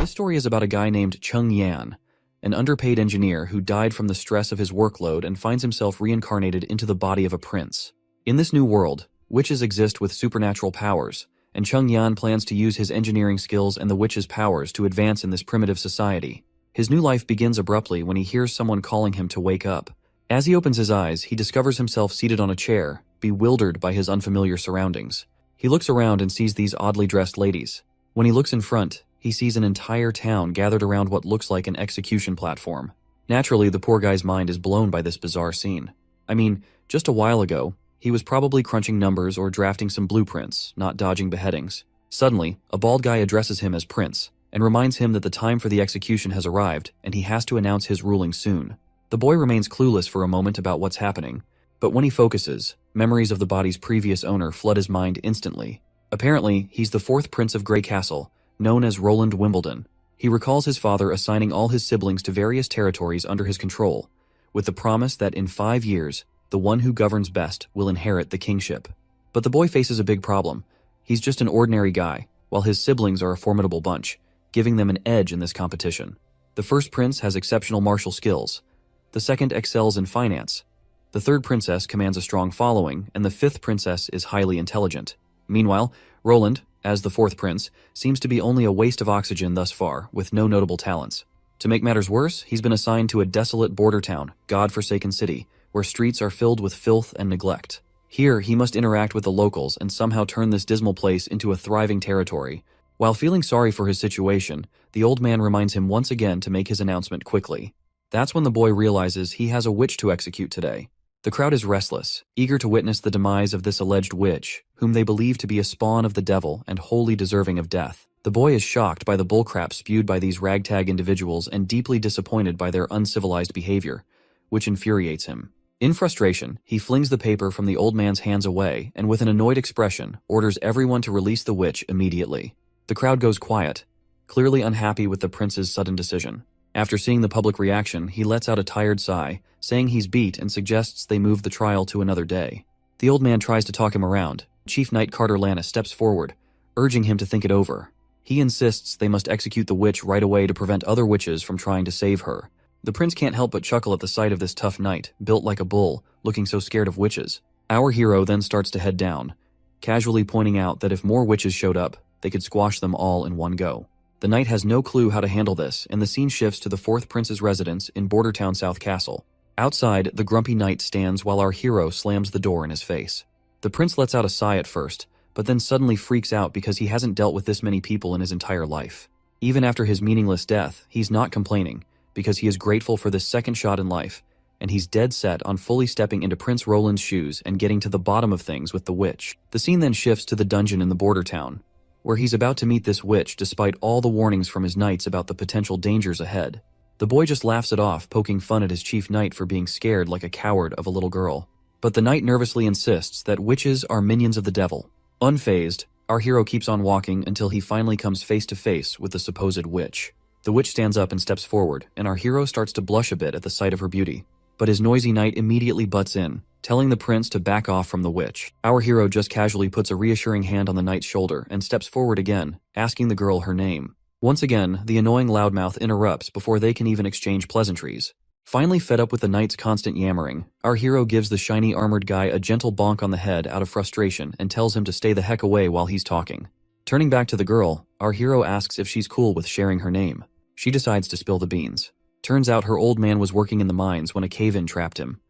This story is about a guy named Chung Yan, an underpaid engineer who died from the stress of his workload and finds himself reincarnated into the body of a prince. In this new world, witches exist with supernatural powers, and Chung Yan plans to use his engineering skills and the witches' powers to advance in this primitive society. His new life begins abruptly when he hears someone calling him to wake up. As he opens his eyes, he discovers himself seated on a chair, bewildered by his unfamiliar surroundings. He looks around and sees these oddly dressed ladies. When he looks in front, he sees an entire town gathered around what looks like an execution platform. Naturally, the poor guy's mind is blown by this bizarre scene. I mean, just a while ago, he was probably crunching numbers or drafting some blueprints, not dodging beheadings. Suddenly, a bald guy addresses him as Prince, and reminds him that the time for the execution has arrived and he has to announce his ruling soon. The boy remains clueless for a moment about what's happening, but when he focuses, memories of the body's previous owner flood his mind instantly. Apparently, he's the fourth Prince of Grey Castle, known as Roland Wimbledon. He recalls his father assigning all his siblings to various territories under his control, with the promise that in 5 years, the one who governs best will inherit the kingship. But the boy faces a big problem. He's just an ordinary guy, while his siblings are a formidable bunch, giving them an edge in this competition. The first prince has exceptional martial skills. The second excels in finance. The third princess commands a strong following, and the fifth princess is highly intelligent. Meanwhile, Roland, as the fourth prince, seems to be only a waste of oxygen thus far, with no notable talents. To make matters worse, he's been assigned to a desolate border town, God-forsaken city, where streets are filled with filth and neglect. Here, he must interact with the locals and somehow turn this dismal place into a thriving territory. While feeling sorry for his situation, the old man reminds him once again to make his announcement quickly. That's when the boy realizes he has a witch to execute today. The crowd is restless, eager to witness the demise of this alleged witch, whom they believe to be a spawn of the devil and wholly deserving of death. The boy is shocked by the bullcrap spewed by these ragtag individuals and deeply disappointed by their uncivilized behavior, which infuriates him. In frustration, he flings the paper from the old man's hands away and with an annoyed expression, orders everyone to release the witch immediately. The crowd goes quiet, clearly unhappy with the prince's sudden decision. After seeing the public reaction, he lets out a tired sigh, saying he's beat and suggests they move the trial to another day. The old man tries to talk him around. Chief Knight Carter Lannis steps forward, urging him to think it over. He insists they must execute the witch right away to prevent other witches from trying to save her. The prince can't help but chuckle at the sight of this tough knight, built like a bull, looking so scared of witches. Our hero then starts to head down, casually pointing out that if more witches showed up, they could squash them all in one go. The knight has no clue how to handle this, and the scene shifts to the fourth prince's residence in Bordertown South Castle. Outside, the grumpy knight stands while our hero slams the door in his face. The prince lets out a sigh at first, but then suddenly freaks out because he hasn't dealt with this many people in his entire life. Even after his meaningless death, he's not complaining, because he is grateful for this second shot in life, and he's dead set on fully stepping into Prince Roland's shoes and getting to the bottom of things with the witch. The scene then shifts to the dungeon in the border town, where he's about to meet this witch despite all the warnings from his knights about the potential dangers ahead. The boy just laughs it off, poking fun at his chief knight for being scared like a coward of a little girl. But the knight nervously insists that witches are minions of the devil. Unfazed, our hero keeps on walking until he finally comes face to face with the supposed witch. The witch stands up and steps forward, and our hero starts to blush a bit at the sight of her beauty. But his noisy knight immediately butts in, telling the prince to back off from the witch. Our hero just casually puts a reassuring hand on the knight's shoulder and steps forward again, asking the girl her name. Once again, the annoying loudmouth interrupts before they can even exchange pleasantries. Finally fed up with the knight's constant yammering, our hero gives the shiny armored guy a gentle bonk on the head out of frustration and tells him to stay the heck away while he's talking. Turning back to the girl, our hero asks if she's cool with sharing her name. She decides to spill the beans. Turns out her old man was working in the mines when a cave-in trapped him.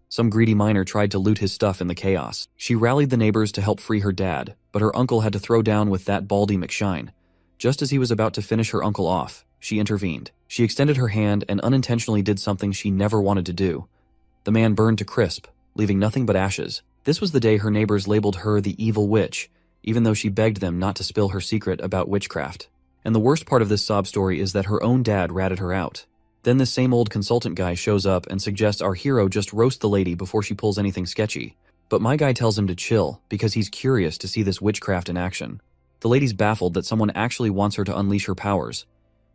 Some greedy miner tried to loot his stuff in the chaos. She rallied the neighbors to help free her dad, but her uncle had to throw down with that Baldy McShine. Just as he was about to finish her uncle off, she intervened. She extended her hand and unintentionally did something she never wanted to do. The man burned to crisp, leaving nothing but ashes. This was the day her neighbors labeled her the evil witch, even though she begged them not to spill her secret about witchcraft. And the worst part of this sob story is that her own dad ratted her out. Then this same old consultant guy shows up and suggests our hero just roast the lady before she pulls anything sketchy. But my guy tells him to chill because he's curious to see this witchcraft in action. The lady's baffled that someone actually wants her to unleash her powers,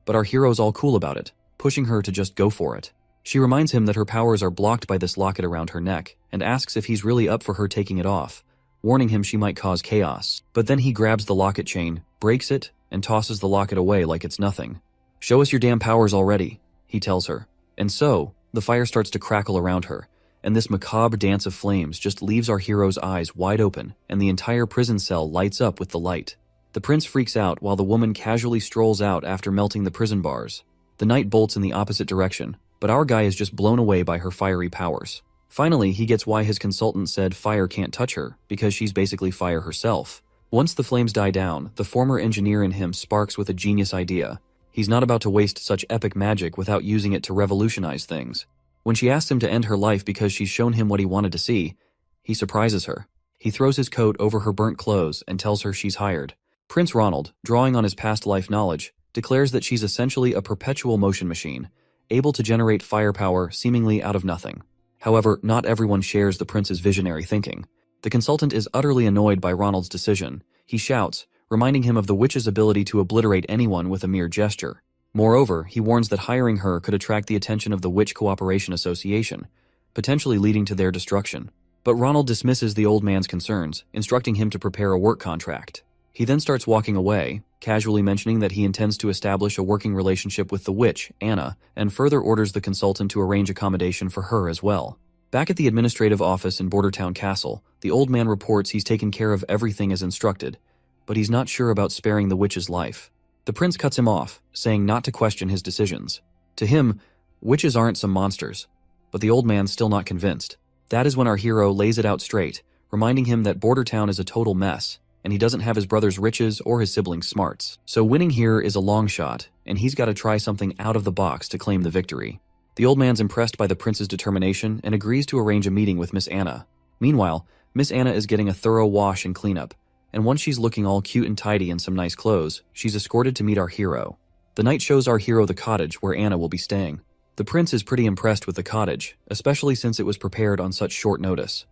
but our hero's all cool about it, pushing her to just go for it. She reminds him that her powers are blocked by this locket around her neck and asks if he's really up for her taking it off, warning him she might cause chaos. But then he grabs the locket chain, breaks it, and tosses the locket away like it's nothing. "Show us your damn powers already," he tells her. And so, the fire starts to crackle around her, and this macabre dance of flames just leaves our hero's eyes wide open, and the entire prison cell lights up with the light. The prince freaks out while the woman casually strolls out after melting the prison bars. The knight bolts in the opposite direction, but our guy is just blown away by her fiery powers. Finally, he gets why his consultant said fire can't touch her, because she's basically fire herself. Once the flames die down, the former engineer in him sparks with a genius idea. He's not about to waste such epic magic without using it to revolutionize things. When she asks him to end her life because she's shown him what he wanted to see, he surprises her. He throws his coat over her burnt clothes and tells her she's hired. Prince Ronald, drawing on his past life knowledge, declares that she's essentially a perpetual motion machine, able to generate firepower seemingly out of nothing. However, not everyone shares the prince's visionary thinking. The consultant is utterly annoyed by Ronald's decision. He shouts, reminding him of the witch's ability to obliterate anyone with a mere gesture. Moreover, he warns that hiring her could attract the attention of the Witch Cooperation Association, potentially leading to their destruction. But Ronald dismisses the old man's concerns, instructing him to prepare a work contract. He then starts walking away, casually mentioning that he intends to establish a working relationship with the witch, Anna, and further orders the consultant to arrange accommodation for her as well. Back at the administrative office in Bordertown Castle, the old man reports he's taken care of everything as instructed, but he's not sure about sparing the witch's life. The prince cuts him off, saying not to question his decisions. To him, witches aren't some monsters, but the old man's still not convinced. That is when our hero lays it out straight, reminding him that Bordertown is a total mess, and he doesn't have his brother's riches or his siblings' smarts. So winning here is a long shot, and he's got to try something out of the box to claim the victory. The old man's impressed by the prince's determination and agrees to arrange a meeting with Miss Anna. Meanwhile, Miss Anna is getting a thorough wash and cleanup, and once she's looking all cute and tidy in some nice clothes, she's escorted to meet our hero. The knight shows our hero the cottage where Anna will be staying. The prince is pretty impressed with the cottage, especially since it was prepared on such short notice.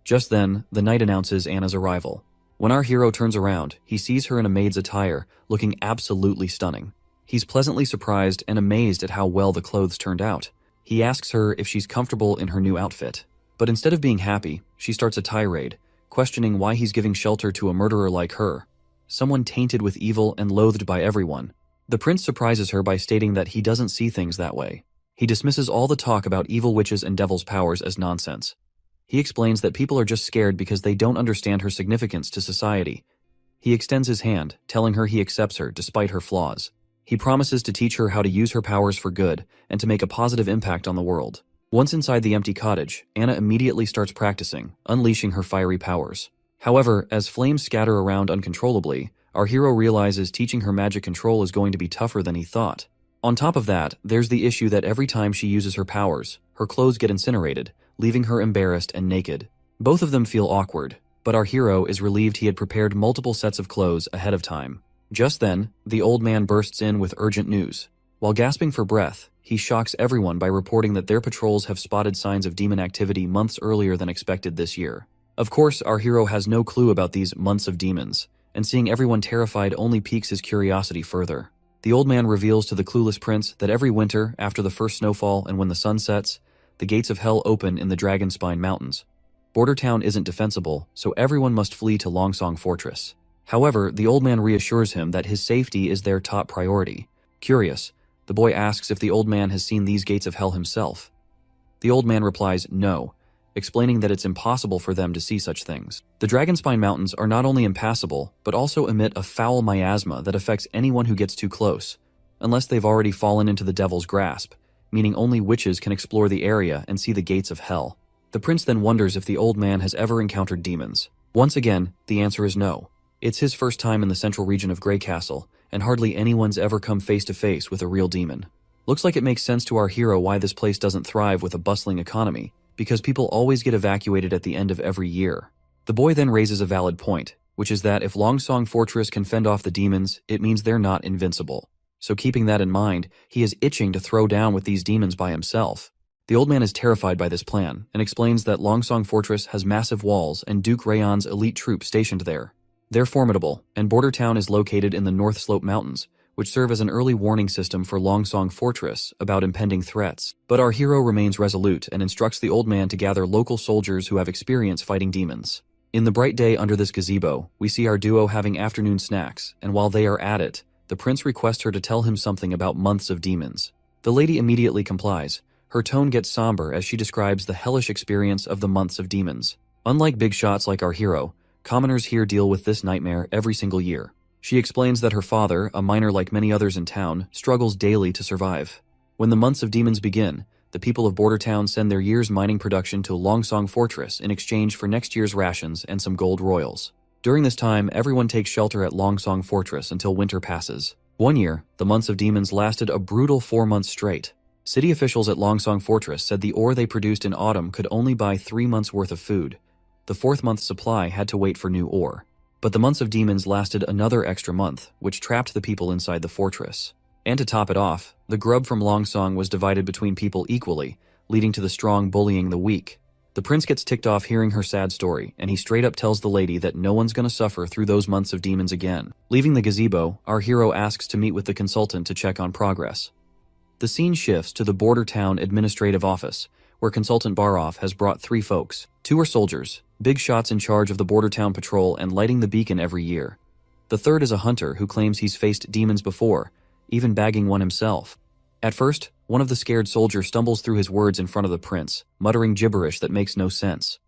Just then, the knight announces Anna's arrival. When our hero turns around, he sees her in a maid's attire, looking absolutely stunning. He's pleasantly surprised and amazed at how well the clothes turned out. He asks her if she's comfortable in her new outfit. But instead of being happy, she starts a tirade, questioning why he's giving shelter to a murderer like her, someone tainted with evil and loathed by everyone. The prince surprises her by stating that he doesn't see things that way. He dismisses all the talk about evil witches and devils' powers as nonsense. He explains that people are just scared because they don't understand her significance to society. He extends his hand, telling her he accepts her despite her flaws. He promises to teach her how to use her powers for good and to make a positive impact on the world. Once inside the empty cottage, Anna immediately starts practicing, unleashing her fiery powers. However, as flames scatter around uncontrollably, our hero realizes teaching her magic control is going to be tougher than he thought. On top of that, there's the issue that every time she uses her powers, her clothes get incinerated, leaving her embarrassed and naked. Both of them feel awkward, but our hero is relieved he had prepared multiple sets of clothes ahead of time. Just then, the old man bursts in with urgent news. While gasping for breath, he shocks everyone by reporting that their patrols have spotted signs of demon activity months earlier than expected this year. Of course, our hero has no clue about these months of demons, and seeing everyone terrified only piques his curiosity further. The old man reveals to the clueless prince that every winter, after the first snowfall and when the sun sets, the gates of hell open in the Dragonspine Mountains. Bordertown isn't defensible, so everyone must flee to Longsong Fortress. However, the old man reassures him that his safety is their top priority. Curious, the boy asks if the old man has seen these gates of hell himself. The old man replies no, explaining that it's impossible for them to see such things. The Dragonspine Mountains are not only impassable, but also emit a foul miasma that affects anyone who gets too close, unless they've already fallen into the devil's grasp, meaning only witches can explore the area and see the gates of hell. The prince then wonders if the old man has ever encountered demons. Once again, the answer is no. It's his first time in the central region of Grey Castle, and hardly anyone's ever come face to face with a real demon. Looks like it makes sense to our hero why this place doesn't thrive with a bustling economy, because people always get evacuated at the end of every year. The boy then raises a valid point, which is that if Longsong Fortress can fend off the demons, it means they're not invincible. So keeping that in mind, he is itching to throw down with these demons by himself. The old man is terrified by this plan, and explains that Longsong Fortress has massive walls and Duke Rayon's elite troops stationed there. They're formidable, and Bordertown is located in the North Slope Mountains, which serve as an early warning system for Longsong Fortress about impending threats. But our hero remains resolute and instructs the old man to gather local soldiers who have experience fighting demons. In the bright day under this gazebo, we see our duo having afternoon snacks, and while they are at it, The prince requests her to tell him something about months of demons. The lady immediately complies. Her tone gets somber as she describes the hellish experience of the months of demons. Unlike big shots like our hero, commoners here deal with this nightmare every single year. She explains that her father, a miner like many others in town, struggles daily to survive. When the months of demons begin, the people of Border Town send their year's mining production to Longsong Fortress in exchange for next year's rations and some gold royals. During this time, everyone takes shelter at Longsong Fortress until winter passes. One year, the months of demons lasted a brutal 4 months straight. City officials at Longsong Fortress said the ore they produced in autumn could only buy 3 months' worth of food. The 4th month's supply had to wait for new ore. But the months of demons lasted another extra month, which trapped the people inside the fortress. And to top it off, the grub from Longsong was divided between people equally, leading to the strong bullying the weak. The prince gets ticked off hearing her sad story, and he straight up tells the lady that no one's gonna suffer through those months of demons again. Leaving the gazebo, our hero asks to meet with the consultant to check on progress. The scene shifts to the Border Town Administrative Office, where Consultant Barov has brought 3 folks. 2 are soldiers, big shots in charge of the Border Town Patrol and lighting the beacon every year. The 3rd is a hunter who claims he's faced demons before, even bagging one himself. At first, one of the scared soldiers stumbles through his words in front of the prince, muttering gibberish that makes no sense.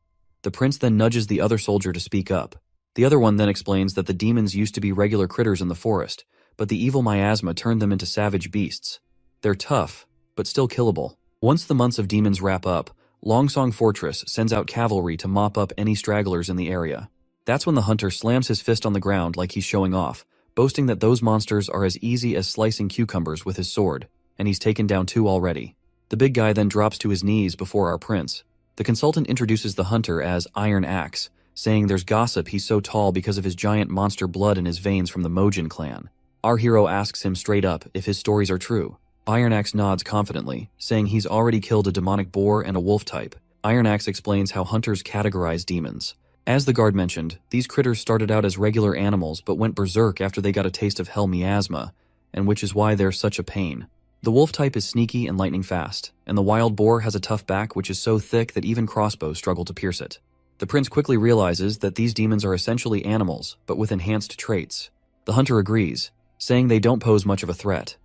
The prince then nudges the other soldier to speak up. The other one then explains that the demons used to be regular critters in the forest, but the evil miasma turned them into savage beasts. They're tough, but still killable. Once the months of demons wrap up, Longsong Fortress sends out cavalry to mop up any stragglers in the area. That's when the hunter slams his fist on the ground like he's showing off, boasting that those monsters are as easy as slicing cucumbers with his sword, and he's taken down 2 already. The big guy then drops to his knees before our prince. The consultant introduces the hunter as Iron Axe, saying there's gossip he's so tall because of his giant monster blood in his veins from the Mojin clan. Our hero asks him straight up if his stories are true. Iron Axe nods confidently, saying he's already killed a demonic boar and a wolf type. Iron Axe explains how hunters categorize demons. As the guard mentioned, these critters started out as regular animals but went berserk after they got a taste of hell miasma, and which is why they're such a pain. The wolf type is sneaky and lightning fast, and the wild boar has a tough back which is so thick that even crossbows struggle to pierce it. The prince quickly realizes that these demons are essentially animals, but with enhanced traits. The hunter agrees, saying they don't pose much of a threat.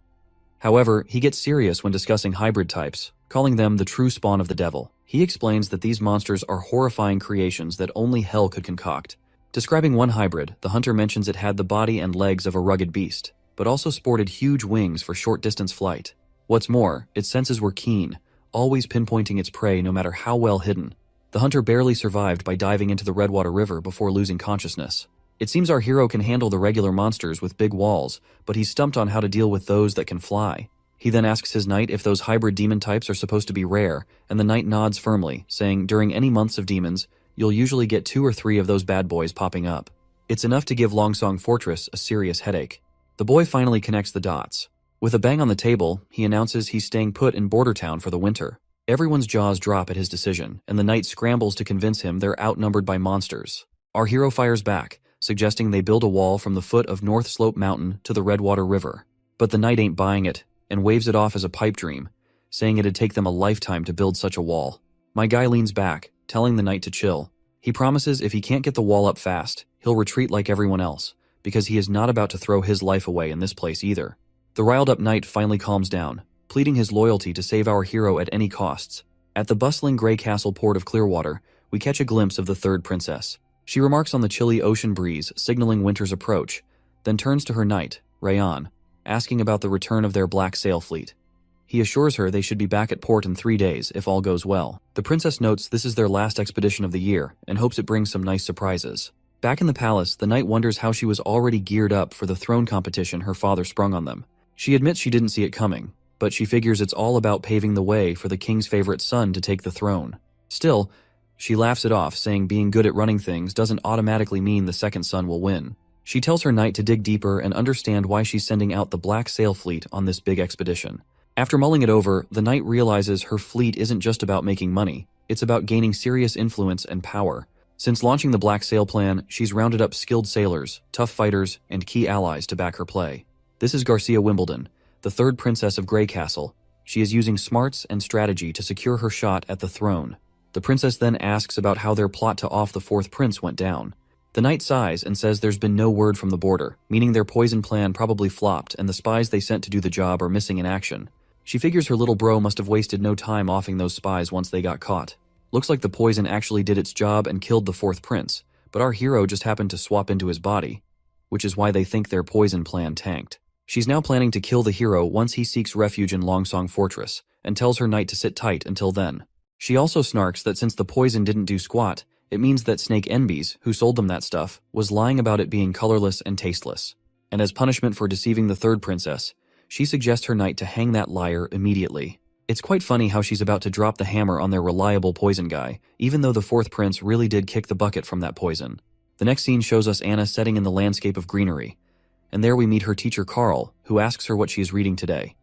However, he gets serious when discussing hybrid types, calling them the true spawn of the devil. He explains that these monsters are horrifying creations that only hell could concoct. Describing one hybrid, the hunter mentions it had the body and legs of a rugged beast, but also sported huge wings for short-distance flight. What's more, its senses were keen, always pinpointing its prey no matter how well hidden. The hunter barely survived by diving into the Redwater River before losing consciousness. It seems our hero can handle the regular monsters with big walls, but he's stumped on how to deal with those that can fly. He then asks his knight if those hybrid demon types are supposed to be rare, and the knight nods firmly, saying during any months of demons, you'll usually get 2 or 3 of those bad boys popping up. It's enough to give Longsong Fortress a serious headache. The boy finally connects the dots. With a bang on the table, he announces he's staying put in Border Town for the winter. Everyone's jaws drop at his decision, and the knight scrambles to convince him they're outnumbered by monsters. Our hero fires back, suggesting they build a wall from the foot of North Slope Mountain to the Redwater River. But the knight ain't buying it, and waves it off as a pipe dream, saying it'd take them a lifetime to build such a wall. My guy leans back, telling the knight to chill. He promises if he can't get the wall up fast, he'll retreat like everyone else, because he is not about to throw his life away in this place either. The riled-up knight finally calms down, pleading his loyalty to save our hero at any costs. At the bustling Grey Castle port of Clearwater, we catch a glimpse of the 3rd princess. She remarks on the chilly ocean breeze, signaling winter's approach, then turns to her knight, Rayan, asking about the return of their black sail fleet. He assures her they should be back at port in 3 days if all goes well. The princess notes this is their last expedition of the year and hopes it brings some nice surprises. Back in the palace, the knight wonders how she was already geared up for the throne competition her father sprung on them. She admits she didn't see it coming, but she figures it's all about paving the way for the king's favorite son to take the throne. Still, she laughs it off, saying being good at running things doesn't automatically mean the second son will win. She tells her knight to dig deeper and understand why she's sending out the Black Sail Fleet on this big expedition. After mulling it over, the knight realizes her fleet isn't just about making money, it's about gaining serious influence and power. Since launching the Black Sail plan, she's rounded up skilled sailors, tough fighters, and key allies to back her play. This is Garcia Wimbledon, the 3rd princess of Grey Castle. She is using smarts and strategy to secure her shot at the throne. The princess then asks about how their plot to off the 4th prince went down. The knight sighs and says there's been no word from the border, meaning their poison plan probably flopped and the spies they sent to do the job are missing in action. She figures her little bro must have wasted no time offing those spies once they got caught. Looks like the poison actually did its job and killed the fourth prince, but our hero just happened to swap into his body, which is why they think their poison plan tanked. She's now planning to kill the hero once he seeks refuge in Longsong Fortress, and tells her knight to sit tight until then. She also snarks that since the poison didn't do squat, it means that Snake Enbies, who sold them that stuff, was lying about it being colorless and tasteless. And as punishment for deceiving the third princess, she suggests her knight to hang that liar immediately. It's quite funny how she's about to drop the hammer on their reliable poison guy, even though the fourth prince really did kick the bucket from that poison. The next scene shows us Anna setting in the landscape of greenery, and there we meet her teacher Carl, who asks her what she is reading today.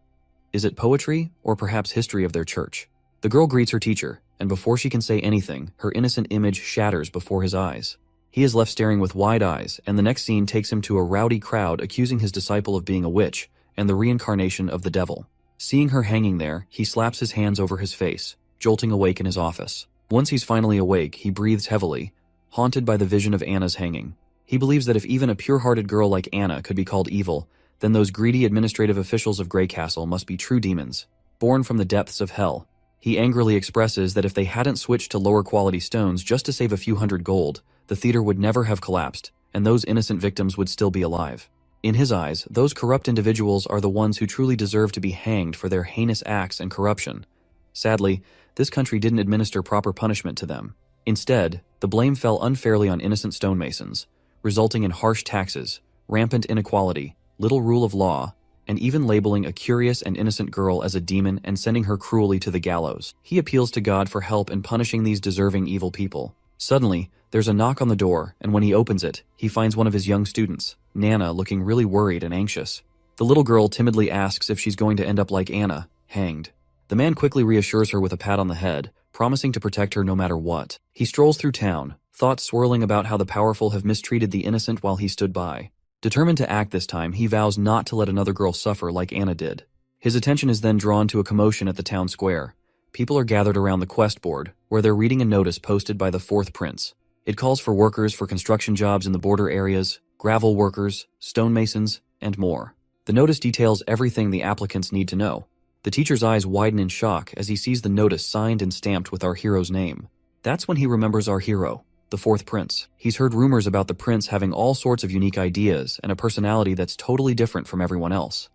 Is it poetry, or perhaps history of their church? The girl greets her teacher, and before she can say anything, her innocent image shatters before his eyes. He is left staring with wide eyes, and the next scene takes him to a rowdy crowd accusing his disciple of being a witch and the reincarnation of the devil. Seeing her hanging there, he slaps his hands over his face, jolting awake in his office. Once he's finally awake, he breathes heavily, haunted by the vision of Anna's hanging. He believes that if even a pure-hearted girl like Anna could be called evil, then those greedy administrative officials of Grey Castle must be true demons, born from the depths of hell. He angrily expresses that if they hadn't switched to lower-quality stones just to save a few hundred gold, the theater would never have collapsed, and those innocent victims would still be alive. In his eyes, those corrupt individuals are the ones who truly deserve to be hanged for their heinous acts and corruption. Sadly, this country didn't administer proper punishment to them. Instead, the blame fell unfairly on innocent stonemasons, resulting in harsh taxes, rampant inequality, little rule of law, and even labeling a curious and innocent girl as a demon and sending her cruelly to the gallows. He appeals to God for help in punishing these deserving evil people. Suddenly, there's a knock on the door, and when he opens it, he finds one of his young students, Nana, looking really worried and anxious. The little girl timidly asks if she's going to end up like Anna, hanged. The man quickly reassures her with a pat on the head, promising to protect her no matter what. He strolls through town, thoughts swirling about how the powerful have mistreated the innocent while he stood by. Determined to act this time, he vows not to let another girl suffer like Anna did. His attention is then drawn to a commotion at the town square. People are gathered around the quest board, where they're reading a notice posted by the fourth prince. It calls for workers for construction jobs in the border areas, gravel workers, stonemasons, and more. The notice details everything the applicants need to know. The teacher's eyes widen in shock as he sees the notice signed and stamped with our hero's name. That's when he remembers our hero, the fourth prince. He's heard rumors about the prince having all sorts of unique ideas and a personality that's totally different from everyone else.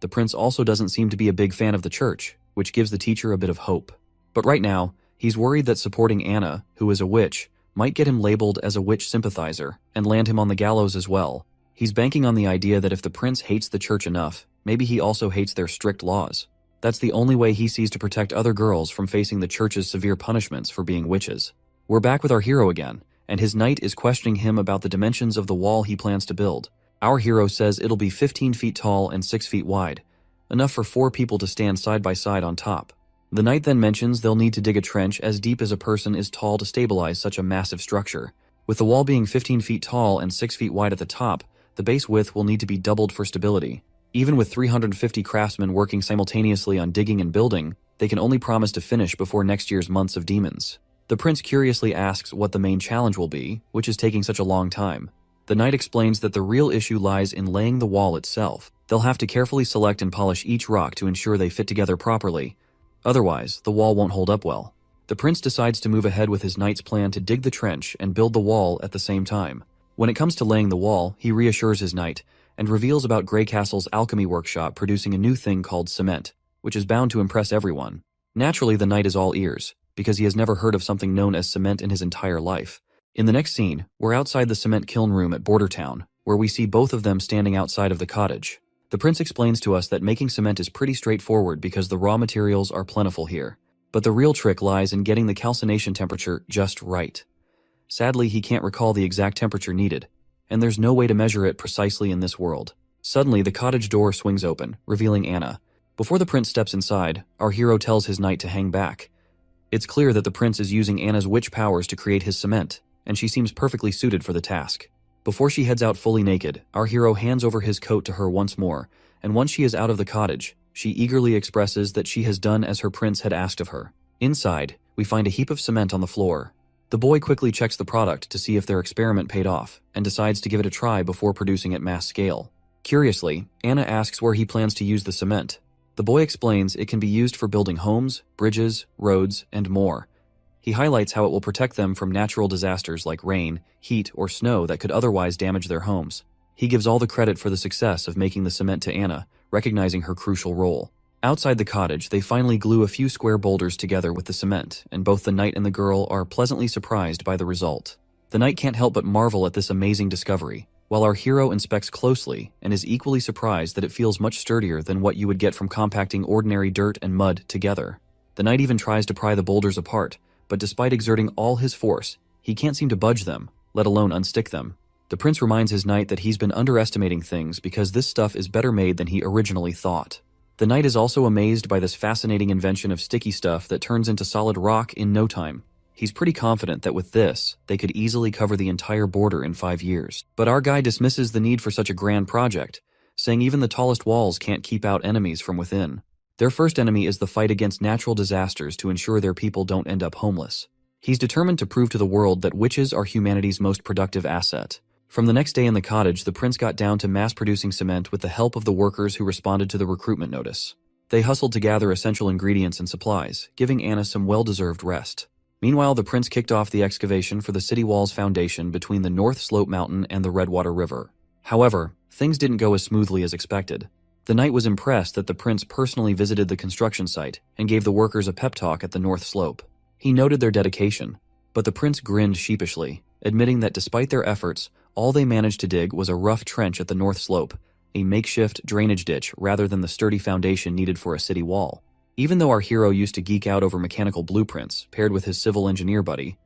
The prince also doesn't seem to be a big fan of the church, which gives the teacher a bit of hope. But right now, he's worried that supporting Anna, who is a witch, might get him labeled as a witch sympathizer and land him on the gallows as well. He's banking on the idea that if the prince hates the church enough, maybe he also hates their strict laws. That's the only way he sees to protect other girls from facing the church's severe punishments for being witches. We're back with our hero again, and his knight is questioning him about the dimensions of the wall he plans to build. Our hero says it'll be 15 feet tall and 6 feet wide, enough for 4 people to stand side by side on top. The knight then mentions they'll need to dig a trench as deep as a person is tall to stabilize such a massive structure. With the wall being 15 feet tall and 6 feet wide at the top, the base width will need to be doubled for stability. Even with 350 craftsmen working simultaneously on digging and building, they can only promise to finish before next year's months of demons. The prince curiously asks what the main challenge will be, which is taking such a long time. The knight explains that the real issue lies in laying the wall itself. They'll have to carefully select and polish each rock to ensure they fit together properly. Otherwise, the wall won't hold up well. The prince decides to move ahead with his knight's plan to dig the trench and build the wall at the same time. When it comes to laying the wall, he reassures his knight and reveals about Grey Castle's alchemy workshop producing a new thing called cement, which is bound to impress everyone. Naturally, the knight is all ears, because he has never heard of something known as cement in his entire life. In the next scene, we're outside the cement kiln room at Border Town, where we see both of them standing outside of the cottage. The prince explains to us that making cement is pretty straightforward because the raw materials are plentiful here. But the real trick lies in getting the calcination temperature just right. Sadly, he can't recall the exact temperature needed, and there's no way to measure it precisely in this world. Suddenly, the cottage door swings open, revealing Anna. Before the prince steps inside, our hero tells his knight to hang back. It's clear that the prince is using Anna's witch powers to create his cement, and she seems perfectly suited for the task. Before she heads out fully naked, our hero hands over his coat to her once more, and once she is out of the cottage, she eagerly expresses that she has done as her prince had asked of her. Inside, we find a heap of cement on the floor. The boy quickly checks the product to see if their experiment paid off, and decides to give it a try before producing at mass scale. Curiously, Anna asks where he plans to use the cement. The boy explains it can be used for building homes, bridges, roads, and more. He highlights how it will protect them from natural disasters like rain, heat, or snow that could otherwise damage their homes. He gives all the credit for the success of making the cement to Anna, recognizing her crucial role. Outside the cottage, they finally glue a few square boulders together with the cement, and both the knight and the girl are pleasantly surprised by the result. The knight can't help but marvel at this amazing discovery, while our hero inspects closely and is equally surprised that it feels much sturdier than what you would get from compacting ordinary dirt and mud together. The knight even tries to pry the boulders apart, but despite exerting all his force, he can't seem to budge them, let alone unstick them. The prince reminds his knight that he's been underestimating things because this stuff is better made than he originally thought. The knight is also amazed by this fascinating invention of sticky stuff that turns into solid rock in no time. He's pretty confident that with this, they could easily cover the entire border in 5 years. But our guy dismisses the need for such a grand project, saying even the tallest walls can't keep out enemies from within. Their first enemy is the fight against natural disasters to ensure their people don't end up homeless. He's determined to prove to the world that witches are humanity's most productive asset. From the next day in the cottage, the prince got down to mass-producing cement with the help of the workers who responded to the recruitment notice. They hustled to gather essential ingredients and supplies, giving Anna some well-deserved rest. Meanwhile, the prince kicked off the excavation for the city wall's foundation between the North Slope Mountain and the Redwater River. However, things didn't go as smoothly as expected. The knight was impressed that the prince personally visited the construction site and gave the workers a pep talk at the North Slope. He noted their dedication, but the prince grinned sheepishly, admitting that despite their efforts, all they managed to dig was a rough trench at the North Slope, a makeshift drainage ditch rather than the sturdy foundation needed for a city wall. Even though our hero used to geek out over mechanical blueprints, paired with his civil engineer buddy,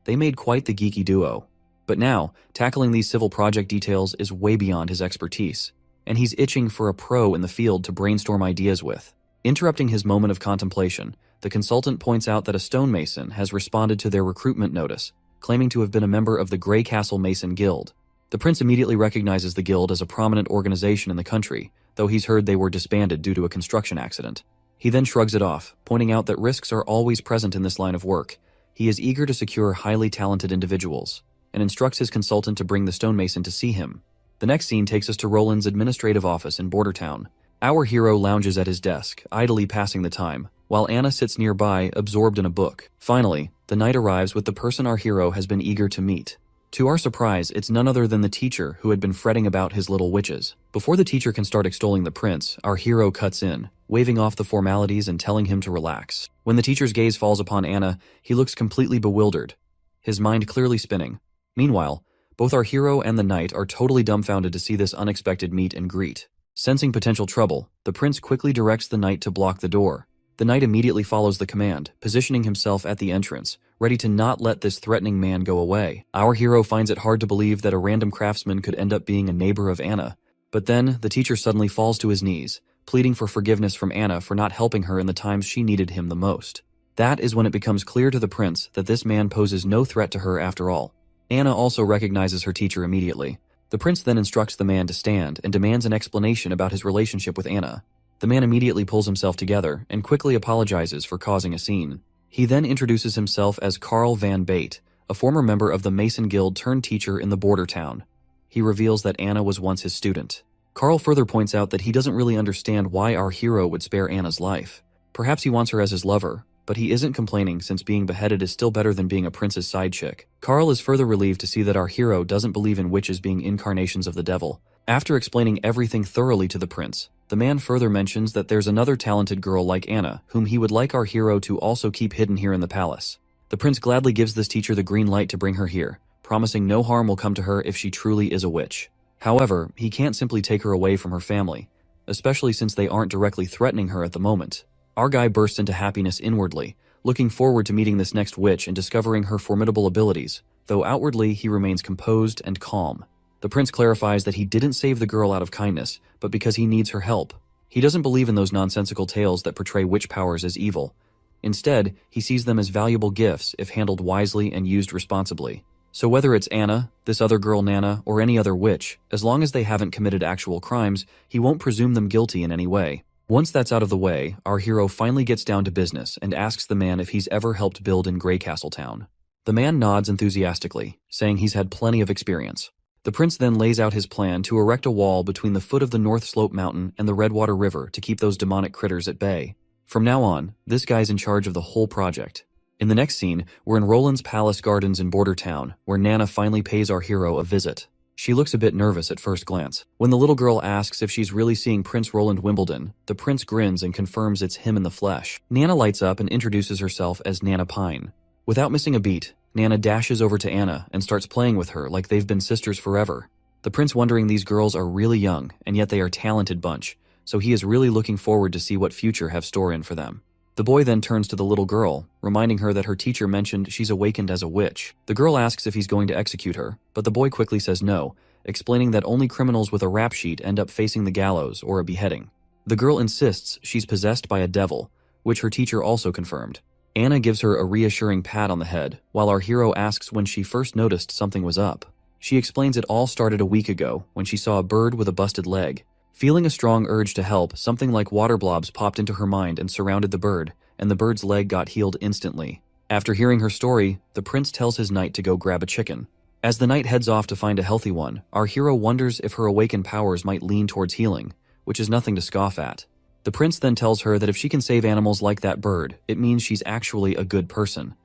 they made quite the geeky duo. But now, tackling these civil project details is way beyond his expertise, and he's itching for a pro in the field to brainstorm ideas with. Interrupting his moment of contemplation, the consultant points out that a stonemason has responded to their recruitment notice, claiming to have been a member of the Grey Castle Mason Guild. The prince immediately recognizes the guild as a prominent organization in the country, though he's heard they were disbanded due to a construction accident. He then shrugs it off, pointing out that risks are always present in this line of work. He is eager to secure highly talented individuals, and instructs his consultant to bring the stonemason to see him. The next scene takes us to Roland's administrative office in Bordertown. Our hero lounges at his desk, idly passing the time, while Anna sits nearby, absorbed in a book. Finally, the knight arrives with the person our hero has been eager to meet. To our surprise, it's none other than the teacher who had been fretting about his little witches. Before the teacher can start extolling the prince, our hero cuts in, waving off the formalities and telling him to relax. When the teacher's gaze falls upon Anna, he looks completely bewildered, his mind clearly spinning. Meanwhile, both our hero and the knight are totally dumbfounded to see this unexpected meet and greet. Sensing potential trouble, the prince quickly directs the knight to block the door. The knight immediately follows the command, positioning himself at the entrance, ready to not let this threatening man go away. Our hero finds it hard to believe that a random craftsman could end up being a neighbor of Anna. But then, the teacher suddenly falls to his knees, pleading for forgiveness from Anna for not helping her in the times she needed him the most. That is when it becomes clear to the prince that this man poses no threat to her after all. Anna also recognizes her teacher immediately. The prince then instructs the man to stand and demands an explanation about his relationship with Anna. The man immediately pulls himself together and quickly apologizes for causing a scene. He then introduces himself as Carl Van Bate, a former member of the Mason Guild turned teacher in the border town. He reveals that Anna was once his student. Carl further points out that he doesn't really understand why our hero would spare Anna's life. Perhaps he wants her as his lover, but he isn't complaining since being beheaded is still better than being a prince's side chick. Carl is further relieved to see that our hero doesn't believe in witches being incarnations of the devil. After explaining everything thoroughly to the prince, the man further mentions that there's another talented girl like Anna, whom he would like our hero to also keep hidden here in the palace. The prince gladly gives this teacher the green light to bring her here, promising no harm will come to her if she truly is a witch. However, he can't simply take her away from her family, especially since they aren't directly threatening her at the moment. Our guy bursts into happiness inwardly, looking forward to meeting this next witch and discovering her formidable abilities, though outwardly he remains composed and calm. The prince clarifies that he didn't save the girl out of kindness, but because he needs her help. He doesn't believe in those nonsensical tales that portray witch powers as evil. Instead, he sees them as valuable gifts if handled wisely and used responsibly. So whether it's Anna, this other girl Nana, or any other witch, as long as they haven't committed actual crimes, he won't presume them guilty in any way. Once that's out of the way, our hero finally gets down to business and asks the man if he's ever helped build in Grey Castle Town. The man nods enthusiastically, saying he's had plenty of experience. The prince then lays out his plan to erect a wall between the foot of the North Slope Mountain and the Redwater River to keep those demonic critters at bay. From now on, this guy's in charge of the whole project. In the next scene, we're in Roland's Palace Gardens in Border Town, where Nana finally pays our hero a visit. She looks a bit nervous at first glance. When the little girl asks if she's really seeing Prince Roland Wimbledon, the prince grins and confirms it's him in the flesh. Nana lights up and introduces herself as Nana Pine. Without missing a beat, Nana dashes over to Anna and starts playing with her like they've been sisters forever. The prince wondering these girls are really young, and yet they are a talented bunch, so he is really looking forward to see what future have store in for them. The boy then turns to the little girl, reminding her that her teacher mentioned she's awakened as a witch. The girl asks if he's going to execute her, but the boy quickly says no, explaining that only criminals with a rap sheet end up facing the gallows or a beheading. The girl insists she's possessed by a devil, which her teacher also confirmed. Anna gives her a reassuring pat on the head, while our hero asks when she first noticed something was up. She explains it all started a week ago when she saw a bird with a busted leg. Feeling a strong urge to help, something like water blobs popped into her mind and surrounded the bird, and the bird's leg got healed instantly. After hearing her story, the prince tells his knight to go grab a chicken. As the knight heads off to find a healthy one, our hero wonders if her awakened powers might lean towards healing, which is nothing to scoff at. The prince then tells her that if she can save animals like that bird, it means she's actually a good person.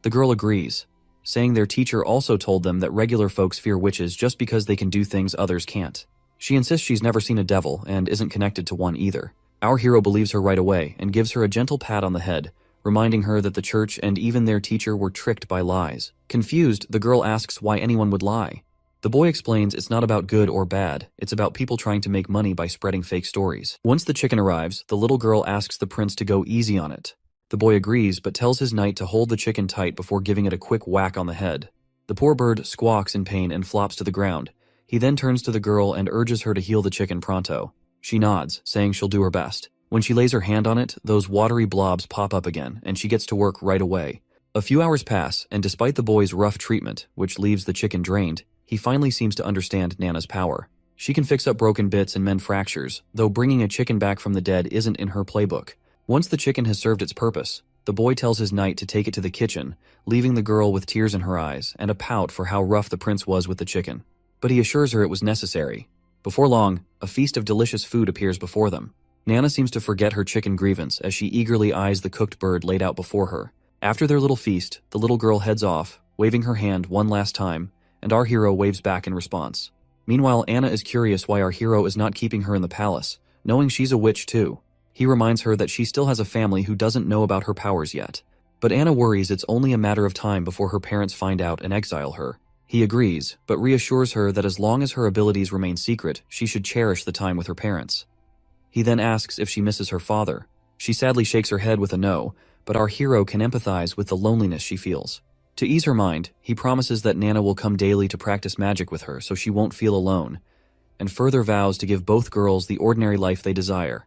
The girl agrees, saying their teacher also told them that regular folks fear witches just because they can do things others can't. She insists she's never seen a devil and isn't connected to one either. Our hero believes her right away and gives her a gentle pat on the head, reminding her that the church and even their teacher were tricked by lies. Confused, the girl asks why anyone would lie. The boy explains it's not about good or bad, it's about people trying to make money by spreading fake stories. Once the chicken arrives, the little girl asks the prince to go easy on it. The boy agrees, but tells his knight to hold the chicken tight before giving it a quick whack on the head. The poor bird squawks in pain and flops to the ground. He then turns to the girl and urges her to heal the chicken pronto. She nods, saying she'll do her best. When she lays her hand on it, those watery blobs pop up again, and she gets to work right away. A few hours pass, and despite the boy's rough treatment, which leaves the chicken drained, he finally seems to understand Nana's power. She can fix up broken bits and mend fractures, though bringing a chicken back from the dead isn't in her playbook. Once the chicken has served its purpose, the boy tells his knight to take it to the kitchen, leaving the girl with tears in her eyes and a pout for how rough the prince was with the chicken. But he assures her it was necessary. Before long, a feast of delicious food appears before them. Nana seems to forget her chicken grievance as she eagerly eyes the cooked bird laid out before her. After their little feast, the little girl heads off, waving her hand one last time, and our hero waves back in response. Meanwhile, Anna is curious why our hero is not keeping her in the palace, knowing she's a witch too. He reminds her that she still has a family who doesn't know about her powers yet. But Anna worries it's only a matter of time before her parents find out and exile her. He agrees, but reassures her that as long as her abilities remain secret, she should cherish the time with her parents. He then asks if she misses her father. She sadly shakes her head with a no, but our hero can empathize with the loneliness she feels. To ease her mind, he promises that Nana will come daily to practice magic with her so she won't feel alone, and further vows to give both girls the ordinary life they desire.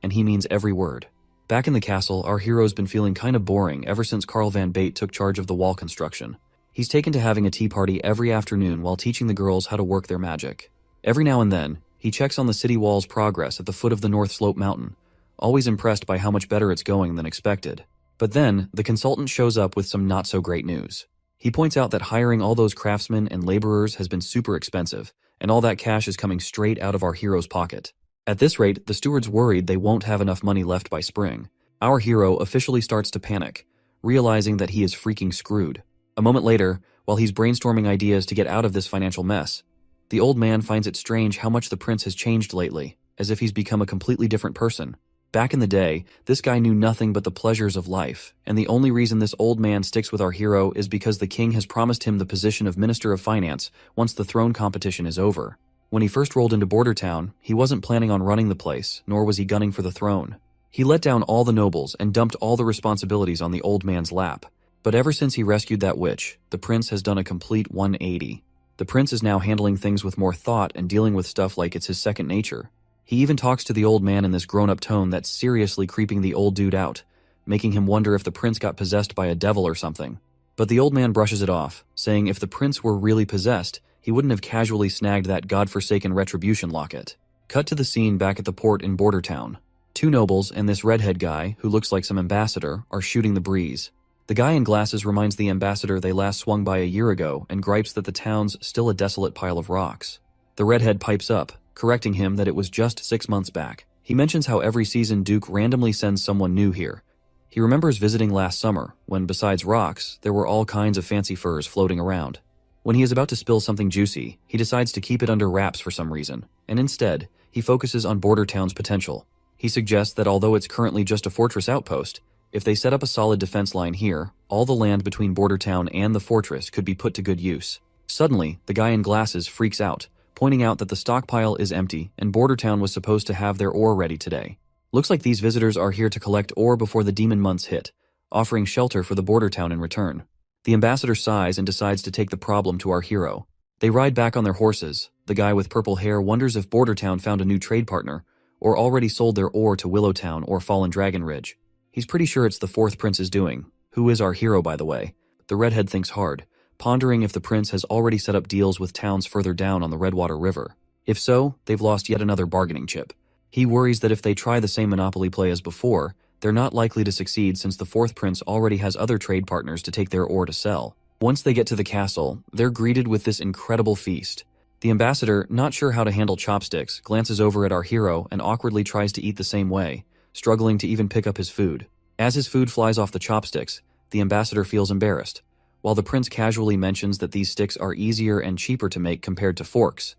And he means every word. Back in the castle, our hero's been feeling kinda boring ever since Carl Van Bate took charge of the wall construction. He's taken to having a tea party every afternoon while teaching the girls how to work their magic. Every now and then, he checks on the city wall's progress at the foot of the North Slope Mountain, always impressed by how much better it's going than expected. But then, the consultant shows up with some not-so-great news. He points out that hiring all those craftsmen and laborers has been super expensive, and all that cash is coming straight out of our hero's pocket. At this rate, the steward's worried they won't have enough money left by spring. Our hero officially starts to panic, realizing that he is freaking screwed. A moment later, while he's brainstorming ideas to get out of this financial mess, the old man finds it strange how much the prince has changed lately, as if he's become a completely different person. Back in the day, this guy knew nothing but the pleasures of life, and the only reason this old man sticks with our hero is because the king has promised him the position of Minister of Finance once the throne competition is over. When he first rolled into Border Town, he wasn't planning on running the place, nor was he gunning for the throne. He let down all the nobles and dumped all the responsibilities on the old man's lap. But ever since he rescued that witch, the prince has done a complete 180. The prince is now handling things with more thought and dealing with stuff like it's his second nature. He even talks to the old man in this grown-up tone that's seriously creeping the old dude out, making him wonder if the prince got possessed by a devil or something. But the old man brushes it off, saying if the prince were really possessed, he wouldn't have casually snagged that godforsaken retribution locket. Cut to the scene back at the port in Border Town. Two nobles and this redhead guy, who looks like some ambassador, are shooting the breeze. The guy in glasses reminds the ambassador they last swung by a year ago and gripes that the town's still a desolate pile of rocks. The redhead pipes up, correcting him that it was just 6 months back. He mentions how every season Duke randomly sends someone new here. He remembers visiting last summer, when besides rocks, there were all kinds of fancy furs floating around. When he is about to spill something juicy, he decides to keep it under wraps for some reason, and instead, he focuses on Border Town's potential. He suggests that although it's currently just a fortress outpost, if they set up a solid defense line here, all the land between Border Town and the fortress could be put to good use. Suddenly, the guy in glasses freaks out, pointing out that the stockpile is empty and Border Town was supposed to have their ore ready today. Looks like these visitors are here to collect ore before the demon months hit, offering shelter for the Border Town in return. The ambassador sighs and decides to take the problem to our hero. They ride back on their horses. The guy with purple hair wonders if Border Town found a new trade partner, or already sold their ore to Willow Town or Fallen Dragon Ridge. He's pretty sure it's the fourth prince's doing, who is our hero by the way. The redhead thinks hard, pondering if the prince has already set up deals with towns further down on the Redwater River. If so, they've lost yet another bargaining chip. He worries that if they try the same monopoly play as before, they're not likely to succeed since the fourth prince already has other trade partners to take their ore to sell. Once they get to the castle, they're greeted with this incredible feast. The ambassador, not sure how to handle chopsticks, glances over at our hero and awkwardly tries to eat the same way, struggling to even pick up his food. As his food flies off the chopsticks, the ambassador feels embarrassed, while the prince casually mentions that these sticks are easier and cheaper to make compared to forks,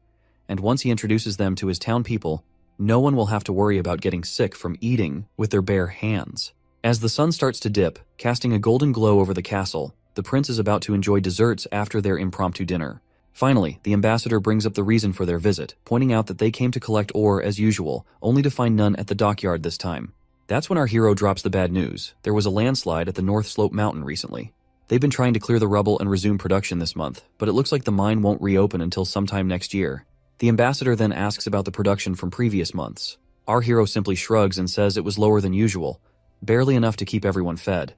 and once he introduces them to his town people, no one will have to worry about getting sick from eating with their bare hands. As the sun starts to dip, casting a golden glow over the castle, the prince is about to enjoy desserts after their impromptu dinner. Finally, the ambassador brings up the reason for their visit, pointing out that they came to collect ore as usual, only to find none at the dockyard this time. That's when our hero drops the bad news. There was a landslide at the North Slope Mountain recently. They've been trying to clear the rubble and resume production this month, but it looks like the mine won't reopen until sometime next year. The ambassador then asks about the production from previous months. Our hero simply shrugs and says it was lower than usual, barely enough to keep everyone fed.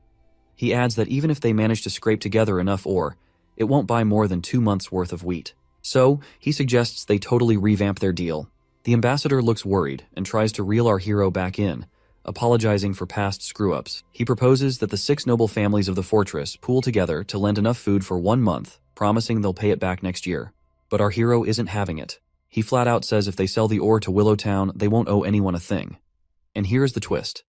He adds that even if they manage to scrape together enough ore, it won't buy more than 2 months' worth of wheat. So, he suggests they totally revamp their deal. The ambassador looks worried and tries to reel our hero back in, apologizing for past screw-ups. He proposes that the 6 noble families of the fortress pool together to lend enough food for 1 month, promising they'll pay it back next year. But our hero isn't having it. He flat out says if they sell the ore to Willow Town, they won't owe anyone a thing. And here's the twist.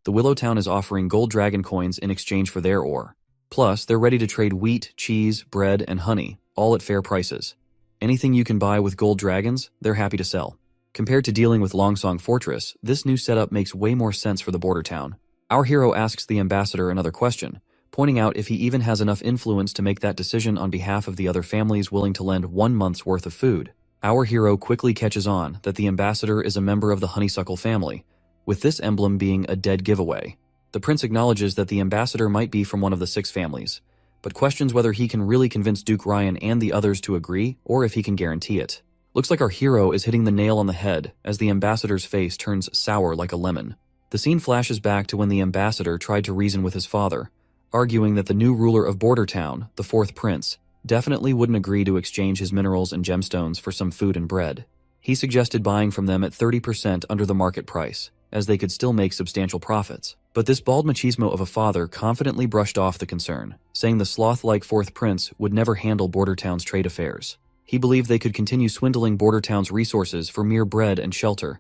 The Willow Town is offering gold dragon coins in exchange for their ore. Plus, they're ready to trade wheat, cheese, bread, and honey, all at fair prices. Anything you can buy with gold dragons, they're happy to sell. Compared to dealing with Longsong Fortress, this new setup makes way more sense for the border town. Our hero asks the ambassador another question, pointing out if he even has enough influence to make that decision on behalf of the other families willing to lend 1 month's worth of food. Our hero quickly catches on that the ambassador is a member of the honeysuckle family, with this emblem being a dead giveaway. The prince acknowledges that the ambassador might be from one of the 6 families, but questions whether he can really convince Duke Ryan and the others to agree, or if he can guarantee it. Looks like our hero is hitting the nail on the head as the ambassador's face turns sour like a lemon. The scene flashes back to when the ambassador tried to reason with his father, arguing that the new ruler of Border Town, the 4th prince, definitely wouldn't agree to exchange his minerals and gemstones for some food and bread. He suggested buying from them at 30% under the market price, as they could still make substantial profits. But this bald machismo of a father confidently brushed off the concern, saying the sloth-like 4th prince would never handle Border Town's trade affairs. He believed they could continue swindling Border Town's resources for mere bread and shelter.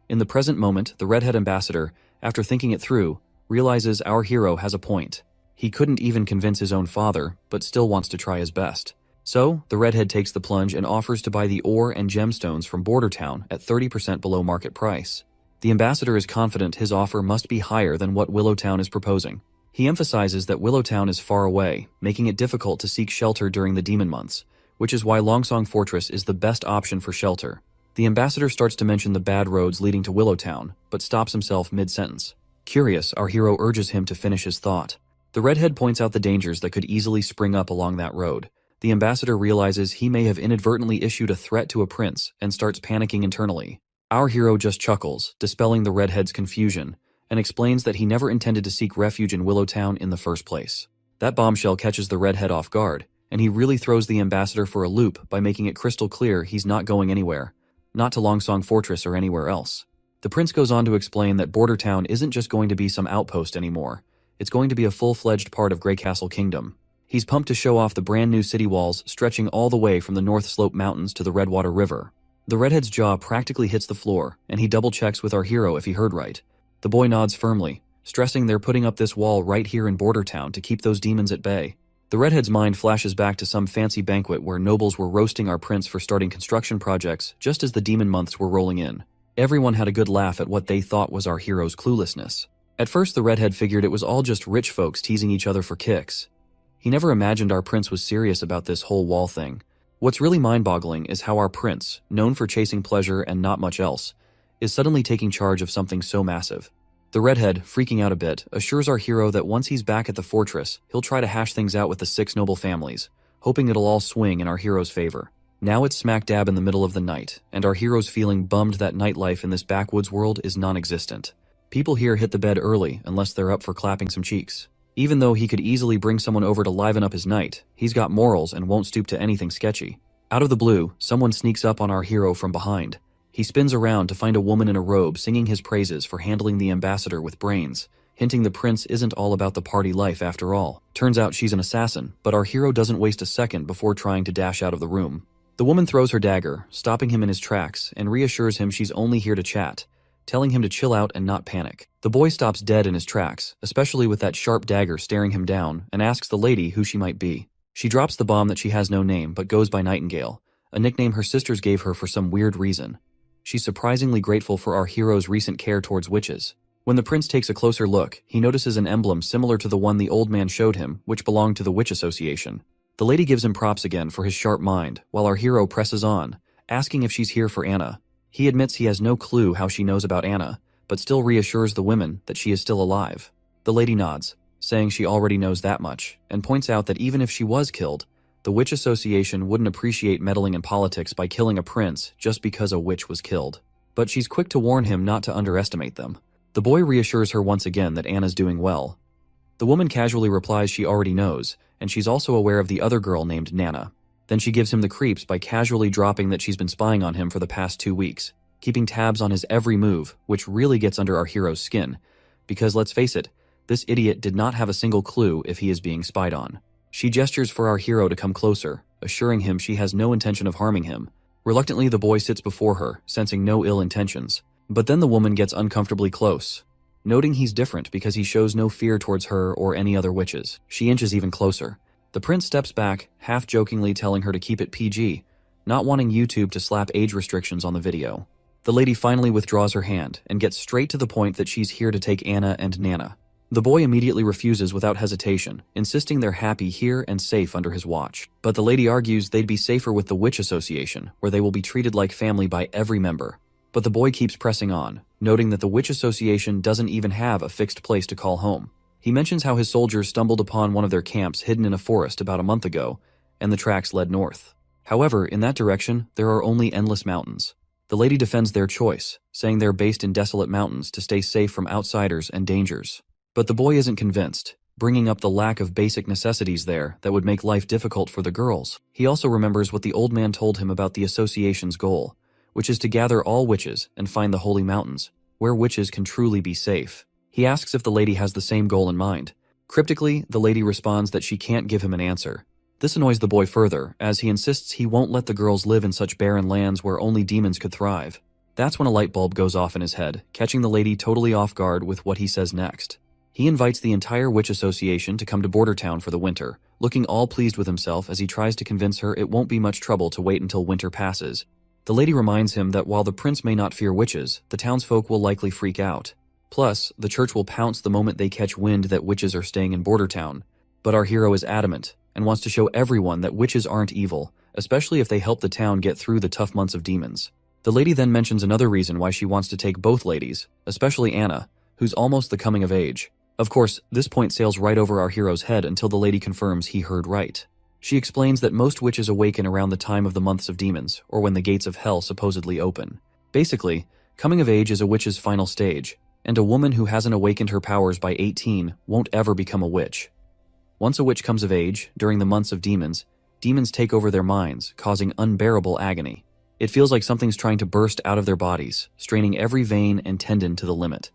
In the present moment, the redhead ambassador, after thinking it through, realizes our hero has a point. He couldn't even convince his own father, but still wants to try his best. So, the redhead takes the plunge and offers to buy the ore and gemstones from Border Town at 30% below market price. The ambassador is confident his offer must be higher than what Willow Town is proposing. He emphasizes that Willow Town is far away, making it difficult to seek shelter during the demon months, which is why Longsong Fortress is the best option for shelter. The ambassador starts to mention the bad roads leading to Willow Town, but stops himself mid-sentence. Curious, our hero urges him to finish his thought. The redhead points out the dangers that could easily spring up along that road. The ambassador realizes he may have inadvertently issued a threat to a prince and starts panicking internally. Our hero just chuckles, dispelling the redhead's confusion, and explains that he never intended to seek refuge in Willow Town in the first place. That bombshell catches the redhead off guard, and he really throws the ambassador for a loop by making it crystal clear he's not going anywhere, not to Longsong Fortress or anywhere else. The prince goes on to explain that Border Town isn't just going to be some outpost anymore. It's going to be a full-fledged part of Grey Castle Kingdom. He's pumped to show off the brand new city walls stretching all the way from the North Slope Mountains to the Redwater River. The redhead's jaw practically hits the floor, and he double-checks with our hero if he heard right. The boy nods firmly, stressing they're putting up this wall right here in Border Town to keep those demons at bay. The redhead's mind flashes back to some fancy banquet where nobles were roasting our prince for starting construction projects just as the demon months were rolling in. Everyone had a good laugh at what they thought was our hero's cluelessness. At first, the redhead figured it was all just rich folks teasing each other for kicks. He never imagined our prince was serious about this whole wall thing. What's really mind-boggling is how our prince, known for chasing pleasure and not much else, is suddenly taking charge of something so massive. The redhead, freaking out a bit, assures our hero that once he's back at the fortress, he'll try to hash things out with the 6 noble families, hoping it'll all swing in our hero's favor. Now it's smack dab in the middle of the night, and our hero's feeling bummed that nightlife in this backwoods world is non-existent. People here hit the bed early unless they're up for clapping some cheeks. Even though he could easily bring someone over to liven up his night, he's got morals and won't stoop to anything sketchy. Out of the blue, someone sneaks up on our hero from behind. He spins around to find a woman in a robe singing his praises for handling the ambassador with brains, hinting the prince isn't all about the party life after all. Turns out she's an assassin, but our hero doesn't waste a second before trying to dash out of the room. The woman throws her dagger, stopping him in his tracks, and reassures him she's only here to chat, telling him to chill out and not panic. The boy stops dead in his tracks, especially with that sharp dagger staring him down, and asks the lady who she might be. She drops the bomb that she has no name but goes by Nightingale, a nickname her sisters gave her for some weird reason. She's surprisingly grateful for our hero's recent care towards witches. When the prince takes a closer look, he notices an emblem similar to the one the old man showed him, which belonged to the Witch Association. The lady gives him props again for his sharp mind, while our hero presses on, asking if she's here for Anna. He admits he has no clue how she knows about Anna, but still reassures the women that she is still alive. The lady nods, saying she already knows that much, and points out that even if she was killed, the Witch Association wouldn't appreciate meddling in politics by killing a prince just because a witch was killed. But she's quick to warn him not to underestimate them. The boy reassures her once again that Anna's doing well. The woman casually replies she already knows, and she's also aware of the other girl named Nana. Then she gives him the creeps by casually dropping that she's been spying on him for the past 2 weeks, keeping tabs on his every move, which really gets under our hero's skin. Because let's face it, this idiot did not have a single clue if he is being spied on. She gestures for our hero to come closer, assuring him she has no intention of harming him. Reluctantly, the boy sits before her, sensing no ill intentions. But then the woman gets uncomfortably close. Noting he's different because he shows no fear towards her or any other witches, she inches even closer. The prince steps back, half-jokingly telling her to keep it PG, not wanting YouTube to slap age restrictions on the video. The lady finally withdraws her hand and gets straight to the point that she's here to take Anna and Nana. The boy immediately refuses without hesitation, insisting they're happy here and safe under his watch. But the lady argues they'd be safer with the Witch Association, where they will be treated like family by every member. But the boy keeps pressing on, noting that the Witch Association doesn't even have a fixed place to call home. He mentions how his soldiers stumbled upon one of their camps hidden in a forest about a month ago, and the tracks led north. However, in that direction, there are only endless mountains. The lady defends their choice, saying they're based in desolate mountains to stay safe from outsiders and dangers. But the boy isn't convinced, bringing up the lack of basic necessities there that would make life difficult for the girls. He also remembers what the old man told him about the association's goal, which is to gather all witches and find the holy mountains, where witches can truly be safe. He asks if the lady has the same goal in mind. Cryptically, the lady responds that she can't give him an answer. This annoys the boy further, as he insists he won't let the girls live in such barren lands where only demons could thrive. That's when a light bulb goes off in his head, catching the lady totally off guard with what he says next. He invites the entire Witch Association to come to Border Town for the winter, looking all pleased with himself as he tries to convince her it won't be much trouble to wait until winter passes. The lady reminds him that while the prince may not fear witches, the townsfolk will likely freak out. Plus, the church will pounce the moment they catch wind that witches are staying in Border Town. But our hero is adamant, and wants to show everyone that witches aren't evil, especially if they help the town get through the tough months of demons. The lady then mentions another reason why she wants to take both ladies, especially Anna, who's almost the coming of age. Of course, this point sails right over our hero's head until the lady confirms he heard right. She explains that most witches awaken around the time of the months of demons, or when the gates of hell supposedly open. Basically, coming of age is a witch's final stage, and a woman who hasn't awakened her powers by 18 won't ever become a witch. Once a witch comes of age, during the months of demons, demons take over their minds, causing unbearable agony. It feels like something's trying to burst out of their bodies, straining every vein and tendon to the limit.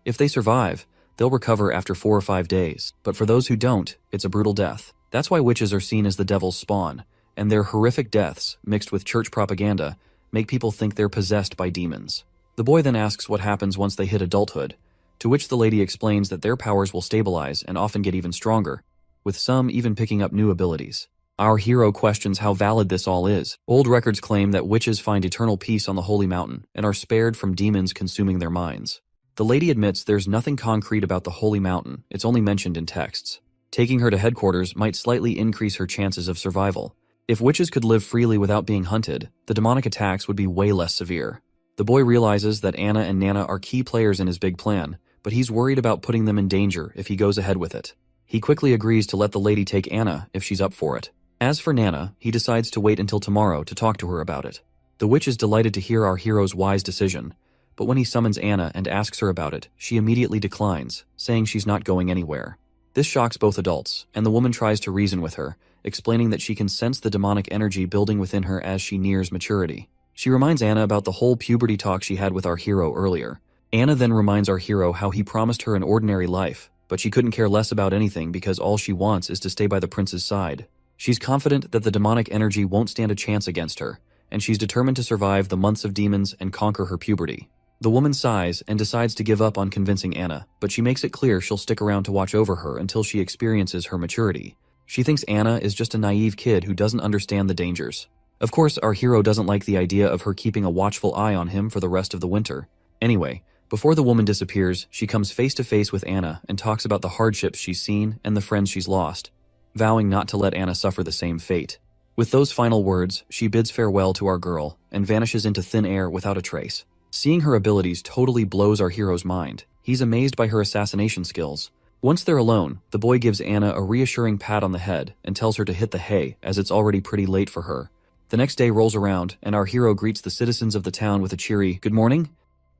If they survive, They'll recover after 4 or 5 days, but for those who don't, it's a brutal death. That's why witches are seen as the devil's spawn, and their horrific deaths, mixed with church propaganda, make people think they're possessed by demons. The boy then asks what happens once they hit adulthood, to which the lady explains that their powers will stabilize and often get even stronger, with some even picking up new abilities. Our hero questions how valid this all is. Old records claim that witches find eternal peace on the holy mountain and are spared from demons consuming their minds. The lady admits there's nothing concrete about the holy mountain, it's only mentioned in texts. Taking her to headquarters might slightly increase her chances of survival. If witches could live freely without being hunted, the demonic attacks would be way less severe. The boy realizes that Anna and Nana are key players in his big plan, but he's worried about putting them in danger if he goes ahead with it. He quickly agrees to let the lady take Anna if she's up for it. As for Nana, he decides to wait until tomorrow to talk to her about it. The witch is delighted to hear our hero's wise decision, but when he summons Anna and asks her about it, she immediately declines, saying she's not going anywhere. This shocks both adults, and the woman tries to reason with her, explaining that she can sense the demonic energy building within her as she nears maturity. She reminds Anna about the whole puberty talk she had with our hero earlier. Anna then reminds our hero how he promised her an ordinary life, but she couldn't care less about anything because all she wants is to stay by the prince's side. She's confident that the demonic energy won't stand a chance against her, and she's determined to survive the months of demons and conquer her puberty. The woman sighs and decides to give up on convincing Anna, but she makes it clear she'll stick around to watch over her until she experiences her maturity. She thinks Anna is just a naive kid who doesn't understand the dangers. Of course, our hero doesn't like the idea of her keeping a watchful eye on him for the rest of the winter. Anyway, before the woman disappears, she comes face to face with Anna and talks about the hardships she's seen and the friends she's lost, vowing not to let Anna suffer the same fate. With those final words, she bids farewell to our girl and vanishes into thin air without a trace. Seeing her abilities totally blows our hero's mind. He's amazed by her assassination skills. Once they're alone, the boy gives Anna a reassuring pat on the head and tells her to hit the hay as it's already pretty late for her. The next day rolls around and our hero greets the citizens of the town with a cheery, "Good morning."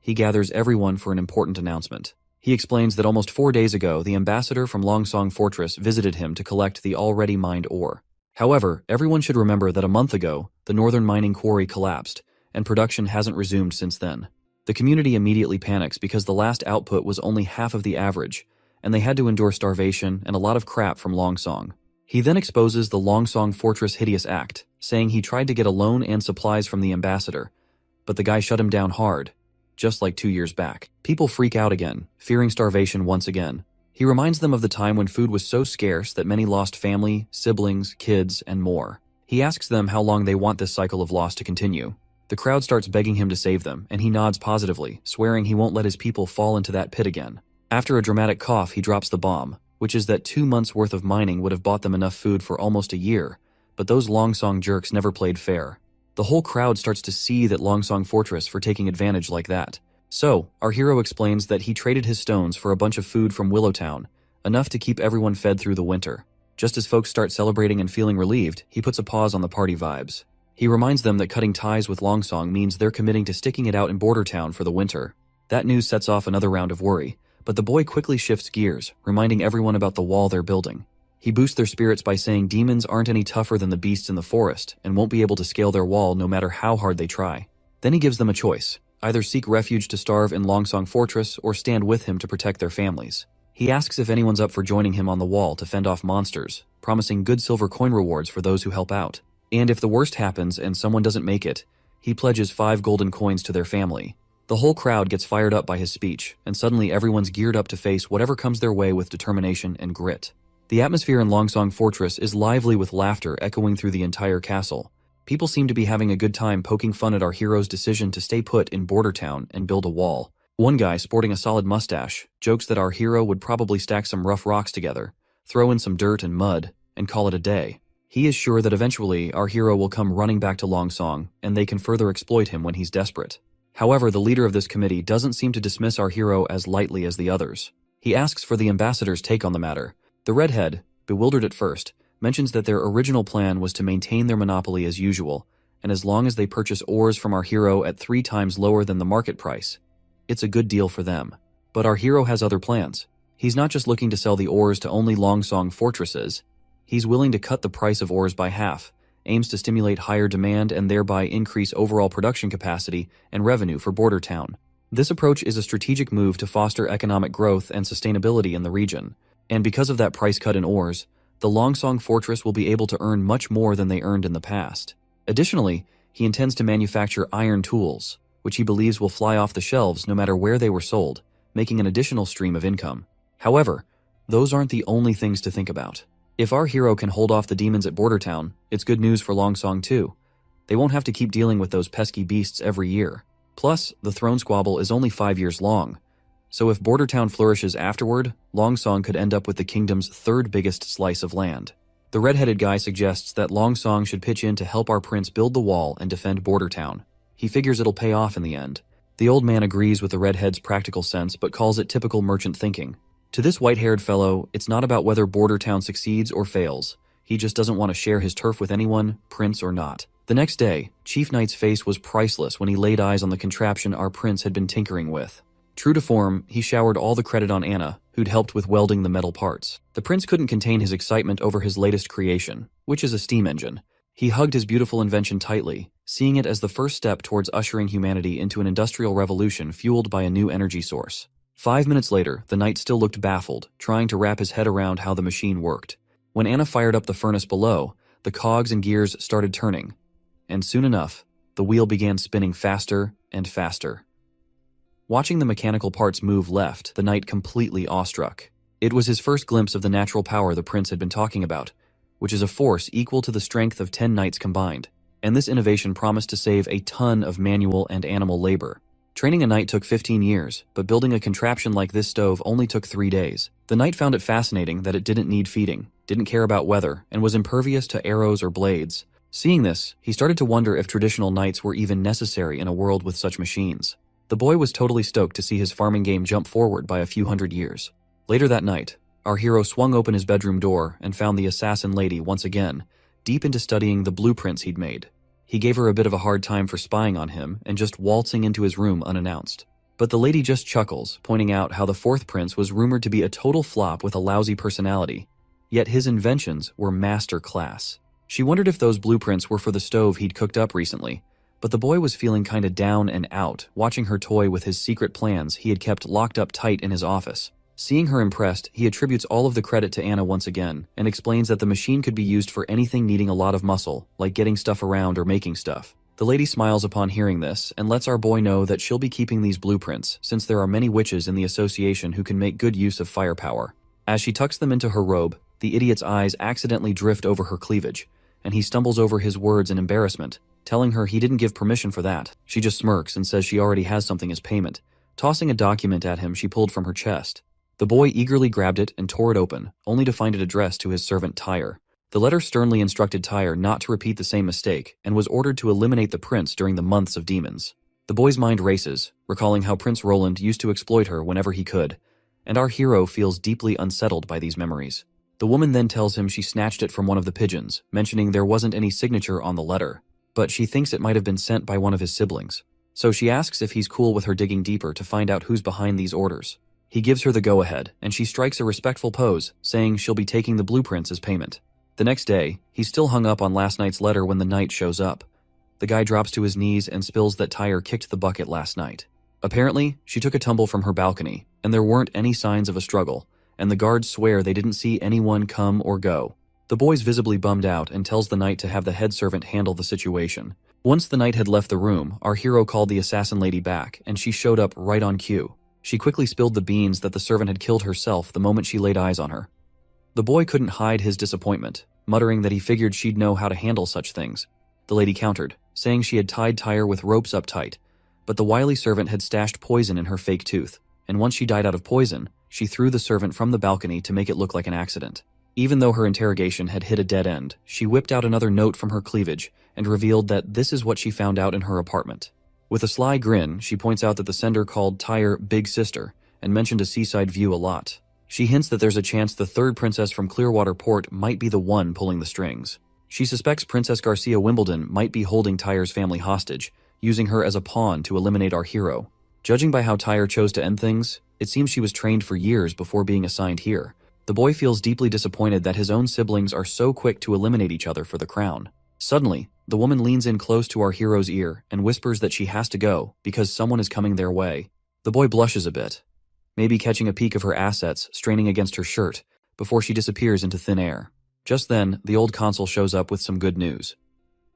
He gathers everyone for an important announcement. He explains that almost 4 days ago, the ambassador from Longsong Fortress visited him to collect the already mined ore. However, everyone should remember that a month ago, the northern mining quarry collapsed, and production hasn't resumed since then. The community immediately panics because the last output was only half of the average, and they had to endure starvation and a lot of crap from Longsong. He then exposes the Longsong Fortress hideous act, saying he tried to get a loan and supplies from the ambassador, but the guy shut him down hard, just like 2 years back. People freak out again, fearing starvation once again. He reminds them of the time when food was so scarce that many lost family, siblings, kids, and more. He asks them how long they want this cycle of loss to continue. The crowd starts begging him to save them, and he nods positively, swearing he won't let his people fall into that pit again. After a dramatic cough, he drops the bomb, which is that 2 months' worth of mining would have bought them enough food for almost a year, but those Longsong jerks never played fair. The whole crowd starts to see that Longsong Fortress for taking advantage like that. So, our hero explains that he traded his stones for a bunch of food from Willowtown, enough to keep everyone fed through the winter. Just as folks start celebrating and feeling relieved, he puts a pause on the party vibes. He reminds them that cutting ties with Longsong means they're committing to sticking it out in Border Town for the winter. That news sets off another round of worry, but the boy quickly shifts gears, reminding everyone about the wall they're building. He boosts their spirits by saying demons aren't any tougher than the beasts in the forest and won't be able to scale their wall no matter how hard they try. Then he gives them a choice, either seek refuge to starve in Longsong Fortress or stand with him to protect their families. He asks if anyone's up for joining him on the wall to fend off monsters, promising good silver coin rewards for those who help out. And if the worst happens and someone doesn't make it, he pledges 5 golden coins to their family. The whole crowd gets fired up by his speech, and suddenly everyone's geared up to face whatever comes their way with determination and grit. The atmosphere in Longsong Fortress is lively with laughter echoing through the entire castle. People seem to be having a good time poking fun at our hero's decision to stay put in Border Town and build a wall. One guy, sporting a solid mustache, jokes that our hero would probably stack some rough rocks together, throw in some dirt and mud, and call it a day. He is sure that eventually our hero will come running back to Longsong, and they can further exploit him when he's desperate. However, the leader of this committee doesn't seem to dismiss our hero as lightly as the others. He asks for the ambassador's take on the matter. The redhead, bewildered at first, mentions that their original plan was to maintain their monopoly as usual, and as long as they purchase ores from our hero at 3 times lower than the market price, it's a good deal for them. But our hero has other plans. He's not just looking to sell the ores to only Longsong Fortresses. He's willing to cut the price of ores by half, aims to stimulate higher demand and thereby increase overall production capacity and revenue for Border Town. This approach is a strategic move to foster economic growth and sustainability in the region, and because of that price cut in ores, the Longsong Fortress will be able to earn much more than they earned in the past. Additionally, he intends to manufacture iron tools, which he believes will fly off the shelves no matter where they were sold, making an additional stream of income. However, those aren't the only things to think about. If our hero can hold off the demons at Border Town, it's good news for Longsong too. They won't have to keep dealing with those pesky beasts every year. Plus, the throne squabble is only 5 years long, so if Border Town flourishes afterward, Longsong could end up with the kingdom's third biggest slice of land. The red-headed guy suggests that Longsong should pitch in to help our prince build the wall and defend Border Town. He figures it'll pay off in the end. The old man agrees with the redhead's practical sense but calls it typical merchant thinking. To this white-haired fellow, it's not about whether Border Town succeeds or fails. He just doesn't want to share his turf with anyone, prince or not. The next day, Chief Knight's face was priceless when he laid eyes on the contraption our prince had been tinkering with. True to form, he showered all the credit on Anna, who'd helped with welding the metal parts. The prince couldn't contain his excitement over his latest creation, which is a steam engine. He hugged his beautiful invention tightly, seeing it as the first step towards ushering humanity into an industrial revolution fueled by a new energy source. 5 minutes later, the knight still looked baffled, trying to wrap his head around how the machine worked. When Anna fired up the furnace below, the cogs and gears started turning. And soon enough, the wheel began spinning faster and faster. Watching the mechanical parts move left, the knight completely awestruck. It was his first glimpse of the natural power the prince had been talking about, which is a force equal to the strength of 10 knights combined, and this innovation promised to save a ton of manual and animal labor. Training a knight took 15 years, but building a contraption like this stove only took 3 days. The knight found it fascinating that it didn't need feeding, didn't care about weather, and was impervious to arrows or blades. Seeing this, he started to wonder if traditional knights were even necessary in a world with such machines. The boy was totally stoked to see his farming game jump forward by a few hundred years. Later that night, our hero swung open his bedroom door and found the assassin lady once again, deep into studying the blueprints he'd made. He gave her a bit of a hard time for spying on him and just waltzing into his room unannounced. But the lady just chuckles, pointing out how the fourth prince was rumored to be a total flop with a lousy personality, yet his inventions were master class. She wondered if those blueprints were for the stove he'd cooked up recently, but the boy was feeling kinda down and out, watching her toy with his secret plans he had kept locked up tight in his office. Seeing her impressed, he attributes all of the credit to Anna once again, and explains that the machine could be used for anything needing a lot of muscle, like getting stuff around or making stuff. The lady smiles upon hearing this, and lets our boy know that she'll be keeping these blueprints, since there are many witches in the association who can make good use of firepower. As she tucks them into her robe, the idiot's eyes accidentally drift over her cleavage, and he stumbles over his words in embarrassment, telling her he didn't give permission for that. She just smirks and says she already has something as payment, tossing a document at him she pulled from her chest. The boy eagerly grabbed it and tore it open, only to find it addressed to his servant Tyre. The letter sternly instructed Tyre not to repeat the same mistake and was ordered to eliminate the prince during the months of demons. The boy's mind races, recalling how Prince Roland used to exploit her whenever he could, and our hero feels deeply unsettled by these memories. The woman then tells him she snatched it from one of the pigeons, mentioning there wasn't any signature on the letter, but she thinks it might have been sent by one of his siblings. So she asks if he's cool with her digging deeper to find out who's behind these orders. He gives her the go-ahead, and she strikes a respectful pose, saying she'll be taking the blueprints as payment. The next day, he's still hung up on last night's letter when the knight shows up. The guy drops to his knees and spills that Tyre kicked the bucket last night. Apparently, she took a tumble from her balcony, and there weren't any signs of a struggle, and the guards swear they didn't see anyone come or go. The boy's visibly bummed out and tells the knight to have the head servant handle the situation. Once the knight had left the room, our hero called the assassin lady back, and she showed up right on cue. She quickly spilled the beans that the servant had killed herself the moment she laid eyes on her. The boy couldn't hide his disappointment, muttering that he figured she'd know how to handle such things. The lady countered, saying she had tied Tyre with ropes up tight, but the wily servant had stashed poison in her fake tooth, and once she died out of poison, she threw the servant from the balcony to make it look like an accident. Even though her interrogation had hit a dead end, she whipped out another note from her cleavage and revealed that this is what she found out in her apartment. With a sly grin, she points out that the sender called Tyre Big Sister and mentioned a seaside view a lot. She hints that there's a chance the third princess from Clearwater Port might be the one pulling the strings. She suspects Princess Garcia Wimbledon might be holding Tyre's family hostage, using her as a pawn to eliminate our hero. Judging by how Tyre chose to end things, it seems she was trained for years before being assigned here. The boy feels deeply disappointed that his own siblings are so quick to eliminate each other for the crown. Suddenly, the woman leans in close to our hero's ear and whispers that she has to go because someone is coming their way. The boy blushes a bit, maybe catching a peek of her assets straining against her shirt before she disappears into thin air. Just then, the old consul shows up with some good news.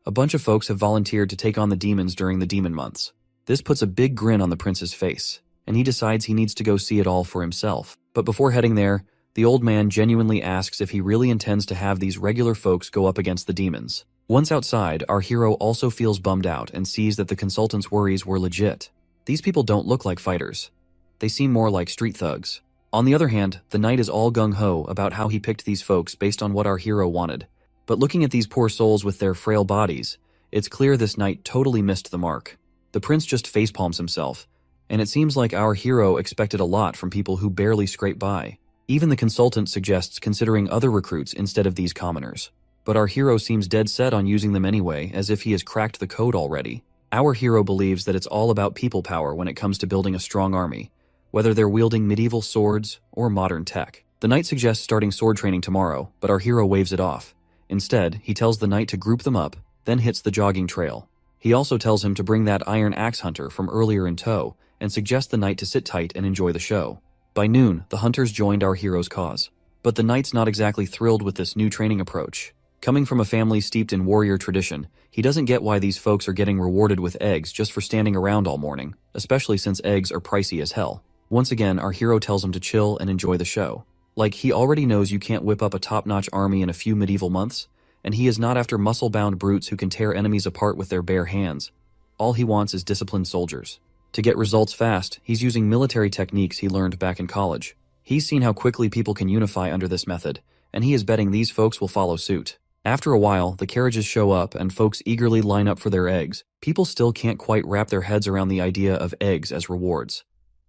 A bunch of folks have volunteered to take on the demons during the demon months. This puts a big grin on the prince's face, and he decides he needs to go see it all for himself. But before heading there, the old man genuinely asks if he really intends to have these regular folks go up against the demons. Once outside, our hero also feels bummed out and sees that the consultant's worries were legit. These people don't look like fighters. They seem more like street thugs. On the other hand, the knight is all gung-ho about how he picked these folks based on what our hero wanted. But looking at these poor souls with their frail bodies, it's clear this knight totally missed the mark. The prince just facepalms himself, and it seems like our hero expected a lot from people who barely scrape by. Even the consultant suggests considering other recruits instead of these commoners. But our hero seems dead set on using them anyway, as if he has cracked the code already. Our hero believes that it's all about people power when it comes to building a strong army, whether they're wielding medieval swords or modern tech. The knight suggests starting sword training tomorrow, but our hero waves it off. Instead, he tells the knight to group them up, then hits the jogging trail. He also tells him to bring that iron axe hunter from earlier in tow, and suggests the knight to sit tight and enjoy the show. By noon, the hunters joined our hero's cause. But the knight's not exactly thrilled with this new training approach. Coming from a family steeped in warrior tradition, he doesn't get why these folks are getting rewarded with eggs just for standing around all morning, especially since eggs are pricey as hell. Once again, our hero tells him to chill and enjoy the show. Like, he already knows you can't whip up a top-notch army in a few medieval months, and he is not after muscle-bound brutes who can tear enemies apart with their bare hands. All he wants is disciplined soldiers. To get results fast, he's using military techniques he learned back in college. He's seen how quickly people can unify under this method, and he is betting these folks will follow suit. After a while, the carriages show up and folks eagerly line up for their eggs. People still can't quite wrap their heads around the idea of eggs as rewards.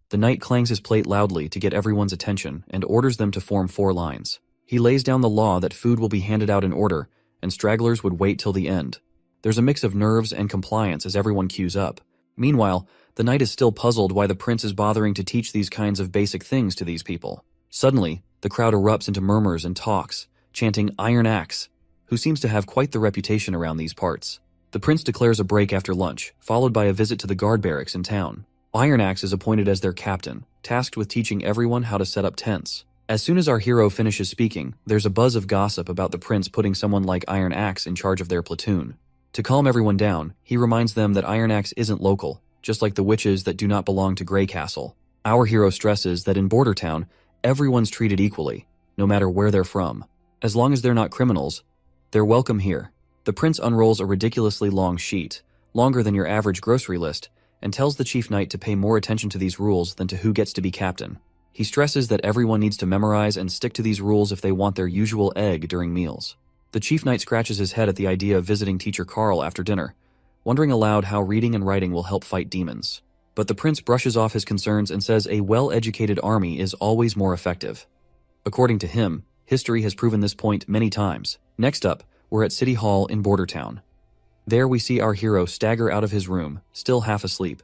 The knight clangs his plate loudly to get everyone's attention and orders them to form 4 lines. He lays down the law that food will be handed out in order, and stragglers would wait till the end. There's a mix of nerves and compliance as everyone queues up. Meanwhile, the knight is still puzzled why the prince is bothering to teach these kinds of basic things to these people. Suddenly, the crowd erupts into murmurs and talks, chanting "Iron Axe," who seems to have quite the reputation around these parts. The prince declares a break after lunch, followed by a visit to the guard barracks in town. Iron Axe is appointed as their captain, tasked with teaching everyone how to set up tents. As soon as our hero finishes speaking, there's a buzz of gossip about the prince putting someone like Iron Axe in charge of their platoon. To calm everyone down, he reminds them that Iron Axe isn't local, just like the witches that do not belong to Grey Castle. Our hero stresses that in Border Town, everyone's treated equally, no matter where they're from. As long as they're not criminals, they're welcome here. The prince unrolls a ridiculously long sheet, longer than your average grocery list, and tells the chief knight to pay more attention to these rules than to who gets to be captain. He stresses that everyone needs to memorize and stick to these rules if they want their usual egg during meals. The chief knight scratches his head at the idea of visiting Teacher Carl after dinner, wondering aloud how reading and writing will help fight demons. But the prince brushes off his concerns and says a well-educated army is always more effective. According to him, history has proven this point many times. Next up, we're at City Hall in Border Town. There we see our hero stagger out of his room, still half asleep.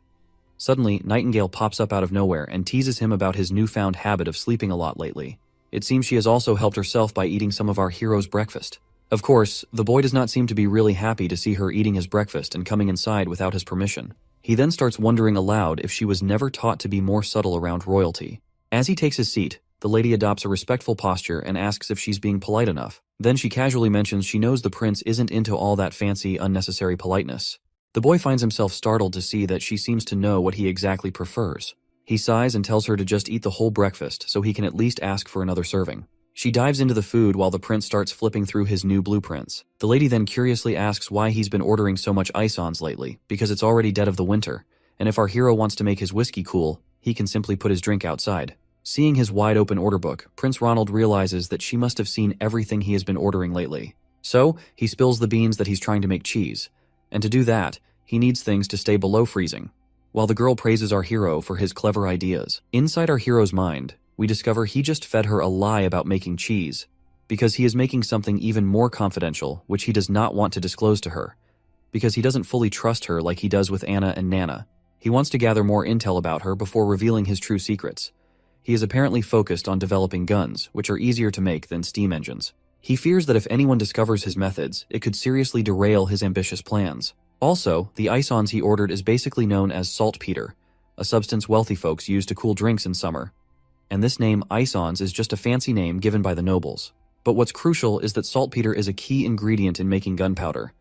Suddenly, Nightingale pops up out of nowhere and teases him about his newfound habit of sleeping a lot lately. It seems she has also helped herself by eating some of our hero's breakfast. Of course, the boy does not seem to be really happy to see her eating his breakfast and coming inside without his permission. He then starts wondering aloud if she was never taught to be more subtle around royalty. As he takes his seat, the lady adopts a respectful posture and asks if she's being polite enough. Then she casually mentions she knows the prince isn't into all that fancy, unnecessary politeness. The boy finds himself startled to see that she seems to know what he exactly prefers. He sighs and tells her to just eat the whole breakfast so he can at least ask for another serving. She dives into the food while the prince starts flipping through his new blueprints. The lady then curiously asks why he's been ordering so much ice-ons lately, because it's already dead of the winter, and if our hero wants to make his whiskey cool, he can simply put his drink outside. Seeing his wide-open order book, Prince Ronald realizes that she must have seen everything he has been ordering lately. So, he spills the beans that he's trying to make cheese. And to do that, he needs things to stay below freezing. While the girl praises our hero for his clever ideas, inside our hero's mind, we discover he just fed her a lie about making cheese, because he is making something even more confidential, which he does not want to disclose to her, because he doesn't fully trust her like he does with Anna and Nana. He wants to gather more intel about her before revealing his true secrets. He is apparently focused on developing guns, which are easier to make than steam engines. He fears that if anyone discovers his methods, it could seriously derail his ambitious plans. Also, the ice-ons he ordered is basically known as saltpeter, a substance wealthy folks use to cool drinks in summer. And this name, isons, is just a fancy name given by the nobles. But what's crucial is that saltpeter is a key ingredient in making gunpowder,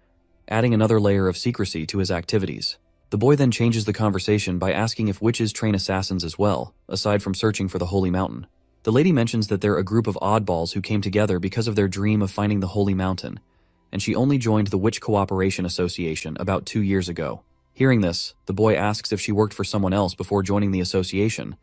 adding another layer of secrecy to his activities. The boy then changes the conversation by asking if witches train assassins as well, aside from searching for the Holy Mountain. The lady mentions that they're a group of oddballs who came together because of their dream of finding the Holy Mountain, and she only joined the Witch Cooperation Association about 2 years ago. Hearing this, the boy asks if she worked for someone else before joining the association,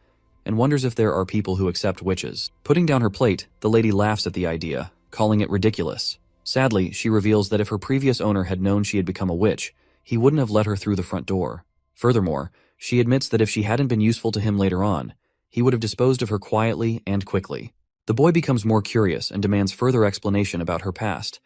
and wonders if there are people who accept witches. Putting down her plate, the lady laughs at the idea, calling it ridiculous. Sadly, she reveals that if her previous owner had known she had become a witch, he wouldn't have let her through the front door. Furthermore, she admits that if she hadn't been useful to him later on, he would have disposed of her quietly and quickly. The boy becomes more curious and demands further explanation about her past,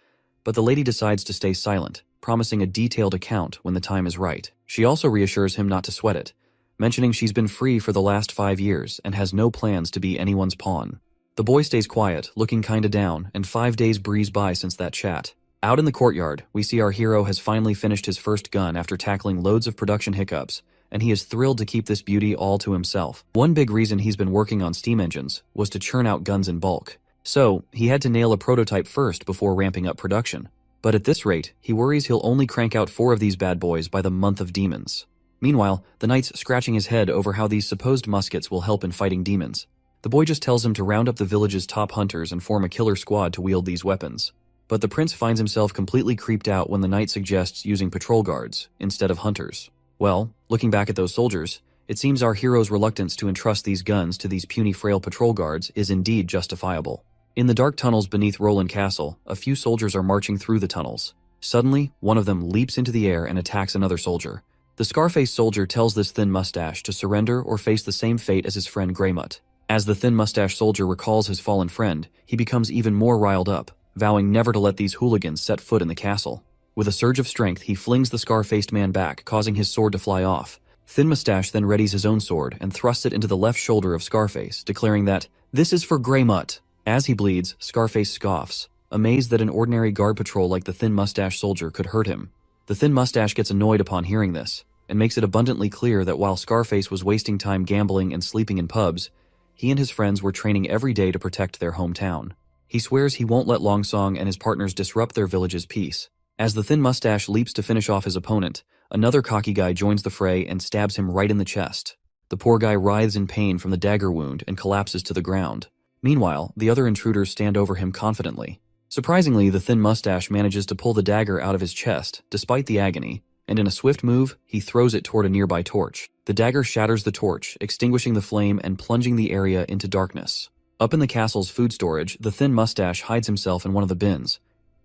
but the lady decides to stay silent, promising a detailed account when the time is right. She also reassures him not to sweat it, mentioning she's been free for the last 5 years and has no plans to be anyone's pawn. The boy stays quiet, looking kinda down, and 5 days breeze by since that chat. Out in the courtyard, we see our hero has finally finished his first gun after tackling loads of production hiccups, and he is thrilled to keep this beauty all to himself. One big reason he's been working on steam engines was to churn out guns in bulk, so he had to nail a prototype first before ramping up production. But at this rate, he worries he'll only crank out 4 of these bad boys by the month of demons. Meanwhile, the knight's scratching his head over how these supposed muskets will help in fighting demons. The boy just tells him to round up the village's top hunters and form a killer squad to wield these weapons. But the prince finds himself completely creeped out when the knight suggests using patrol guards instead of hunters. Well, looking back at those soldiers, it seems our hero's reluctance to entrust these guns to these puny frail patrol guards is indeed justifiable. In the dark tunnels beneath Roland Castle, a few soldiers are marching through the tunnels. Suddenly, one of them leaps into the air and attacks another soldier. The scar-faced soldier tells this thin mustache to surrender or face the same fate as his friend Greymutt. As the thin mustache soldier recalls his fallen friend, he becomes even more riled up, vowing never to let these hooligans set foot in the castle. With a surge of strength, he flings the scar-faced man back, causing his sword to fly off. Thin Mustache then readies his own sword and thrusts it into the left shoulder of Scarface, declaring that, "This is for Greymutt." As he bleeds, Scarface scoffs, amazed that an ordinary guard patrol like the Thin Mustache soldier could hurt him. The Thin Mustache gets annoyed upon hearing this, and makes it abundantly clear that while Scarface was wasting time gambling and sleeping in pubs, he and his friends were training every day to protect their hometown. He swears he won't let Longsong and his partners disrupt their village's peace. As the Thin Mustache leaps to finish off his opponent, another cocky guy joins the fray and stabs him right in the chest. The poor guy writhes in pain from the dagger wound and collapses to the ground. Meanwhile, the other intruders stand over him confidently. Surprisingly, the Thin Mustache manages to pull the dagger out of his chest, despite the agony, and in a swift move, he throws it toward a nearby torch. The dagger shatters the torch, extinguishing the flame and plunging the area into darkness. Up in the castle's food storage, the Thin Mustache hides himself in one of the bins.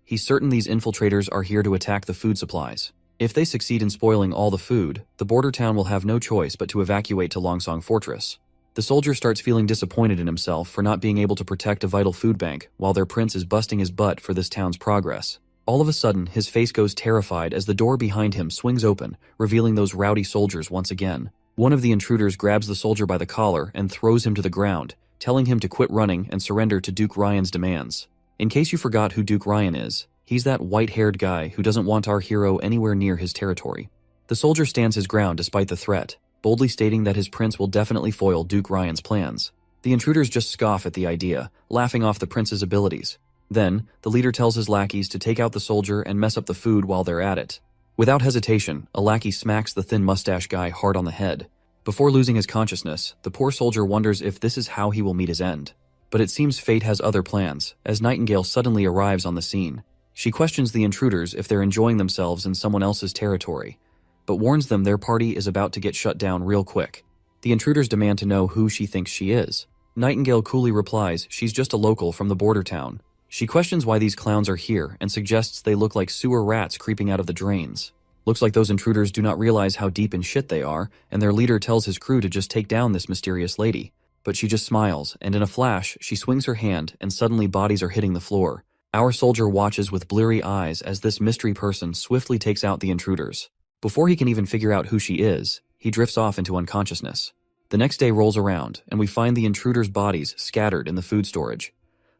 He's certain these infiltrators are here to attack the food supplies. If they succeed in spoiling all the food, the border town will have no choice but to evacuate to Longsong Fortress. The soldier starts feeling disappointed in himself for not being able to protect a vital food bank while their prince is busting his butt for this town's progress. All of a sudden, his face goes terrified as the door behind him swings open, revealing those rowdy soldiers once again. One of the intruders grabs the soldier by the collar and throws him to the ground, telling him to quit running and surrender to Duke Ryan's demands. In case you forgot who Duke Ryan is, he's that white-haired guy who doesn't want our hero anywhere near his territory. The soldier stands his ground despite the threat, boldly stating that his prince will definitely foil Duke Ryan's plans. The intruders just scoff at the idea, laughing off the prince's abilities. Then, the leader tells his lackeys to take out the soldier and mess up the food while they're at it. Without hesitation, a lackey smacks the Thin Mustache guy hard on the head. Before losing his consciousness, the poor soldier wonders if this is how he will meet his end. But it seems fate has other plans, as Nightingale suddenly arrives on the scene. She questions the intruders if they're enjoying themselves in someone else's territory, but warns them their party is about to get shut down real quick. The intruders demand to know who she thinks she is. Nightingale coolly replies she's just a local from the border town. She questions why these clowns are here and suggests they look like sewer rats creeping out of the drains. Looks like those intruders do not realize how deep in shit they are, and their leader tells his crew to just take down this mysterious lady. But she just smiles, and in a flash, she swings her hand, and suddenly bodies are hitting the floor. Our soldier watches with bleary eyes as this mystery person swiftly takes out the intruders. Before he can even figure out who she is, he drifts off into unconsciousness. The next day rolls around, and we find the intruders' bodies scattered in the food storage.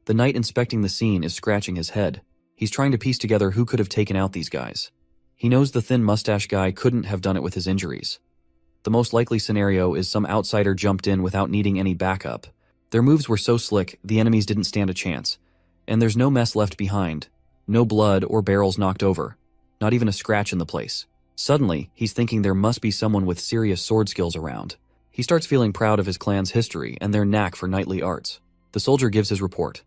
The knight inspecting the scene is scratching his head. He's trying to piece together who could have taken out these guys. He knows the Thin Mustache guy couldn't have done it with his injuries. The most likely scenario is some outsider jumped in without needing any backup. Their moves were so slick, the enemies didn't stand a chance. And there's no mess left behind. No blood or barrels knocked over. Not even a scratch in the place. Suddenly, he's thinking there must be someone with serious sword skills around. He starts feeling proud of his clan's history and their knack for knightly arts. The soldier gives his report.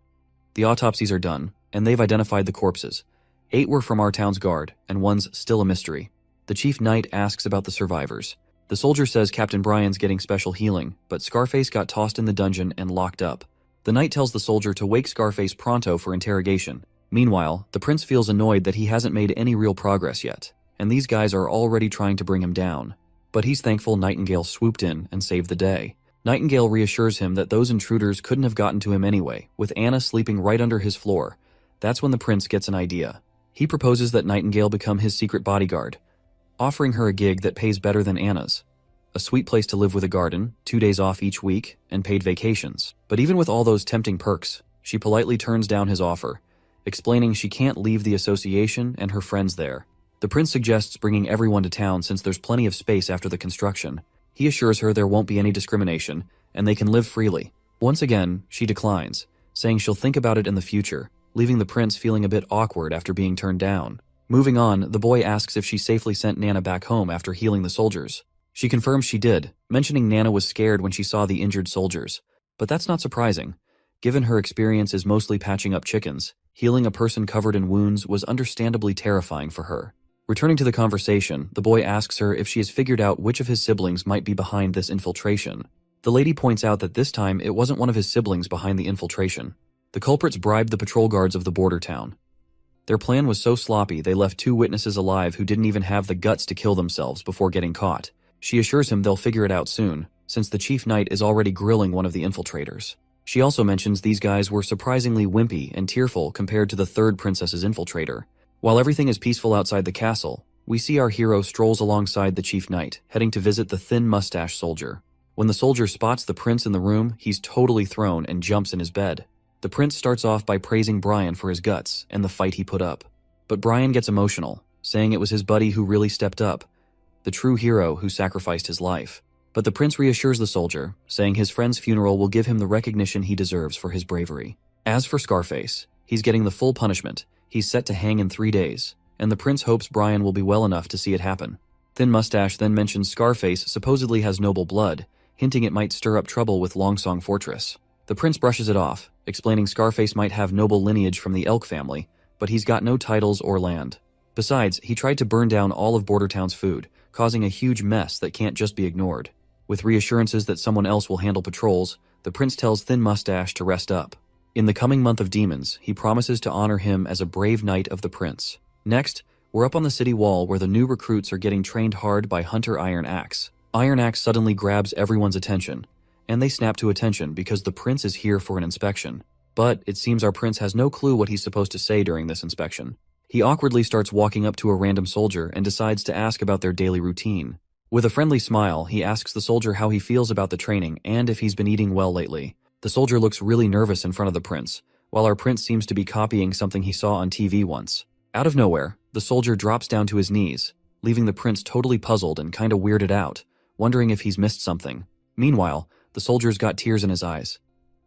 The autopsies are done, and they've identified the corpses. 8 were from our town's guard, and 1's still a mystery. The chief knight asks about the survivors. The soldier says Captain Brian's getting special healing, but Scarface got tossed in the dungeon and locked up. The knight tells the soldier to wake Scarface pronto for interrogation. Meanwhile, the prince feels annoyed that he hasn't made any real progress yet, and these guys are already trying to bring him down. But he's thankful Nightingale swooped in and saved the day. Nightingale reassures him that those intruders couldn't have gotten to him anyway, with Anna sleeping right under his floor. That's when the prince gets an idea. He proposes that Nightingale become his secret bodyguard, offering her a gig that pays better than Anna's. A sweet place to live with a garden, 2 days off each week, and paid vacations. But even with all those tempting perks, she politely turns down his offer, explaining she can't leave the association and her friends there. The prince suggests bringing everyone to town since there's plenty of space after the construction. He assures her there won't be any discrimination, and they can live freely. Once again, she declines, saying she'll think about it in the future, leaving the prince feeling a bit awkward after being turned down. Moving on, the boy asks if she safely sent Nana back home after healing the soldiers. She confirms she did, mentioning Nana was scared when she saw the injured soldiers. But that's not surprising. Given her experience is mostly patching up chickens, healing a person covered in wounds was understandably terrifying for her. Returning to the conversation, the boy asks her if she has figured out which of his siblings might be behind this infiltration. The lady points out that this time it wasn't one of his siblings behind the infiltration. The culprits bribed the patrol guards of the border town. Their plan was so sloppy they left 2 witnesses alive who didn't even have the guts to kill themselves before getting caught. She assures him they'll figure it out soon, since the chief knight is already grilling one of the infiltrators. She also mentions these guys were surprisingly wimpy and tearful compared to the 3rd princess's infiltrator. While everything is peaceful outside the castle, we see our hero strolls alongside the chief knight, heading to visit the thin mustache soldier. When the soldier spots the prince in the room, he's totally thrown and jumps in his bed. The prince starts off by praising Brian for his guts and the fight he put up. But Brian gets emotional, saying it was his buddy who really stepped up, the true hero who sacrificed his life. But the prince reassures the soldier, saying his friend's funeral will give him the recognition he deserves for his bravery. As for Scarface, he's getting the full punishment. He's set to hang in 3 days, and the prince hopes Brian will be well enough to see it happen. Thin Mustache then mentions Scarface supposedly has noble blood, hinting it might stir up trouble with Longsong Fortress. The prince brushes it off, explaining Scarface might have noble lineage from the Elk family, but he's got no titles or land. Besides, he tried to burn down all of Bordertown's food, causing a huge mess that can't just be ignored. With reassurances that someone else will handle patrols, the prince tells Thin Mustache to rest up. In the coming month of demons, he promises to honor him as a brave knight of the prince. Next, we're up on the city wall where the new recruits are getting trained hard by Hunter Iron Axe. Iron Axe suddenly grabs everyone's attention, and they snap to attention because the prince is here for an inspection. But it seems our prince has no clue what he's supposed to say during this inspection. He awkwardly starts walking up to a random soldier and decides to ask about their daily routine. With a friendly smile, he asks the soldier how he feels about the training and if he's been eating well lately. The soldier looks really nervous in front of the prince, while our prince seems to be copying something he saw on TV once. Out of nowhere, the soldier drops down to his knees, leaving the prince totally puzzled and kinda weirded out, wondering if he's missed something. Meanwhile, the soldier's got tears in his eyes.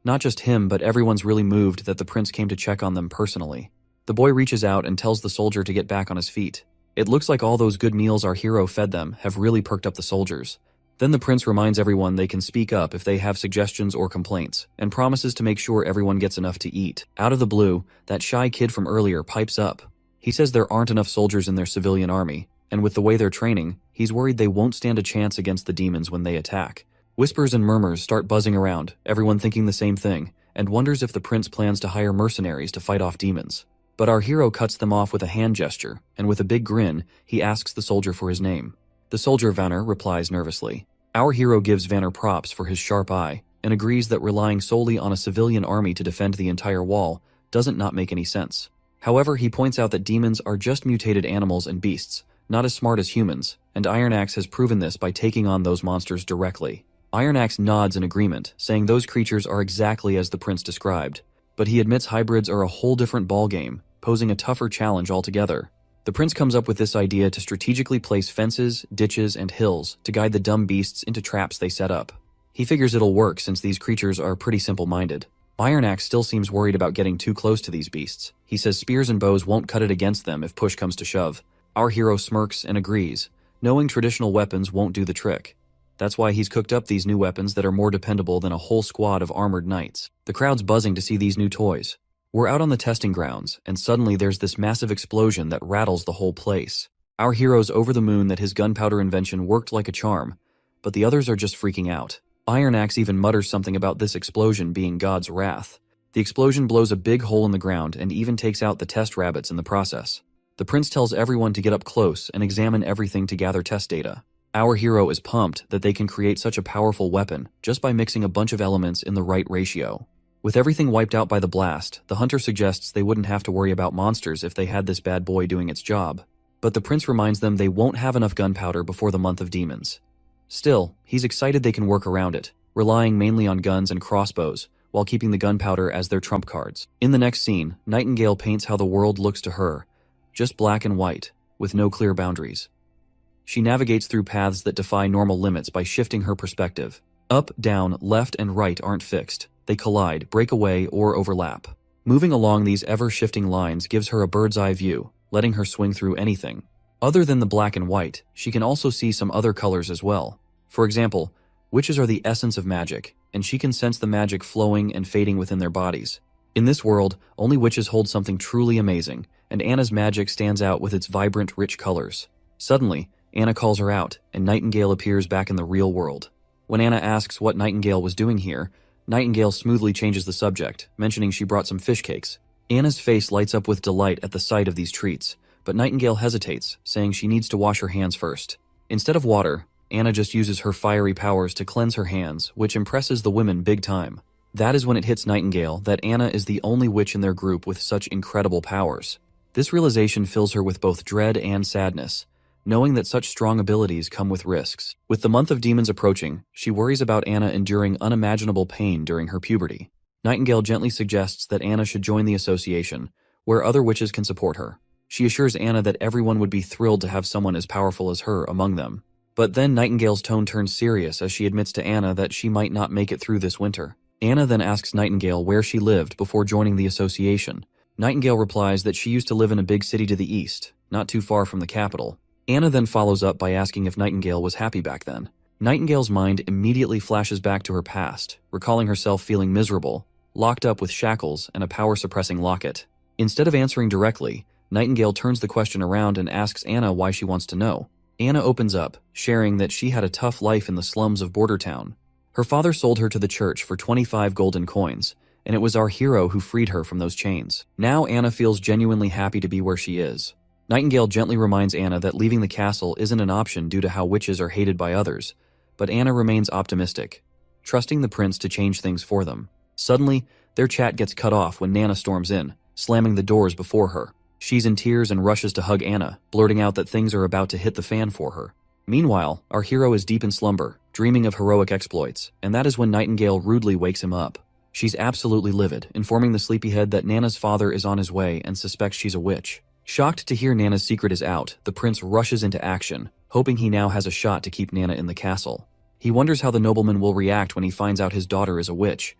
Not just him, but everyone's really moved that the prince came to check on them personally. The boy reaches out and tells the soldier to get back on his feet. It looks like all those good meals our hero fed them have really perked up the soldiers. Then the prince reminds everyone they can speak up if they have suggestions or complaints, and promises to make sure everyone gets enough to eat. Out of the blue, that shy kid from earlier pipes up. He says there aren't enough soldiers in their civilian army, and with the way they're training, he's worried they won't stand a chance against the demons when they attack. Whispers and murmurs start buzzing around, everyone thinking the same thing, and wonders if the prince plans to hire mercenaries to fight off demons. But our hero cuts them off with a hand gesture, and with a big grin, he asks the soldier for his name. The soldier Vanner replies nervously. Our hero gives Vanner props for his sharp eye, and agrees that relying solely on a civilian army to defend the entire wall doesn't not make any sense. However, he points out that demons are just mutated animals and beasts, not as smart as humans, and Iron Axe has proven this by taking on those monsters directly. Iron Axe nods in agreement, saying those creatures are exactly as the prince described, but he admits hybrids are a whole different ballgame, posing a tougher challenge altogether. The prince comes up with this idea to strategically place fences, ditches, and hills to guide the dumb beasts into traps they set up. He figures it'll work since these creatures are pretty simple-minded. Iron Axe still seems worried about getting too close to these beasts. He says spears and bows won't cut it against them if push comes to shove. Our hero smirks and agrees, knowing traditional weapons won't do the trick. That's why he's cooked up these new weapons that are more dependable than a whole squad of armored knights. The crowd's buzzing to see these new toys. We're out on the testing grounds, and suddenly there's this massive explosion that rattles the whole place. Our hero's over the moon that his gunpowder invention worked like a charm, but the others are just freaking out. Iron Axe even mutters something about this explosion being God's wrath. The explosion blows a big hole in the ground and even takes out the test rabbits in the process. The prince tells everyone to get up close and examine everything to gather test data. Our hero is pumped that they can create such a powerful weapon just by mixing a bunch of elements in the right ratio. With everything wiped out by the blast, the hunter suggests they wouldn't have to worry about monsters if they had this bad boy doing its job. But the prince reminds them they won't have enough gunpowder before the month of demons. Still, he's excited they can work around it, relying mainly on guns and crossbows, while keeping the gunpowder as their trump cards. In the next scene, Nightingale paints how the world looks to her, just black and white, with no clear boundaries. She navigates through paths that defy normal limits by shifting her perspective. Up, down, left, and right aren't fixed. They collide, break away, or overlap. Moving along these ever-shifting lines gives her a bird's-eye view, letting her swing through anything. Other than the black and white, she can also see some other colors as well. For example, witches are the essence of magic, and she can sense the magic flowing and fading within their bodies. In this world, only witches hold something truly amazing, and Anna's magic stands out with its vibrant, rich colors. Suddenly, Anna calls her out, and Nightingale appears back in the real world. When Anna asks what Nightingale was doing here, Nightingale smoothly changes the subject, mentioning she brought some fish cakes. Anna's face lights up with delight at the sight of these treats, but Nightingale hesitates, saying she needs to wash her hands first. Instead of water, Anna just uses her fiery powers to cleanse her hands, which impresses the women big time. That is when it hits Nightingale that Anna is the only witch in their group with such incredible powers. This realization fills her with both dread and sadness, knowing that such strong abilities come with risks. With the month of demons approaching, she worries about Anna enduring unimaginable pain during her puberty. Nightingale gently suggests that Anna should join the association, where other witches can support her. She assures Anna that everyone would be thrilled to have someone as powerful as her among them. But then Nightingale's tone turns serious as she admits to Anna that she might not make it through this winter. Anna then asks Nightingale where she lived before joining the association. Nightingale replies that she used to live in a big city to the east, not too far from the capital. Anna then follows up by asking if Nightingale was happy back then. Nightingale's mind immediately flashes back to her past, recalling herself feeling miserable, locked up with shackles and a power-suppressing locket. Instead of answering directly, Nightingale turns the question around and asks Anna why she wants to know. Anna opens up, sharing that she had a tough life in the slums of Bordertown. Her father sold her to the church for 25 golden coins, and it was our hero who freed her from those chains. Now Anna feels genuinely happy to be where she is. Nightingale gently reminds Anna that leaving the castle isn't an option due to how witches are hated by others, but Anna remains optimistic, trusting the prince to change things for them. Suddenly, their chat gets cut off when Nana storms in, slamming the doors before her. She's in tears and rushes to hug Anna, blurting out that things are about to hit the fan for her. Meanwhile, our hero is deep in slumber, dreaming of heroic exploits, and that is when Nightingale rudely wakes him up. She's absolutely livid, informing the sleepyhead that Nana's father is on his way and suspects she's a witch. Shocked to hear Nana's secret is out, the prince rushes into action, hoping he now has a shot to keep Nana in the castle. He wonders how the nobleman will react when he finds out his daughter is a witch.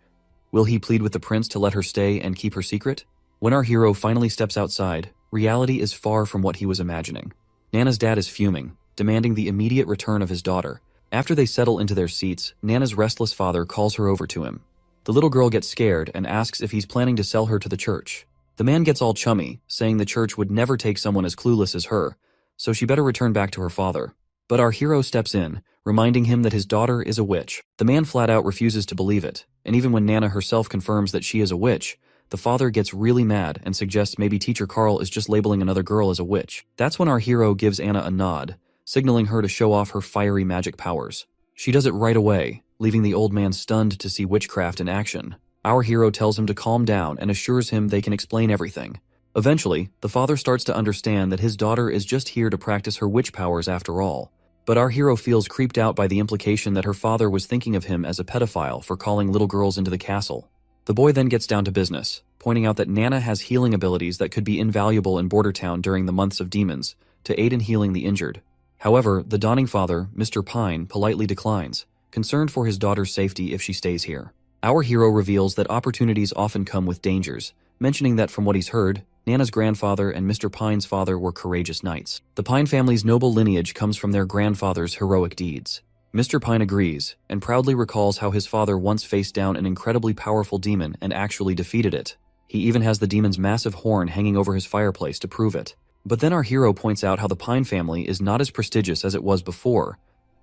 Will he plead with the prince to let her stay and keep her secret? When our hero finally steps outside, reality is far from what he was imagining. Nana's dad is fuming, demanding the immediate return of his daughter. After they settle into their seats, Nana's restless father calls her over to him. The little girl gets scared and asks if he's planning to sell her to the church. The man gets all chummy, saying the church would never take someone as clueless as her, so she better return back to her father. But our hero steps in, reminding him that his daughter is a witch. The man flat out refuses to believe it, and even when Nana herself confirms that she is a witch, the father gets really mad and suggests maybe Teacher Carl is just labeling another girl as a witch. That's when our hero gives Anna a nod, signaling her to show off her fiery magic powers. She does it right away, leaving the old man stunned to see witchcraft in action. Our hero tells him to calm down and assures him they can explain everything. Eventually, the father starts to understand that his daughter is just here to practice her witch powers after all. But our hero feels creeped out by the implication that her father was thinking of him as a pedophile for calling little girls into the castle. The boy then gets down to business, pointing out that Nana has healing abilities that could be invaluable in Border Town during the months of demons, to aid in healing the injured. However, the Dawning Father, Mr. Pine, politely declines, concerned for his daughter's safety if she stays here. Our hero reveals that opportunities often come with dangers, mentioning that from what he's heard, Nana's grandfather and Mr. Pine's father were courageous knights. The Pine family's noble lineage comes from their grandfather's heroic deeds. Mr. Pine agrees, and proudly recalls how his father once faced down an incredibly powerful demon and actually defeated it. He even has the demon's massive horn hanging over his fireplace to prove it. But then our hero points out how the Pine family is not as prestigious as it was before.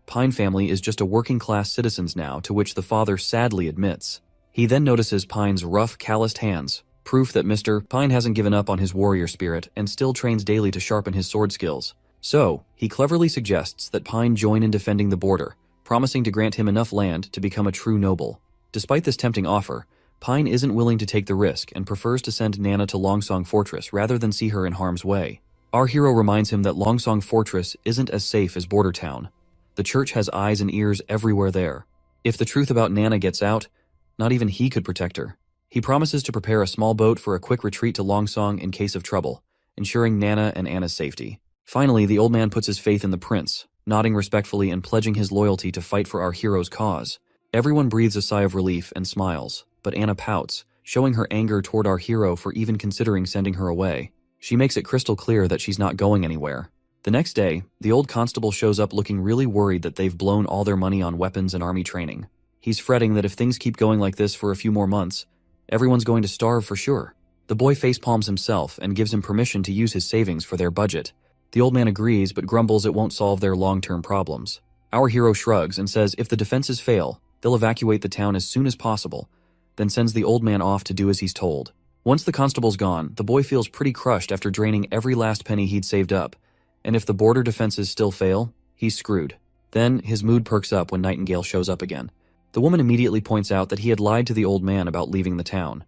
Pine family is just a working-class citizens now, to which the father sadly admits. He then notices Pine's rough, calloused hands, proof that Mr. Pine hasn't given up on his warrior spirit and still trains daily to sharpen his sword skills. So, he cleverly suggests that Pine join in defending the border, promising to grant him enough land to become a true noble. Despite this tempting offer, Pine isn't willing to take the risk and prefers to send Nana to Longsong Fortress rather than see her in harm's way. Our hero reminds him that Longsong Fortress isn't as safe as Border Town. The church has eyes and ears everywhere there. If the truth about Nana gets out, not even he could protect her. He promises to prepare a small boat for a quick retreat to Longsong in case of trouble, ensuring Nana and Anna's safety. Finally, the old man puts his faith in the prince, nodding respectfully and pledging his loyalty to fight for our hero's cause. Everyone breathes a sigh of relief and smiles, but Anna pouts, showing her anger toward our hero for even considering sending her away. She makes it crystal clear that she's not going anywhere. The next day, the old constable shows up looking really worried that they've blown all their money on weapons and army training. He's fretting that if things keep going like this for a few more months, everyone's going to starve for sure. The boy facepalms himself and gives him permission to use his savings for their budget. The old man agrees but grumbles it won't solve their long-term problems. Our hero shrugs and says if the defenses fail, they'll evacuate the town as soon as possible, then sends the old man off to do as he's told. Once the constable's gone, the boy feels pretty crushed after draining every last penny he'd saved up, and if the border defenses still fail, he's screwed. Then, his mood perks up when Nightingale shows up again. The woman immediately points out that he had lied to the old man about leaving the town.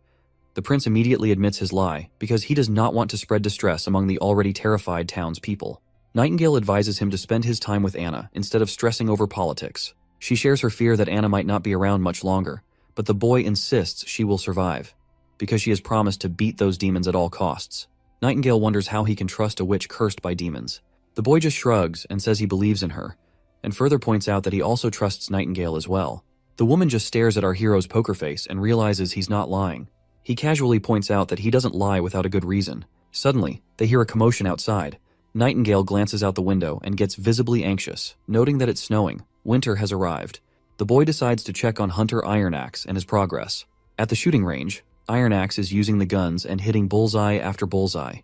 The prince immediately admits his lie, because he does not want to spread distress among the already terrified town's people. Nightingale advises him to spend his time with Anna, instead of stressing over politics. She shares her fear that Anna might not be around much longer, but the boy insists she will survive, because she has promised to beat those demons at all costs. Nightingale wonders how he can trust a witch cursed by demons. The boy just shrugs and says he believes in her, and further points out that he also trusts Nightingale as well. The woman just stares at our hero's poker face and realizes he's not lying. He casually points out that he doesn't lie without a good reason. Suddenly, they hear a commotion outside. Nightingale glances out the window and gets visibly anxious, noting that it's snowing. Winter has arrived. The boy decides to check on Hunter Ironaxe and his progress. At the shooting range, Ironaxe is using the guns and hitting bullseye after bullseye.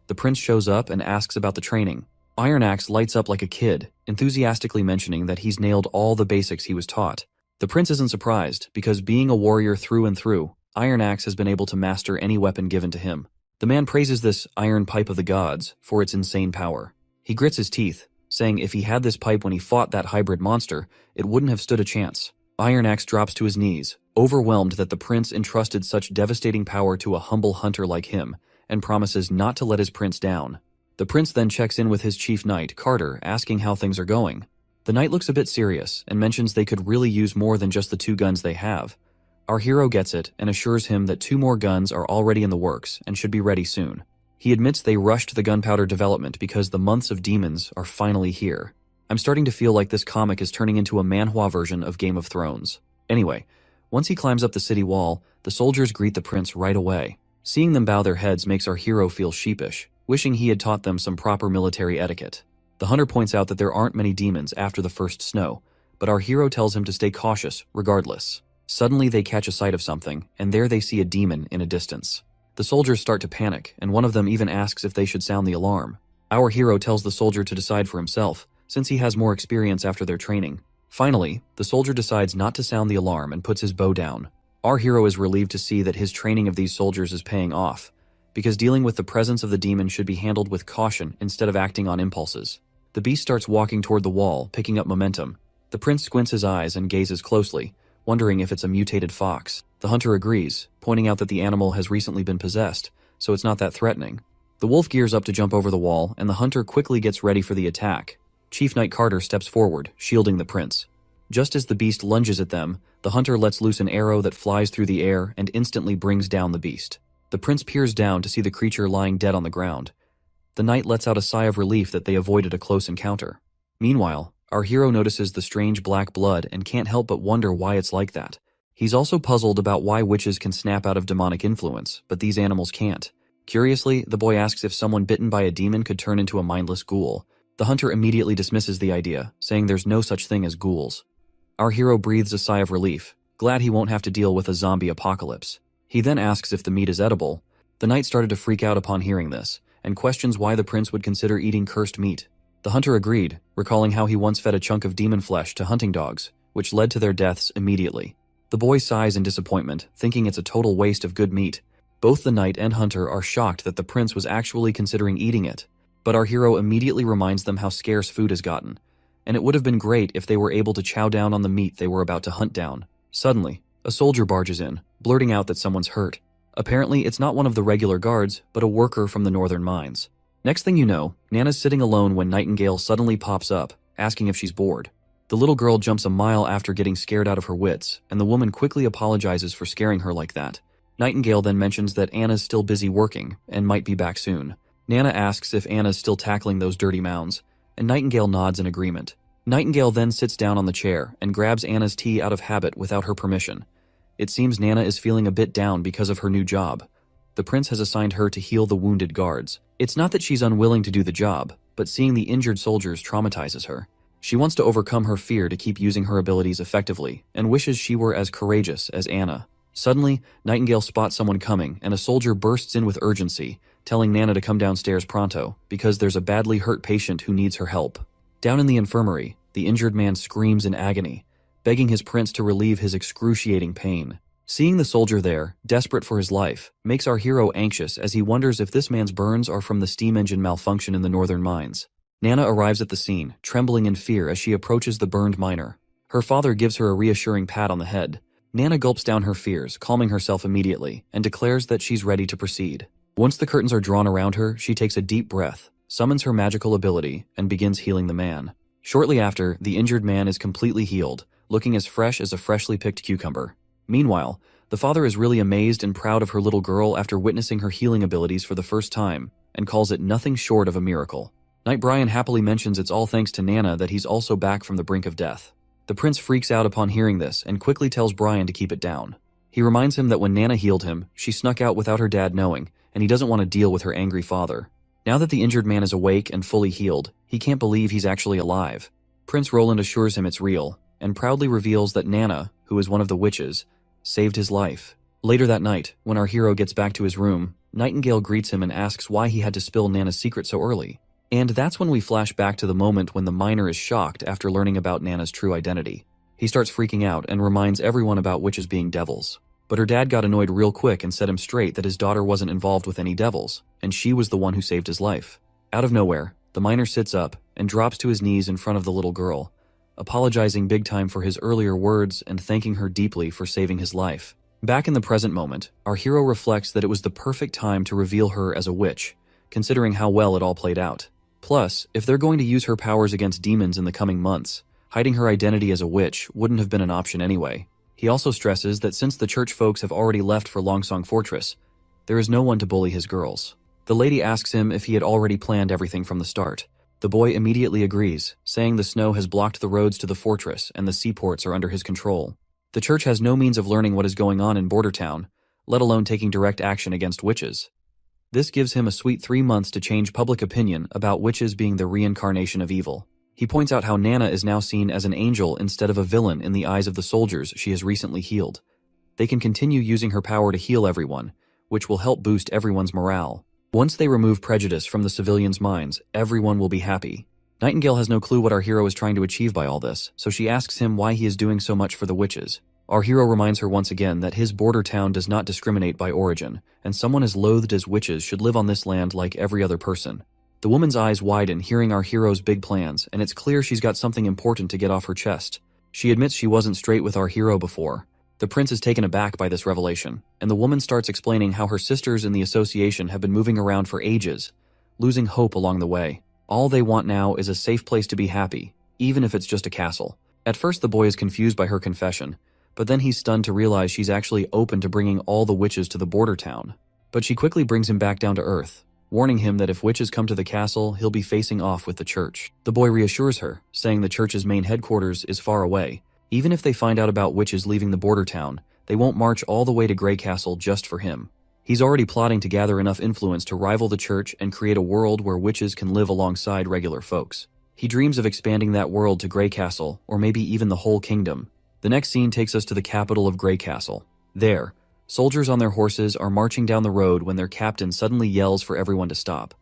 The prince shows up and asks about the training. Ironaxe lights up like a kid, enthusiastically mentioning that he's nailed all the basics he was taught. The prince isn't surprised, because being a warrior through and through, Ironaxe has been able to master any weapon given to him. The man praises this iron pipe of the gods for its insane power. He grits his teeth, saying if he had this pipe when he fought that hybrid monster, it wouldn't have stood a chance. Ironaxe drops to his knees, overwhelmed that the prince entrusted such devastating power to a humble hunter like him, and promises not to let his prince down. The prince then checks in with his chief knight, Carter, asking how things are going. The knight looks a bit serious and mentions they could really use more than just the 2 guns they have. Our hero gets it and assures him that 2 more guns are already in the works and should be ready soon. He admits they rushed the gunpowder development because the months of demons are finally here. I'm starting to feel like this comic is turning into a manhwa version of Game of Thrones. Anyway, once he climbs up the city wall, the soldiers greet the prince right away. Seeing them bow their heads makes our hero feel sheepish, wishing he had taught them some proper military etiquette. The hunter points out that there aren't many demons after the first snow, but our hero tells him to stay cautious regardless. Suddenly they catch a sight of something, and there they see a demon in a distance. The soldiers start to panic, and one of them even asks if they should sound the alarm. Our hero tells the soldier to decide for himself, since he has more experience after their training. Finally, the soldier decides not to sound the alarm and puts his bow down. Our hero is relieved to see that his training of these soldiers is paying off, because dealing with the presence of the demon should be handled with caution instead of acting on impulses. The beast starts walking toward the wall, picking up momentum. The prince squints his eyes and gazes closely, wondering if it's a mutated fox. The hunter agrees, pointing out that the animal has recently been possessed, so it's not that threatening. The wolf gears up to jump over the wall, and the hunter quickly gets ready for the attack. Chief Knight Carter steps forward, shielding the prince. Just as the beast lunges at them, the hunter lets loose an arrow that flies through the air and instantly brings down the beast. The prince peers down to see the creature lying dead on the ground. The knight lets out a sigh of relief that they avoided a close encounter. Meanwhile, our hero notices the strange black blood and can't help but wonder why it's like that. He's also puzzled about why witches can snap out of demonic influence, but these animals can't. Curiously, the boy asks if someone bitten by a demon could turn into a mindless ghoul. The hunter immediately dismisses the idea, saying there's no such thing as ghouls. Our hero breathes a sigh of relief, glad he won't have to deal with a zombie apocalypse. He then asks if the meat is edible. The knight started to freak out upon hearing this, and questions why the prince would consider eating cursed meat. The hunter agreed, recalling how he once fed a chunk of demon flesh to hunting dogs, which led to their deaths immediately. The boy sighs in disappointment, thinking it's a total waste of good meat. Both the knight and hunter are shocked that the prince was actually considering eating it, but our hero immediately reminds them how scarce food has gotten, and it would have been great if they were able to chow down on the meat they were about to hunt down. Suddenly, a soldier barges in, blurting out that someone's hurt. Apparently, it's not one of the regular guards, but a worker from the northern mines. Next thing you know, Nana's sitting alone when Nightingale suddenly pops up, asking if she's bored. The little girl jumps a mile after getting scared out of her wits, and the woman quickly apologizes for scaring her like that. Nightingale then mentions that Anna's still busy working, and might be back soon. Nana asks if Anna's still tackling those dirty mounds, and Nightingale nods in agreement. Nightingale then sits down on the chair and grabs Anna's tea out of habit without her permission. It seems Nana is feeling a bit down because of her new job. The prince has assigned her to heal the wounded guards. It's not that she's unwilling to do the job, but seeing the injured soldiers traumatizes her. She wants to overcome her fear to keep using her abilities effectively, and wishes she were as courageous as Anna. Suddenly, Nightingale spots someone coming, and a soldier bursts in with urgency, telling Nana to come downstairs pronto, because there's a badly hurt patient who needs her help. Down in the infirmary, the injured man screams in agony, begging his prince to relieve his excruciating pain. Seeing the soldier there, desperate for his life, makes our hero anxious as he wonders if this man's burns are from the steam engine malfunction in the northern mines. Nana arrives at the scene, trembling in fear as she approaches the burned miner. Her father gives her a reassuring pat on the head. Nana gulps down her fears, calming herself immediately, and declares that she's ready to proceed. Once the curtains are drawn around her, she takes a deep breath, summons her magical ability, and begins healing the man. Shortly after, the injured man is completely healed, looking as fresh as a freshly picked cucumber. Meanwhile, the father is really amazed and proud of her little girl after witnessing her healing abilities for the first time, and calls it nothing short of a miracle. Knight Brian happily mentions it's all thanks to Nana that he's also back from the brink of death. The prince freaks out upon hearing this and quickly tells Brian to keep it down. He reminds him that when Nana healed him, she snuck out without her dad knowing, and he doesn't want to deal with her angry father. Now that the injured man is awake and fully healed, he can't believe he's actually alive. Prince Roland assures him it's real, and proudly reveals that Nana, who is one of the witches, saved his life. Later that night, when our hero gets back to his room, Nightingale greets him and asks why he had to spill Nana's secret so early. And that's when we flash back to the moment when the miner is shocked after learning about Nana's true identity. He starts freaking out and reminds everyone about witches being devils. But her dad got annoyed real quick and set him straight that his daughter wasn't involved with any devils, and she was the one who saved his life. Out of nowhere, the miner sits up and drops to his knees in front of the little girl, apologizing big time for his earlier words and thanking her deeply for saving his life. Back in the present moment, our hero reflects that it was the perfect time to reveal her as a witch, considering how well it all played out. Plus, if they're going to use her powers against demons in the coming months, hiding her identity as a witch wouldn't have been an option anyway. He also stresses that since the church folks have already left for Longsong Fortress, there is no one to bully his girls. The lady asks him if he had already planned everything from the start. The boy immediately agrees, saying the snow has blocked the roads to the fortress and the seaports are under his control. The church has no means of learning what is going on in Border Town, let alone taking direct action against witches. This gives him a sweet 3 months to change public opinion about witches being the reincarnation of evil. He points out how Nana is now seen as an angel instead of a villain in the eyes of the soldiers she has recently healed. They can continue using her power to heal everyone, which will help boost everyone's morale. Once they remove prejudice from the civilians' minds, everyone will be happy. Nightingale has no clue what our hero is trying to achieve by all this, so she asks him why he is doing so much for the witches. Our hero reminds her once again that his border town does not discriminate by origin, and someone as loathed as witches should live on this land like every other person. The woman's eyes widen hearing our hero's big plans, and it's clear she's got something important to get off her chest. She admits she wasn't straight with our hero before. The prince is taken aback by this revelation, and the woman starts explaining how her sisters in the association have been moving around for ages, losing hope along the way. All they want now is a safe place to be happy, even if it's just a castle. At first the boy is confused by her confession, but then he's stunned to realize she's actually open to bringing all the witches to the border town. but she quickly brings him back down to earth, warning him that if witches come to the castle, he'll be facing off with the church. The boy reassures her, saying the church's main headquarters is far away. Even if they find out about witches leaving the border town, they won't march all the way to Grey Castle just for him. He's already plotting to gather enough influence to rival the church and create a world where witches can live alongside regular folks. He dreams of expanding that world to Grey Castle, or maybe even the whole kingdom. The next scene takes us to the capital of Grey Castle. There, soldiers on their horses are marching down the road when their captain suddenly yells for everyone to stop.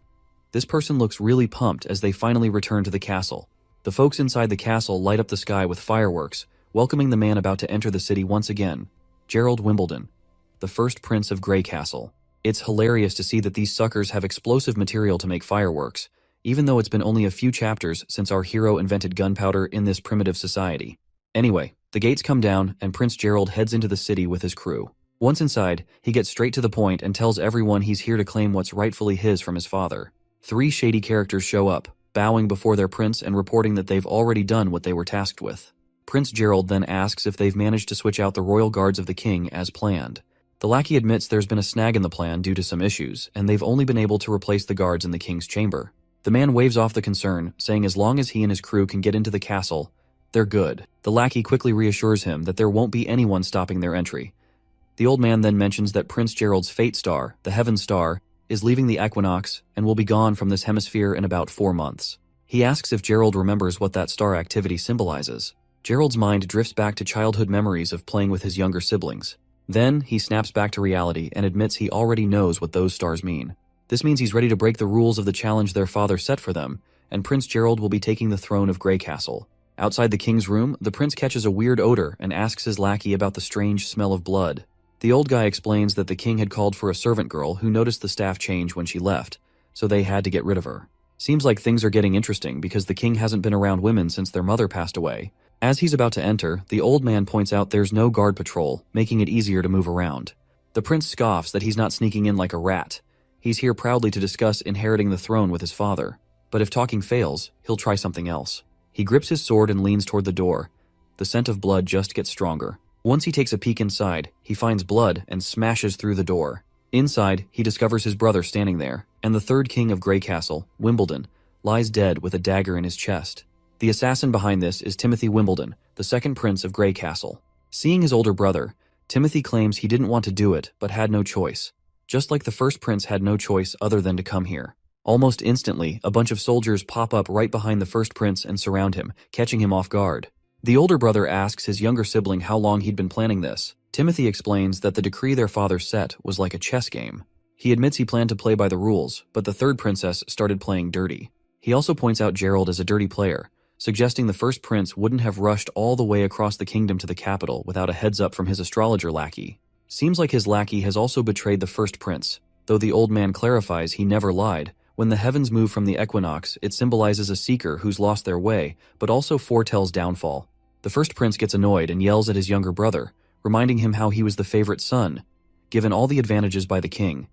This person looks really pumped as they finally return to the castle. The folks inside the castle light up the sky with fireworks, welcoming the man about to enter the city once again, Gerald Wimbledon, the first prince of Grey Castle. It's hilarious to see that these suckers have explosive material to make fireworks, even though it's been only a few chapters since our hero invented gunpowder in this primitive society. Anyway, the gates come down and Prince Gerald heads into the city with his crew. Once inside, he gets straight to the point and tells everyone he's here to claim what's rightfully his from his father. 3 shady characters show up, bowing before their prince and reporting that they've already done what they were tasked with. Prince Gerald then asks if they've managed to switch out the royal guards of the king as planned. The lackey admits there's been a snag in the plan due to some issues, and they've only been able to replace the guards in the king's chamber. The man waves off the concern, saying as long as he and his crew can get into the castle, they're good. The lackey quickly reassures him that there won't be anyone stopping their entry. The old man then mentions that Prince Gerald's fate star, the Heaven Star, is leaving the equinox and will be gone from this hemisphere in about 4 months. He asks if Gerald remembers what that star activity symbolizes. Gerald's mind drifts back to childhood memories of playing with his younger siblings. Then, he snaps back to reality and admits he already knows what those stars mean. This means he's ready to break the rules of the challenge their father set for them, and Prince Gerald will be taking the throne of Grey Castle. Outside the king's room, the prince catches a weird odor and asks his lackey about the strange smell of blood. The old guy explains that the king had called for a servant girl who noticed the staff change when she left, so they had to get rid of her. Seems like things are getting interesting because the king hasn't been around women since their mother passed away. As he's about to enter, the old man points out there's no guard patrol, making it easier to move around. The prince scoffs that he's not sneaking in like a rat. He's here proudly to discuss inheriting the throne with his father. But if talking fails, he'll try something else. He grips his sword and leans toward the door. The scent of blood just gets stronger. Once he takes a peek inside, he finds blood and smashes through the door. Inside, he discovers his brother standing there, and the third king of Grey Castle, Wimbledon, lies dead with a dagger in his chest. The assassin behind this is Timothy Wimbledon, the second prince of Grey Castle. Seeing his older brother, Timothy claims he didn't want to do it, but had no choice. Just like the first prince had no choice other than to come here. Almost instantly, a bunch of soldiers pop up right behind the first prince and surround him, catching him off guard. The older brother asks his younger sibling how long he'd been planning this. Timothy explains that the decree their father set was like a chess game. He admits he planned to play by the rules, but the third princess started playing dirty. He also points out Gerald as a dirty player, suggesting the first prince wouldn't have rushed all the way across the kingdom to the capital without a heads up from his astrologer lackey. Seems like his lackey has also betrayed the first prince, though the old man clarifies he never lied. When the heavens move from the equinox, it symbolizes a seeker who's lost their way, but also foretells downfall. The first prince gets annoyed and yells at his younger brother, reminding him how he was the favorite son, given all the advantages by the king.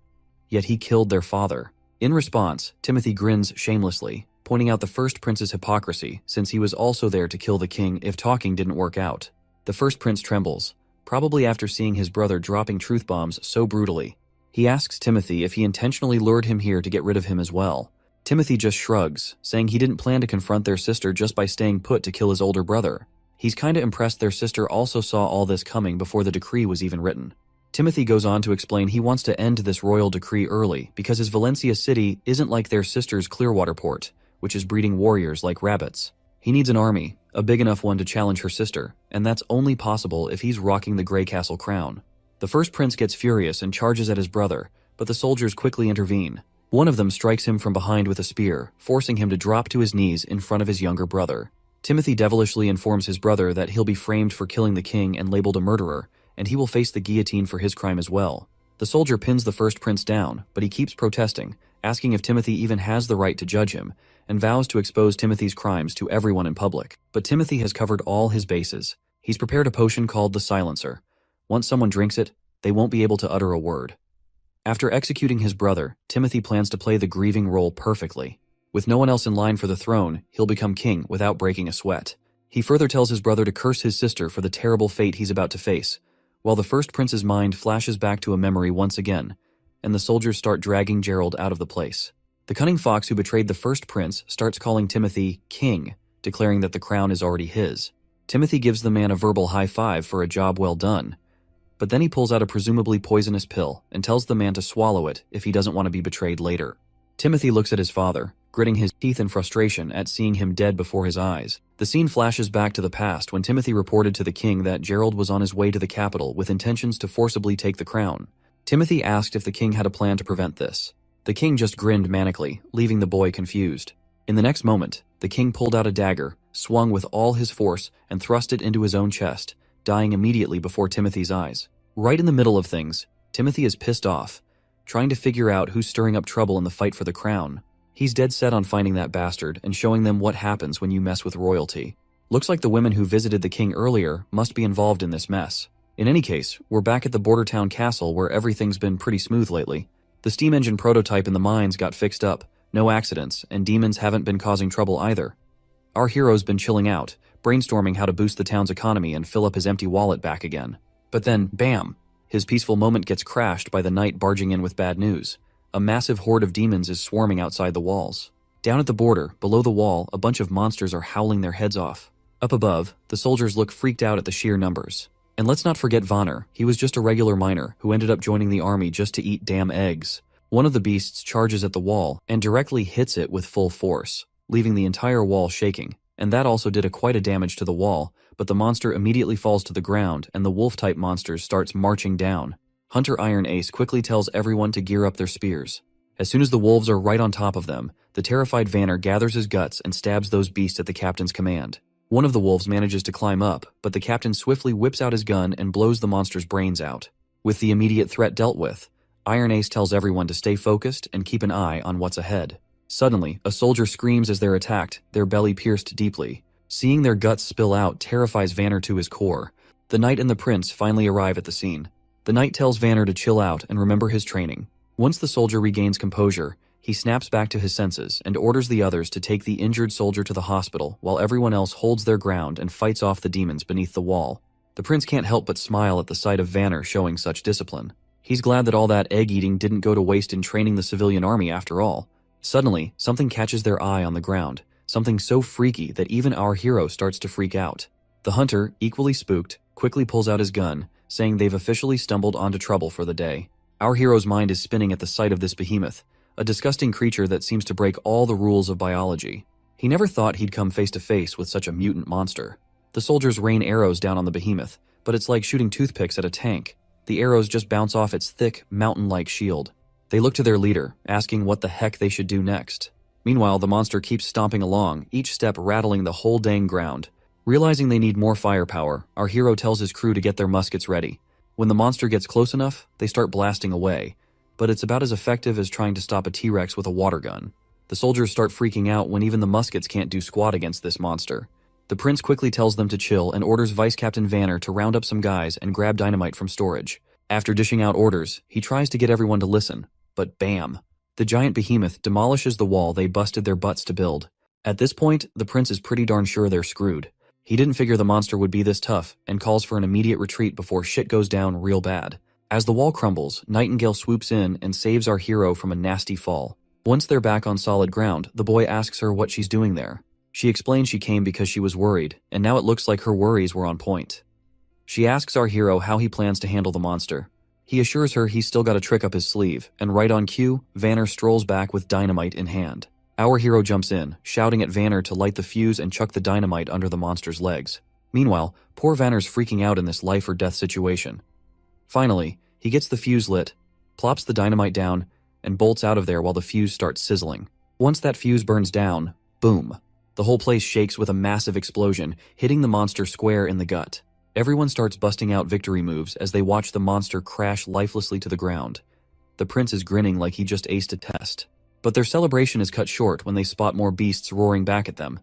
Yet he killed their father. In response, Timothy grins shamelessly, pointing out the first prince's hypocrisy, since he was also there to kill the king if talking didn't work out. The first prince trembles, probably after seeing his brother dropping truth bombs so brutally. He asks Timothy if he intentionally lured him here to get rid of him as well. Timothy just shrugs, saying he didn't plan to confront their sister just by staying put to kill his older brother. He's kinda impressed their sister also saw all this coming before the decree was even written. Timothy goes on to explain he wants to end this royal decree early because his Valencia city isn't like their sister's Clearwater port, which is breeding warriors like rabbits. He needs an army, a big enough one to challenge her sister, and that's only possible if he's rocking the Grey Castle crown. The first prince gets furious and charges at his brother, but the soldiers quickly intervene. One of them strikes him from behind with a spear, forcing him to drop to his knees in front of his younger brother. Timothy devilishly informs his brother that he'll be framed for killing the king and labeled a murderer, and he will face the guillotine for his crime as well. The soldier pins the first prince down, but he keeps protesting, asking if Timothy even has the right to judge him, and vows to expose Timothy's crimes to everyone in public. But Timothy has covered all his bases. He's prepared a potion called the Silencer. Once someone drinks it, they won't be able to utter a word. After executing his brother, Timothy plans to play the grieving role perfectly. With no one else in line for the throne, he'll become king without breaking a sweat. He further tells his brother to curse his sister for the terrible fate he's about to face, while the first prince's mind flashes back to a memory once again, and the soldiers start dragging Gerald out of the place. The cunning fox who betrayed the first prince starts calling Timothy king, declaring that the crown is already his. Timothy gives the man a verbal high five for a job well done, but then he pulls out a presumably poisonous pill and tells the man to swallow it if he doesn't want to be betrayed later. Timothy looks at his father, gritting his teeth in frustration at seeing him dead before his eyes. The scene flashes back to the past when Timothy reported to the king that Gerald was on his way to the capital with intentions to forcibly take the crown. Timothy asked if the king had a plan to prevent this. The king just grinned manically, leaving the boy confused. In the next moment, the king pulled out a dagger, swung with all his force, and thrust it into his own chest, dying immediately before Timothy's eyes. Right in the middle of things, Timothy is pissed off, trying to figure out who's stirring up trouble in the fight for the crown. He's dead set on finding that bastard and showing them what happens when you mess with royalty. Looks like the women who visited the king earlier must be involved in this mess. In any case, we're back at the border town castle where everything's been pretty smooth lately. The steam engine prototype in the mines got fixed up, no accidents, and demons haven't been causing trouble either. Our hero's been chilling out, brainstorming how to boost the town's economy and fill up his empty wallet back again. But then, bam! His peaceful moment gets crashed by the knight barging in with bad news. A massive horde of demons is swarming outside the walls. Down at the border, below the wall, a bunch of monsters are howling their heads off. Up above, the soldiers look freaked out at the sheer numbers. And let's not forget Vonner. He was just a regular miner who ended up joining the army just to eat damn eggs. One of the beasts charges at the wall and directly hits it with full force, leaving the entire wall shaking. And that also did quite a damage to the wall, but the monster immediately falls to the ground and the wolf-type monsters starts marching down. Hunter Iron Ace quickly tells everyone to gear up their spears. As soon as the wolves are right on top of them, the terrified Vanner gathers his guts and stabs those beasts at the captain's command. One of the wolves manages to climb up, but the captain swiftly whips out his gun and blows the monster's brains out. With the immediate threat dealt with, Iron Ace tells everyone to stay focused and keep an eye on what's ahead. Suddenly, a soldier screams as they're attacked, their belly pierced deeply. Seeing their guts spill out terrifies Vanner to his core. The knight and the prince finally arrive at the scene. The knight tells Vanner to chill out and remember his training. Once the soldier regains composure, he snaps back to his senses and orders the others to take the injured soldier to the hospital while everyone else holds their ground and fights off the demons beneath the wall. The prince can't help but smile at the sight of Vanner showing such discipline. He's glad that all that egg-eating didn't go to waste in training the civilian army after all. Suddenly, something catches their eye on the ground, something so freaky that even our hero starts to freak out. The hunter, equally spooked, quickly pulls out his gun, saying they've officially stumbled onto trouble for the day. Our hero's mind is spinning at the sight of this behemoth, a disgusting creature that seems to break all the rules of biology. He never thought he'd come face to face with such a mutant monster. The soldiers rain arrows down on the behemoth, but it's like shooting toothpicks at a tank. The arrows just bounce off its thick, mountain-like shield. They look to their leader, asking what the heck they should do next. Meanwhile, the monster keeps stomping along, each step rattling the whole dang ground. Realizing they need more firepower, our hero tells his crew to get their muskets ready. When the monster gets close enough, they start blasting away, but it's about as effective as trying to stop a T-Rex with a water gun. The soldiers start freaking out when even the muskets can't do squat against this monster. The prince quickly tells them to chill and orders Vice Captain Vanner to round up some guys and grab dynamite from storage. After dishing out orders, he tries to get everyone to listen, but bam! The giant behemoth demolishes the wall they busted their butts to build. At this point, the prince is pretty darn sure they're screwed. He didn't figure the monster would be this tough and calls for an immediate retreat before shit goes down real bad. As the wall crumbles, Nightingale swoops in and saves our hero from a nasty fall. Once they're back on solid ground, the boy asks her what she's doing there. She explains she came because she was worried, and now it looks like her worries were on point. She asks our hero how he plans to handle the monster. He assures her he's still got a trick up his sleeve, and right on cue, Vanner strolls back with dynamite in hand. Our hero jumps in, shouting at Vanner to light the fuse and chuck the dynamite under the monster's legs. Meanwhile, poor Vanner's freaking out in this life-or-death situation. Finally, he gets the fuse lit, plops the dynamite down, and bolts out of there while the fuse starts sizzling. Once that fuse burns down, boom! The whole place shakes with a massive explosion, hitting the monster square in the gut. Everyone starts busting out victory moves as they watch the monster crash lifelessly to the ground. The prince is grinning like he just aced a test. But their celebration is cut short when they spot more beasts roaring back at them,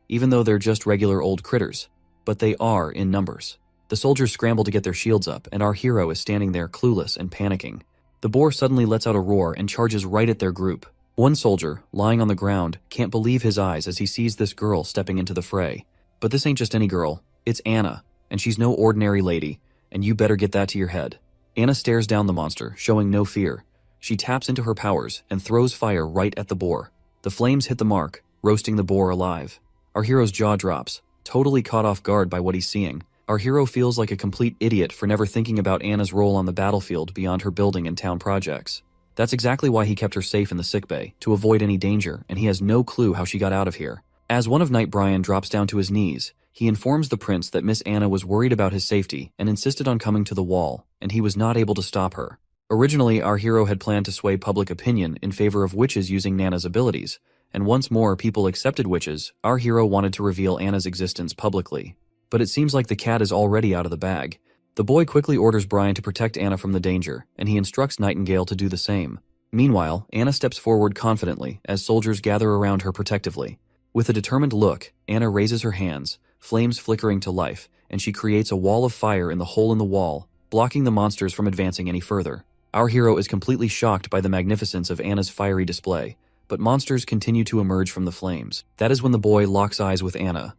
even though they're just regular old critters. But they are in numbers. The soldiers scramble to get their shields up, and our hero is standing there clueless and panicking. The boar suddenly lets out a roar and charges right at their group. One soldier, lying on the ground, can't believe his eyes as he sees this girl stepping into the fray. But this ain't just any girl, it's Anna, and she's no ordinary lady, and you better get that to your head. Anna stares down the monster, showing no fear. She taps into her powers and throws fire right at the boar. The flames hit the mark, roasting the boar alive. Our hero's jaw drops, totally caught off guard by what he's seeing. Our hero feels like a complete idiot for never thinking about Anna's role on the battlefield beyond her building and town projects. That's exactly why he kept her safe in the sickbay, to avoid any danger, and he has no clue how she got out of here. As one of Knight Brian drops down to his knees, he informs the prince that Miss Anna was worried about his safety and insisted on coming to the wall, and he was not able to stop her. Originally, our hero had planned to sway public opinion in favor of witches using Nana's abilities, and once more people accepted witches, our hero wanted to reveal Anna's existence publicly. But it seems like the cat is already out of the bag. The boy quickly orders Brian to protect Anna from the danger, and he instructs Nightingale to do the same. Meanwhile, Anna steps forward confidently as soldiers gather around her protectively. With a determined look, Anna raises her hands, flames flickering to life, and she creates a wall of fire in the hole in the wall, blocking the monsters from advancing any further. Our hero is completely shocked by the magnificence of Anna's fiery display, but monsters continue to emerge from the flames. That is when the boy locks eyes with Anna.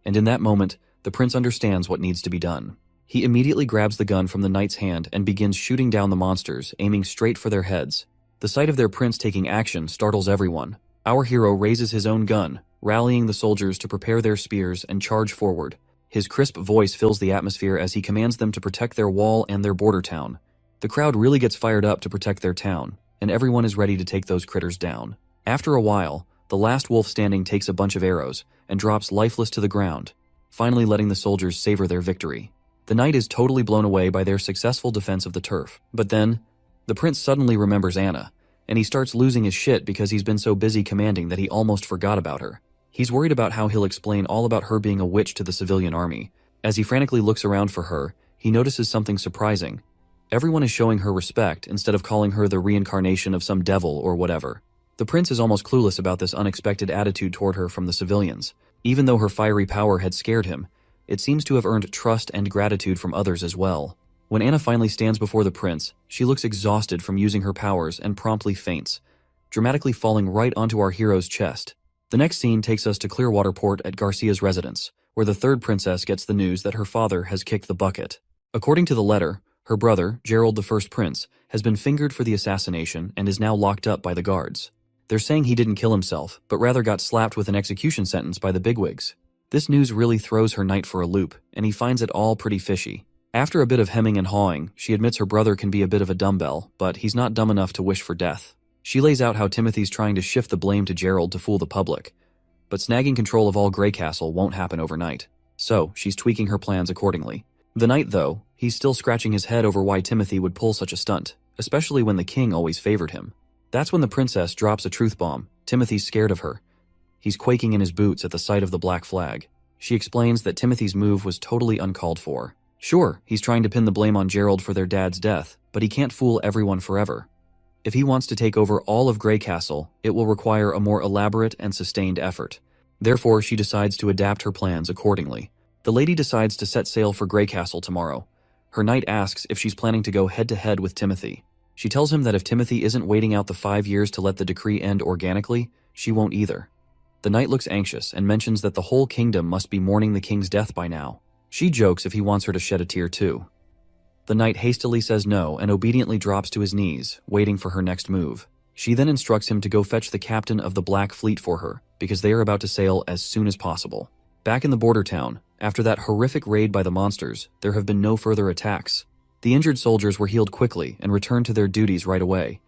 And in that moment, the prince understands what needs to be done. He immediately grabs the gun from the knight's hand and begins shooting down the monsters, aiming straight for their heads. The sight of their prince taking action startles everyone. Our hero raises his own gun, rallying the soldiers to prepare their spears and charge forward. His crisp voice fills the atmosphere as he commands them to protect their wall and their border town. The crowd really gets fired up to protect their town, and everyone is ready to take those critters down. After a while, the last wolf standing takes a bunch of arrows and drops lifeless to the ground, finally letting the soldiers savor their victory. The knight is totally blown away by their successful defense of the turf. But then, the prince suddenly remembers Anna, and he starts losing his shit because he's been so busy commanding that he almost forgot about her. He's worried about how he'll explain all about her being a witch to the civilian army. As he frantically looks around for her, he notices something surprising. Everyone is showing her respect instead of calling her the reincarnation of some devil or whatever. The prince is almost clueless about this unexpected attitude toward her from the civilians. Even though her fiery power had scared him, it seems to have earned trust and gratitude from others as well. When Anna finally stands before the prince, she looks exhausted from using her powers and promptly faints, dramatically falling right onto our hero's chest. The next scene takes us to Clearwater Port at Garcia's residence, where the third princess gets the news that her father has kicked the bucket. According to the letter, her brother, Gerald the First Prince, has been fingered for the assassination and is now locked up by the guards. They're saying he didn't kill himself, but rather got slapped with an execution sentence by the bigwigs. This news really throws her knight for a loop, and he finds it all pretty fishy. After a bit of hemming and hawing, she admits her brother can be a bit of a dumbbell, but he's not dumb enough to wish for death. She lays out how Timothy's trying to shift the blame to Gerald to fool the public, but snagging control of all Grey Castle won't happen overnight. So, she's tweaking her plans accordingly. The knight, though, he's still scratching his head over why Timothy would pull such a stunt, especially when the king always favored him. That's when the princess drops a truth bomb. Timothy's scared of her. He's quaking in his boots at the sight of the black flag. She explains that Timothy's move was totally uncalled for. Sure, he's trying to pin the blame on Gerald for their dad's death, but he can't fool everyone forever. If he wants to take over all of Grey Castle, it will require a more elaborate and sustained effort. Therefore, she decides to adapt her plans accordingly. The lady decides to set sail for Grey Castle tomorrow. Her knight asks if she's planning to go head-to-head with Timothy. She tells him that if Timothy isn't waiting out the 5 years to let the decree end organically, she won't either. The knight looks anxious and mentions that the whole kingdom must be mourning the king's death by now. She jokes if he wants her to shed a tear too. The knight hastily says no and obediently drops to his knees, waiting for her next move. She then instructs him to go fetch the captain of the Black Fleet for her, because they are about to sail as soon as possible. Back in the border town, after that horrific raid by the monsters, there have been no further attacks. The injured soldiers were healed quickly and returned to their duties right away.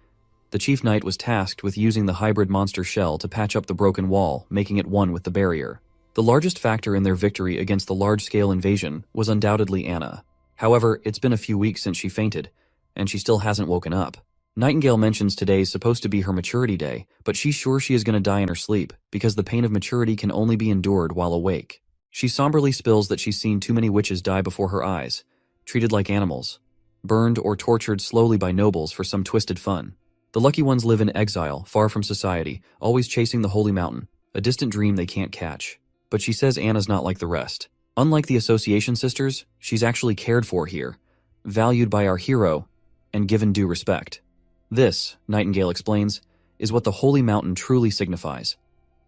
The chief knight was tasked with using the hybrid monster shell to patch up the broken wall, making it one with the barrier. The largest factor in their victory against the large-scale invasion was undoubtedly Anna. However, it's been a few weeks since she fainted, and she still hasn't woken up. Nightingale mentions today's supposed to be her maturity day, but she's sure she is going to die in her sleep, because the pain of maturity can only be endured while awake. She somberly spills that she's seen too many witches die before her eyes, treated like animals, burned or tortured slowly by nobles for some twisted fun. The lucky ones live in exile, far from society, always chasing the holy mountain, a distant dream they can't catch. But she says Anna's not like the rest. Unlike the Association sisters, she's actually cared for here, valued by our hero, and given due respect. This, Nightingale explains, is what the holy mountain truly signifies: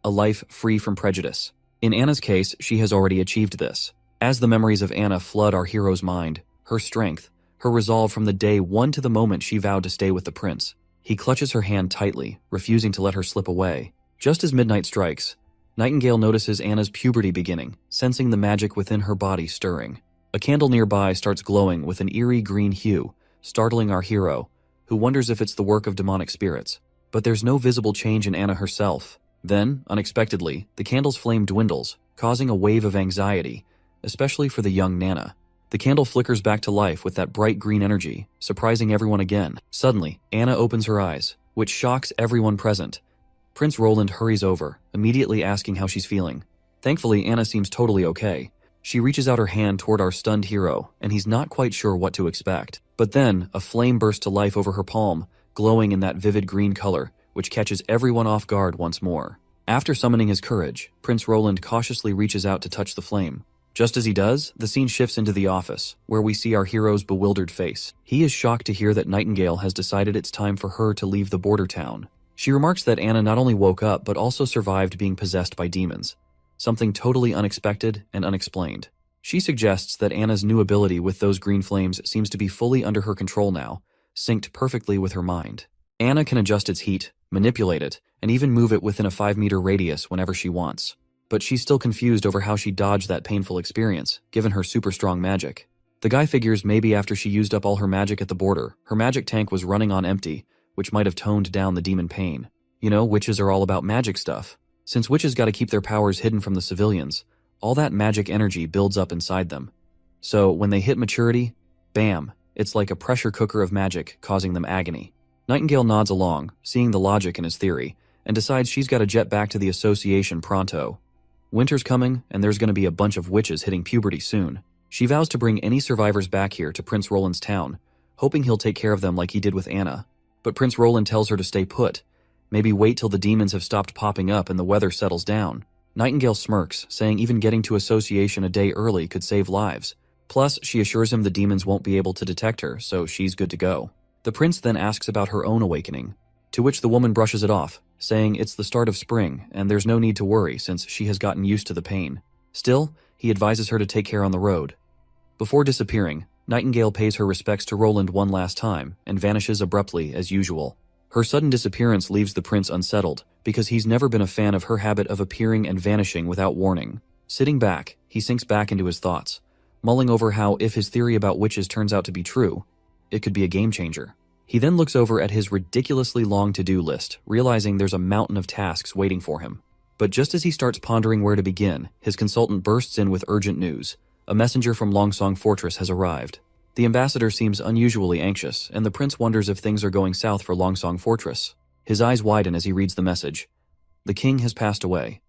a life free from prejudice. In Anna's case, she has already achieved this. As the memories of Anna flood our hero's mind, her strength, her resolve from the day one to the moment she vowed to stay with the prince, He clutches her hand tightly, refusing to let her slip away. Just as midnight strikes, Nightingale notices Anna's puberty beginning, sensing the magic within her body stirring. A candle nearby starts glowing with an eerie green hue, startling our hero, who wonders if it's the work of demonic spirits. But there's no visible change in Anna herself. Then, unexpectedly, the candle's flame dwindles, causing a wave of anxiety, especially for the young Nana. The candle flickers back to life with that bright green energy, surprising everyone again. Suddenly, Anna opens her eyes, which shocks everyone present. Prince Roland hurries over, immediately asking how she's feeling. Thankfully, Anna seems totally okay. She reaches out her hand toward our stunned hero, and he's not quite sure what to expect. But then, a flame bursts to life over her palm, glowing in that vivid green color, which catches everyone off guard once more. After summoning his courage, Prince Roland cautiously reaches out to touch the flame. Just as he does, the scene shifts into the office, where we see our hero's bewildered face. He is shocked to hear that Nightingale has decided it's time for her to leave the border town. She remarks that Anna not only woke up but also survived being possessed by demons, something totally unexpected and unexplained. She suggests that Anna's new ability with those green flames seems to be fully under her control now, synced perfectly with her mind. Anna can adjust its heat, manipulate it, and even move it within a 5-meter radius whenever she wants. But she's still confused over how she dodged that painful experience, given her super strong magic. The guy figures maybe after she used up all her magic at the border, her magic tank was running on empty, which might have toned down the demon pain. You know, witches are all about magic stuff. Since witches gotta keep their powers hidden from the civilians, all that magic energy builds up inside them. So when they hit maturity, bam, it's like a pressure cooker of magic causing them agony. Nightingale nods along, seeing the logic in his theory, and decides she's gotta jet back to the association pronto. Winter's coming, and there's gonna be a bunch of witches hitting puberty soon. She vows to bring any survivors back here to Prince Roland's town, hoping he'll take care of them like he did with Anna. But Prince Roland tells her to stay put, maybe wait till the demons have stopped popping up and the weather settles down. Nightingale smirks, saying even getting to association a day early could save lives. Plus, she assures him the demons won't be able to detect her, so she's good to go. The prince then asks about her own awakening, to which the woman brushes it off, saying it's the start of spring and there's no need to worry since she has gotten used to the pain. Still, he advises her to take care on the road. Before disappearing, Nightingale pays her respects to Roland one last time and vanishes abruptly as usual. Her sudden disappearance leaves the prince unsettled because he's never been a fan of her habit of appearing and vanishing without warning. Sitting back, he sinks back into his thoughts, mulling over how if his theory about witches turns out to be true, it could be a game changer. He then looks over at his ridiculously long to-do list, realizing there's a mountain of tasks waiting for him. But just as he starts pondering where to begin, his consultant bursts in with urgent news. A messenger from Longsong Fortress has arrived. The ambassador seems unusually anxious, and the prince wonders if things are going south for Longsong Fortress. His eyes widen as he reads the message. The king has passed away.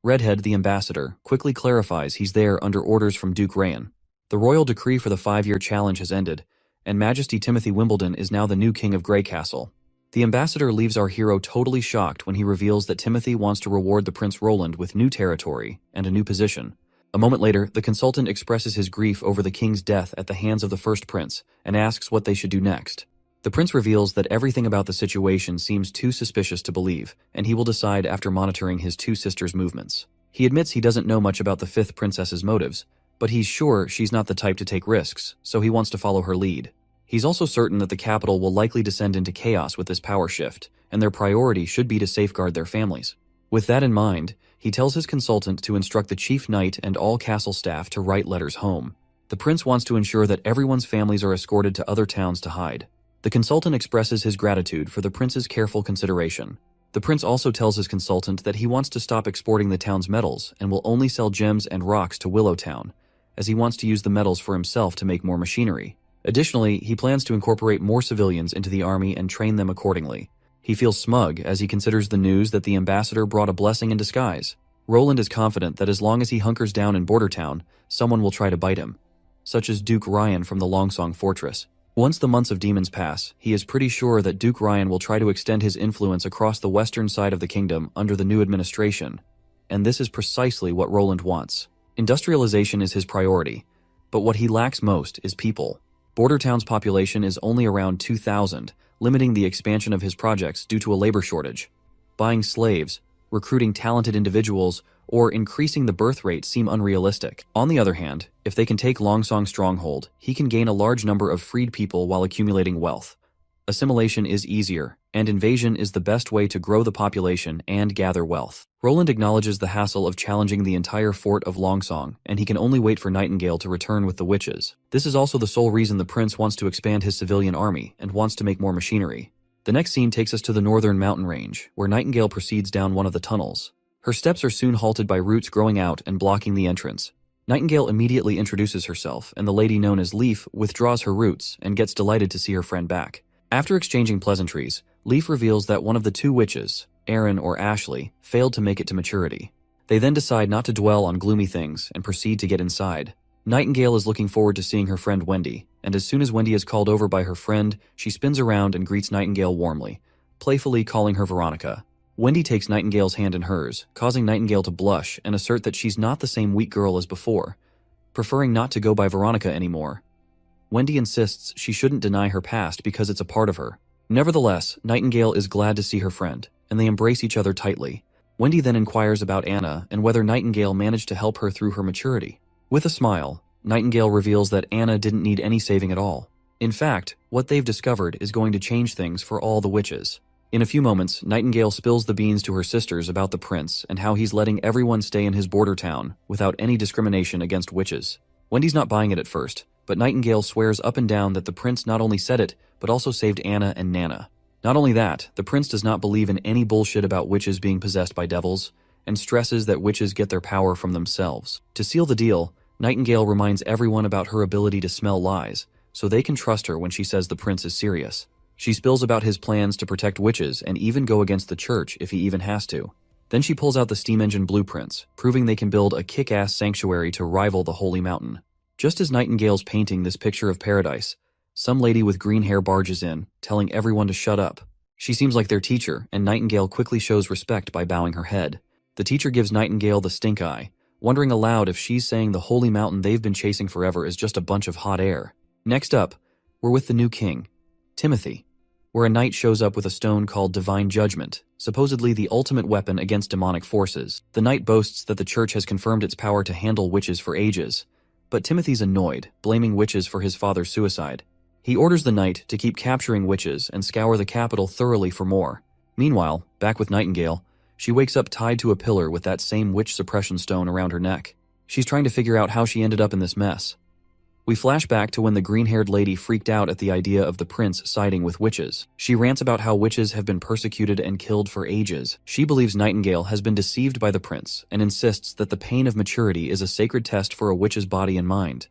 Redhead, the ambassador, quickly clarifies he's there under orders from Duke Rayan. The royal decree for the 5-year challenge has ended, and Majesty Timothy Wimbledon is now the new king of Grey Castle. The ambassador leaves our hero totally shocked when he reveals that Timothy wants to reward the Prince Roland with new territory and a new position. A moment later, the consultant expresses his grief over the king's death at the hands of the first prince and asks what they should do next. The prince reveals that everything about the situation seems too suspicious to believe, and he will decide after monitoring his two sisters' movements. He admits he doesn't know much about the 5th princess's motives, but he's sure she's not the type to take risks, so he wants to follow her lead. He's also certain that the capital will likely descend into chaos with this power shift, and their priority should be to safeguard their families. With that in mind, he tells his consultant to instruct the chief knight and all castle staff to write letters home. The prince wants to ensure that everyone's families are escorted to other towns to hide. The consultant expresses his gratitude for the prince's careful consideration. The prince also tells his consultant that he wants to stop exporting the town's metals and will only sell gems and rocks to Willowtown, as he wants to use the metals for himself to make more machinery. Additionally, he plans to incorporate more civilians into the army and train them accordingly. He feels smug as he considers the news that the ambassador brought a blessing in disguise. Roland is confident that as long as he hunkers down in Bordertown, someone will try to bite him, such as Duke Rayan from the Longsong Fortress. Once the months of demons pass, he is pretty sure that Duke Rayan will try to extend his influence across the western side of the kingdom under the new administration, and this is precisely what Roland wants. Industrialization is his priority, but what he lacks most is people. Bordertown's population is only around 2,000, limiting the expansion of his projects due to a labor shortage. Buying slaves, recruiting talented individuals, or increasing the birth rate seem unrealistic. On the other hand, if they can take Longsong Stronghold, he can gain a large number of freed people while accumulating wealth. Assimilation is easier, and invasion is the best way to grow the population and gather wealth. Roland acknowledges the hassle of challenging the entire fort of Longsong, and he can only wait for Nightingale to return with the witches. This is also the sole reason the prince wants to expand his civilian army and wants to make more machinery. The next scene takes us to the northern mountain range, where Nightingale proceeds down one of the tunnels. Her steps are soon halted by roots growing out and blocking the entrance. Nightingale immediately introduces herself, and the lady known as Leaf withdraws her roots and gets delighted to see her friend back. After exchanging pleasantries, Leaf reveals that one of the two witches, Erin or Ashley, failed to make it to maturity. They then decide not to dwell on gloomy things and proceed to get inside. Nightingale is looking forward to seeing her friend Wendy, and as soon as Wendy is called over by her friend, she spins around and greets Nightingale warmly, playfully calling her Veronica. Wendy takes Nightingale's hand in hers, causing Nightingale to blush and assert that she's not the same weak girl as before, preferring not to go by Veronica anymore. Wendy insists she shouldn't deny her past because it's a part of her. Nevertheless, Nightingale is glad to see her friend, and they embrace each other tightly. Wendy then inquires about Anna and whether Nightingale managed to help her through her maturity. With a smile, Nightingale reveals that Anna didn't need any saving at all. In fact, what they've discovered is going to change things for all the witches. In a few moments, Nightingale spills the beans to her sisters about the prince and how he's letting everyone stay in his border town without any discrimination against witches. Wendy's not buying it at first, but Nightingale swears up and down that the prince not only said it, but also saved Anna and Nana. Not only that, the prince does not believe in any bullshit about witches being possessed by devils, and stresses that witches get their power from themselves. To seal the deal, Nightingale reminds everyone about her ability to smell lies, so they can trust her when she says the prince is serious. She spills about his plans to protect witches and even go against the church if he even has to. Then she pulls out the steam engine blueprints, proving they can build a kick-ass sanctuary to rival the Holy Mountain. Just as Nightingale's painting this picture of paradise, some lady with green hair barges in, telling everyone to shut up. She seems like their teacher, and Nightingale quickly shows respect by bowing her head. The teacher gives Nightingale the stink eye, wondering aloud if she's saying the Holy Mountain they've been chasing forever is just a bunch of hot air. Next up, we're with the new king, Timothy, where a knight shows up with a stone called Divine Judgment, supposedly the ultimate weapon against demonic forces. The knight boasts that the church has confirmed its power to handle witches for ages, but Timothy's annoyed, blaming witches for his father's suicide. He orders the knight to keep capturing witches and scour the capital thoroughly for more. Meanwhile, back with Nightingale, she wakes up tied to a pillar with that same witch suppression stone around her neck. She's trying to figure out how she ended up in this mess. We flash back to when the green-haired lady freaked out at the idea of the prince siding with witches. She rants about how witches have been persecuted and killed for ages. She believes Nightingale has been deceived by the prince and insists that the pain of maturity is a sacred test for a witch's body and mind,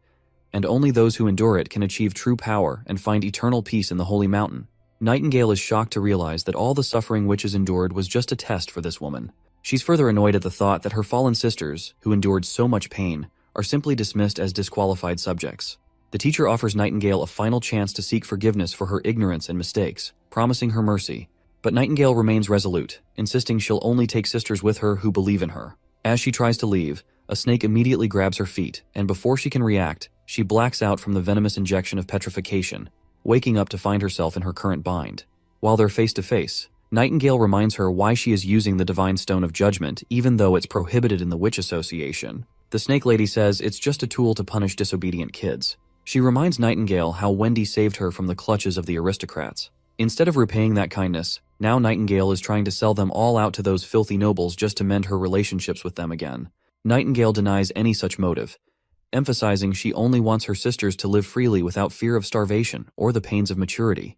and only those who endure it can achieve true power and find eternal peace in the Holy Mountain. Nightingale is shocked to realize that all the suffering witches endured was just a test for this woman. She's further annoyed at the thought that her fallen sisters, who endured so much pain, are simply dismissed as disqualified subjects. The teacher offers Nightingale a final chance to seek forgiveness for her ignorance and mistakes, promising her mercy. But Nightingale remains resolute, insisting she'll only take sisters with her who believe in her. As she tries to leave, a snake immediately grabs her feet, and before she can react, she blacks out from the venomous injection of petrification, waking up to find herself in her current bind. While they're face to face, Nightingale reminds her why she is using the Divine Stone of Judgment even though it's prohibited in the Witch Association. The Snake Lady says it's just a tool to punish disobedient kids. She reminds Nightingale how Wendy saved her from the clutches of the aristocrats. Instead of repaying that kindness, now Nightingale is trying to sell them all out to those filthy nobles just to mend her relationships with them again. Nightingale denies any such motive, emphasizing she only wants her sisters to live freely without fear of starvation or the pains of maturity,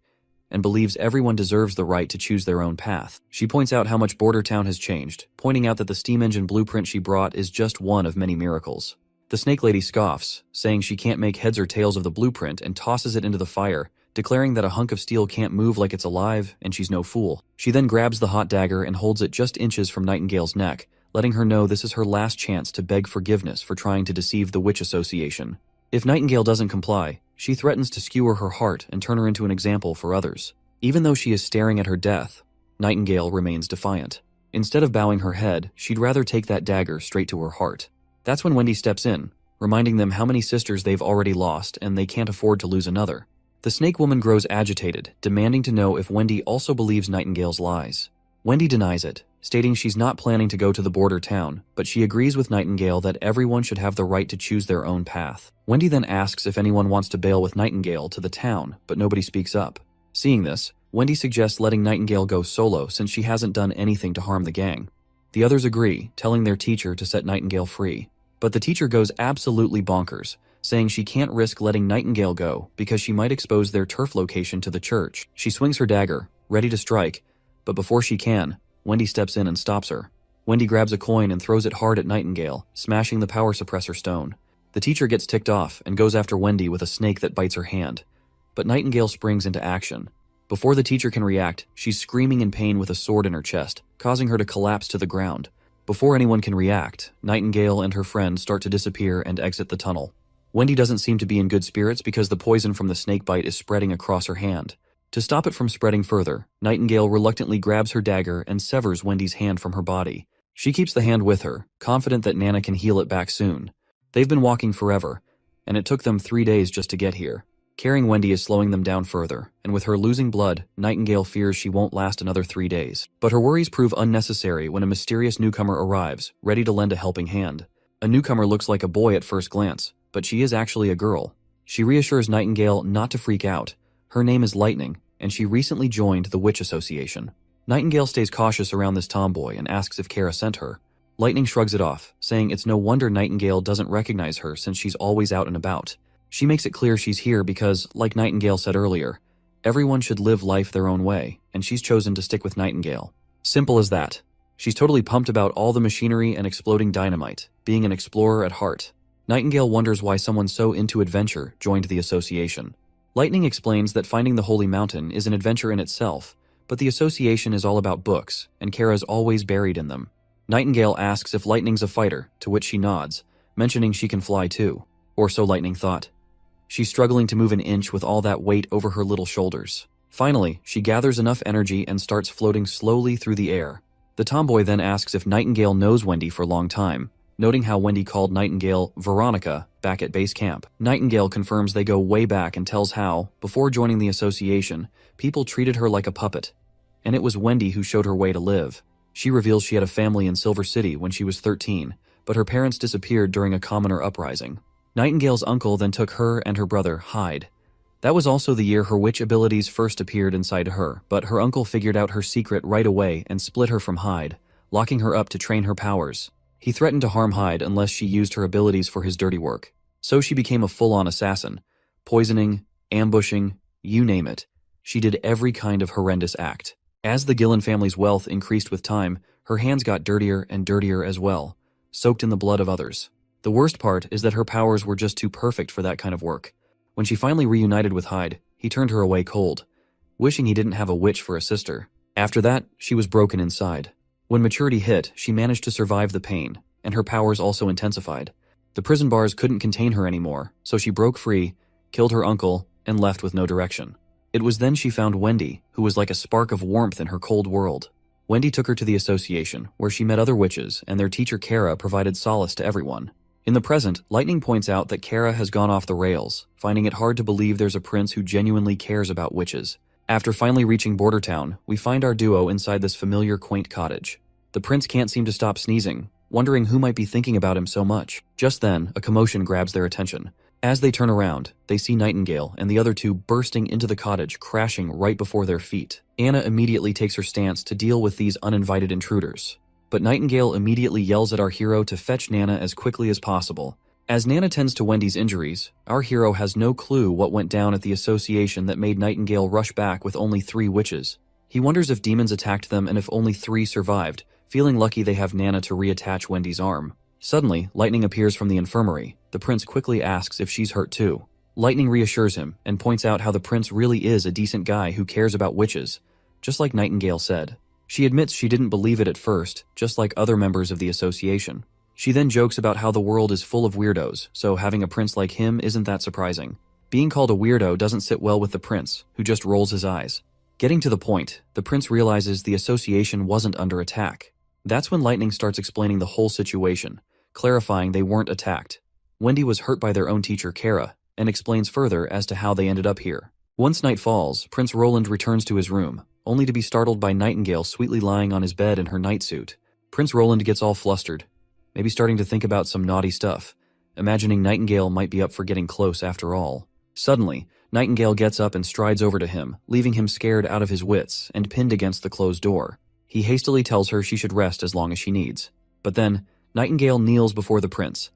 and believes everyone deserves the right to choose their own path. She points out how much Border Town has changed, pointing out that the steam engine blueprint she brought is just one of many miracles. The Snake Lady scoffs, saying she can't make heads or tails of the blueprint and tosses it into the fire, declaring that a hunk of steel can't move like it's alive and she's no fool. She then grabs the hot dagger and holds it just inches from Nightingale's neck, letting her know this is her last chance to beg forgiveness for trying to deceive the Witch Association. If Nightingale doesn't comply, she threatens to skewer her heart and turn her into an example for others. Even though she is staring at her death, Nightingale remains defiant. Instead of bowing her head, she'd rather take that dagger straight to her heart. That's when Wendy steps in, reminding them how many sisters they've already lost and they can't afford to lose another. The Snake Woman grows agitated, demanding to know if Wendy also believes Nightingale's lies. Wendy denies it, stating she's not planning to go to the border town, but she agrees with Nightingale that everyone should have the right to choose their own path. Wendy then asks if anyone wants to bail with Nightingale to the town, but nobody speaks up. Seeing this, Wendy suggests letting Nightingale go solo since she hasn't done anything to harm the gang. The others agree, telling their teacher to set Nightingale free. But the teacher goes absolutely bonkers, saying she can't risk letting Nightingale go because she might expose their turf location to the church. She swings her dagger, ready to strike, but before she can, Wendy steps in and stops her. Wendy grabs a coin and throws it hard at Nightingale, smashing the power suppressor stone. The teacher gets ticked off and goes after Wendy with a snake that bites her hand. But Nightingale springs into action. Before the teacher can react, she's screaming in pain with a sword in her chest, causing her to collapse to the ground. Before anyone can react, Nightingale and her friend start to disappear and exit the tunnel. Wendy doesn't seem to be in good spirits because the poison from the snake bite is spreading across her hand. To stop it from spreading further, Nightingale reluctantly grabs her dagger and severs Wendy's hand from her body. She keeps the hand with her, confident that Nana can heal it back soon. They've been walking forever, and it took them 3 days just to get here. Carrying Wendy is slowing them down further, and with her losing blood, Nightingale fears she won't last another 3 days. But her worries prove unnecessary when a mysterious newcomer arrives, ready to lend a helping hand. A newcomer looks like a boy at first glance, but she is actually a girl. She reassures Nightingale not to freak out. Her name is Lightning, and she recently joined the Witch Association. Nightingale stays cautious around this tomboy and asks if Kara sent her. Lightning shrugs it off, saying it's no wonder Nightingale doesn't recognize her since she's always out and about. She makes it clear she's here because, like Nightingale said earlier, everyone should live life their own way, and she's chosen to stick with Nightingale. Simple as that. She's totally pumped about all the machinery and exploding dynamite, being an explorer at heart. Nightingale wonders why someone so into adventure joined the association. Lightning explains that finding the Holy Mountain is an adventure in itself, but the association is all about books, and Kara's always buried in them. Nightingale asks if Lightning's a fighter, to which she nods, mentioning she can fly too. Or so Lightning thought. She's struggling to move an inch with all that weight over her little shoulders. Finally, she gathers enough energy and starts floating slowly through the air. The tomboy then asks if Nightingale knows Wendy for a long time, noting how Wendy called Nightingale Veronica back at base camp. Nightingale confirms they go way back and tells how, before joining the association, people treated her like a puppet. And it was Wendy who showed her way to live. She reveals she had a family in Silver City when she was 13, but her parents disappeared during a commoner uprising. Nightingale's uncle then took her and her brother, Hyde. That was also the year her witch abilities first appeared inside her, but her uncle figured out her secret right away and split her from Hyde, locking her up to train her powers. He threatened to harm Hyde unless she used her abilities for his dirty work. So she became a full-on assassin. Poisoning, ambushing, you name it. She did every kind of horrendous act. As the Gillen family's wealth increased with time, her hands got dirtier and dirtier as well, soaked in the blood of others. The worst part is that her powers were just too perfect for that kind of work. When she finally reunited with Hyde, he turned her away cold, wishing he didn't have a witch for a sister. After that, she was broken inside. When maturity hit, she managed to survive the pain, and her powers also intensified. The prison bars couldn't contain her anymore, so she broke free, killed her uncle, and left with no direction. It was then she found Wendy, who was like a spark of warmth in her cold world. Wendy took her to the association, where she met other witches, and their teacher Kara provided solace to everyone. In the present, Lightning points out that Kara has gone off the rails, finding it hard to believe there's a prince who genuinely cares about witches. After finally reaching Border Town, we find our duo inside this familiar, quaint cottage. The prince can't seem to stop sneezing, wondering who might be thinking about him so much. Just then, a commotion grabs their attention. As they turn around, they see Nightingale and the other two bursting into the cottage, crashing right before their feet. Anna immediately takes her stance to deal with these uninvited intruders. But Nightingale immediately yells at our hero to fetch Nana as quickly as possible. As Nana tends to Wendy's injuries, our hero has no clue what went down at the association that made Nightingale rush back with only 3 witches. He wonders if demons attacked them and if only 3 survived, feeling lucky they have Nana to reattach Wendy's arm. Suddenly, Lightning appears from the infirmary. The prince quickly asks if she's hurt too. Lightning reassures him and points out how the prince really is a decent guy who cares about witches, just like Nightingale said. She admits she didn't believe it at first, just like other members of the association. She then jokes about how the world is full of weirdos, so having a prince like him isn't that surprising. Being called a weirdo doesn't sit well with the prince, who just rolls his eyes. Getting to the point, the prince realizes the association wasn't under attack. That's when Lightning starts explaining the whole situation, clarifying they weren't attacked. Wendy was hurt by their own teacher, Kara, and explains further as to how they ended up here. Once night falls, Prince Roland returns to his room, only to be startled by Nightingale sweetly lying on his bed in her nightsuit. Prince Roland gets all flustered, maybe starting to think about some naughty stuff, imagining Nightingale might be up for getting close after all. Suddenly, Nightingale gets up and strides over to him, leaving him scared out of his wits and pinned against the closed door. He hastily tells her she should rest as long as she needs. But then, Nightingale kneels before the prince.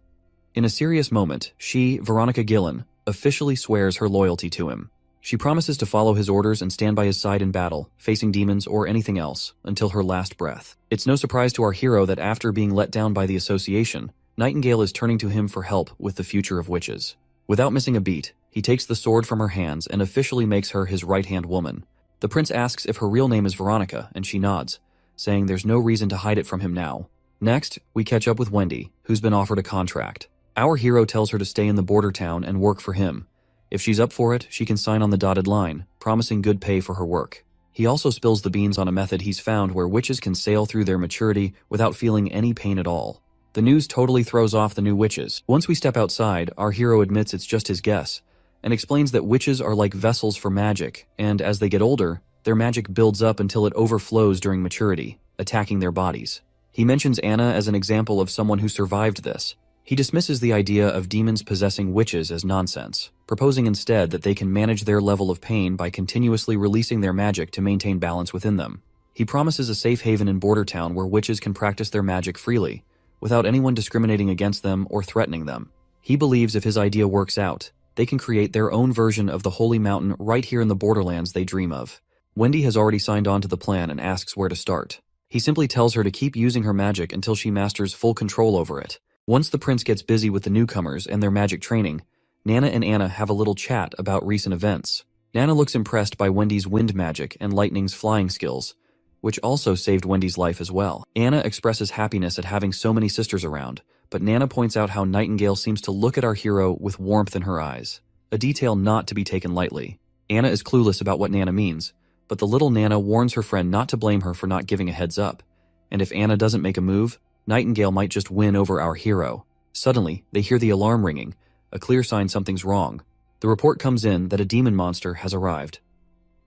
In a serious moment, she, Veronica Gillen, officially swears her loyalty to him. She promises to follow his orders and stand by his side in battle, facing demons or anything else, until her last breath. It's no surprise to our hero that after being let down by the association, Nightingale is turning to him for help with the future of witches. Without missing a beat, he takes the sword from her hands and officially makes her his right-hand woman. The prince asks if her real name is Veronica, and she nods, saying there's no reason to hide it from him now. Next, we catch up with Wendy, who's been offered a contract. Our hero tells her to stay in the border town and work for him. If she's up for it, she can sign on the dotted line, promising good pay for her work. He also spills the beans on a method he's found where witches can sail through their maturity without feeling any pain at all. The news totally throws off the new witches. Once we step outside, our hero admits it's just his guess, and explains that witches are like vessels for magic, and as they get older, their magic builds up until it overflows during maturity, attacking their bodies. He mentions Anna as an example of someone who survived this. He dismisses the idea of demons possessing witches as nonsense, proposing instead that they can manage their level of pain by continuously releasing their magic to maintain balance within them. He promises a safe haven in Border Town where witches can practice their magic freely, without anyone discriminating against them or threatening them. He believes if his idea works out, they can create their own version of the Holy Mountain right here in the borderlands they dream of. Wendy has already signed on to the plan and asks where to start. He simply tells her to keep using her magic until she masters full control over it. Once the prince gets busy with the newcomers and their magic training, Nana and Anna have a little chat about recent events. Nana looks impressed by Wendy's wind magic and Lightning's flying skills, which also saved Wendy's life as well. Anna expresses happiness at having so many sisters around, but Nana points out how Nightingale seems to look at our hero with warmth in her eyes, a detail not to be taken lightly. Anna is clueless about what Nana means, but the little Nana warns her friend not to blame her for not giving a heads up, and if Anna doesn't make a move, Nightingale might just win over our hero. Suddenly, they hear the alarm ringing, a clear sign something's wrong. The report comes in that a demon monster has arrived.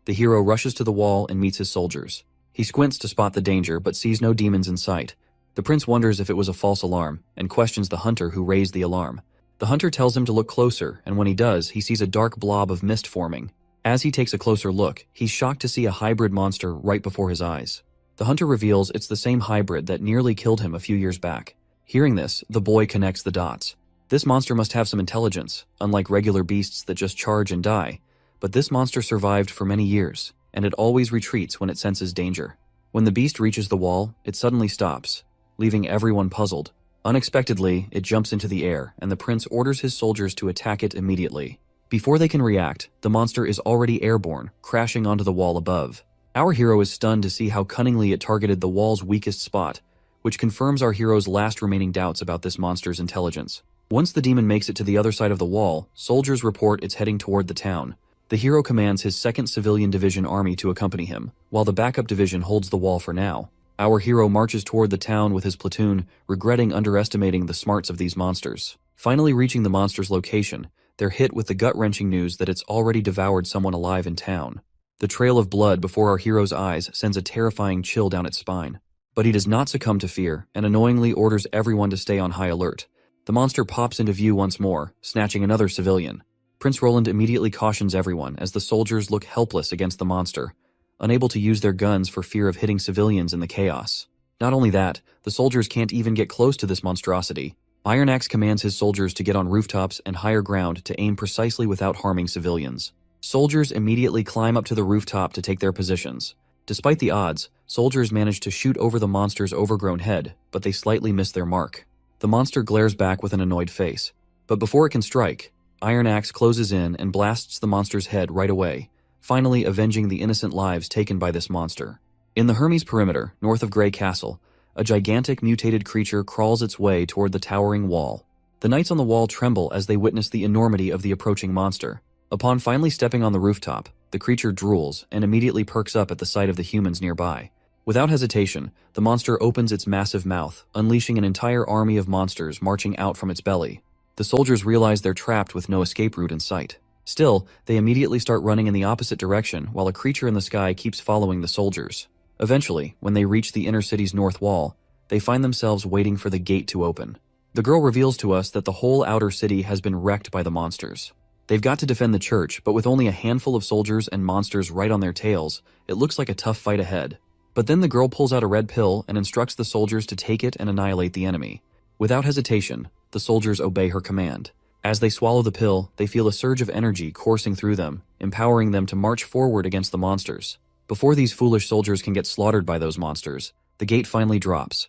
The hero rushes to the wall and meets his soldiers. He squints to spot the danger but sees no demons in sight. The prince wonders if it was a false alarm and questions the hunter who raised the alarm. The hunter tells him to look closer, and when he does, he sees a dark blob of mist forming. As he takes a closer look, he's shocked to see a hybrid monster right before his eyes. The hunter reveals it's the same hybrid that nearly killed him a few years back. Hearing this, the boy connects the dots. This monster must have some intelligence, unlike regular beasts that just charge and die. But this monster survived for many years, and it always retreats when it senses danger. When the beast reaches the wall, it suddenly stops, leaving everyone puzzled. Unexpectedly, it jumps into the air, and the prince orders his soldiers to attack it immediately. Before they can react, the monster is already airborne, crashing onto the wall above. Our hero is stunned to see how cunningly it targeted the wall's weakest spot, which confirms our hero's last remaining doubts about this monster's intelligence. Once the demon makes it to the other side of the wall, soldiers report it's heading toward the town. The hero commands his 2nd Civilian Division Army to accompany him, while the backup division holds the wall for now. Our hero marches toward the town with his platoon, regretting underestimating the smarts of these monsters. Finally reaching the monster's location, they're hit with the gut-wrenching news that it's already devoured someone alive in town. The trail of blood before our hero's eyes sends a terrifying chill down its spine. But he does not succumb to fear, and annoyingly orders everyone to stay on high alert. The monster pops into view once more, snatching another civilian. Prince Roland immediately cautions everyone as the soldiers look helpless against the monster, unable to use their guns for fear of hitting civilians in the chaos. Not only that, the soldiers can't even get close to this monstrosity. Iron Axe commands his soldiers to get on rooftops and higher ground to aim precisely without harming civilians. Soldiers immediately climb up to the rooftop to take their positions. Despite the odds, soldiers manage to shoot over the monster's overgrown head, but they slightly miss their mark. The monster glares back with an annoyed face. But before it can strike, Iron Axe closes in and blasts the monster's head right away, finally avenging the innocent lives taken by this monster. In the Hermes perimeter, north of Grey Castle, a gigantic mutated creature crawls its way toward the towering wall. The knights on the wall tremble as they witness the enormity of the approaching monster. Upon finally stepping on the rooftop, the creature drools and immediately perks up at the sight of the humans nearby. Without hesitation, the monster opens its massive mouth, unleashing an entire army of monsters marching out from its belly. The soldiers realize they're trapped with no escape route in sight. Still, they immediately start running in the opposite direction while a creature in the sky keeps following the soldiers. Eventually, when they reach the inner city's north wall, they find themselves waiting for the gate to open. The girl reveals to us that the whole outer city has been wrecked by the monsters. They've got to defend the church, but with only a handful of soldiers and monsters right on their tails, it looks like a tough fight ahead. But then the girl pulls out a red pill and instructs the soldiers to take it and annihilate the enemy. Without hesitation, the soldiers obey her command. As they swallow the pill, they feel a surge of energy coursing through them, empowering them to march forward against the monsters. Before these foolish soldiers can get slaughtered by those monsters, the gate finally drops,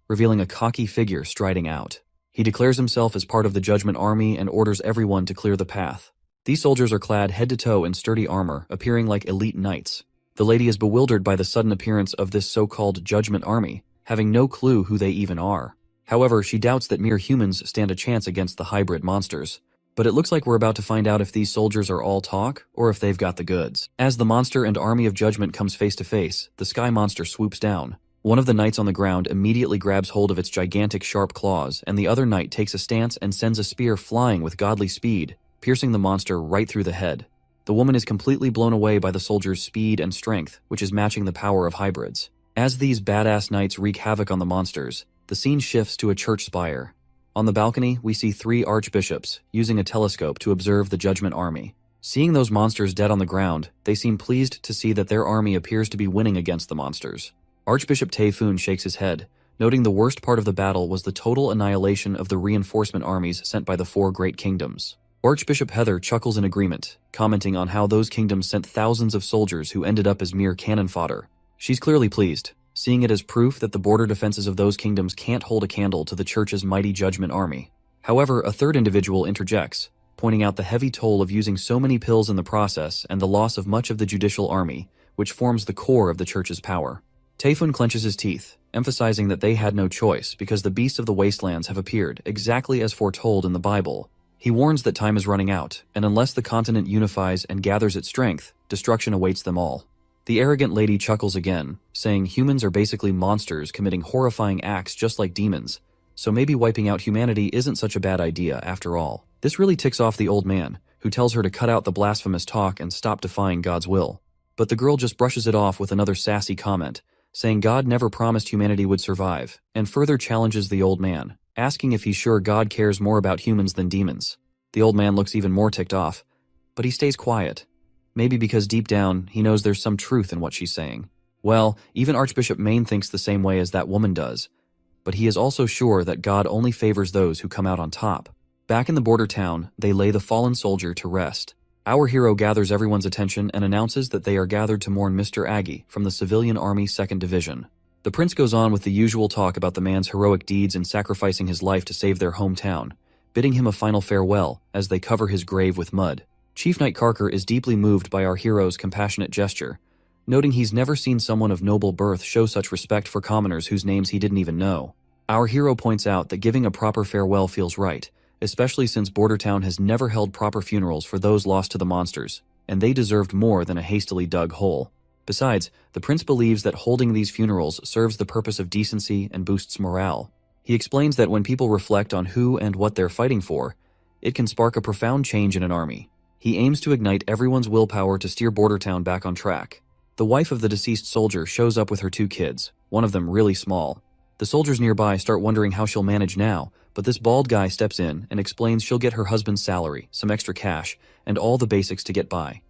revealing a cocky figure striding out. He declares himself as part of the Judgment Army and orders everyone to clear the path. These soldiers are clad head to toe in sturdy armor, appearing like elite knights. The lady is bewildered by the sudden appearance of this so-called Judgment Army, having no clue who they even are. However, she doubts that mere humans stand a chance against the hybrid monsters. But it looks like we're about to find out if these soldiers are all talk, or if they've got the goods. As the monster and army of judgment comes face to face, the sky monster swoops down. One of the knights on the ground immediately grabs hold of its gigantic sharp claws, and the other knight takes a stance and sends a spear flying with godly speed, piercing the monster right through the head. The woman is completely blown away by the soldier's speed and strength, which is matching the power of hybrids. As these badass knights wreak havoc on the monsters, the scene shifts to a church spire. On the balcony, we see 3 archbishops using a telescope to observe the Judgment Army. Seeing those monsters dead on the ground, they seem pleased to see that their army appears to be winning against the monsters. Archbishop Taefun shakes his head, noting the worst part of the battle was the total annihilation of the reinforcement armies sent by the 4 great kingdoms. Archbishop Heather chuckles in agreement, commenting on how those kingdoms sent thousands of soldiers who ended up as mere cannon fodder. She's clearly pleased, seeing it as proof that the border defenses of those kingdoms can't hold a candle to the church's mighty Judgment Army. However, a third individual interjects, pointing out the heavy toll of using so many pills in the process and the loss of much of the judicial army, which forms the core of the church's power. Taefun clenches his teeth, emphasizing that they had no choice because the beasts of the wastelands have appeared exactly as foretold in the Bible. He warns that time is running out, and unless the continent unifies and gathers its strength, destruction awaits them all. The arrogant lady chuckles again, saying humans are basically monsters committing horrifying acts just like demons, so maybe wiping out humanity isn't such a bad idea after all. This really ticks off the old man, who tells her to cut out the blasphemous talk and stop defying God's will. But the girl just brushes it off with another sassy comment, saying God never promised humanity would survive, and further challenges the old man, asking if he's sure God cares more about humans than demons. The old man looks even more ticked off, but he stays quiet. Maybe because deep down, he knows there's some truth in what she's saying. Well, even Archbishop Maine thinks the same way as that woman does, but he is also sure that God only favors those who come out on top. Back in the border town, they lay the fallen soldier to rest. Our hero gathers everyone's attention and announces that they are gathered to mourn Mr. Aggie from the Civilian Army 2nd Division. The prince goes on with the usual talk about the man's heroic deeds in sacrificing his life to save their hometown, bidding him a final farewell as they cover his grave with mud. Chief Knight Carker is deeply moved by our hero's compassionate gesture, noting he's never seen someone of noble birth show such respect for commoners whose names he didn't even know. Our hero points out that giving a proper farewell feels right, especially since Bordertown has never held proper funerals for those lost to the monsters, and they deserved more than a hastily dug hole. Besides, the prince believes that holding these funerals serves the purpose of decency and boosts morale. He explains that when people reflect on who and what they're fighting for, it can spark a profound change in an army. He aims to ignite everyone's willpower to steer Bordertown back on track. The wife of the deceased soldier shows up with her 2 kids, one of them really small. The soldiers nearby start wondering how she'll manage now, but this bald guy steps in and explains she'll get her husband's salary, some extra cash, and all the basics to get by.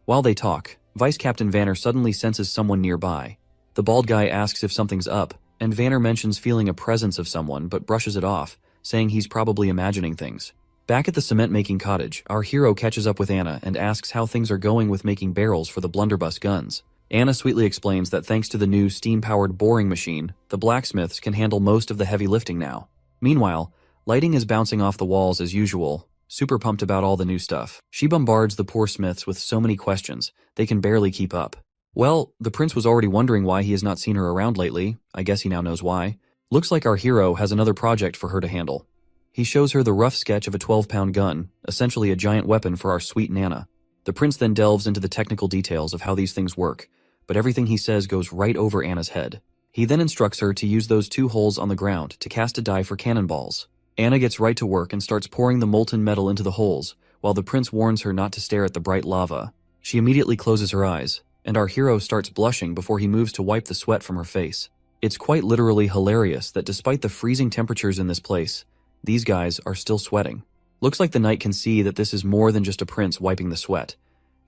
While they talk, Vice Captain Vanner suddenly senses someone nearby. The bald guy asks if something's up, and Vanner mentions feeling a presence of someone but brushes it off, saying he's probably imagining things. Back at the cement-making cottage, our hero catches up with Anna and asks how things are going with making barrels for the blunderbuss guns. Anna sweetly explains that thanks to the new steam-powered boring machine, the blacksmiths can handle most of the heavy lifting now. Meanwhile, lighting is bouncing off the walls as usual, super pumped about all the new stuff. She bombards the poor smiths with so many questions, they can barely keep up. Well, the prince was already wondering why he has not seen her around lately. I guess he now knows why. Looks like our hero has another project for her to handle. He shows her the rough sketch of a 12-pound gun, essentially a giant weapon for our sweet Nana. The prince then delves into the technical details of how these things work, but everything he says goes right over Anna's head. He then instructs her to use those 2 holes on the ground to cast a die for cannonballs. Anna gets right to work and starts pouring the molten metal into the holes, while the prince warns her not to stare at the bright lava. She immediately closes her eyes, and our hero starts blushing before he moves to wipe the sweat from her face. It's quite literally hilarious that despite the freezing temperatures in this place, these guys are still sweating. Looks like the knight can see that this is more than just a prince wiping the sweat.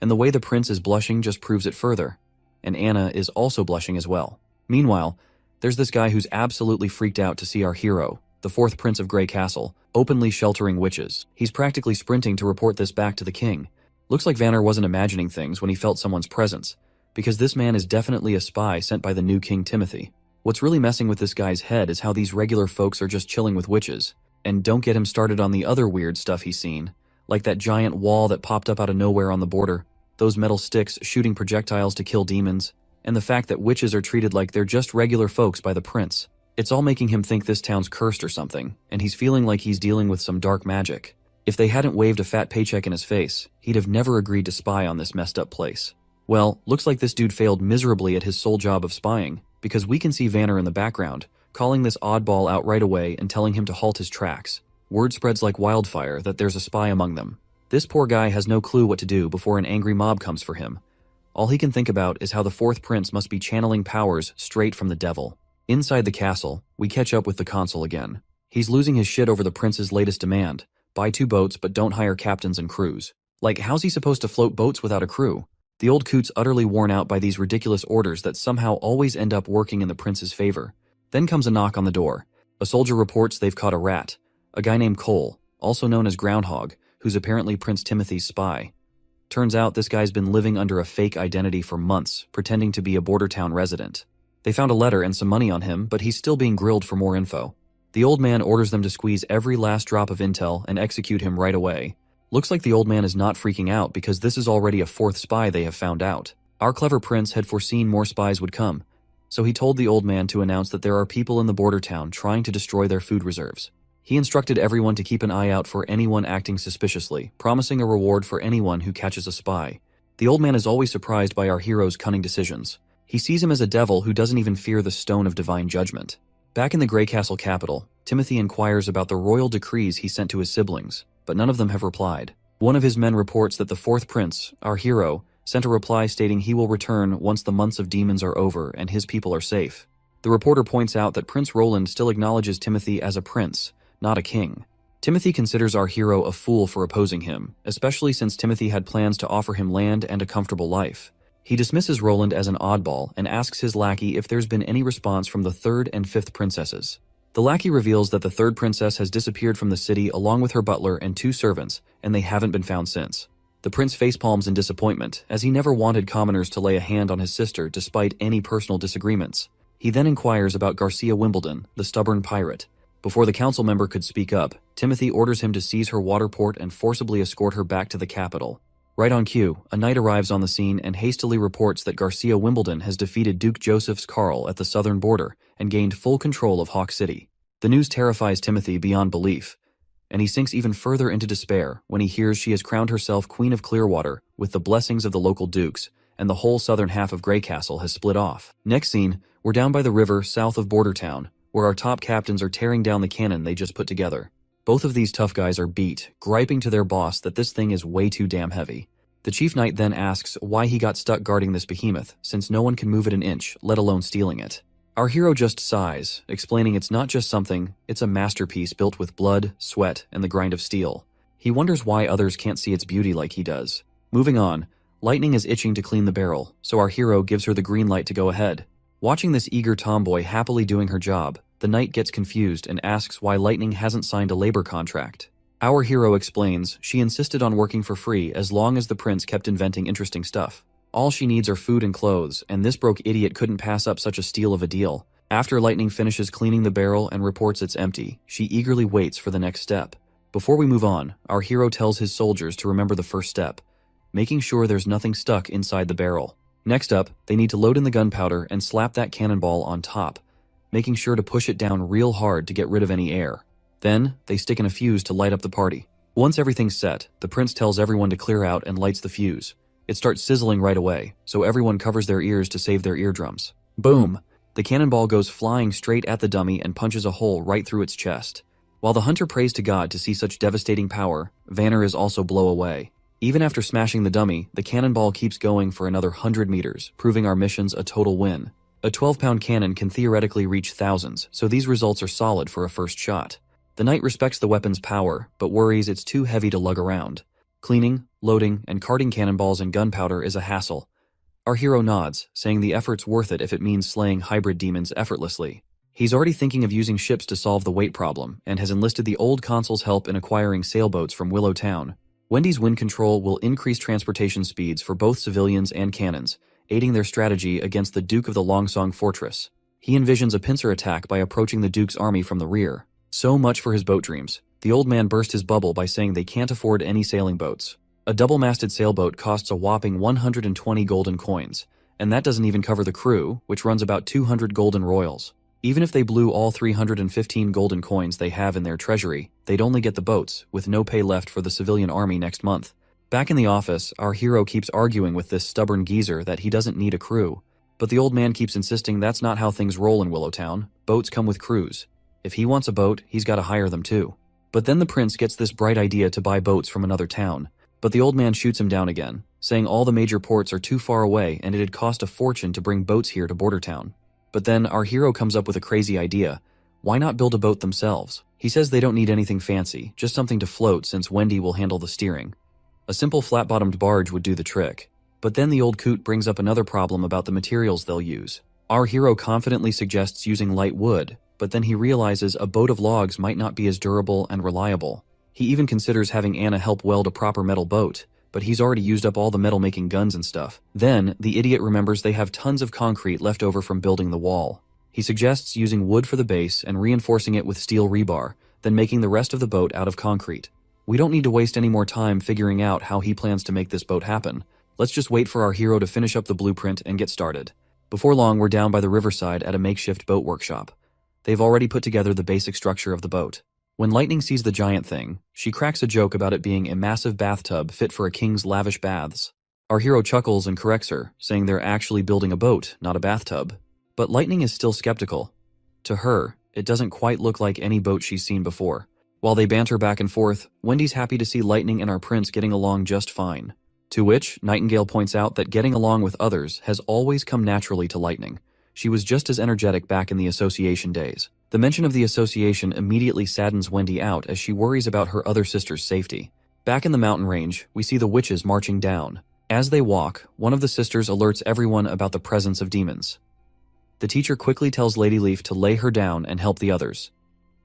And the way the prince is blushing just proves it further. And Anna is also blushing as well. Meanwhile, there's this guy who's absolutely freaked out to see our hero, the fourth prince of Grey Castle, openly sheltering witches. He's practically sprinting to report this back to the king. Looks like Vanner wasn't imagining things when he felt someone's presence, because this man is definitely a spy sent by the new King Timothy. What's really messing with this guy's head is how these regular folks are just chilling with witches. And don't get him started on the other weird stuff he's seen, like that giant wall that popped up out of nowhere on the border, those metal sticks shooting projectiles to kill demons, and the fact that witches are treated like they're just regular folks by the prince. It's all making him think this town's cursed or something, and he's feeling like he's dealing with some dark magic. If they hadn't waved a fat paycheck in his face, he'd have never agreed to spy on this messed up place. Well, looks like this dude failed miserably at his sole job of spying, because we can see Vanner in the background, calling this oddball out right away and telling him to halt his tracks. Word spreads like wildfire that there's a spy among them. This poor guy has no clue what to do before an angry mob comes for him. All he can think about is how the fourth prince must be channeling powers straight from the devil. Inside the castle, we catch up with the consul again. He's losing his shit over the prince's latest demand: buy 2 boats but don't hire captains and crews. Like, how's he supposed to float boats without a crew? The old coot's utterly worn out by these ridiculous orders that somehow always end up working in the prince's favor. Then comes a knock on the door. A soldier reports they've caught a rat, a guy named Cole, also known as Groundhog, who's apparently Prince Timothy's spy. Turns out this guy's been living under a fake identity for months, pretending to be a border town resident. They found a letter and some money on him, but he's still being grilled for more info. The old man orders them to squeeze every last drop of intel and execute him right away. Looks like the old man is not freaking out because this is already a 4th spy they have found out. Our clever prince had foreseen more spies would come, so he told the old man to announce that there are people in the border town trying to destroy their food reserves. He instructed everyone to keep an eye out for anyone acting suspiciously, promising a reward for anyone who catches a spy. The old man is always surprised by our hero's cunning decisions. He sees him as a devil who doesn't even fear the stone of divine judgment. Back in the Grey Castle capital, Timothy inquires about the royal decrees he sent to his siblings, but none of them have replied. One of his men reports that the fourth prince, our hero, sent a reply stating he will return once the months of demons are over and his people are safe. The reporter points out that Prince Roland still acknowledges Timothy as a prince, not a king. Timothy considers our hero a fool for opposing him, especially since Timothy had plans to offer him land and a comfortable life. He dismisses Roland as an oddball and asks his lackey if there's been any response from the 3rd and 5th princesses. The lackey reveals that the 3rd princess has disappeared from the city along with her butler and 2 servants, and they haven't been found since. The prince facepalms in disappointment, as he never wanted commoners to lay a hand on his sister despite any personal disagreements. He then inquires about Garcia Wimbledon, the stubborn pirate. Before the council member could speak up, Timothy orders him to seize her water port and forcibly escort her back to the capital. Right on cue, a knight arrives on the scene and hastily reports that Garcia Wimbledon has defeated Duke Joseph's Carl at the southern border and gained full control of Hawk City. The news terrifies Timothy beyond belief, and he sinks even further into despair when he hears she has crowned herself Queen of Clearwater with the blessings of the local dukes, and the whole southern half of Grey Castle has split off. Next scene, we're down by the river south of Border Town, where our top captains are tearing down the cannon they just put together. Both of these tough guys are beat, griping to their boss that this thing is way too damn heavy. The chief knight then asks why he got stuck guarding this behemoth, since no one can move it an inch, let alone stealing it. Our hero just sighs, explaining it's not just something, it's a masterpiece built with blood, sweat, and the grind of steel. He wonders why others can't see its beauty like he does. Moving on, Lightning is itching to clean the barrel, so our hero gives her the green light to go ahead. Watching this eager tomboy happily doing her job, the knight gets confused and asks why Lightning hasn't signed a labor contract. Our hero explains she insisted on working for free as long as the prince kept inventing interesting stuff. All she needs are food and clothes, and this broke idiot couldn't pass up such a steal of a deal. After Lightning finishes cleaning the barrel and reports it's empty, she eagerly waits for the next step. Before we move on, our hero tells his soldiers to remember the first step, making sure there's nothing stuck inside the barrel. Next up, they need to load in the gunpowder and slap that cannonball on top, making sure to push it down real hard to get rid of any air. Then, they stick in a fuse to light up the party. Once everything's set, the prince tells everyone to clear out and lights the fuse. It starts sizzling right away, so everyone covers their ears to save their eardrums. Boom! The cannonball goes flying straight at the dummy and punches a hole right through its chest. While the hunter prays to God to see such devastating power, Vanner is also blown away. Even after smashing the dummy, the cannonball keeps going for another 100 meters, proving our mission's a total win. A 12-pound cannon can theoretically reach thousands, so these results are solid for a first shot. The knight respects the weapon's power, but worries it's too heavy to lug around. Cleaning, loading, and carting cannonballs and gunpowder is a hassle. Our hero nods, saying the effort's worth it if it means slaying hybrid demons effortlessly. He's already thinking of using ships to solve the weight problem, and has enlisted the old consul's help in acquiring sailboats from Willow Town. Wendy's wind control will increase transportation speeds for both civilians and cannons, aiding their strategy against the Duke of the Longsong Fortress. He envisions a pincer attack by approaching the Duke's army from the rear. So much for his boat dreams. The old man burst his bubble by saying they can't afford any sailing boats. A double-masted sailboat costs a whopping 120 golden coins, and that doesn't even cover the crew, which runs about 200 golden royals. Even if they blew all 315 golden coins they have in their treasury, they'd only get the boats, with no pay left for the civilian army next month. Back in the office, our hero keeps arguing with this stubborn geezer that he doesn't need a crew. But the old man keeps insisting that's not how things roll in Willowtown. Boats come with crews. If he wants a boat, he's got to hire them too. But then the prince gets this bright idea to buy boats from another town. But the old man shoots him down again, saying all the major ports are too far away and it'd cost a fortune to bring boats here to Border Town. But then our hero comes up with a crazy idea. Why not build a boat themselves? He says they don't need anything fancy, just something to float since Wendy will handle the steering. A simple flat-bottomed barge would do the trick. But then the old coot brings up another problem about the materials they'll use. Our hero confidently suggests using light wood, but then he realizes a boat of logs might not be as durable and reliable. He even considers having Anna help weld a proper metal boat, but he's already used up all the metal-making guns and stuff. Then, the idiot remembers they have tons of concrete left over from building the wall. He suggests using wood for the base and reinforcing it with steel rebar, then making the rest of the boat out of concrete. We don't need to waste any more time figuring out how he plans to make this boat happen. Let's just wait for our hero to finish up the blueprint and get started. Before long, we're down by the riverside at a makeshift boat workshop. They've already put together the basic structure of the boat. When Lightning sees the giant thing, she cracks a joke about it being a massive bathtub fit for a king's lavish baths. Our hero chuckles and corrects her, saying they're actually building a boat, not a bathtub. But Lightning is still skeptical. To her, it doesn't quite look like any boat she's seen before. While they banter back and forth, Wendy's happy to see Lightning and our prince getting along just fine. To which, Nightingale points out that getting along with others has always come naturally to Lightning. She was just as energetic back in the association days. The mention of the association immediately saddens Wendy out as she worries about her other sister's safety. Back in the mountain range, we see the witches marching down. As they walk, one of the sisters alerts everyone about the presence of demons. The teacher quickly tells Lady Leaf to lay her down and help the others.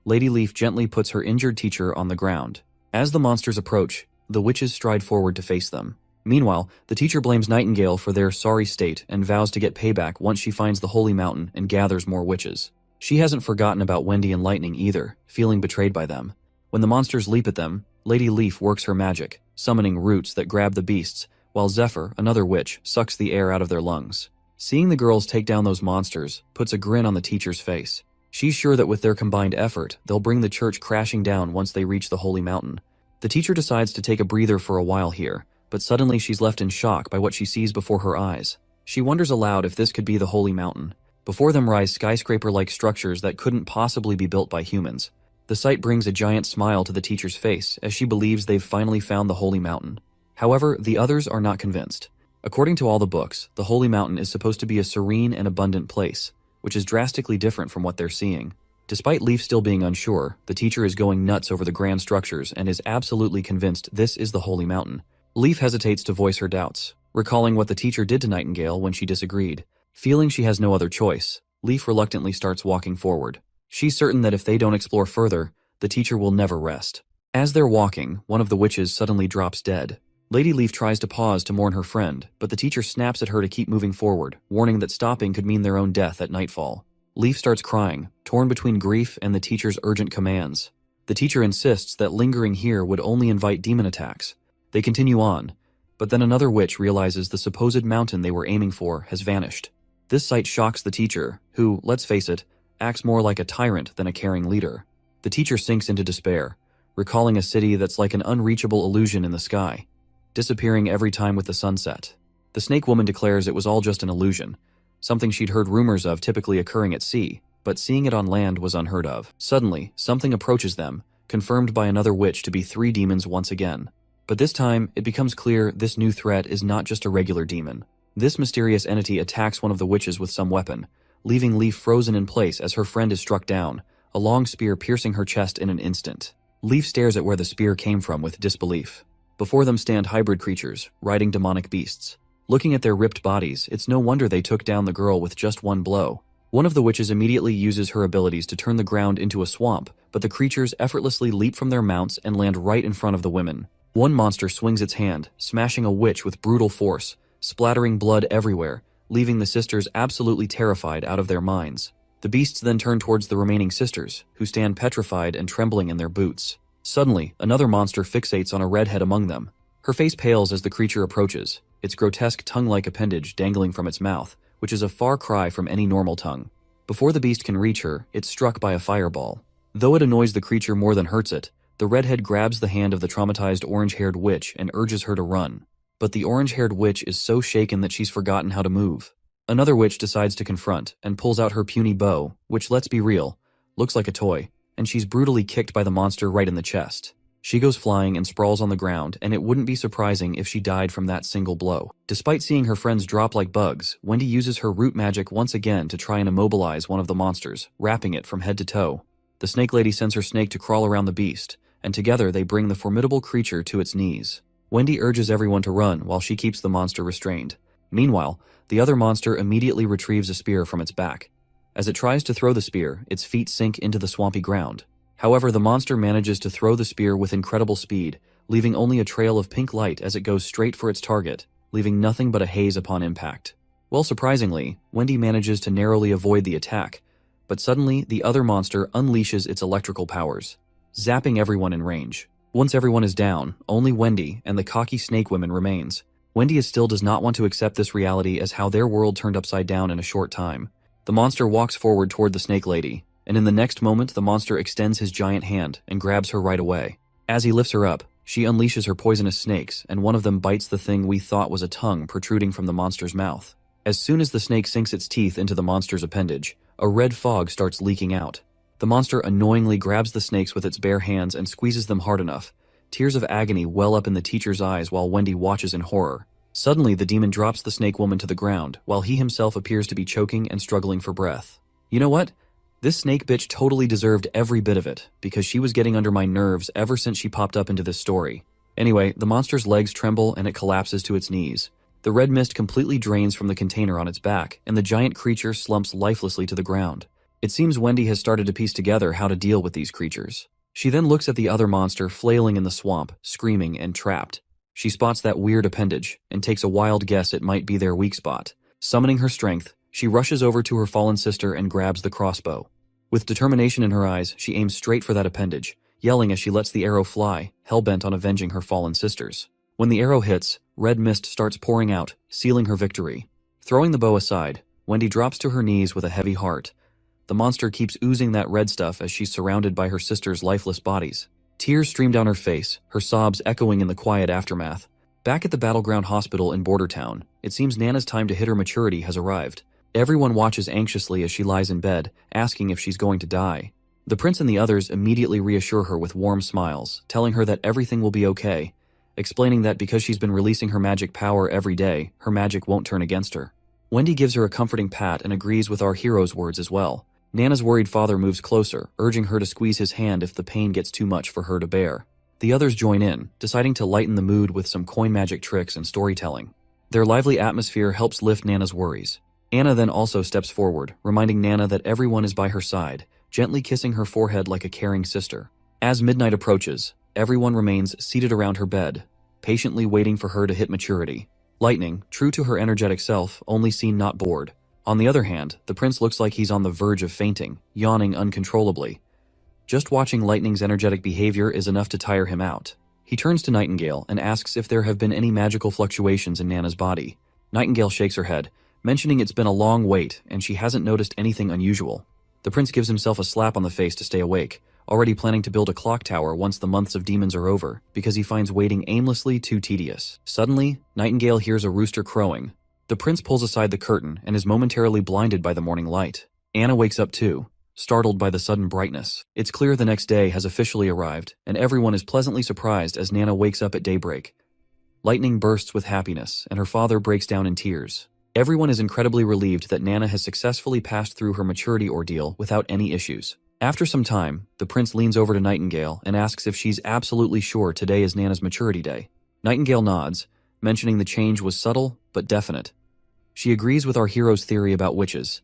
Lady Leaf gently puts her injured teacher on the ground. As the monsters approach, the witches stride forward to face them. Meanwhile, the teacher blames Nightingale for their sorry state and vows to get payback once she finds the holy mountain and gathers more witches. She hasn't forgotten about Wendy and Lightning either, feeling betrayed by them. When the monsters leap at them, Lady Leaf works her magic, summoning roots that grab the beasts, while Zephyr, another witch, sucks the air out of their lungs. Seeing the girls take down those monsters puts a grin on the teacher's face. She's sure that with their combined effort, they'll bring the church crashing down once they reach the holy mountain. The teacher decides to take a breather for a while here, but suddenly she's left in shock by what she sees before her eyes. She wonders aloud if this could be the holy mountain. Before them rise skyscraper-like structures that couldn't possibly be built by humans. The sight brings a giant smile to the teacher's face as she believes they've finally found the holy mountain. However, the others are not convinced. According to all the books, the holy mountain is supposed to be a serene and abundant place, which is drastically different from what they're seeing. Despite Leaf still being unsure, the teacher is going nuts over the grand structures and is absolutely convinced this is the holy mountain. Leaf hesitates to voice her doubts, recalling what the teacher did to Nightingale when she disagreed. Feeling she has no other choice, Leaf reluctantly starts walking forward. She's certain that if they don't explore further, the teacher will never rest. As they're walking, one of the witches suddenly drops dead. Lady Leaf tries to pause to mourn her friend, but the teacher snaps at her to keep moving forward, warning that stopping could mean their own death at nightfall. Leaf starts crying, torn between grief and the teacher's urgent commands. The teacher insists that lingering here would only invite demon attacks. They continue on, but then another witch realizes the supposed mountain they were aiming for has vanished. This sight shocks the teacher, who, let's face it, acts more like a tyrant than a caring leader. The teacher sinks into despair, recalling a city that's like an unreachable illusion in the sky, disappearing every time with the sunset. The snake woman declares it was all just an illusion, something she'd heard rumors of typically occurring at sea, but seeing it on land was unheard of. Suddenly, something approaches them, confirmed by another witch to be 3 demons once again. But this time, it becomes clear this new threat is not just a regular demon. This mysterious entity attacks one of the witches with some weapon, leaving Leaf frozen in place as her friend is struck down, a long spear piercing her chest in an instant. Leaf stares at where the spear came from with disbelief. Before them stand hybrid creatures, riding demonic beasts. Looking at their ripped bodies, it's no wonder they took down the girl with just one blow. One of the witches immediately uses her abilities to turn the ground into a swamp, but the creatures effortlessly leap from their mounts and land right in front of the women. One monster swings its hand, smashing a witch with brutal force, splattering blood everywhere, leaving the sisters absolutely terrified out of their minds. The beasts then turn towards the remaining sisters, who stand petrified and trembling in their boots. Suddenly, another monster fixates on a redhead among them. Her face pales as the creature approaches, its grotesque tongue-like appendage dangling from its mouth, which is a far cry from any normal tongue. Before the beast can reach her, it's struck by a fireball. Though it annoys the creature more than hurts it, the redhead grabs the hand of the traumatized orange-haired witch and urges her to run. But the orange-haired witch is so shaken that she's forgotten how to move. Another witch decides to confront and pulls out her puny bow, which, let's be real, looks like a toy, and she's brutally kicked by the monster right in the chest. She goes flying and sprawls on the ground, and it wouldn't be surprising if she died from that single blow. Despite seeing her friends drop like bugs, Wendy uses her root magic once again to try and immobilize one of the monsters, wrapping it from head to toe. The snake lady sends her snake to crawl around the beast, and together they bring the formidable creature to its knees. Wendy urges everyone to run while she keeps the monster restrained. Meanwhile, the other monster immediately retrieves a spear from its back. As it tries to throw the spear, its feet sink into the swampy ground. However, the monster manages to throw the spear with incredible speed, leaving only a trail of pink light as it goes straight for its target, leaving nothing but a haze upon impact. Well, surprisingly, Wendy manages to narrowly avoid the attack, but suddenly the other monster unleashes its electrical powers, zapping everyone in range. Once everyone is down, only Wendy and the cocky snake woman remains. Wendy still does not want to accept this reality as how their world turned upside down in a short time. The monster walks forward toward the snake lady, and in the next moment the monster extends his giant hand and grabs her right away. As he lifts her up, she unleashes her poisonous snakes, and one of them bites the thing we thought was a tongue protruding from the monster's mouth. As soon as the snake sinks its teeth into the monster's appendage, a red fog starts leaking out. The monster annoyingly grabs the snakes with its bare hands and squeezes them hard enough. Tears of agony well up in the teacher's eyes while Wendy watches in horror. Suddenly, the demon drops the snake woman to the ground, while he himself appears to be choking and struggling for breath. You know what? This snake bitch totally deserved every bit of it, because she was getting under my nerves ever since she popped up into this story. Anyway, the monster's legs tremble and it collapses to its knees. The red mist completely drains from the container on its back, and the giant creature slumps lifelessly to the ground. It seems Wendy has started to piece together how to deal with these creatures. She then looks at the other monster flailing in the swamp, screaming and trapped. She spots that weird appendage, and takes a wild guess it might be their weak spot. Summoning her strength, she rushes over to her fallen sister and grabs the crossbow. With determination in her eyes, she aims straight for that appendage, yelling as she lets the arrow fly, hell-bent on avenging her fallen sisters. When the arrow hits, red mist starts pouring out, sealing her victory. Throwing the bow aside, Wendy drops to her knees with a heavy heart. The monster keeps oozing that red stuff as she's surrounded by her sisters' lifeless bodies. Tears stream down her face, her sobs echoing in the quiet aftermath. Back at the Battleground Hospital in Bordertown, it seems Nana's time to hit her maturity has arrived. Everyone watches anxiously as she lies in bed, asking if she's going to die. The prince and the others immediately reassure her with warm smiles, telling her that everything will be okay, explaining that because she's been releasing her magic power every day, her magic won't turn against her. Wendy gives her a comforting pat and agrees with our hero's words as well. Nana's worried father moves closer, urging her to squeeze his hand if the pain gets too much for her to bear. The others join in, deciding to lighten the mood with some coin magic tricks and storytelling. Their lively atmosphere helps lift Nana's worries. Anna then also steps forward, reminding Nana that everyone is by her side, gently kissing her forehead like a caring sister. As midnight approaches, everyone remains seated around her bed, patiently waiting for her to hit maturity. Lightning, true to her energetic self, only seen not bored. On the other hand, the prince looks like he's on the verge of fainting, yawning uncontrollably. Just watching Lightning's energetic behavior is enough to tire him out. He turns to Nightingale and asks if there have been any magical fluctuations in Nana's body. Nightingale shakes her head, mentioning it's been a long wait and she hasn't noticed anything unusual. The prince gives himself a slap on the face to stay awake, already planning to build a clock tower once the months of demons are over, because he finds waiting aimlessly too tedious. Suddenly, Nightingale hears a rooster crowing. The prince pulls aside the curtain and is momentarily blinded by the morning light. Anna wakes up too, startled by the sudden brightness. It's clear the next day has officially arrived, and everyone is pleasantly surprised as Nana wakes up at daybreak. Lightning bursts with happiness, and her father breaks down in tears. Everyone is incredibly relieved that Nana has successfully passed through her maturity ordeal without any issues. After some time, the prince leans over to Nightingale and asks if she's absolutely sure today is Nana's maturity day. Nightingale nods, mentioning the change was subtle but definite. She agrees with our hero's theory about witches,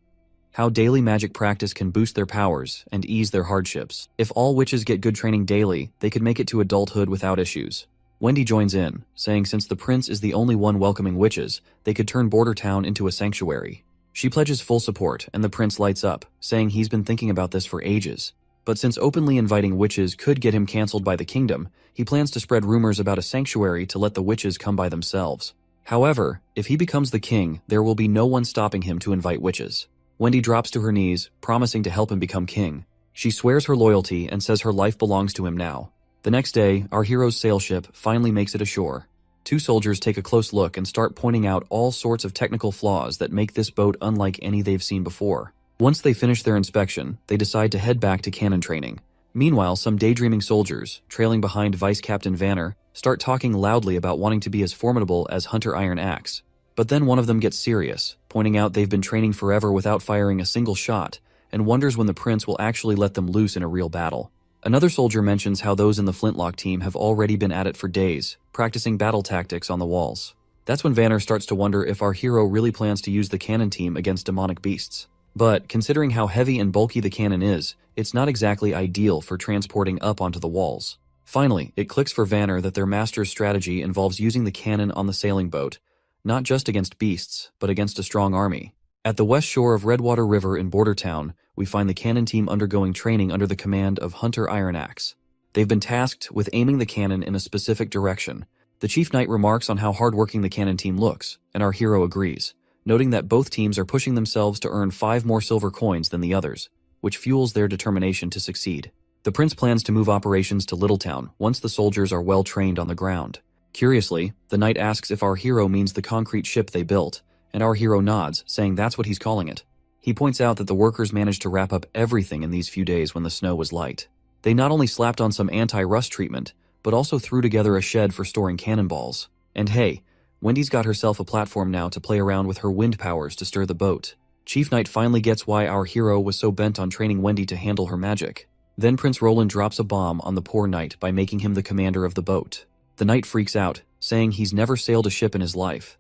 how daily magic practice can boost their powers and ease their hardships. If all witches get good training daily, they could make it to adulthood without issues. Wendy joins in, saying since the prince is the only one welcoming witches, they could turn Border Town into a sanctuary. She pledges full support, and the prince lights up, saying he's been thinking about this for ages. But since openly inviting witches could get him cancelled by the kingdom, he plans to spread rumors about a sanctuary to let the witches come by themselves. However, if he becomes the king, there will be no one stopping him to invite witches. Wendy drops to her knees, promising to help him become king. She swears her loyalty and says her life belongs to him now. The next day, our hero's sail ship finally makes it ashore. Two soldiers take a close look and start pointing out all sorts of technical flaws that make this boat unlike any they've seen before. Once they finish their inspection, they decide to head back to cannon training. Meanwhile, some daydreaming soldiers, trailing behind Vice Captain Vanner, start talking loudly about wanting to be as formidable as Hunter Iron Axe. But then one of them gets serious, pointing out they've been training forever without firing a single shot, and wonders when the prince will actually let them loose in a real battle. Another soldier mentions how those in the Flintlock team have already been at it for days, practicing battle tactics on the walls. That's when Vanner starts to wonder if our hero really plans to use the cannon team against demonic beasts. But, considering how heavy and bulky the cannon is, it's not exactly ideal for transporting up onto the walls. Finally, it clicks for Vanner that their master's strategy involves using the cannon on the sailing boat, not just against beasts, but against a strong army. At the west shore of Redwater River in Border Town, we find the cannon team undergoing training under the command of Hunter Iron Axe. They've been tasked with aiming the cannon in a specific direction. The chief knight remarks on how hardworking the cannon team looks, and our hero agrees, noting that both teams are pushing themselves to earn 5 more silver coins than the others, which fuels their determination to succeed. The prince plans to move operations to Littletown once the soldiers are well trained on the ground. Curiously, the knight asks if our hero means the concrete ship they built, and our hero nods, saying that's what he's calling it. He points out that the workers managed to wrap up everything in these few days when the snow was light. They not only slapped on some anti-rust treatment, but also threw together a shed for storing cannonballs. And hey, Wendy's got herself a platform now to play around with her wind powers to stir the boat. Chief Knight finally gets why our hero was so bent on training Wendy to handle her magic. Then Prince Roland drops a bomb on the poor knight by making him the commander of the boat. The knight freaks out, saying he's never sailed a ship in his life.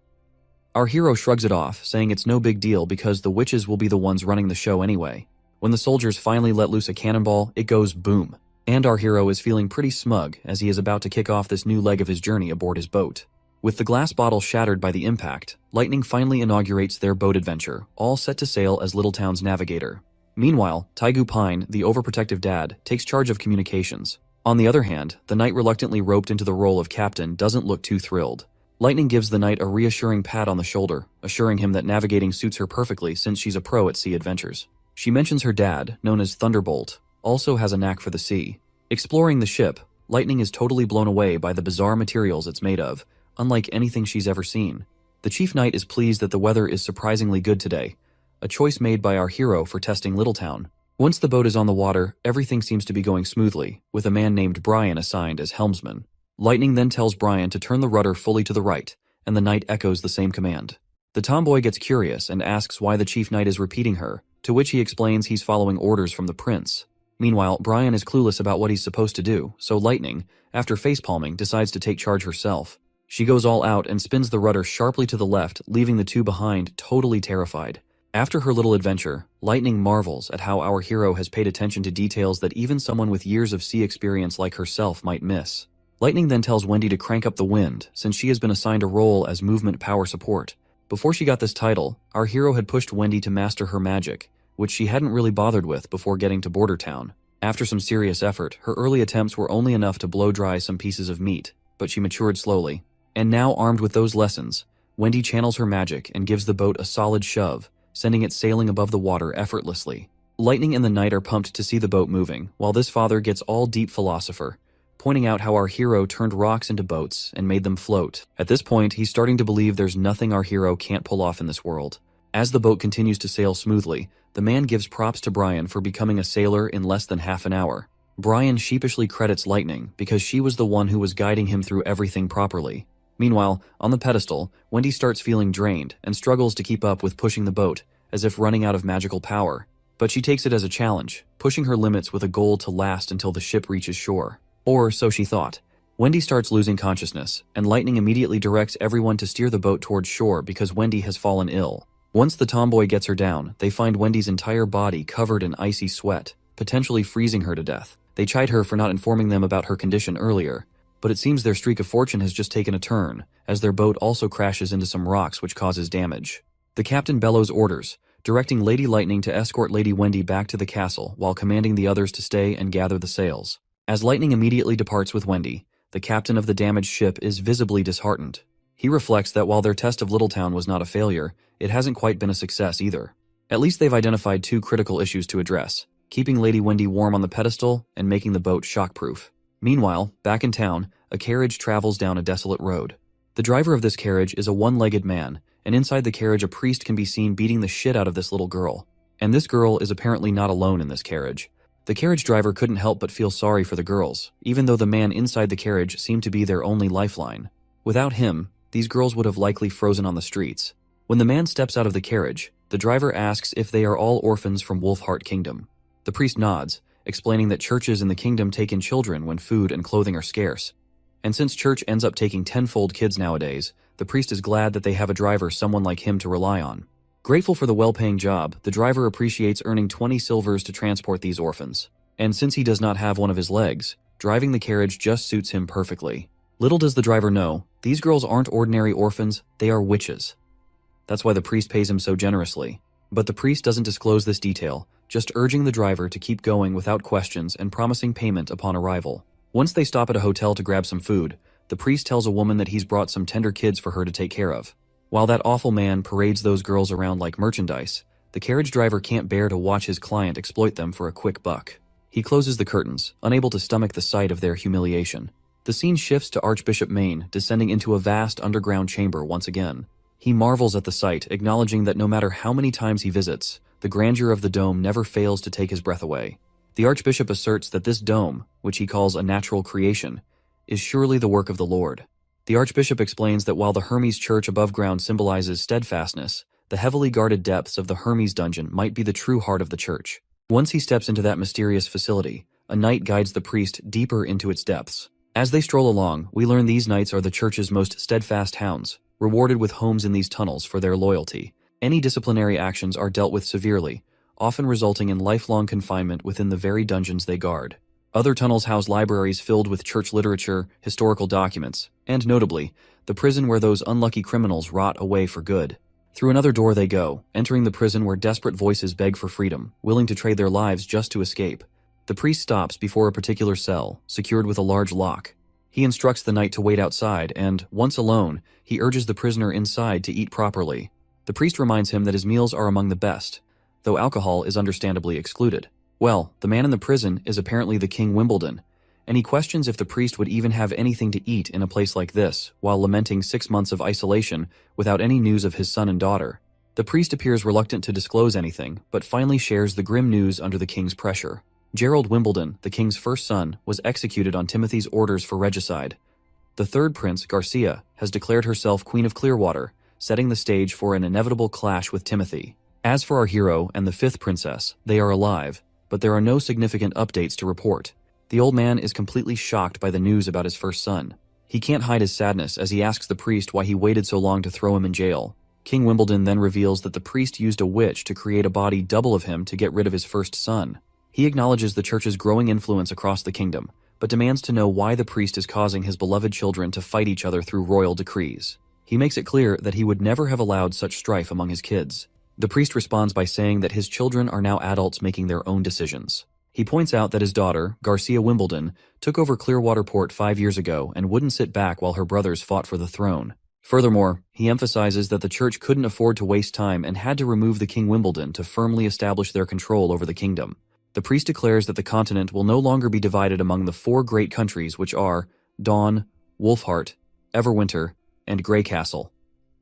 Our hero shrugs it off, saying it's no big deal because the witches will be the ones running the show anyway. When the soldiers finally let loose a cannonball, it goes boom. And our hero is feeling pretty smug as he is about to kick off this new leg of his journey aboard his boat. With the glass bottle shattered by the impact, Lightning finally inaugurates their boat adventure, all set to sail as Littletown's navigator. Meanwhile, Taigu Pine, the overprotective dad, takes charge of communications. On the other hand, the knight reluctantly roped into the role of captain doesn't look too thrilled. Lightning gives the knight a reassuring pat on the shoulder, assuring him that navigating suits her perfectly since she's a pro at sea adventures. She mentions her dad, known as Thunderbolt, also has a knack for the sea. Exploring the ship, Lightning is totally blown away by the bizarre materials it's made of, unlike anything she's ever seen. The chief knight is pleased that the weather is surprisingly good today, a choice made by our hero for testing Littletown. Once the boat is on the water, everything seems to be going smoothly, with a man named Brian assigned as helmsman. Lightning then tells Brian to turn the rudder fully to the right, and the knight echoes the same command. The tomboy gets curious and asks why the chief knight is repeating her, to which he explains he's following orders from the prince. Meanwhile, Brian is clueless about what he's supposed to do, so Lightning, after facepalming, decides to take charge herself. She goes all out and spins the rudder sharply to the left, leaving the two behind totally terrified. After her little adventure, Lightning marvels at how our hero has paid attention to details that even someone with years of sea experience like herself might miss. Lightning then tells Wendy to crank up the wind, since she has been assigned a role as movement power support. Before she got this title, our hero had pushed Wendy to master her magic, which she hadn't really bothered with before getting to Border Town. After some serious effort, her early attempts were only enough to blow dry some pieces of meat, but she matured slowly. And now, armed with those lessons, Wendy channels her magic and gives the boat a solid shove, sending it sailing above the water effortlessly. Lightning and the knight are pumped to see the boat moving, while this father gets all deep philosopher, pointing out how our hero turned rocks into boats and made them float. At this point, he's starting to believe there's nothing our hero can't pull off in this world. As the boat continues to sail smoothly, the man gives props to Brian for becoming a sailor in less than half an hour. Brian sheepishly credits Lightning because she was the one who was guiding him through everything properly. Meanwhile, on the pedestal, Wendy starts feeling drained and struggles to keep up with pushing the boat, as if running out of magical power. But she takes it as a challenge, pushing her limits with a goal to last until the ship reaches shore. Or so she thought. Wendy starts losing consciousness, and Lightning immediately directs everyone to steer the boat towards shore because Wendy has fallen ill. Once the tomboy gets her down, they find Wendy's entire body covered in icy sweat, potentially freezing her to death. They chide her for not informing them about her condition earlier, but it seems their streak of fortune has just taken a turn, as their boat also crashes into some rocks which causes damage. The captain bellows orders, directing Lady Lightning to escort Lady Wendy back to the castle while commanding the others to stay and gather the sails. As Lightning immediately departs with Wendy, the captain of the damaged ship is visibly disheartened. He reflects that while their test of Littletown was not a failure, it hasn't quite been a success either. At least they've identified two critical issues to address: keeping Lady Wendy warm on the pedestal and making the boat shockproof. Meanwhile, back in town, a carriage travels down a desolate road. The driver of this carriage is a one-legged man, and inside the carriage a priest can be seen beating the shit out of this little girl. And this girl is apparently not alone in this carriage. The carriage driver couldn't help but feel sorry for the girls, even though the man inside the carriage seemed to be their only lifeline. Without him, these girls would have likely frozen on the streets. When the man steps out of the carriage, the driver asks if they are all orphans from Wolfheart Kingdom. The priest nods, explaining that churches in the kingdom take in children when food and clothing are scarce. And since church ends up taking tenfold kids nowadays, the priest is glad that they have a driver someone like him to rely on. Grateful for the well-paying job, the driver appreciates earning 20 silvers to transport these orphans. And since he does not have one of his legs, driving the carriage just suits him perfectly. Little does the driver know, these girls aren't ordinary orphans, they are witches. That's why the priest pays him so generously. But the priest doesn't disclose this detail, just urging the driver to keep going without questions and promising payment upon arrival. Once they stop at a hotel to grab some food, the priest tells a woman that he's brought some tender kids for her to take care of. While that awful man parades those girls around like merchandise, the carriage driver can't bear to watch his client exploit them for a quick buck. He closes the curtains, unable to stomach the sight of their humiliation. The scene shifts to Archbishop Maine descending into a vast underground chamber once again. He marvels at the sight, acknowledging that no matter how many times he visits, the grandeur of the dome never fails to take his breath away. The Archbishop asserts that this dome, which he calls a natural creation, is surely the work of the Lord. The Archbishop explains that while the Hermes Church above ground symbolizes steadfastness, the heavily guarded depths of the Hermes dungeon might be the true heart of the church. Once he steps into that mysterious facility, a knight guides the priest deeper into its depths. As they stroll along, we learn these knights are the church's most steadfast hounds, rewarded with homes in these tunnels for their loyalty. Any disciplinary actions are dealt with severely, often resulting in lifelong confinement within the very dungeons they guard. Other tunnels house libraries filled with church literature, historical documents, and notably, the prison where those unlucky criminals rot away for good. Through another door they go, entering the prison where desperate voices beg for freedom, willing to trade their lives just to escape. The priest stops before a particular cell, secured with a large lock. He instructs the knight to wait outside, and, once alone, he urges the prisoner inside to eat properly. The priest reminds him that his meals are among the best, though alcohol is understandably excluded. Well, the man in the prison is apparently the King Wimbledon, and he questions if the priest would even have anything to eat in a place like this, while lamenting 6 months of isolation without any news of his son and daughter. The priest appears reluctant to disclose anything, but finally shares the grim news under the king's pressure. Gerald Wimbledon, the king's first son, was executed on Timothy's orders for regicide. The third prince, Garcia, has declared herself Queen of Clearwater, setting the stage for an inevitable clash with Timothy. As for our hero and the fifth princess, they are alive, but there are no significant updates to report. The old man is completely shocked by the news about his first son. He can't hide his sadness as he asks the priest why he waited so long to throw him in jail. King Wimbledon then reveals that the priest used a witch to create a body double of him to get rid of his first son. He acknowledges the church's growing influence across the kingdom, but demands to know why the priest is causing his beloved children to fight each other through royal decrees. He makes it clear that he would never have allowed such strife among his kids. The priest responds by saying that his children are now adults making their own decisions. He points out that his daughter, Garcia Wimbledon, took over Clearwater Port 5 years ago and wouldn't sit back while her brothers fought for the throne. Furthermore, he emphasizes that the church couldn't afford to waste time and had to remove the King Wimbledon to firmly establish their control over the kingdom. The priest declares that the continent will no longer be divided among the 4 great countries which are Dawn, Wolfheart, Everwinter, and Greycastle.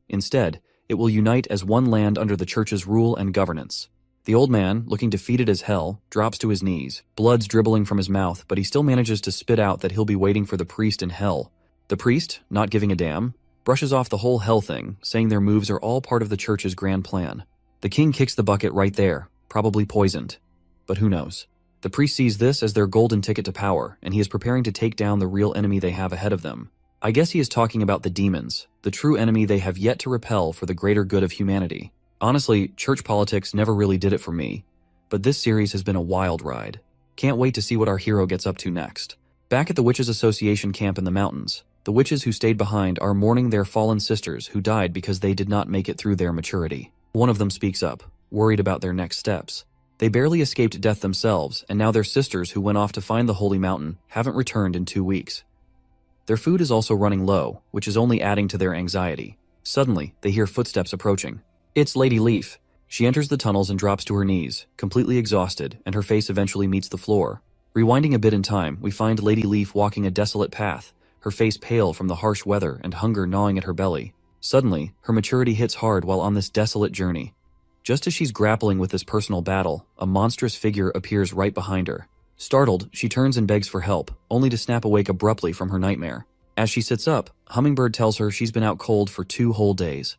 Instead, it will unite as one land under the church's rule and governance. The old man, looking defeated as hell, drops to his knees. Blood's dribbling from his mouth, but he still manages to spit out that he'll be waiting for the priest in hell. The priest, not giving a damn, brushes off the whole hell thing, saying their moves are all part of the church's grand plan. The king kicks the bucket right there, probably poisoned. But who knows? The priest sees this as their golden ticket to power, and he is preparing to take down the real enemy they have ahead of them. I guess he is talking about the demons, the true enemy they have yet to repel for the greater good of humanity. Honestly, church politics never really did it for me, but this series has been a wild ride. Can't wait to see what our hero gets up to next. Back at the Witches Association camp in the mountains, the witches who stayed behind are mourning their fallen sisters who died because they did not make it through their maturity. One of them speaks up, worried about their next steps. They barely escaped death themselves, and now their sisters who went off to find the holy mountain haven't returned in 2 weeks. Their food is also running low, which is only adding to their anxiety. Suddenly, they hear footsteps approaching. It's Lady Leaf. She enters the tunnels and drops to her knees, completely exhausted, and her face eventually meets the floor. Rewinding a bit in time, we find Lady Leaf walking a desolate path, her face pale from the harsh weather and hunger gnawing at her belly. Suddenly, her maturity hits hard while on this desolate journey. Just as she's grappling with this personal battle, a monstrous figure appears right behind her. Startled, she turns and begs for help, only to snap awake abruptly from her nightmare. As she sits up, Hummingbird tells her she's been out cold for 2 whole days.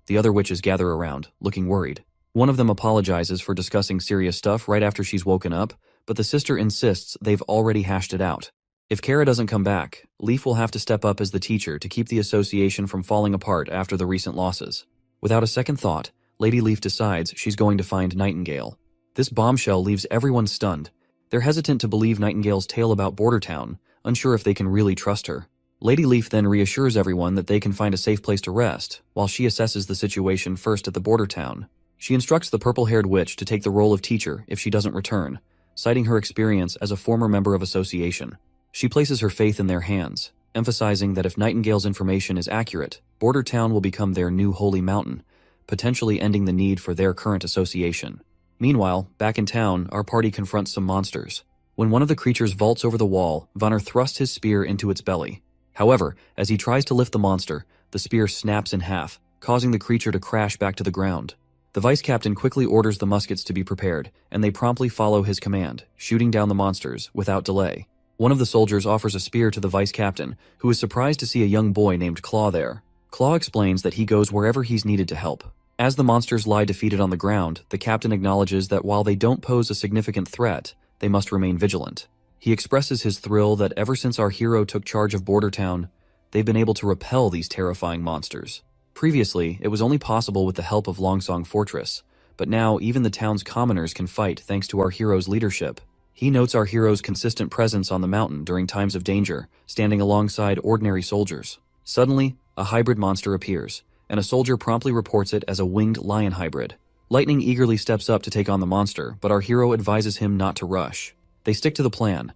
The other witches gather around, looking worried. One of them apologizes for discussing serious stuff right after she's woken up, but the sister insists they've already hashed it out. If Kara doesn't come back, Leaf will have to step up as the teacher to keep the association from falling apart after the recent losses. Without a second thought, Lady Leaf decides she's going to find Nightingale. This bombshell leaves everyone stunned. They're hesitant to believe Nightingale's tale about Border Town, unsure if they can really trust her. Lady Leaf then reassures everyone that they can find a safe place to rest, while she assesses the situation first at the Border Town. She instructs the purple-haired witch to take the role of teacher if she doesn't return, citing her experience as a former member of association. She places her faith in their hands, emphasizing that if Nightingale's information is accurate, Border Town will become their new holy mountain, potentially ending the need for their current association. Meanwhile, back in town, our party confronts some monsters. When one of the creatures vaults over the wall, Vonner thrusts his spear into its belly. However, as he tries to lift the monster, the spear snaps in half, causing the creature to crash back to the ground. The vice captain quickly orders the muskets to be prepared, and they promptly follow his command, shooting down the monsters without delay. One of the soldiers offers a spear to the vice captain, who is surprised to see a young boy named Claw there. Claw explains that he goes wherever he's needed to help. As the monsters lie defeated on the ground, the captain acknowledges that while they don't pose a significant threat, they must remain vigilant. He expresses his thrill that ever since our hero took charge of Border Town, they've been able to repel these terrifying monsters. Previously, it was only possible with the help of Longsong Fortress, but now even the town's commoners can fight thanks to our hero's leadership. He notes our hero's consistent presence on the mountain during times of danger, standing alongside ordinary soldiers. Suddenly, a hybrid monster appears, and a soldier promptly reports it as a winged lion hybrid. Lightning eagerly steps up to take on the monster, but our hero advises him not to rush. They stick to the plan.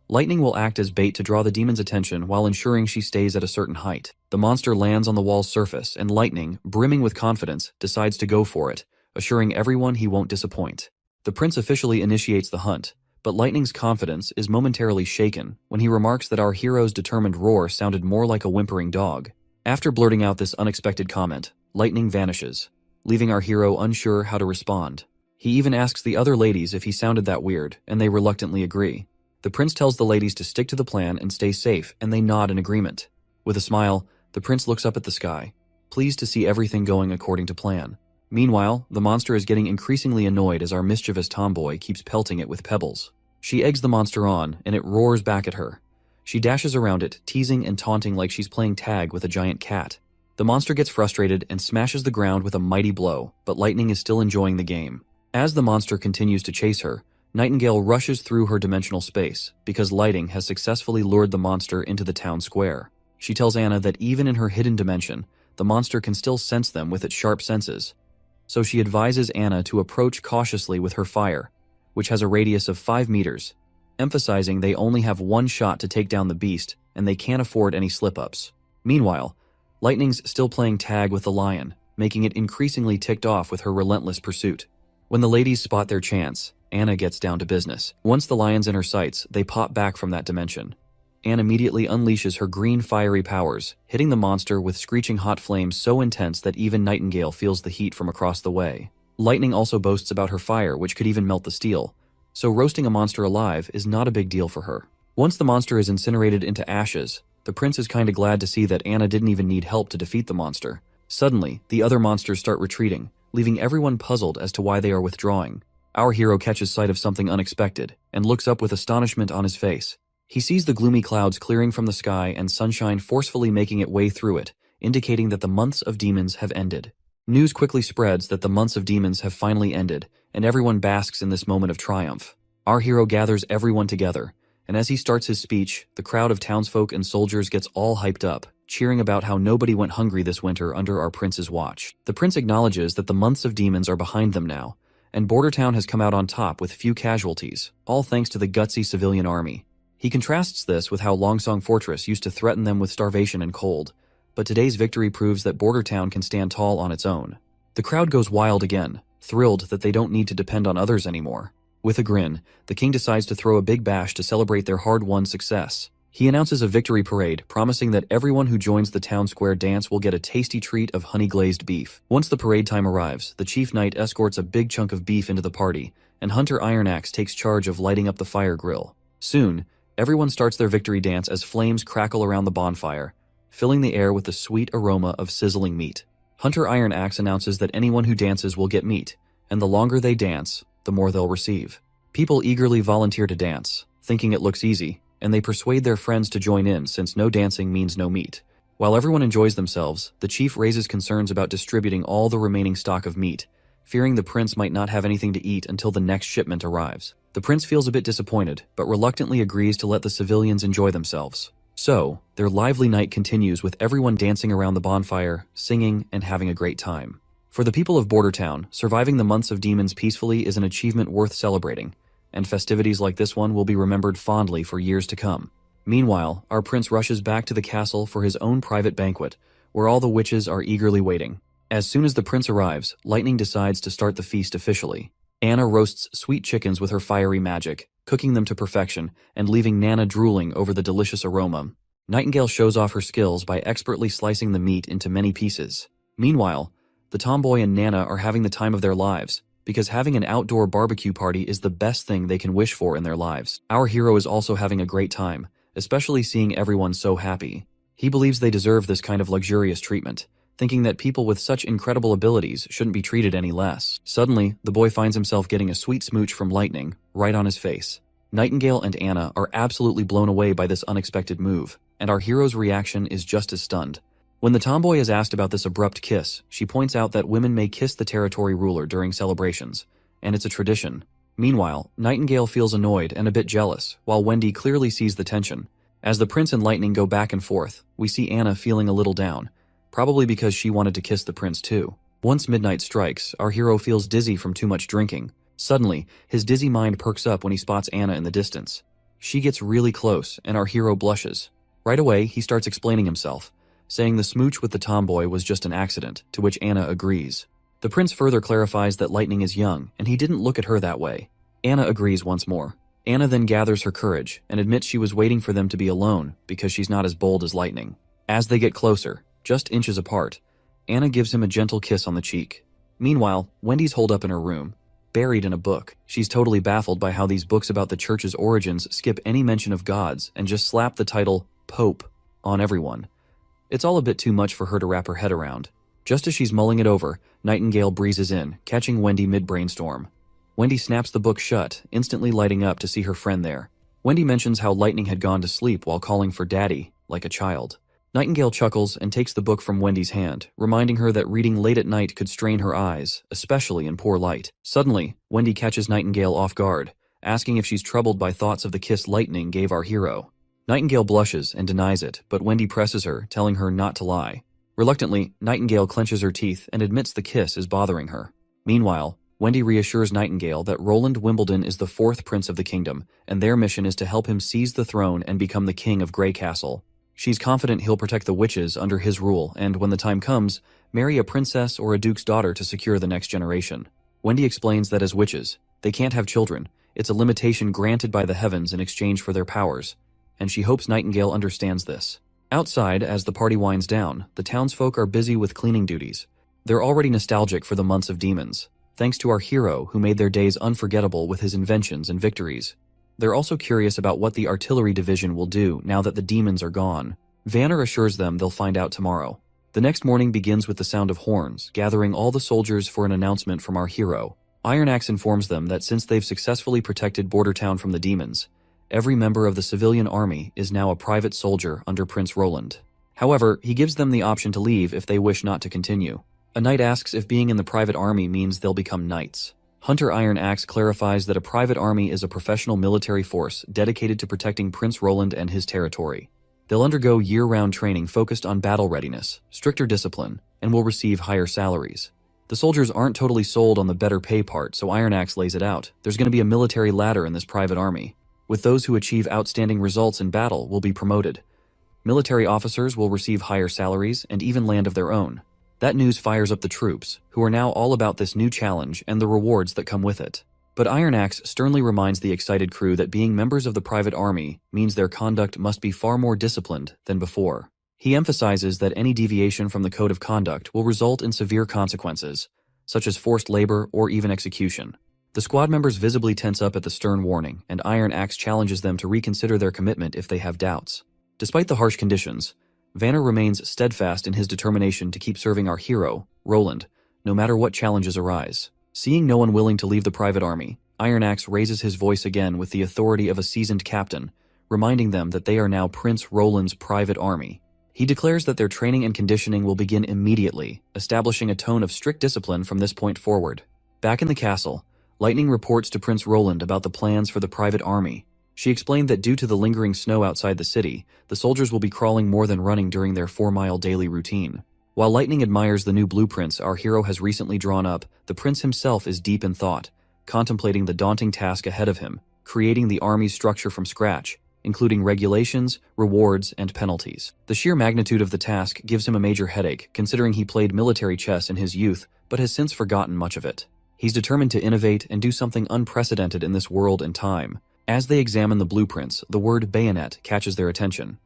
Lightning will act as bait to draw the demon's attention while ensuring she stays at a certain height. The monster lands on the wall's surface, and Lightning, brimming with confidence, decides to go for it, assuring everyone he won't disappoint. The prince officially initiates the hunt, but Lightning's confidence is momentarily shaken when he remarks that our hero's determined roar sounded more like a whimpering dog. After blurting out this unexpected comment, Lightning vanishes, leaving our hero unsure how to respond. He even asks the other ladies if he sounded that weird, and they reluctantly agree. The prince tells the ladies to stick to the plan and stay safe, and they nod in agreement. With a smile, the prince looks up at the sky, pleased to see everything going according to plan. Meanwhile, the monster is getting increasingly annoyed as our mischievous tomboy keeps pelting it with pebbles. She eggs the monster on, and it roars back at her. She dashes around it, teasing and taunting like she's playing tag with a giant cat. The monster gets frustrated and smashes the ground with a mighty blow, but Lightning is still enjoying the game. As the monster continues to chase her, Nightingale rushes through her dimensional space because Lightning has successfully lured the monster into the town square. She tells Anna that even in her hidden dimension, the monster can still sense them with its sharp senses. So she advises Anna to approach cautiously with her fire, which has a radius of 5 meters, emphasizing they only have one shot to take down the beast and they can't afford any slip-ups. Meanwhile, Lightning's still playing tag with the lion, making it increasingly ticked off with her relentless pursuit. When the ladies spot their chance, Anna gets down to business. Once the lion's in her sights, they pop back from that dimension. Anne immediately unleashes her green fiery powers, hitting the monster with screeching hot flames so intense that even Nightingale feels the heat from across the way. Lightning also boasts about her fire, which could even melt the steel, so roasting a monster alive is not a big deal for her. Once the monster is incinerated into ashes, the prince is kinda glad to see that Anna didn't even need help to defeat the monster. Suddenly, the other monsters start retreating, leaving everyone puzzled as to why they are withdrawing. Our hero catches sight of something unexpected and looks up with astonishment on his face. He sees the gloomy clouds clearing from the sky and sunshine forcefully making its way through it, indicating that the months of demons have ended. News quickly spreads that the months of demons have finally ended, and everyone basks in this moment of triumph. Our hero gathers everyone together, and as he starts his speech, the crowd of townsfolk and soldiers gets all hyped up, cheering about how nobody went hungry this winter under our prince's watch. The prince acknowledges that the months of demons are behind them now, and Bordertown has come out on top with few casualties, all thanks to the gutsy civilian army. He contrasts this with how Longsong Fortress used to threaten them with starvation and cold, but today's victory proves that Bordertown can stand tall on its own. The crowd goes wild again, thrilled that they don't need to depend on others anymore. With a grin, the king decides to throw a big bash to celebrate their hard-won success. He announces a victory parade, promising that everyone who joins the town square dance will get a tasty treat of honey-glazed beef. Once the parade time arrives, the chief knight escorts a big chunk of beef into the party, and Hunter Ironaxe takes charge of lighting up the fire grill. Soon, everyone starts their victory dance as flames crackle around the bonfire, filling the air with the sweet aroma of sizzling meat. Hunter Ironaxe announces that anyone who dances will get meat, and the longer they dance, the more they'll receive. People eagerly volunteer to dance, thinking it looks easy, and they persuade their friends to join in since no dancing means no meat. While everyone enjoys themselves, the chief raises concerns about distributing all the remaining stock of meat, fearing the prince might not have anything to eat until the next shipment arrives. The prince feels a bit disappointed, but reluctantly agrees to let the civilians enjoy themselves. So, their lively night continues with everyone dancing around the bonfire, singing, and having a great time. For the people of Bordertown, surviving the months of demons peacefully is an achievement worth celebrating, and festivities like this one will be remembered fondly for years to come. Meanwhile, our prince rushes back to the castle for his own private banquet, where all the witches are eagerly waiting. As soon as the prince arrives, Lightning decides to start the feast officially. Anna roasts sweet chickens with her fiery magic, cooking them to perfection and leaving Nana drooling over the delicious aroma. Nightingale shows off her skills by expertly slicing the meat into many pieces. Meanwhile, the tomboy and Nana are having the time of their lives, because having an outdoor barbecue party is the best thing they can wish for in their lives. Our hero is also having a great time, especially seeing everyone so happy. He believes they deserve this kind of luxurious treatment, thinking that people with such incredible abilities shouldn't be treated any less. Suddenly, the boy finds himself getting a sweet smooch from Lightning, right on his face. Nightingale and Anna are absolutely blown away by this unexpected move, and our hero's reaction is just as stunned. When the tomboy is asked about this abrupt kiss, she points out that women may kiss the territory ruler during celebrations, and it's a tradition. Meanwhile, Nightingale feels annoyed and a bit jealous, while Wendy clearly sees the tension. As the prince and Lightning go back and forth, we see Anna feeling a little down, probably because she wanted to kiss the prince too. Once midnight strikes, our hero feels dizzy from too much drinking. Suddenly, his dizzy mind perks up when he spots Anna in the distance. She gets really close, and our hero blushes. Right away, he starts explaining himself, saying the smooch with the tomboy was just an accident, to which Anna agrees. The prince further clarifies that Lightning is young, and he didn't look at her that way. Anna agrees once more. Anna then gathers her courage, and admits she was waiting for them to be alone, because she's not as bold as Lightning. As they get closer, just inches apart, Anna gives him a gentle kiss on the cheek. Meanwhile, Wendy's holed up in her room, buried in a book. She's totally baffled by how these books about the church's origins skip any mention of gods and just slap the title Pope on everyone. It's all a bit too much for her to wrap her head around. Just as she's mulling it over, Nightingale breezes in, catching Wendy mid-brainstorm. Wendy snaps the book shut, instantly lighting up to see her friend there. Wendy mentions how Lightning had gone to sleep while calling for Daddy, like a child. Nightingale chuckles and takes the book from Wendy's hand, reminding her that reading late at night could strain her eyes, especially in poor light. Suddenly, Wendy catches Nightingale off guard, asking if she's troubled by thoughts of the kiss Lightning gave our hero. Nightingale blushes and denies it, but Wendy presses her, telling her not to lie. Reluctantly, Nightingale clenches her teeth and admits the kiss is bothering her. Meanwhile, Wendy reassures Nightingale that Roland Wimbledon is the fourth prince of the kingdom, and their mission is to help him seize the throne and become the king of Grey Castle. She's confident he'll protect the witches under his rule and, when the time comes, marry a princess or a duke's daughter to secure the next generation. Wendy explains that as witches, they can't have children. It's a limitation granted by the heavens in exchange for their powers, and she hopes Nightingale understands this. Outside, as the party winds down, the townsfolk are busy with cleaning duties. They're already nostalgic for the months of demons, thanks to our hero who made their days unforgettable with his inventions and victories. They're also curious about what the artillery division will do now that the demons are gone. Vanner assures them they'll find out tomorrow. The next morning begins with the sound of horns, gathering all the soldiers for an announcement from our hero. Iron Axe informs them that since they've successfully protected Border Town from the demons, every member of the civilian army is now a private soldier under Prince Roland. However, he gives them the option to leave if they wish not to continue. A knight asks if being in the private army means they'll become knights. Hunter Iron Axe clarifies that a private army is a professional military force dedicated to protecting Prince Roland and his territory. They'll undergo year-round training focused on battle readiness, stricter discipline, and will receive higher salaries. The soldiers aren't totally sold on the better pay part, so Iron Axe lays it out. There's going to be a military ladder in this private army. With those who achieve outstanding results in battle will be promoted. Military officers will receive higher salaries and even land of their own. That news fires up the troops, who are now all about this new challenge and the rewards that come with it. But Iron Axe sternly reminds the excited crew that being members of the private army means their conduct must be far more disciplined than before. He emphasizes that any deviation from the code of conduct will result in severe consequences, such as forced labor or even execution. The squad members visibly tense up at the stern warning, and Iron Axe challenges them to reconsider their commitment if they have doubts. Despite the harsh conditions, Vanner remains steadfast in his determination to keep serving our hero, Roland, no matter what challenges arise. Seeing no one willing to leave the private army, Iron Axe raises his voice again with the authority of a seasoned captain, reminding them that they are now Prince Roland's private army. He declares that their training and conditioning will begin immediately, establishing a tone of strict discipline from this point forward. Back in the castle, Lightning reports to Prince Roland about the plans for the private army. She explained that due to the lingering snow outside the city, the soldiers will be crawling more than running during their 4-mile daily routine. While Lightning admires the new blueprints our hero has recently drawn up, the prince himself is deep in thought, contemplating the daunting task ahead of him, creating the army's structure from scratch, including regulations, rewards, and penalties. The sheer magnitude of the task gives him a major headache, considering he played military chess in his youth, but has since forgotten much of it. He's determined to innovate and do something unprecedented in this world and time. As they examine the blueprints, the word bayonet catches their attention.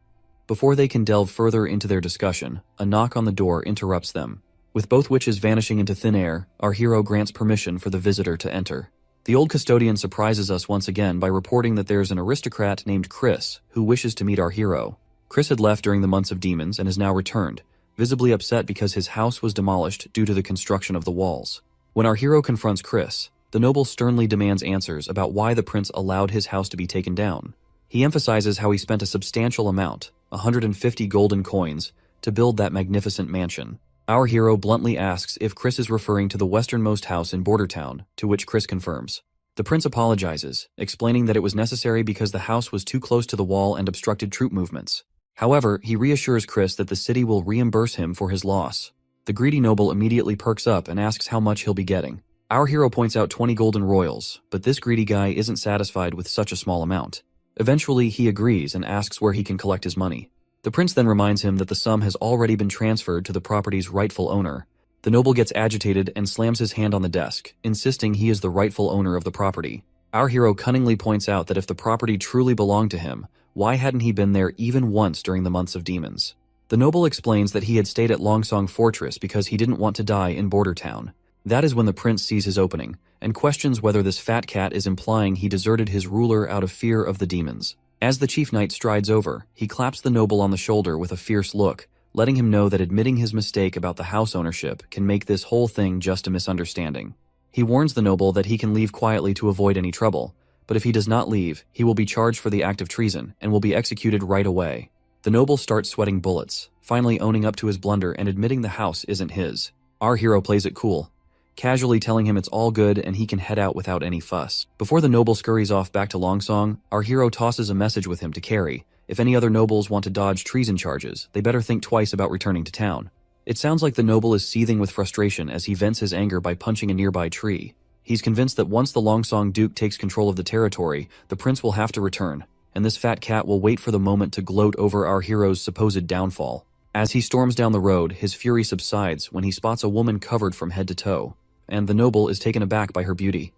Before they can delve further into their discussion, a knock on the door interrupts them. With both witches vanishing into thin air, our hero grants permission for the visitor to enter. The old custodian surprises us once again by reporting that there's an aristocrat named Chris who wishes to meet our hero. Chris had left during the months of demons and has now returned, visibly upset because his house was demolished due to the construction of the walls. When our hero confronts Chris, the noble sternly demands answers about why the prince allowed his house to be taken down. He emphasizes how he spent a substantial amount, 150 golden coins, to build that magnificent mansion. Our hero bluntly asks if Chris is referring to the westernmost house in Border Town, to which Chris confirms. The prince apologizes, explaining that it was necessary because the house was too close to the wall and obstructed troop movements. However, he reassures Chris that the city will reimburse him for his loss. The greedy noble immediately perks up and asks how much he'll be getting. Our hero points out 20 golden royals, but this greedy guy isn't satisfied with such a small amount. Eventually, he agrees and asks where he can collect his money. The prince then reminds him that the sum has already been transferred to the property's rightful owner. The noble gets agitated and slams his hand on the desk, insisting he is the rightful owner of the property. Our hero cunningly points out that if the property truly belonged to him, why hadn't he been there even once during the months of demons? The noble explains that he had stayed at Longsong Fortress because he didn't want to die in Border Town. That is when the prince sees his opening, and questions whether this fat cat is implying he deserted his ruler out of fear of the demons. As the chief knight strides over, he claps the noble on the shoulder with a fierce look, letting him know that admitting his mistake about the house ownership can make this whole thing just a misunderstanding. He warns the noble that he can leave quietly to avoid any trouble, but if he does not leave, he will be charged for the act of treason and will be executed right away. The noble starts sweating bullets, finally owning up to his blunder and admitting the house isn't his. Our hero plays it cool, casually telling him it's all good and he can head out without any fuss. Before the noble scurries off back to Longsong, our hero tosses a message with him to carry. If any other nobles want to dodge treason charges, they better think twice about returning to town. It sounds like the noble is seething with frustration as he vents his anger by punching a nearby tree. He's convinced that once the Longsong Duke takes control of the territory, the prince will have to return, and this fat cat will wait for the moment to gloat over our hero's supposed downfall. As he storms down the road, his fury subsides when he spots a woman covered from head to toe, and the noble is taken aback by her beauty.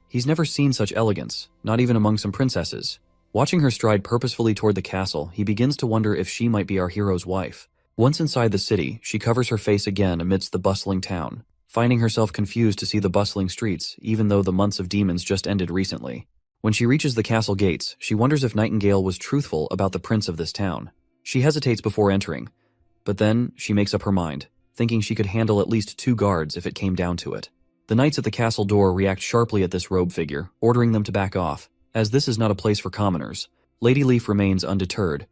He's never seen such elegance, not even among some princesses. Watching her stride purposefully toward the castle, he begins to wonder if she might be our hero's wife. Once inside the city, she covers her face again amidst the bustling town, finding herself confused to see the bustling streets, even though the months of demons just ended recently. When she reaches the castle gates, she wonders if Nightingale was truthful about the prince of this town. She hesitates before entering, but then she makes up her mind, thinking she could handle at least 2 guards if it came down to it. The knights at the castle door react sharply at this robe figure, ordering them to back off. As this is not a place for commoners, Lady Leaf remains undeterred,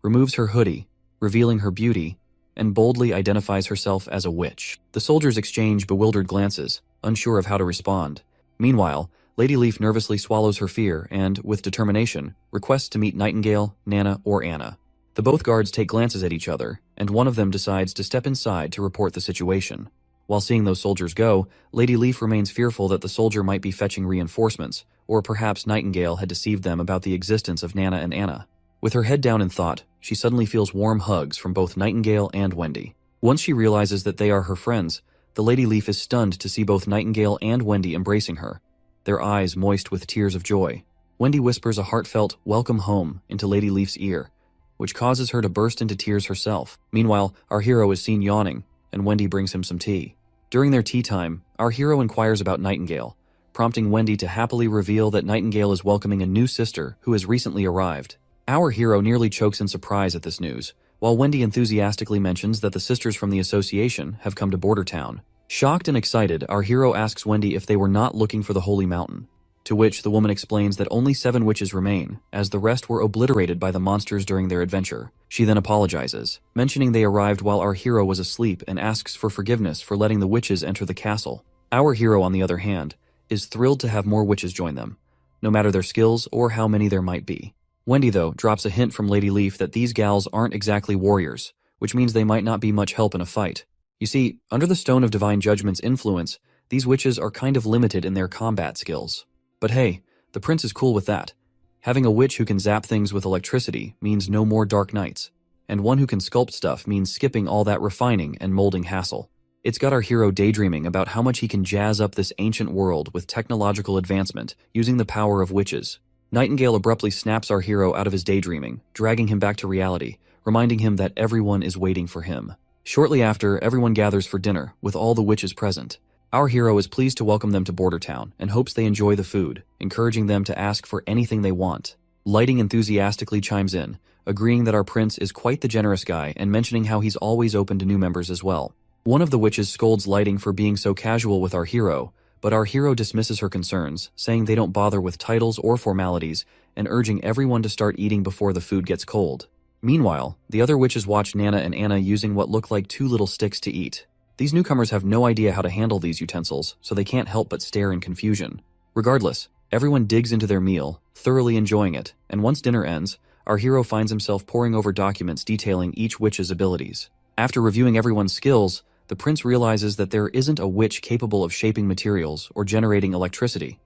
removes her hoodie, revealing her beauty, and boldly identifies herself as a witch. The soldiers exchange bewildered glances, unsure of how to respond. Meanwhile, Lady Leaf nervously swallows her fear and, with determination, requests to meet Nightingale, Nana, or Anna. The both guards take glances at each other, and one of them decides to step inside to report the situation. While seeing those soldiers go, Lady Leaf remains fearful that the soldier might be fetching reinforcements, or perhaps Nightingale had deceived them about the existence of Nana and Anna. With her head down in thought, she suddenly feels warm hugs from both Nightingale and Wendy. Once she realizes that they are her friends, the Lady Leaf is stunned to see both Nightingale and Wendy embracing her, their eyes moist with tears of joy. Wendy whispers a heartfelt "welcome home" into Lady Leaf's ear, which causes her to burst into tears herself. Meanwhile, our hero is seen yawning, and Wendy brings him some tea. During their tea time, our hero inquires about Nightingale, prompting Wendy to happily reveal that Nightingale is welcoming a new sister who has recently arrived. Our hero nearly chokes in surprise at this news, while Wendy enthusiastically mentions that the sisters from the association have come to Bordertown. Shocked and excited, our hero asks Wendy if they were not looking for the Holy Mountain, to which the woman explains that only 7 witches remain, as the rest were obliterated by the monsters during their adventure. She then apologizes, mentioning they arrived while our hero was asleep, and asks for forgiveness for letting the witches enter the castle. Our hero, on the other hand, is thrilled to have more witches join them, no matter their skills or how many there might be. Wendy, though, drops a hint from Lady Leaf that these gals aren't exactly warriors, which means they might not be much help in a fight. You see, under the Stone of Divine Judgment's influence, these witches are kind of limited in their combat skills. But hey, the prince is cool with that. Having a witch who can zap things with electricity means no more dark nights, and one who can sculpt stuff means skipping all that refining and molding hassle. It's got our hero daydreaming about how much he can jazz up this ancient world with technological advancement using the power of witches. Nightingale abruptly snaps our hero out of his daydreaming, dragging him back to reality, reminding him that everyone is waiting for him. Shortly after, everyone gathers for dinner, with all the witches present. Our hero is pleased to welcome them to Bordertown and hopes they enjoy the food, encouraging them to ask for anything they want. Lighting enthusiastically chimes in, agreeing that our prince is quite the generous guy and mentioning how he's always open to new members as well. One of the witches scolds Lighting for being so casual with our hero, but our hero dismisses her concerns, saying they don't bother with titles or formalities, and urging everyone to start eating before the food gets cold. Meanwhile, the other witches watch Nana and Anna using what look like 2 little sticks to eat. These newcomers have no idea how to handle these utensils, so they can't help but stare in confusion. Regardless, everyone digs into their meal, thoroughly enjoying it, and once dinner ends, our hero finds himself poring over documents detailing each witch's abilities. After reviewing everyone's skills, the prince realizes that there isn't a witch capable of shaping materials or generating electricity.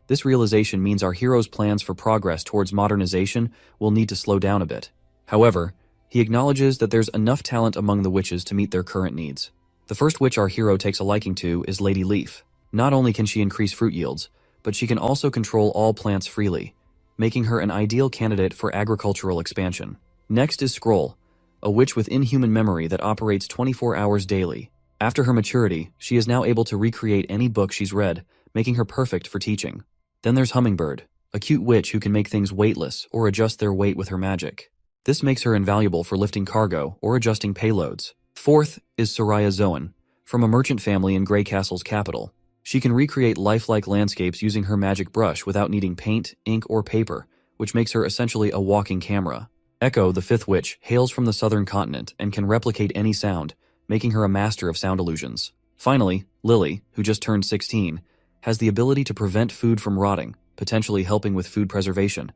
This realization means our hero's plans for progress towards modernization will need to slow down a bit. However, he acknowledges that there's enough talent among the witches to meet their current needs. The first witch our hero takes a liking to is Lady Leaf. Not only can she increase fruit yields, but she can also control all plants freely, making her an ideal candidate for agricultural expansion. Next is Scroll, a witch with inhuman memory that operates 24 hours daily. After her maturity, she is now able to recreate any book she's read, making her perfect for teaching. Then there's Hummingbird, a cute witch who can make things weightless or adjust their weight with her magic. This makes her invaluable for lifting cargo or adjusting payloads. Fourth is Soraya Zoan, from a merchant family in Grey Castle's capital. She can recreate lifelike landscapes using her magic brush without needing paint, ink, or paper, which makes her essentially a walking camera. Echo, the fifth witch, hails from the southern continent and can replicate any sound, making her a master of sound illusions. Finally, Lily, who just turned 16, has the ability to prevent food from rotting, potentially helping with food preservation.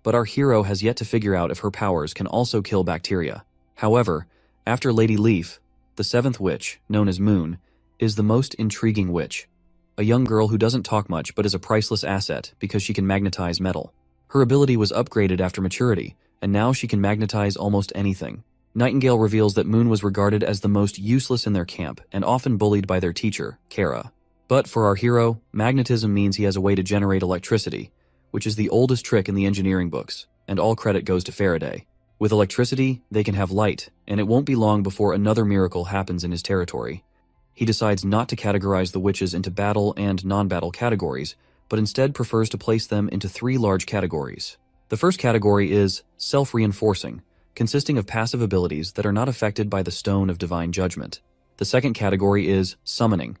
But our hero has yet to figure out if her powers can also kill bacteria. However, after Lady Leaf, the 7th witch, known as Moon, is the most intriguing witch. A young girl who doesn't talk much but is a priceless asset because she can magnetize metal. Her ability was upgraded after maturity, and now she can magnetize almost anything. Nightingale reveals that Moon was regarded as the most useless in their camp and often bullied by their teacher, Kara. But for our hero, magnetism means he has a way to generate electricity, which is the oldest trick in the engineering books, and all credit goes to Faraday. With electricity, they can have light, and it won't be long before another miracle happens in his territory. He decides not to categorize the witches into battle and non-battle categories, but instead prefers to place them into 3 large categories. The first category is self-reinforcing, consisting of passive abilities that are not affected by the Stone of Divine Judgment. The second category is summoning,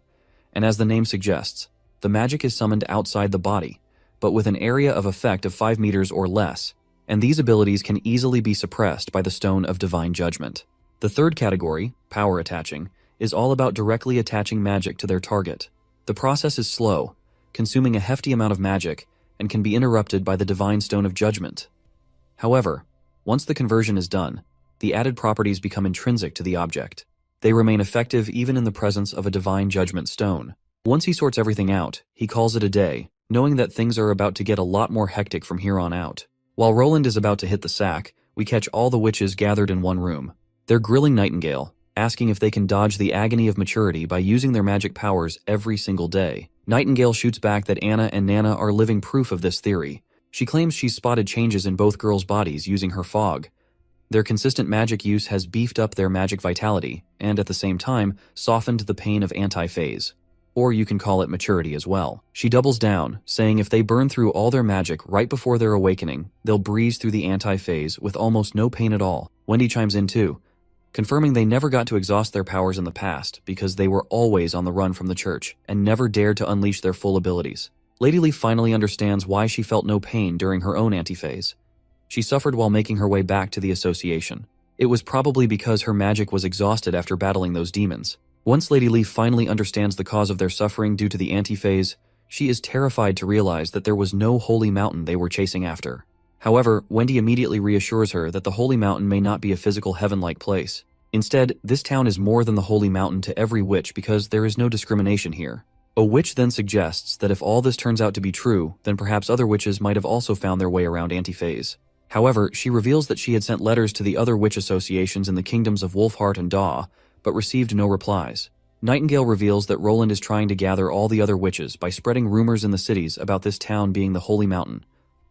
and as the name suggests, the magic is summoned outside the body, but with an area of effect of 5 meters or less, and these abilities can easily be suppressed by the Stone of Divine Judgment. The third category, power attaching, is all about directly attaching magic to their target. The process is slow, consuming a hefty amount of magic, and can be interrupted by the Divine Stone of Judgment. However, once the conversion is done, the added properties become intrinsic to the object. They remain effective even in the presence of a Divine Judgment Stone. Once he sorts everything out, he calls it a day, knowing that things are about to get a lot more hectic from here on out. While Roland is about to hit the sack, we catch all the witches gathered in one room. They're grilling Nightingale, asking if they can dodge the agony of maturity by using their magic powers every single day. Nightingale shoots back that Anna and Nana are living proof of this theory. She claims she's spotted changes in both girls' bodies using her fog. Their consistent magic use has beefed up their magic vitality, and at the same time, softened the pain of anti-phase. Or you can call it maturity as well. She doubles down, saying if they burn through all their magic right before their awakening, they'll breeze through the anti-phase with almost no pain at all. Wendy chimes in too, confirming they never got to exhaust their powers in the past because they were always on the run from the church and never dared to unleash their full abilities. Lady Leaf finally understands why she felt no pain during her own anti-phase. She suffered while making her way back to the association. It was probably because her magic was exhausted after battling those demons. Once Lady Leaf finally understands the cause of their suffering due to the anti-phase, she is terrified to realize that there was no holy mountain they were chasing after. However, Wendy immediately reassures her that the holy mountain may not be a physical heaven-like place. Instead, this town is more than the holy mountain to every witch because there is no discrimination here. A witch then suggests that if all this turns out to be true, then perhaps other witches might have also found their way around anti-phase. However, she reveals that she had sent letters to the other witch associations in the kingdoms of Wolfheart and Daw, but received no replies. Nightingale reveals that Roland is trying to gather all the other witches by spreading rumors in the cities about this town being the holy mountain,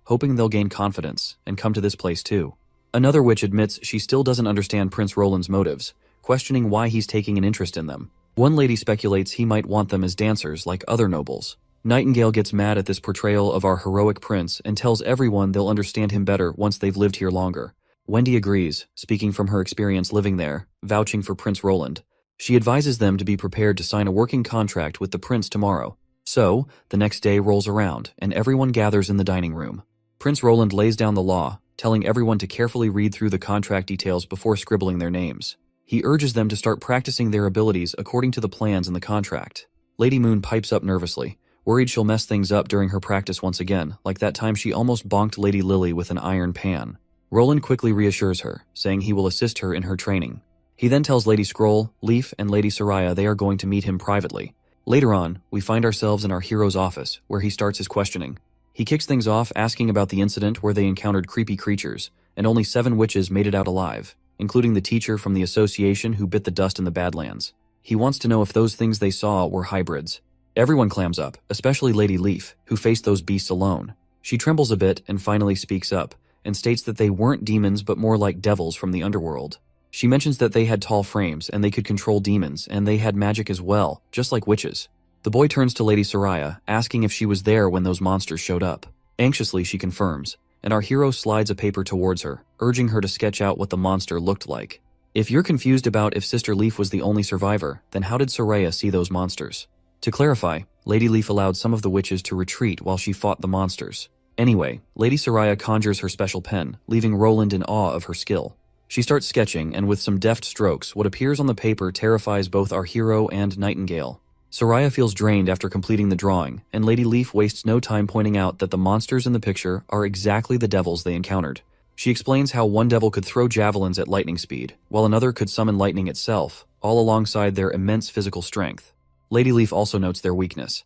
hoping they'll gain confidence and come to this place too. Another witch admits she still doesn't understand Prince Roland's motives, questioning why he's taking an interest in them. One lady speculates he might want them as dancers like other nobles. Nightingale gets mad at this portrayal of our heroic prince and tells everyone they'll understand him better once they've lived here longer. Wendy agrees, speaking from her experience living there, vouching for Prince Roland. She advises them to be prepared to sign a working contract with the prince tomorrow. So, the next day rolls around, and everyone gathers in the dining room. Prince Roland lays down the law, telling everyone to carefully read through the contract details before scribbling their names. He urges them to start practicing their abilities according to the plans in the contract. Lady Moon pipes up nervously, worried she'll mess things up during her practice once again, like that time she almost bonked Lady Lily with an iron pan. Roland quickly reassures her, saying he will assist her in her training. He then tells Lady Scroll, Leaf, and Lady Soraya they are going to meet him privately. Later on, we find ourselves in our hero's office, where he starts his questioning. He kicks things off asking about the incident where they encountered creepy creatures, and only 7 witches made it out alive, including the teacher from the association who bit the dust in the Badlands. He wants to know if those things they saw were hybrids. Everyone clams up, especially Lady Leaf, who faced those beasts alone. She trembles a bit and finally speaks up, and states that they weren't demons but more like devils from the underworld. She mentions that they had tall frames and they could control demons, and they had magic as well, just like witches. The boy turns to Lady Soraya, asking if she was there when those monsters showed up. Anxiously, she confirms, and our hero slides a paper towards her, urging her to sketch out what the monster looked like. If you're confused about if Sister Leaf was the only survivor, then how did Soraya see those monsters? To clarify, Lady Leaf allowed some of the witches to retreat while she fought the monsters. Anyway, Lady Soraya conjures her special pen, leaving Roland in awe of her skill. She starts sketching, and with some deft strokes, what appears on the paper terrifies both our hero and Nightingale. Soraya feels drained after completing the drawing, and Lady Leaf wastes no time pointing out that the monsters in the picture are exactly the devils they encountered. She explains how one devil could throw javelins at lightning speed, while another could summon lightning itself, all alongside their immense physical strength. Lady Leaf also notes their weakness.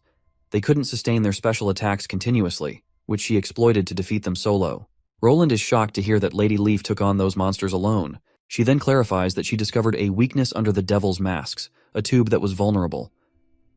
They couldn't sustain their special attacks continuously, which she exploited to defeat them solo. Roland is shocked to hear that Lady Leaf took on those monsters alone. She then clarifies that she discovered a weakness under the devil's masks, a tube that was vulnerable.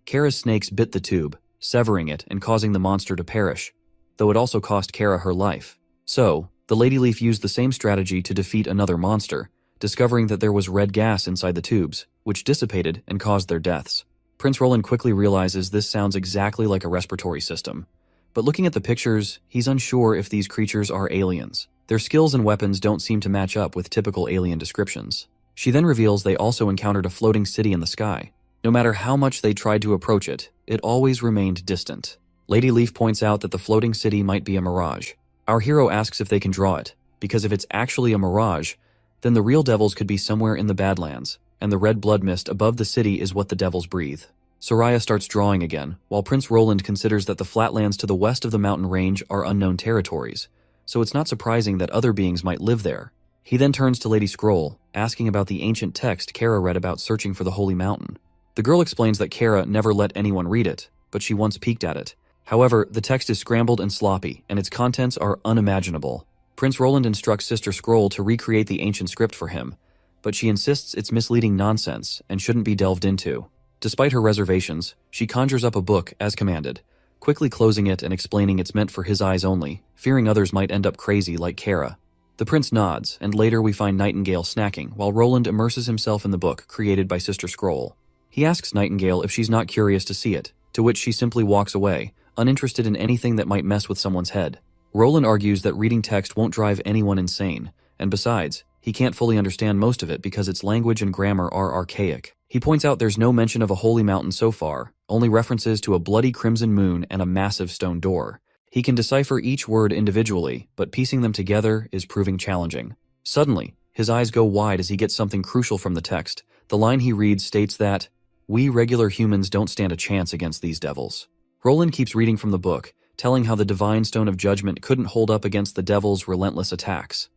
Kara's snakes bit the tube, severing it and causing the monster to perish, though it also cost Kara her life. So, the Lady Leaf used the same strategy to defeat another monster, discovering that there was red gas inside the tubes, which dissipated and caused their deaths. Prince Roland quickly realizes this sounds exactly like a respiratory system. But looking at the pictures, he's unsure if these creatures are aliens. Their skills and weapons don't seem to match up with typical alien descriptions. She then reveals they also encountered a floating city in the sky. No matter how much they tried to approach it, it always remained distant. Lady Leaf points out that the floating city might be a mirage. Our hero asks if they can draw it, because if it's actually a mirage, then the real devils could be somewhere in the Badlands, and the red blood mist above the city is what the devils breathe. Soraya starts drawing again, while Prince Roland considers that the flatlands to the west of the mountain range are unknown territories, so it's not surprising that other beings might live there. He then turns to Lady Scroll, asking about the ancient text Kara read about searching for the Holy Mountain. The girl explains that Kara never let anyone read it, but she once peeked at it. However, the text is scrambled and sloppy, and its contents are unimaginable. Prince Roland instructs Sister Scroll to recreate the ancient script for him, but she insists it's misleading nonsense and shouldn't be delved into. Despite her reservations, she conjures up a book as commanded, quickly closing it and explaining it's meant for his eyes only, fearing others might end up crazy like Kara. The prince nods, and later we find Nightingale snacking while Roland immerses himself in the book created by Sister Scroll. He asks Nightingale if she's not curious to see it, to which she simply walks away, uninterested in anything that might mess with someone's head. Roland argues that reading text won't drive anyone insane, and besides, he can't fully understand most of it because its language and grammar are archaic. He points out there's no mention of a holy mountain so far, only references to a bloody crimson moon and a massive stone door. He can decipher each word individually, but piecing them together is proving challenging. Suddenly, his eyes go wide as he gets something crucial from the text. The line he reads states that, "We regular humans don't stand a chance against these devils." Roland keeps reading from the book, telling how the divine stone of judgment couldn't hold up against the devil's relentless attacks.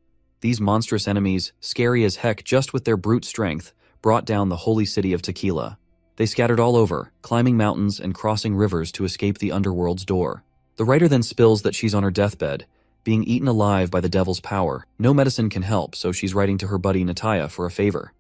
These monstrous enemies, scary as heck just with their brute strength, brought down the holy city of Tequila. They scattered all over, climbing mountains and crossing rivers to escape the underworld's door. The writer then spills that she's on her deathbed, being eaten alive by the devil's power. No medicine can help, so she's writing to her buddy Nataya for a favor.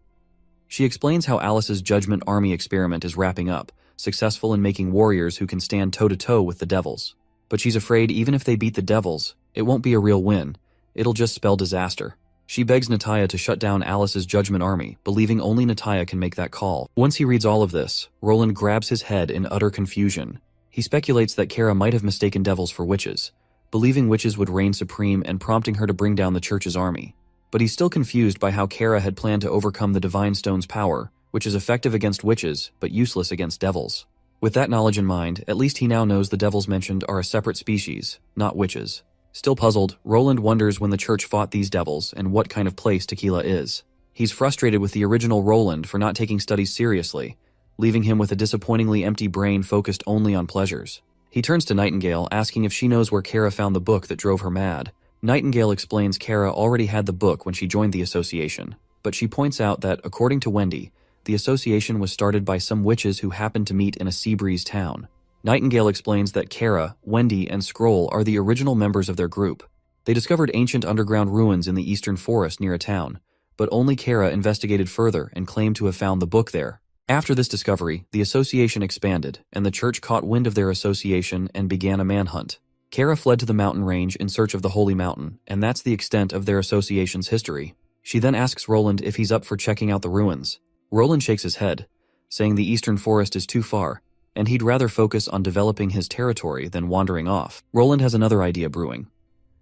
She explains how Alice's Judgment Army experiment is wrapping up, successful in making warriors who can stand toe-to-toe with the devils. But she's afraid even if they beat the devils, it won't be a real win. It'll just spell disaster. She begs Nataya to shut down Alice's Judgment Army, believing only Nataya can make that call. Once he reads all of this, Roland grabs his head in utter confusion. He speculates that Kara might have mistaken devils for witches, believing witches would reign supreme and prompting her to bring down the church's army. But he's still confused by how Kara had planned to overcome the Divine Stone's power, which is effective against witches, but useless against devils. With that knowledge in mind, at least he now knows the devils mentioned are a separate species, not witches. Still puzzled, Roland wonders when the church fought these devils and what kind of place Tequila is. He's frustrated with the original Roland for not taking studies seriously, leaving him with a disappointingly empty brain focused only on pleasures. He turns to Nightingale, asking if she knows where Kara found the book that drove her mad. Nightingale explains Kara already had the book when she joined the association, but she points out that, according to Wendy, the association was started by some witches who happened to meet in a sea breeze town. Nightingale explains that Kara, Wendy, and Scroll are the original members of their group. They discovered ancient underground ruins in the eastern forest near a town, but only Kara investigated further and claimed to have found the book there. After this discovery, the association expanded, and the church caught wind of their association and began a manhunt. Kara fled to the mountain range in search of the Holy Mountain, and that's the extent of their association's history. She then asks Roland if he's up for checking out the ruins. Roland shakes his head, saying the eastern forest is too far, and he'd rather focus on developing his territory than wandering off. Roland has another idea brewing,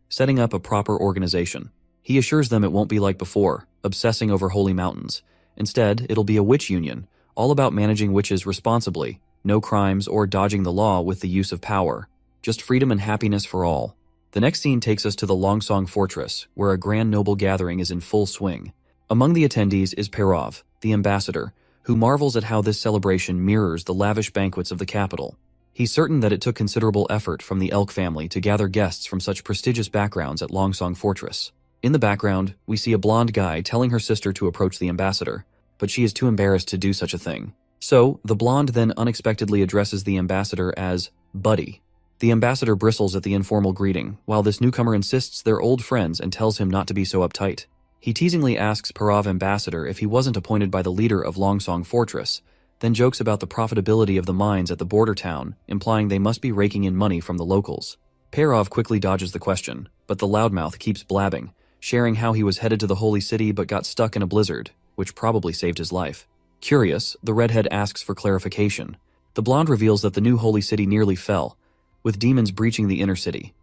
setting up a proper organization. He assures them it won't be like before, obsessing over holy mountains. Instead, it'll be a witch union, all about managing witches responsibly, no crimes or dodging the law with the use of power, just freedom and happiness for all. The next scene takes us to the Longsong Fortress, where a grand noble gathering is in full swing. Among the attendees is Perov, the ambassador, who marvels at how this celebration mirrors the lavish banquets of the capital. He's certain that it took considerable effort from the Elk family to gather guests from such prestigious backgrounds at Longsong Fortress. In the background, we see a blonde guy telling her sister to approach the ambassador, but she is too embarrassed to do such a thing. So, the blonde then unexpectedly addresses the ambassador as Buddy. The ambassador bristles at the informal greeting, while this newcomer insists they're old friends and tells him not to be so uptight. He teasingly asks Perov ambassador if he wasn't appointed by the leader of Longsong Fortress, then jokes about the profitability of the mines at the border town, implying they must be raking in money from the locals. Perov quickly dodges the question, but the loudmouth keeps blabbing, sharing how he was headed to the holy city but got stuck in a blizzard, which probably saved his life. Curious, the redhead asks for clarification. The blonde reveals that the new holy city nearly fell, with demons breaching the inner city.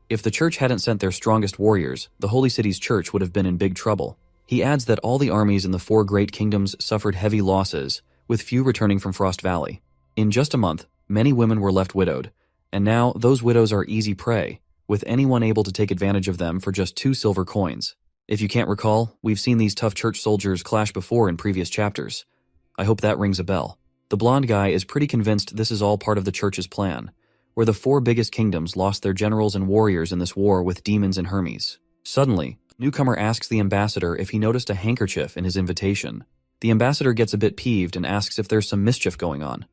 If the church hadn't sent their strongest warriors, the holy city's church would have been in big trouble. He adds that all the armies in the 4 great kingdoms suffered heavy losses, with few returning from Frost Valley. In just a month, many women were left widowed, and now those widows are easy prey, with anyone able to take advantage of them for just 2 silver coins. If you can't recall, we've seen these tough church soldiers clash before in previous chapters. I hope that rings a bell. The blonde guy is pretty convinced this is all part of the church's plan, where the 4 biggest kingdoms lost their generals and warriors in this war with demons and Hermes. Suddenly, newcomer asks the ambassador if he noticed a handkerchief in his invitation. The ambassador gets a bit peeved and asks if there's some mischief going on.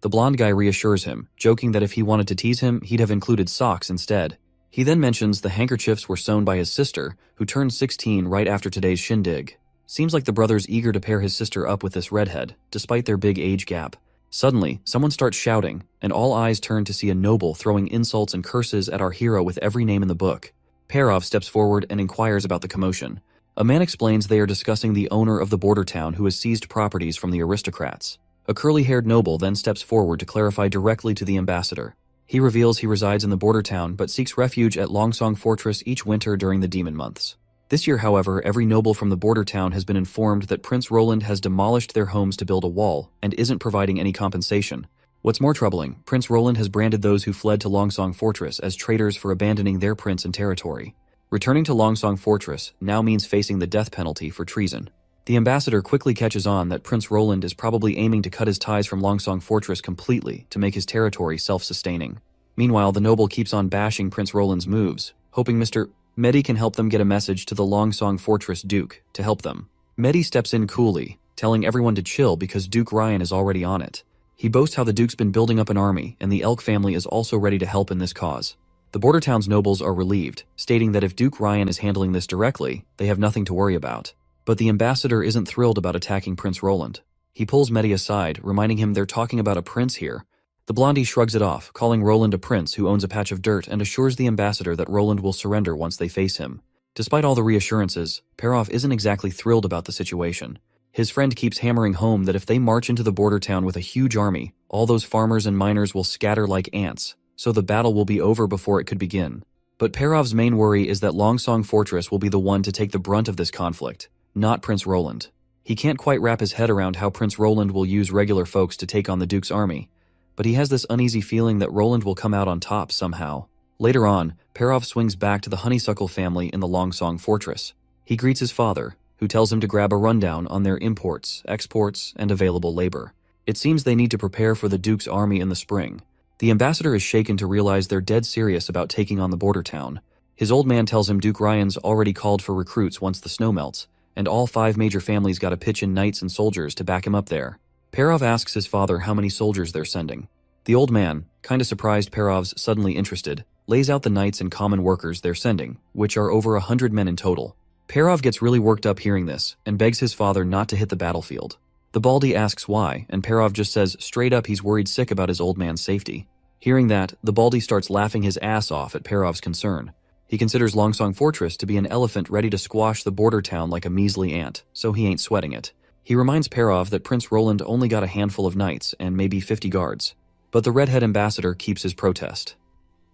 The blonde guy reassures him, joking that if he wanted to tease him, he'd have included socks instead. He then mentions the handkerchiefs were sewn by his sister, who turned 16 right after today's shindig. Seems like the brother's eager to pair his sister up with this redhead, despite their big age gap. Suddenly, someone starts shouting, and all eyes turn to see a noble throwing insults and curses at our hero with every name in the book. Perov steps forward and inquires about the commotion. A man explains they are discussing the owner of the border town who has seized properties from the aristocrats. A curly-haired noble then steps forward to clarify directly to the ambassador. He reveals he resides in the border town but seeks refuge at Longsong Fortress each winter during the demon months. This year, however, every noble from the border town has been informed that Prince Roland has demolished their homes to build a wall and isn't providing any compensation. What's more troubling, Prince Roland has branded those who fled to Longsong Fortress as traitors for abandoning their prince and territory. Returning to Longsong Fortress now means facing the death penalty for treason. The ambassador quickly catches on that Prince Roland is probably aiming to cut his ties from Longsong Fortress completely to make his territory self-sustaining. Meanwhile, the noble keeps on bashing Prince Roland's moves, hoping Mr. Medi can help them get a message to the Longsong Fortress Duke to help them. Medi steps in coolly, telling everyone to chill because Duke Ryan is already on it. He boasts how the Duke's been building up an army and the Elk family is also ready to help in this cause. The border town's nobles are relieved, stating that if Duke Ryan is handling this directly, they have nothing to worry about. But the ambassador isn't thrilled about attacking Prince Roland. He pulls Medi aside, reminding him they're talking about a prince here. The blondie shrugs it off, calling Roland a prince who owns a patch of dirt and assures the ambassador that Roland will surrender once they face him. Despite all the reassurances, Perov isn't exactly thrilled about the situation. His friend keeps hammering home that if they march into the border town with a huge army, all those farmers and miners will scatter like ants, so the battle will be over before it could begin. But Perov's main worry is that Longsong Fortress will be the one to take the brunt of this conflict, not Prince Roland. He can't quite wrap his head around how Prince Roland will use regular folks to take on the Duke's army, but he has this uneasy feeling that Roland will come out on top somehow. Later on, Perov swings back to the Honeysuckle family in the Longsong Fortress. He greets his father, who tells him to grab a rundown on their imports, exports, and available labor. It seems they need to prepare for the Duke's army in the spring. The ambassador is shaken to realize they're dead serious about taking on the border town. His old man tells him Duke Ryan's already called for recruits once the snow melts, and all 5 major families gotta pitch in knights and soldiers to back him up there. Perov asks his father how many soldiers they're sending. The old man, kinda surprised Perov's suddenly interested, lays out the knights and common workers they're sending, which are over 100 men in total. Perov gets really worked up hearing this, and begs his father not to hit the battlefield. The baldy asks why, and Perov just says straight up he's worried sick about his old man's safety. Hearing that, the baldy starts laughing his ass off at Perov's concern. He considers Longsong Fortress to be an elephant ready to squash the border town like a measly ant, so he ain't sweating it. He reminds Perov that Prince Roland only got a handful of knights and maybe 50 guards. But the redhead ambassador keeps his protest.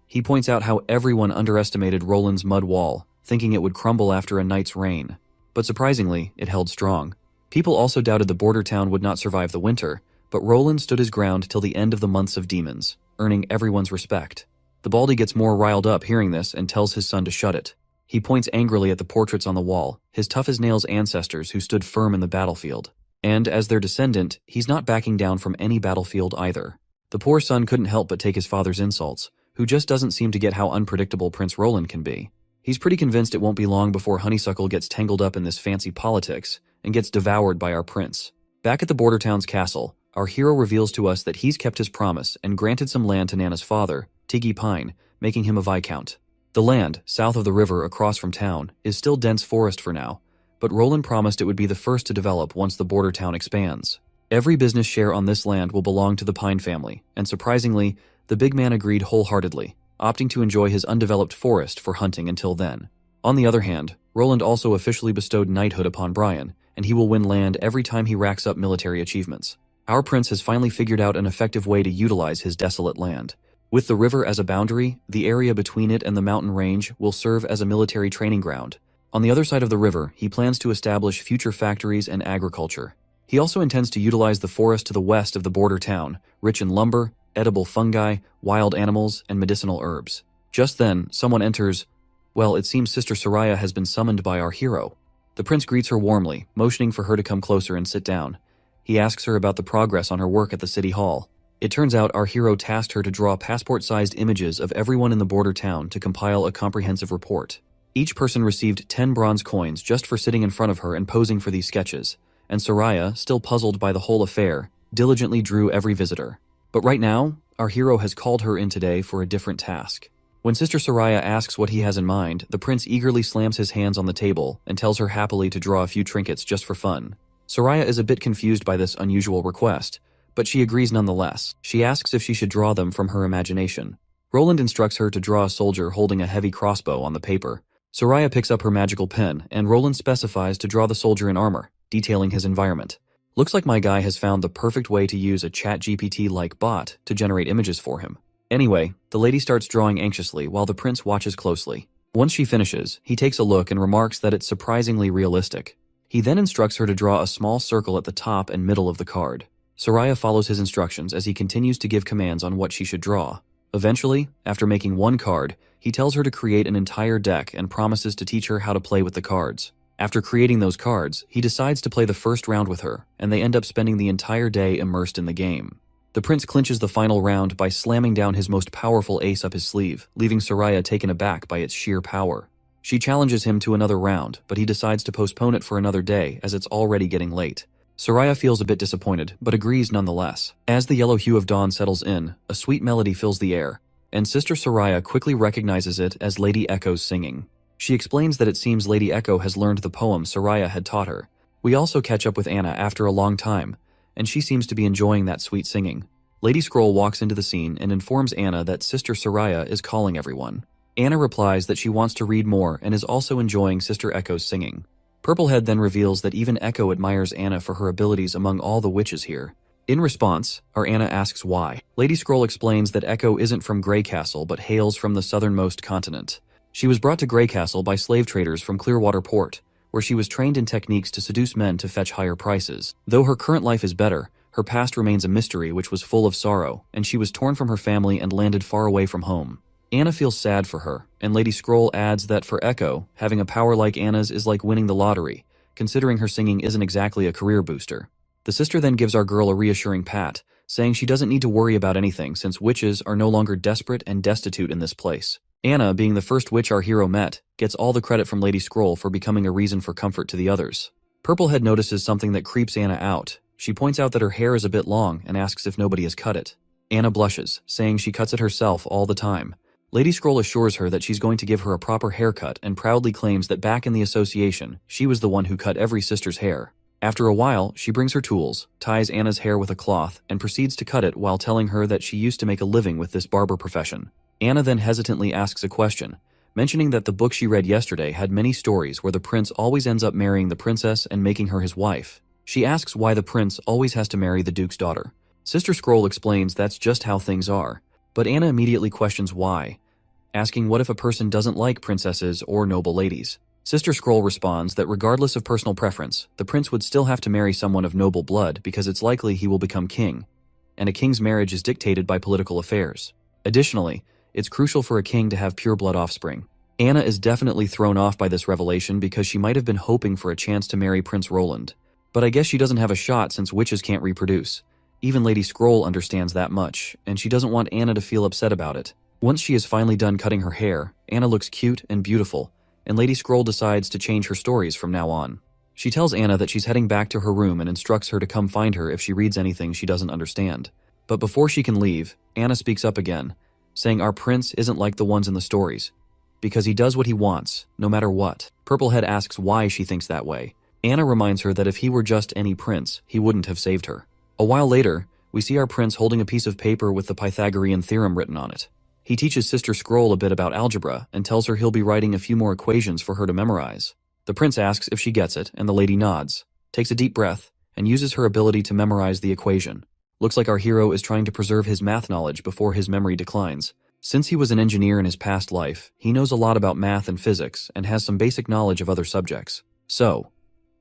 He points out how everyone underestimated Roland's mud wall, thinking it would crumble after a night's rain. But surprisingly, it held strong. People also doubted the border town would not survive the winter, but Roland stood his ground till the end of the months of demons, earning everyone's respect. The baldy gets more riled up hearing this and tells his son to shut it. He points angrily at the portraits on the wall, his tough-as-nails ancestors who stood firm in the battlefield. And as their descendant, he's not backing down from any battlefield either. The poor son couldn't help but take his father's insults, who just doesn't seem to get how unpredictable Prince Roland can be. He's pretty convinced it won't be long before Honeysuckle gets tangled up in this fancy politics and gets devoured by our prince. Back at the border town's castle, our hero reveals to us that he's kept his promise and granted some land to Nana's father, Tiggy Pine, making him a viscount. The land, south of the river across from town, is still dense forest for now, but Roland promised it would be the first to develop once the border town expands. Every business share on this land will belong to the Pine family, and surprisingly, the big man agreed wholeheartedly, opting to enjoy his undeveloped forest for hunting until then. On the other hand, Roland also officially bestowed knighthood upon Brian, and he will win land every time he racks up military achievements. Our prince has finally figured out an effective way to utilize his desolate land. With the river as a boundary, the area between it and the mountain range will serve as a military training ground. On the other side of the river, he plans to establish future factories and agriculture. He also intends to utilize the forest to the west of the border town, rich in lumber, edible fungi, wild animals, and medicinal herbs. Just then, someone enters. Well, it seems Sister Soraya has been summoned by our hero. The prince greets her warmly, motioning for her to come closer and sit down. He asks her about the progress on her work at the city hall. It turns out our hero tasked her to draw passport-sized images of everyone in the border town to compile a comprehensive report. Each person received 10 bronze coins just for sitting in front of her and posing for these sketches, and Soraya, still puzzled by the whole affair, diligently drew every visitor. But right now, our hero has called her in today for a different task. When Sister Soraya asks what he has in mind, the prince eagerly slams his hands on the table and tells her happily to draw a few trinkets just for fun. Soraya is a bit confused by this unusual request, but she agrees nonetheless. She asks if she should draw them from her imagination. Roland instructs her to draw a soldier holding a heavy crossbow on the paper. Soraya picks up her magical pen, and Roland specifies to draw the soldier in armor, detailing his environment. Looks like my guy has found the perfect way to use a ChatGPT-like bot to generate images for him. Anyway, the lady starts drawing anxiously while the prince watches closely. Once she finishes, he takes a look and remarks that it's surprisingly realistic. He then instructs her to draw a small circle at the top and middle of the card. Soraya follows his instructions as he continues to give commands on what she should draw. Eventually, after making one card, he tells her to create an entire deck and promises to teach her how to play with the cards. After creating those cards, he decides to play the first round with her, and they end up spending the entire day immersed in the game. The prince clinches the final round by slamming down his most powerful ace up his sleeve, leaving Soraya taken aback by its sheer power. She challenges him to another round, but he decides to postpone it for another day as it's already getting late. Soraya feels a bit disappointed, but agrees nonetheless. As the yellow hue of dawn settles in, a sweet melody fills the air, and Sister Soraya quickly recognizes it as Lady Echo's singing. She explains that it seems Lady Echo has learned the poem Soraya had taught her. We also catch up with Anna after a long time, and she seems to be enjoying that sweet singing. Lady Scroll walks into the scene and informs Anna that Sister Soraya is calling everyone. Anna replies that she wants to read more and is also enjoying Sister Echo's singing. Purplehead then reveals that even Echo admires Anna for her abilities among all the witches here. In response, our Anna asks why. Lady Scroll explains that Echo isn't from Grey Castle but hails from the southernmost continent. She was brought to Grey Castle by slave traders from Clearwater Port, where she was trained in techniques to seduce men to fetch higher prices. Though her current life is better, her past remains a mystery which was full of sorrow, and she was torn from her family and landed far away from home. Anna feels sad for her, and Lady Scroll adds that for Echo, having a power like Anna's is like winning the lottery, considering her singing isn't exactly a career booster. The sister then gives our girl a reassuring pat, saying she doesn't need to worry about anything since witches are no longer desperate and destitute in this place. Anna, being the first witch our hero met, gets all the credit from Lady Scroll for becoming a reason for comfort to the others. Purplehead notices something that creeps Anna out. She points out that her hair is a bit long and asks if nobody has cut it. Anna blushes, saying she cuts it herself all the time. Lady Scroll assures her that she's going to give her a proper haircut and proudly claims that back in the association, she was the one who cut every sister's hair. After a while, she brings her tools, ties Anna's hair with a cloth, and proceeds to cut it while telling her that she used to make a living with this barber profession. Anna then hesitantly asks a question, mentioning that the book she read yesterday had many stories where the prince always ends up marrying the princess and making her his wife. She asks why the prince always has to marry the duke's daughter. Sister Scroll explains that's just how things are, but Anna immediately questions why, asking what if a person doesn't like princesses or noble ladies. Sister Scroll responds that regardless of personal preference, the prince would still have to marry someone of noble blood because it's likely he will become king, and a king's marriage is dictated by political affairs. Additionally, it's crucial for a king to have pure blood offspring. Anna is definitely thrown off by this revelation because she might have been hoping for a chance to marry Prince Roland. But I guess she doesn't have a shot since witches can't reproduce. Even Lady Scroll understands that much, and she doesn't want Anna to feel upset about it. Once she is finally done cutting her hair, Anna looks cute and beautiful, and Lady Scroll decides to change her stories from now on. She tells Anna that she's heading back to her room and instructs her to come find her if she reads anything she doesn't understand. But before she can leave, Anna speaks up again, saying our prince isn't like the ones in the stories, because he does what he wants, no matter what. Purplehead asks why she thinks that way. Anna reminds her that if he were just any prince, he wouldn't have saved her. A while later, we see our prince holding a piece of paper with the Pythagorean theorem written on it. He teaches Sister Scroll a bit about algebra and tells her he'll be writing a few more equations for her to memorize. The prince asks if she gets it, and the lady nods, takes a deep breath, and uses her ability to memorize the equation. Looks like our hero is trying to preserve his math knowledge before his memory declines. Since he was an engineer in his past life, he knows a lot about math and physics and has some basic knowledge of other subjects. So,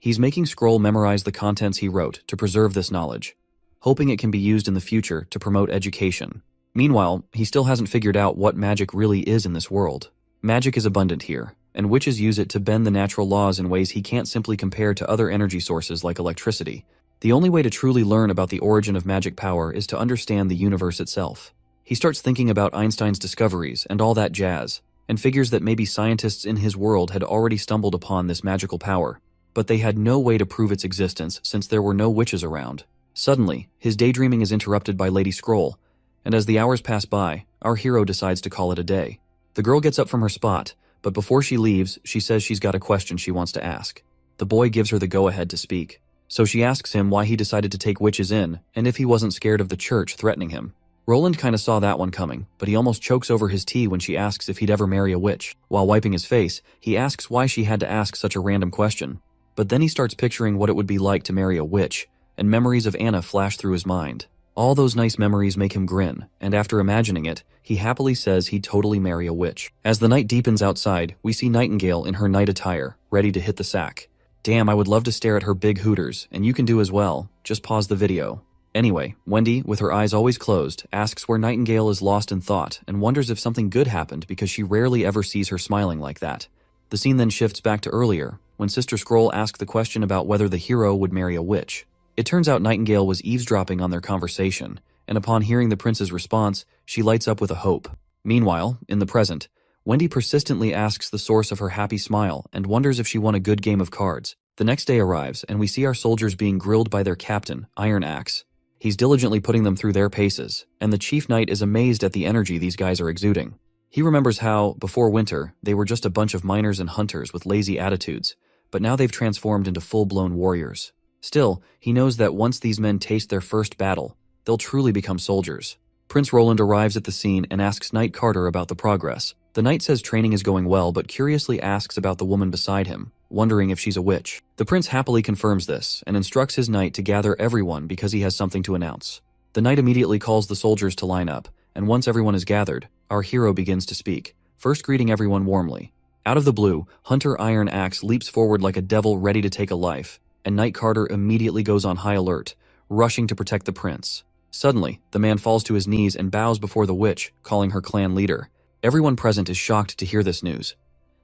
He's making Scroll memorize the contents he wrote to preserve this knowledge, hoping it can be used in the future to promote education. Meanwhile, he still hasn't figured out what magic really is in this world. Magic is abundant here, and witches use it to bend the natural laws in ways he can't simply compare to other energy sources like electricity. The only way to truly learn about the origin of magic power is to understand the universe itself. He starts thinking about Einstein's discoveries and all that jazz, and figures that maybe scientists in his world had already stumbled upon this magical power, but they had no way to prove its existence since there were no witches around. Suddenly, his daydreaming is interrupted by Lady Scroll, and as the hours pass by, our hero decides to call it a day. The girl gets up from her spot, but before she leaves, she says she's got a question she wants to ask. The boy gives her the go-ahead to speak. So she asks him why he decided to take witches in, and if he wasn't scared of the church threatening him. Roland kinda saw that one coming, but he almost chokes over his tea when she asks if he'd ever marry a witch. While wiping his face, he asks why she had to ask such a random question. But then he starts picturing what it would be like to marry a witch, and memories of Anna flash through his mind. All those nice memories make him grin, and after imagining it, he happily says he'd totally marry a witch. As the night deepens outside, we see Nightingale in her night attire, ready to hit the sack. Damn, I would love to stare at her big hooters, and you can do as well. Just pause the video. Anyway, Wendy, with her eyes always closed, asks where Nightingale is lost in thought and wonders if something good happened because she rarely ever sees her smiling like that. The scene then shifts back to earlier, when Sister Scroll asked the question about whether the hero would marry a witch. It turns out Nightingale was eavesdropping on their conversation, and upon hearing the prince's response, she lights up with a hope. Meanwhile, in the present, Wendy persistently asks the source of her happy smile and wonders if she won a good game of cards. The next day arrives, and we see our soldiers being grilled by their captain, Iron Axe. He's diligently putting them through their paces, and the chief knight is amazed at the energy these guys are exuding. He remembers how, before winter, they were just a bunch of miners and hunters with lazy attitudes, but now they've transformed into full-blown warriors. Still, he knows that once these men taste their first battle, they'll truly become soldiers. Prince Roland arrives at the scene and asks Knight Carter about the progress. The knight says training is going well, but curiously asks about the woman beside him, wondering if she's a witch. The prince happily confirms this and instructs his knight to gather everyone because he has something to announce. The knight immediately calls the soldiers to line up, and once everyone is gathered, our hero begins to speak, first greeting everyone warmly. Out of the blue, Hunter Iron Axe leaps forward like a devil ready to take a life, and Knight Carter immediately goes on high alert, rushing to protect the prince. Suddenly, the man falls to his knees and bows before the witch, calling her clan leader. Everyone present is shocked to hear this news.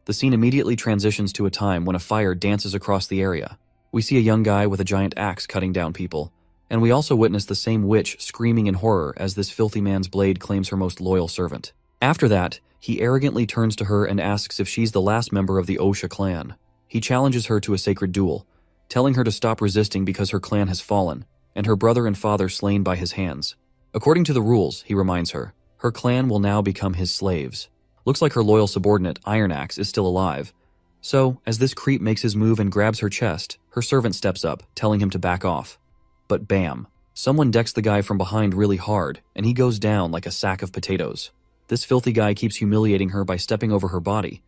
The scene immediately transitions to a time when a fire dances across the area. We see a young guy with a giant axe cutting down people, and we also witness the same witch screaming in horror as this filthy man's blade claims her most loyal servant. After that, he arrogantly turns to her and asks if she's the last member of the Osha clan. He challenges her to a sacred duel, telling her to stop resisting because her clan has fallen, and her brother and father slain by his hands. According to the rules, he reminds her, her clan will now become his slaves. Looks like her loyal subordinate, Iron Axe, is still alive. So, as this creep makes his move and grabs her chest, her servant steps up, telling him to back off. But bam! Someone decks the guy from behind really hard, and he goes down like a sack of potatoes. This filthy guy keeps humiliating her by stepping over her body.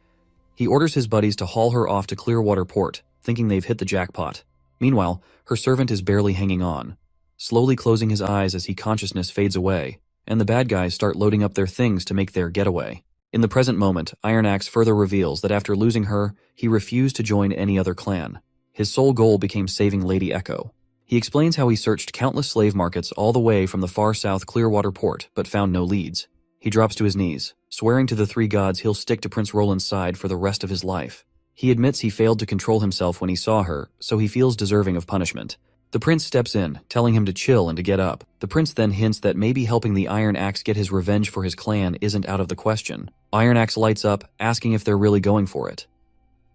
He orders his buddies to haul her off to Clearwater Port, thinking they've hit the jackpot. Meanwhile, her servant is barely hanging on, slowly closing his eyes as consciousness fades away, and the bad guys start loading up their things to make their getaway. In the present moment, Iron Axe further reveals that after losing her, he refused to join any other clan. His sole goal became saving Lady Echo. He explains how he searched countless slave markets all the way from the far south Clearwater Port, but found no leads. He drops to his knees, swearing to the three gods he'll stick to Prince Roland's side for the rest of his life. He admits he failed to control himself when he saw her, so he feels deserving of punishment. The prince steps in, telling him to chill and to get up. The prince then hints that maybe helping the Iron Axe get his revenge for his clan isn't out of the question. Iron Axe lights up, asking if they're really going for it.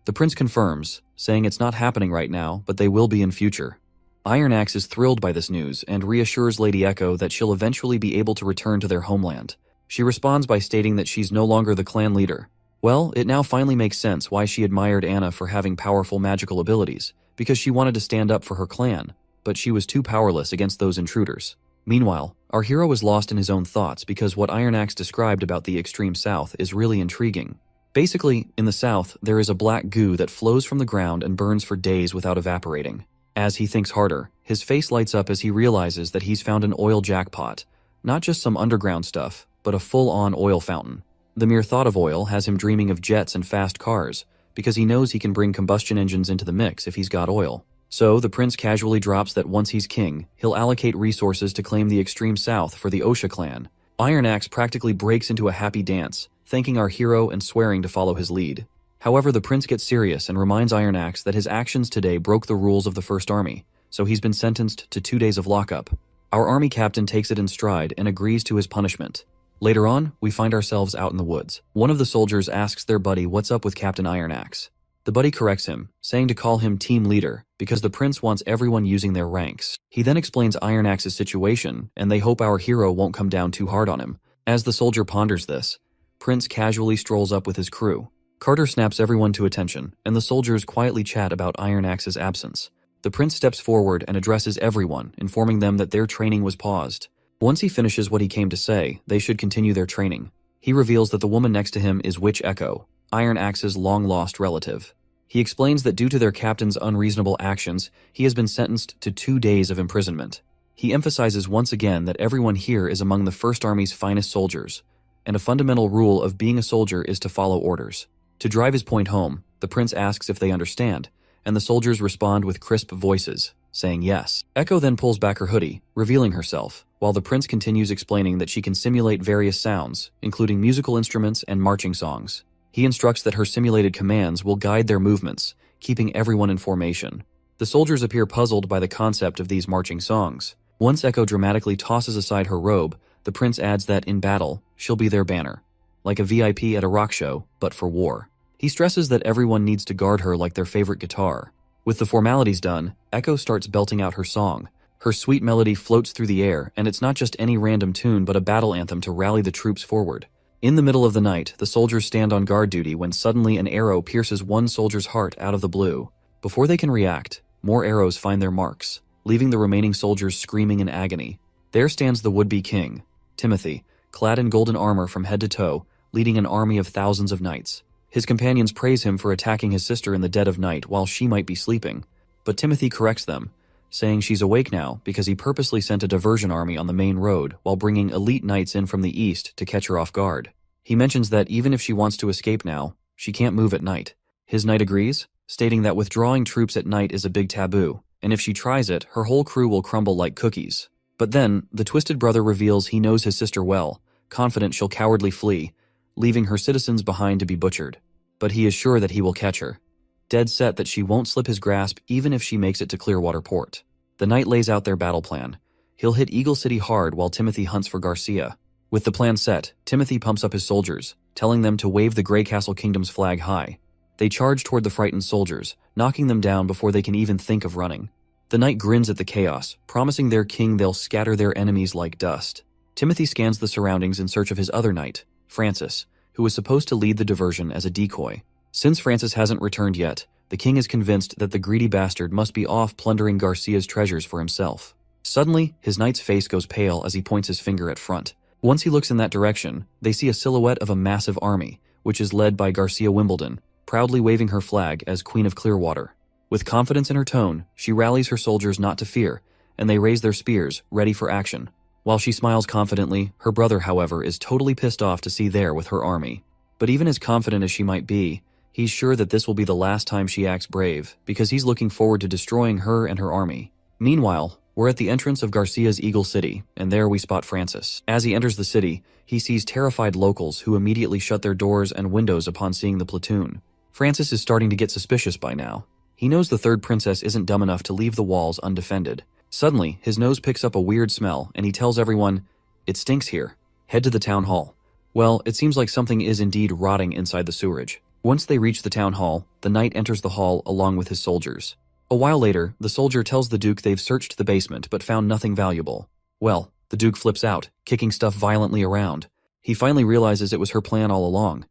The prince confirms, saying it's not happening right now, but they will be in future. Iron Axe is thrilled by this news and reassures Lady Echo that she'll eventually be able to return to their homeland. She responds by stating that she's no longer the clan leader. Well, it now finally makes sense why she admired Anna for having powerful magical abilities, because she wanted to stand up for her clan, but she was too powerless against those intruders. Meanwhile, our hero is lost in his own thoughts because what Iron Axe described about the extreme south is really intriguing. Basically, in the south, there is a black goo that flows from the ground and burns for days without evaporating. As he thinks harder, his face lights up as he realizes that he's found an oil jackpot, not just some underground stuff, but a full-on oil fountain. The mere thought of oil has him dreaming of jets and fast cars, because he knows he can bring combustion engines into the mix if he's got oil. So, the prince casually drops that once he's king, he'll allocate resources to claim the extreme south for the Osha clan. Iron Axe practically breaks into a happy dance, thanking our hero and swearing to follow his lead. However, the prince gets serious and reminds Iron Axe that his actions today broke the rules of the First Army, so he's been sentenced to 2 days of lockup. Our army captain takes it in stride and agrees to his punishment. Later on, we find ourselves out in the woods. One of the soldiers asks their buddy what's up with Captain Iron Axe. The buddy corrects him, saying to call him team leader, because the prince wants everyone using their ranks. He then explains Iron Axe's situation, and they hope our hero won't come down too hard on him. As the soldier ponders this, Prince casually strolls up with his crew. Carter snaps everyone to attention, and the soldiers quietly chat about Iron Axe's absence. The prince steps forward and addresses everyone, informing them that their training was paused. Once he finishes what he came to say, they should continue their training. He reveals that the woman next to him is Witch Echo, Iron Axe's long-lost relative. He explains that due to their captain's unreasonable actions, he has been sentenced to 2 days of imprisonment. He emphasizes once again that everyone here is among the First Army's finest soldiers, and a fundamental rule of being a soldier is to follow orders. To drive his point home, the prince asks if they understand, and the soldiers respond with crisp voices, saying yes. Echo then pulls back her hoodie, revealing herself, while the prince continues explaining that she can simulate various sounds, including musical instruments and marching songs. He instructs that her simulated commands will guide their movements, keeping everyone in formation. The soldiers appear puzzled by the concept of these marching songs. Once Echo dramatically tosses aside her robe, the prince adds that in battle, she'll be their banner, like a VIP at a rock show, but for war. He stresses that everyone needs to guard her like their favorite guitar. With the formalities done, Echo starts belting out her song. Her sweet melody floats through the air, and it's not just any random tune but a battle anthem to rally the troops forward. In the middle of the night, the soldiers stand on guard duty when suddenly an arrow pierces one soldier's heart out of the blue. Before they can react, more arrows find their marks, leaving the remaining soldiers screaming in agony. There stands the would-be king, Timothy, clad in golden armor from head to toe, leading an army of thousands of knights. His companions praise him for attacking his sister in the dead of night while she might be sleeping, but Timothy corrects them, saying she's awake now because he purposely sent a diversion army on the main road while bringing elite knights in from the east to catch her off guard. He mentions that even if she wants to escape now, she can't move at night. His knight agrees, stating that withdrawing troops at night is a big taboo, and if she tries it, her whole crew will crumble like cookies. But then, the twisted brother reveals he knows his sister well, confident she'll cowardly flee, leaving her citizens behind to be butchered. But he is sure that he will catch her, dead set that she won't slip his grasp even if she makes it to Clearwater Port. The knight lays out their battle plan. He'll hit Eagle City hard while Timothy hunts for Garcia. With the plan set, Timothy pumps up his soldiers, telling them to wave the Grey Castle Kingdom's flag high. They charge toward the frightened soldiers, knocking them down before they can even think of running. The knight grins at the chaos, promising their king they'll scatter their enemies like dust. Timothy scans the surroundings in search of his other knight, Francis, who was supposed to lead the diversion as a decoy. Since Francis hasn't returned yet, the king is convinced that the greedy bastard must be off plundering Garcia's treasures for himself. Suddenly, his knight's face goes pale as he points his finger at front. Once he looks in that direction, they see a silhouette of a massive army, which is led by Garcia Wimbledon, proudly waving her flag as Queen of Clearwater. With confidence in her tone, she rallies her soldiers not to fear, and they raise their spears, ready for action. While she smiles confidently, her brother, however, is totally pissed off to see there with her army. But even as confident as she might be, he's sure that this will be the last time she acts brave, because he's looking forward to destroying her and her army. Meanwhile, we're at the entrance of Garcia's Eagle City, and there we spot Francis. As he enters the city, he sees terrified locals who immediately shut their doors and windows upon seeing the platoon. Francis is starting to get suspicious by now. He knows the third princess isn't dumb enough to leave the walls undefended. Suddenly, his nose picks up a weird smell, and he tells everyone, "It stinks here. Head to the town hall." Well, it seems like something is indeed rotting inside the sewerage. Once they reach the town hall, the knight enters the hall along with his soldiers. A while later, the soldier tells the Duke they've searched the basement but found nothing valuable. Well, the Duke flips out, kicking stuff violently around. He finally realizes it was her plan all along.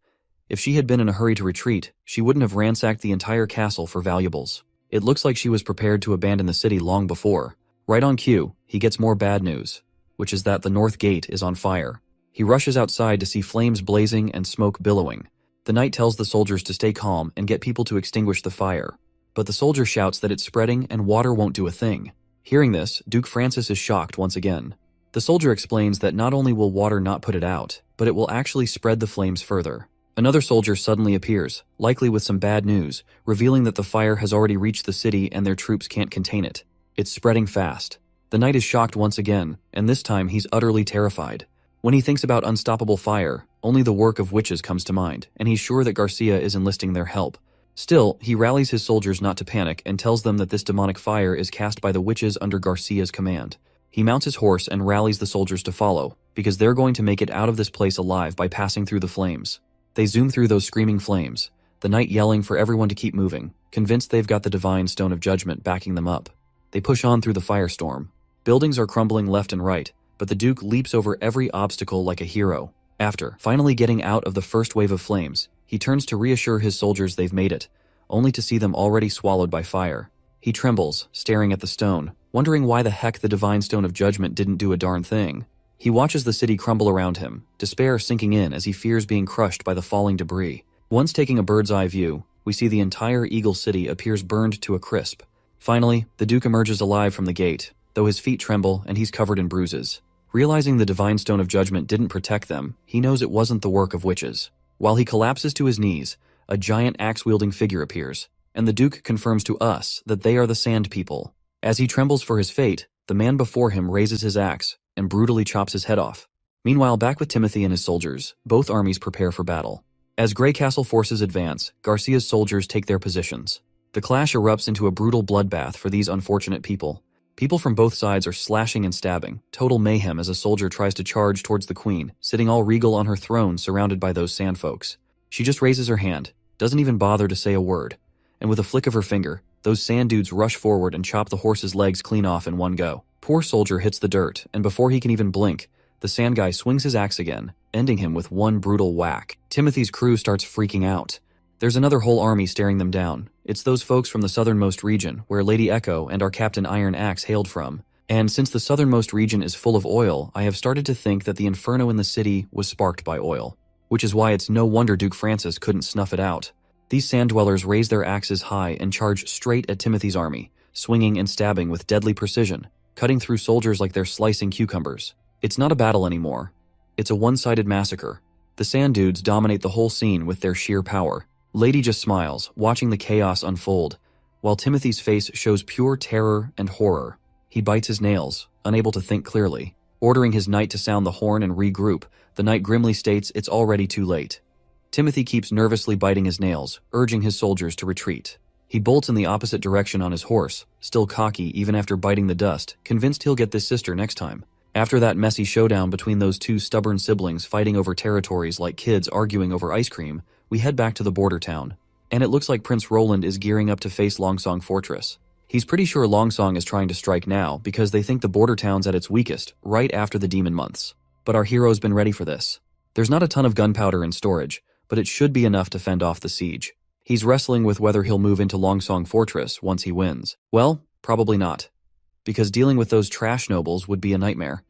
If she had been in a hurry to retreat, she wouldn't have ransacked the entire castle for valuables. It looks like she was prepared to abandon the city long before. Right on cue, he gets more bad news, which is that the north gate is on fire. He rushes outside to see flames blazing and smoke billowing. The knight tells the soldiers to stay calm and get people to extinguish the fire. But the soldier shouts that it's spreading and water won't do a thing. Hearing this, Duke Francis is shocked once again. The soldier explains that not only will water not put it out, but it will actually spread the flames further. Another soldier suddenly appears, likely with some bad news, revealing that the fire has already reached the city and their troops can't contain it. It's spreading fast. The knight is shocked once again, and this time he's utterly terrified. When he thinks about unstoppable fire, only the work of witches comes to mind, and he's sure that Garcia is enlisting their help. Still, he rallies his soldiers not to panic and tells them that this demonic fire is cast by the witches under Garcia's command. He mounts his horse and rallies the soldiers to follow, because they're going to make it out of this place alive by passing through the flames. They zoom through those screaming flames, the knight yelling for everyone to keep moving, convinced they've got the divine stone of judgment backing them up. They push on through the firestorm. Buildings are crumbling left and right, but the Duke leaps over every obstacle like a hero. After finally getting out of the first wave of flames, he turns to reassure his soldiers they've made it, only to see them already swallowed by fire. He trembles, staring at the stone, wondering why the heck the divine stone of judgment didn't do a darn thing. He watches the city crumble around him, despair sinking in as he fears being crushed by the falling debris. Once taking a bird's-eye view, we see the entire Eagle City appears burned to a crisp. Finally, the Duke emerges alive from the gate, though his feet tremble and he's covered in bruises. Realizing the divine stone of judgment didn't protect them, he knows it wasn't the work of witches. While he collapses to his knees, a giant axe-wielding figure appears, and the Duke confirms to us that they are the Sand People. As he trembles for his fate, the man before him raises his axe and brutally chops his head off. Meanwhile, back with Timothy and his soldiers, both armies prepare for battle. As Grey Castle forces advance, Garcia's soldiers take their positions. The clash erupts into a brutal bloodbath for these unfortunate people. People from both sides are slashing and stabbing, total mayhem as a soldier tries to charge towards the queen, sitting all regal on her throne surrounded by those sandfolks. She just raises her hand, doesn't even bother to say a word, and with a flick of her finger, those sand dudes rush forward and chop the horse's legs clean off in one go. Poor soldier hits the dirt, and before he can even blink, the sand guy swings his axe again, ending him with one brutal whack. Timothy's crew starts freaking out. There's another whole army staring them down. It's those folks from the southernmost region, where Lady Echo and our Captain Iron Axe hailed from. And since the southernmost region is full of oil, I have started to think that the inferno in the city was sparked by oil. Which is why it's no wonder Duke Francis couldn't snuff it out. These sand dwellers raise their axes high and charge straight at Timothy's army, swinging and stabbing with deadly precision, cutting through soldiers like they're slicing cucumbers. It's not a battle anymore. It's a one-sided massacre. The sand dudes dominate the whole scene with their sheer power. Lady just smiles, watching the chaos unfold, while Timothy's face shows pure terror and horror. He bites his nails, unable to think clearly. Ordering his knight to sound the horn and regroup, the knight grimly states it's already too late. Timothy keeps nervously biting his nails, urging his soldiers to retreat. He bolts in the opposite direction on his horse, still cocky even after biting the dust, convinced he'll get this sister next time. After that messy showdown between those two stubborn siblings fighting over territories like kids arguing over ice cream, we head back to the border town. And it looks like Prince Roland is gearing up to face Longsong Fortress. He's pretty sure Longsong is trying to strike now because they think the border town's at its weakest, right after the demon months. But our hero's been ready for this. There's not a ton of gunpowder in storage, but it should be enough to fend off the siege. He's wrestling with whether he'll move into Longsong Fortress once he wins. Well, probably not. Because dealing with those trash nobles would be a nightmare.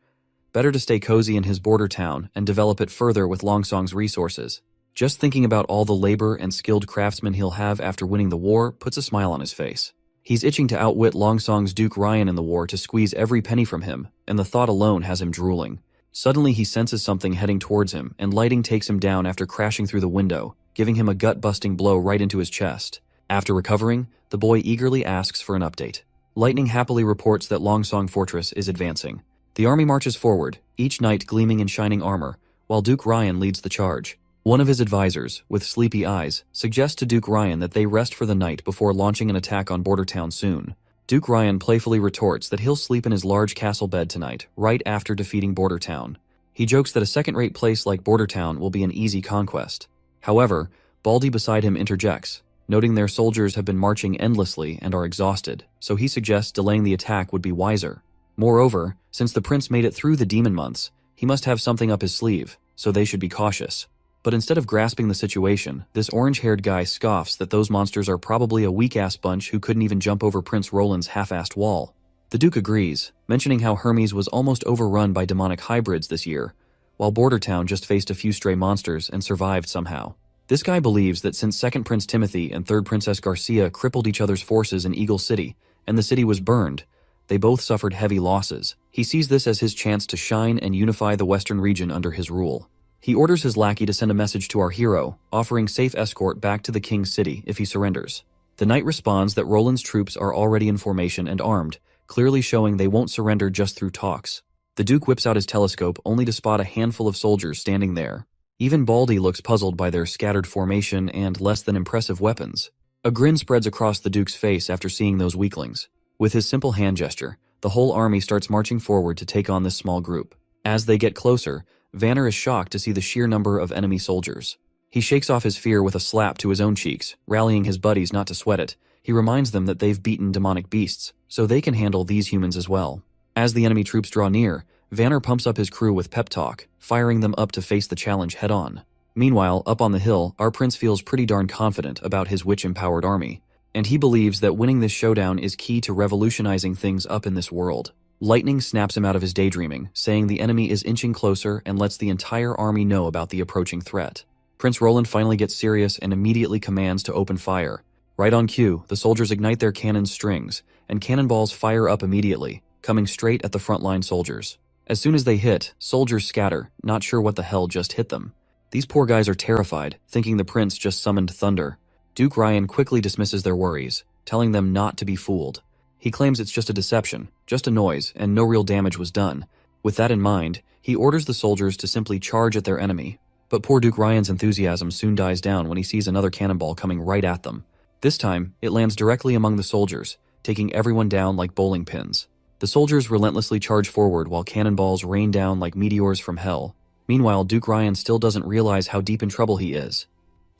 Better to stay cozy in his border town and develop it further with Longsong's resources. Just thinking about all the labor and skilled craftsmen he'll have after winning the war puts a smile on his face. He's itching to outwit Longsong's Duke Ryan in the war to squeeze every penny from him, and the thought alone has him drooling. Suddenly he senses something heading towards him, and lightning takes him down after crashing through the window, giving him a gut-busting blow right into his chest. After recovering, the boy eagerly asks for an update. Lightning happily reports that Longsong Fortress is advancing. The army marches forward, each knight gleaming in shining armor, while Duke Ryan leads the charge. One of his advisors, with sleepy eyes, suggests to Duke Ryan that they rest for the night before launching an attack on Bordertown soon. Duke Ryan playfully retorts that he'll sleep in his large castle bed tonight, right after defeating Bordertown. He jokes that a second-rate place like Bordertown will be an easy conquest. However, Baldy beside him interjects, noting their soldiers have been marching endlessly and are exhausted, so he suggests delaying the attack would be wiser. Moreover, since the prince made it through the demon months, he must have something up his sleeve, so they should be cautious. But instead of grasping the situation, this orange-haired guy scoffs that those monsters are probably a weak-ass bunch who couldn't even jump over Prince Roland's half-assed wall. The Duke agrees, mentioning how Hermes was almost overrun by demonic hybrids this year, while Bordertown just faced a few stray monsters and survived somehow. This guy believes that since Second Prince Timothy and Third Princess Garcia crippled each other's forces in Eagle City, and the city was burned, they both suffered heavy losses. He sees this as his chance to shine and unify the western region under his rule. He orders his lackey to send a message to our hero, offering safe escort back to the king's city if he surrenders. The knight responds that Roland's troops are already in formation and armed, clearly showing they won't surrender just through talks. The Duke whips out his telescope only to spot a handful of soldiers standing there. Even Baldy looks puzzled by their scattered formation and less than impressive weapons. A grin spreads across the Duke's face after seeing those weaklings. With his simple hand gesture, the whole army starts marching forward to take on this small group. As they get closer, Vanner is shocked to see the sheer number of enemy soldiers. He shakes off his fear with a slap to his own cheeks, rallying his buddies not to sweat it. He reminds them that they've beaten demonic beasts, so they can handle these humans as well. As the enemy troops draw near, Vanner pumps up his crew with pep talk, firing them up to face the challenge head-on. Meanwhile, up on the hill, our prince feels pretty darn confident about his witch-empowered army, and he believes that winning this showdown is key to revolutionizing things up in this world. Lightning snaps him out of his daydreaming, saying the enemy is inching closer and lets the entire army know about the approaching threat. Prince Roland finally gets serious and immediately commands to open fire. Right on cue, the soldiers ignite their cannon strings, and cannonballs fire up immediately, coming straight at the frontline soldiers. As soon as they hit, soldiers scatter, not sure what the hell just hit them. These poor guys are terrified, thinking the prince just summoned thunder. Duke Ryan quickly dismisses their worries, telling them not to be fooled. He claims it's just a deception, just a noise, and no real damage was done. With that in mind, he orders the soldiers to simply charge at their enemy. But poor Duke Ryan's enthusiasm soon dies down when he sees another cannonball coming right at them. This time, it lands directly among the soldiers, taking everyone down like bowling pins. The soldiers relentlessly charge forward while cannonballs rain down like meteors from hell. Meanwhile, Duke Ryan still doesn't realize how deep in trouble he is,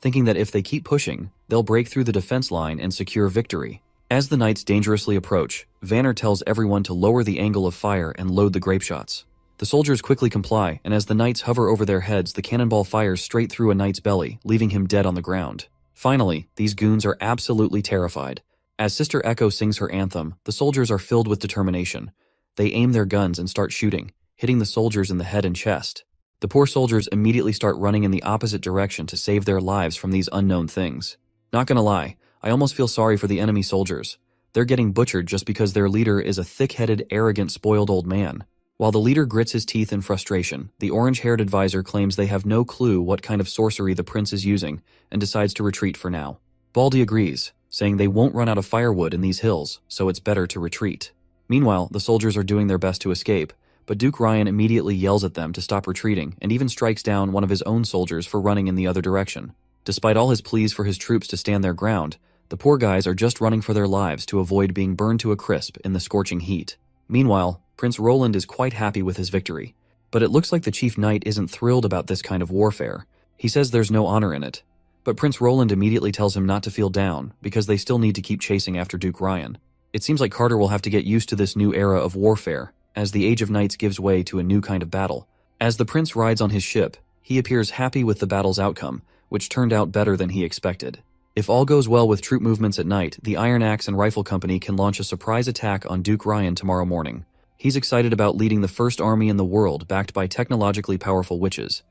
thinking that if they keep pushing, they'll break through the defense line and secure victory. As the knights dangerously approach, Vanner tells everyone to lower the angle of fire and load the grape shots. The soldiers quickly comply, and as the knights hover over their heads, the cannonball fires straight through a knight's belly, leaving him dead on the ground. Finally, these goons are absolutely terrified. As Sister Echo sings her anthem, the soldiers are filled with determination. They aim their guns and start shooting, hitting the soldiers in the head and chest. The poor soldiers immediately start running in the opposite direction to save their lives from these unknown things. Not gonna lie, I almost feel sorry for the enemy soldiers. They're getting butchered just because their leader is a thick-headed, arrogant, spoiled old man. While the leader grits his teeth in frustration, the orange-haired advisor claims they have no clue what kind of sorcery the prince is using and decides to retreat for now. Baldy agrees, saying they won't run out of firewood in these hills, so it's better to retreat. Meanwhile, the soldiers are doing their best to escape, but Duke Ryan immediately yells at them to stop retreating and even strikes down one of his own soldiers for running in the other direction. Despite all his pleas for his troops to stand their ground, the poor guys are just running for their lives to avoid being burned to a crisp in the scorching heat. Meanwhile, Prince Roland is quite happy with his victory, but it looks like the chief knight isn't thrilled about this kind of warfare. He says there's no honor in it, but Prince Roland immediately tells him not to feel down because they still need to keep chasing after Duke Ryan. It seems like Carter will have to get used to this new era of warfare, as the Age of Knights gives way to a new kind of battle. As the prince rides on his ship, he appears happy with the battle's outcome, which turned out better than he expected. If all goes well with troop movements at night, the Iron Axe and Rifle Company can launch a surprise attack on Duke Ryan tomorrow morning. He's excited about leading the first army in the world backed by technologically powerful witches,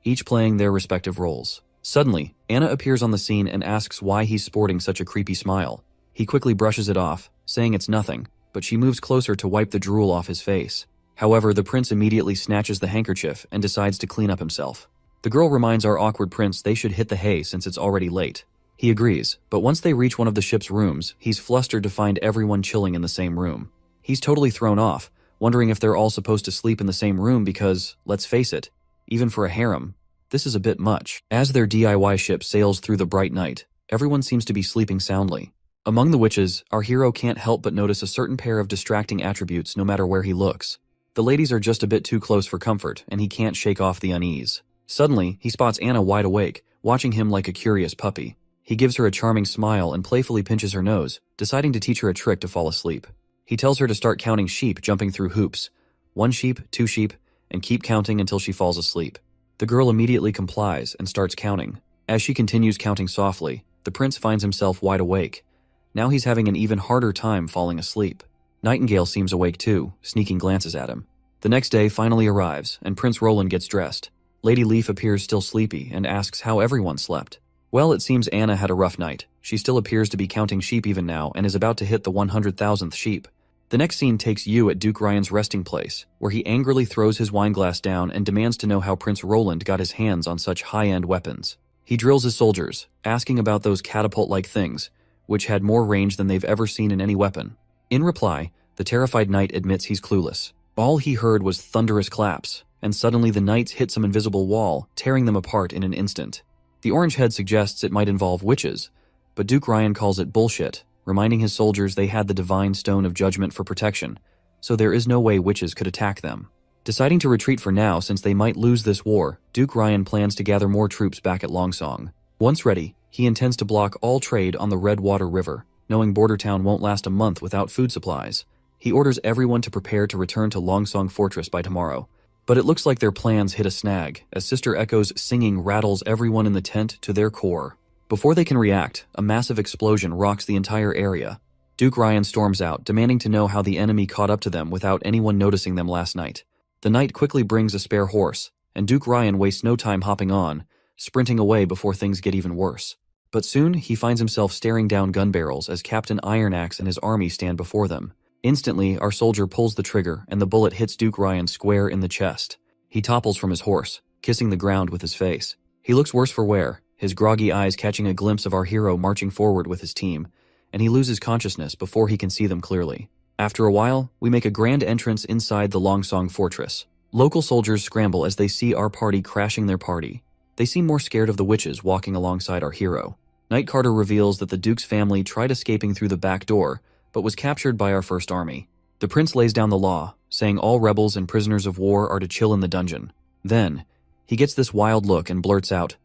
each playing their respective roles. Suddenly, Anna appears on the scene and asks why he's sporting such a creepy smile. He quickly brushes it off, saying it's nothing, but she moves closer to wipe the drool off his face. However, the prince immediately snatches the handkerchief and decides to clean up himself. The girl reminds our awkward prince they should hit the hay since it's already late. He agrees, but once they reach one of the ship's rooms, he's flustered to find everyone chilling in the same room. He's totally thrown off, wondering if they're all supposed to sleep in the same room because, let's face it, even for a harem, this is a bit much. As their DIY ship sails through the bright night, everyone seems to be sleeping soundly. Among the witches, our hero can't help but notice a certain pair of distracting attributes no matter where he looks. The ladies are just a bit too close for comfort, and he can't shake off the unease. Suddenly, he spots Anna wide awake, watching him like a curious puppy. He gives her a charming smile and playfully pinches her nose, deciding to teach her a trick to fall asleep. He tells her to start counting sheep jumping through hoops. 1 sheep, 2 sheep, and keep counting until she falls asleep. The girl immediately complies and starts counting. As she continues counting softly, the prince finds himself wide awake. Now he's having an even harder time falling asleep. Nightingale seems awake too, sneaking glances at him. The next day finally arrives, and Prince Roland gets dressed. Lady Leaf appears still sleepy and asks how everyone slept. Well, it seems Anna had a rough night. She still appears to be counting sheep even now and is about to hit the 100,000th sheep. The next scene takes you at Duke Ryan's resting place, where he angrily throws his wineglass down and demands to know how Prince Roland got his hands on such high-end weapons. He drills his soldiers, asking about those catapult-like things, which had more range than they've ever seen in any weapon. In reply, the terrified knight admits he's clueless. All he heard was thunderous claps, and suddenly the knights hit some invisible wall, tearing them apart in an instant. The orange head suggests it might involve witches, but Duke Ryan calls it bullshit, reminding his soldiers they had the divine stone of judgment for protection, so there is no way witches could attack them. Deciding to retreat for now since they might lose this war, Duke Ryan plans to gather more troops back at Longsong. Once ready, he intends to block all trade on the Redwater River, knowing Border Town won't last a month without food supplies. He orders everyone to prepare to return to Longsong Fortress by tomorrow. But it looks like their plans hit a snag, as Sister Echo's singing rattles everyone in the tent to their core. Before they can react, a massive explosion rocks the entire area. Duke Ryan storms out, demanding to know how the enemy caught up to them without anyone noticing them last night. The knight quickly brings a spare horse, and Duke Ryan wastes no time hopping on, sprinting away before things get even worse. But soon, he finds himself staring down gun barrels as Captain Ironaxe and his army stand before them. Instantly, our soldier pulls the trigger, and the bullet hits Duke Ryan square in the chest. He topples from his horse, kissing the ground with his face. He looks worse for wear, his groggy eyes catching a glimpse of our hero marching forward with his team, and he loses consciousness before he can see them clearly. After a while, we make a grand entrance inside the Longsong Fortress. Local soldiers scramble as they see our party crashing their party. They seem more scared of the witches walking alongside our hero. Knight Carter reveals that the Duke's family tried escaping through the back door, but was captured by our first army. The prince lays down the law, saying all rebels and prisoners of war are to chill in the dungeon. Then, he gets this wild look and blurts out,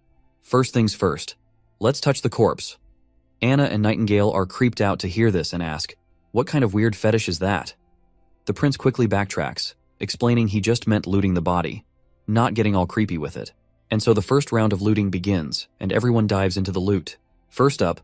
"First things first, let's touch the corpse." Anna and Nightingale are creeped out to hear this and ask, "What kind of weird fetish is that?" The prince quickly backtracks, explaining he just meant looting the body, not getting all creepy with it. And so the first round of looting begins, and everyone dives into the loot. First up,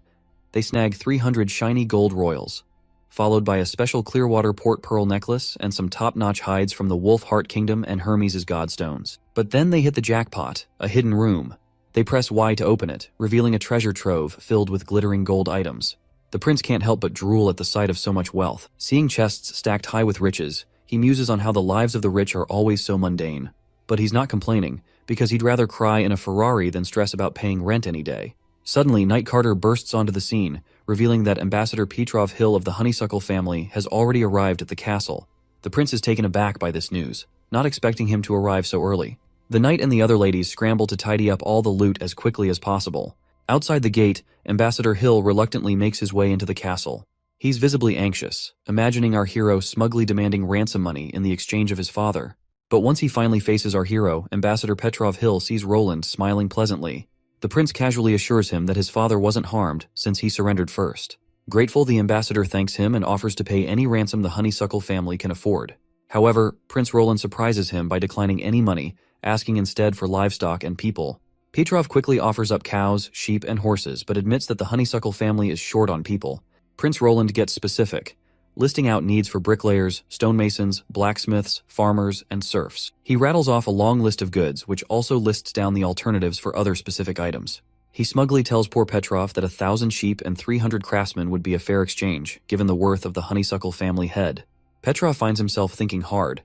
they snag 300 shiny gold royals, followed by a special Clearwater port pearl necklace and some top-notch hides from the Wolf Heart Kingdom and Hermes' Godstones. But then they hit the jackpot, a hidden room. They press Y to open it, revealing a treasure trove filled with glittering gold items. The prince can't help but drool at the sight of so much wealth. Seeing chests stacked high with riches, he muses on how the lives of the rich are always so mundane. But he's not complaining, because he'd rather cry in a Ferrari than stress about paying rent any day. Suddenly, Knight Carter bursts onto the scene, revealing that Ambassador Petrov Hill of the Honeysuckle family has already arrived at the castle. The prince is taken aback by this news, not expecting him to arrive so early. The knight and the other ladies scramble to tidy up all the loot as quickly as possible. Outside the gate, Ambassador Hill reluctantly makes his way into the castle. He's visibly anxious, imagining our hero smugly demanding ransom money in the exchange of his father. But once he finally faces our hero, Ambassador Petrov Hill sees Roland smiling pleasantly. The prince casually assures him that his father wasn't harmed since he surrendered first. Grateful, the ambassador thanks him and offers to pay any ransom the Honeysuckle family can afford. However, Prince Roland surprises him by declining any money, asking instead for livestock and people. Petrov quickly offers up cows, sheep, and horses, but admits that the Honeysuckle family is short on people. Prince Roland gets specific, listing out needs for bricklayers, stonemasons, blacksmiths, farmers, and serfs. He rattles off a long list of goods, which also lists down the alternatives for other specific items. He smugly tells poor Petrov that 1,000 sheep and 300 craftsmen would be a fair exchange, given the worth of the Honeysuckle family head. Petrov finds himself thinking hard,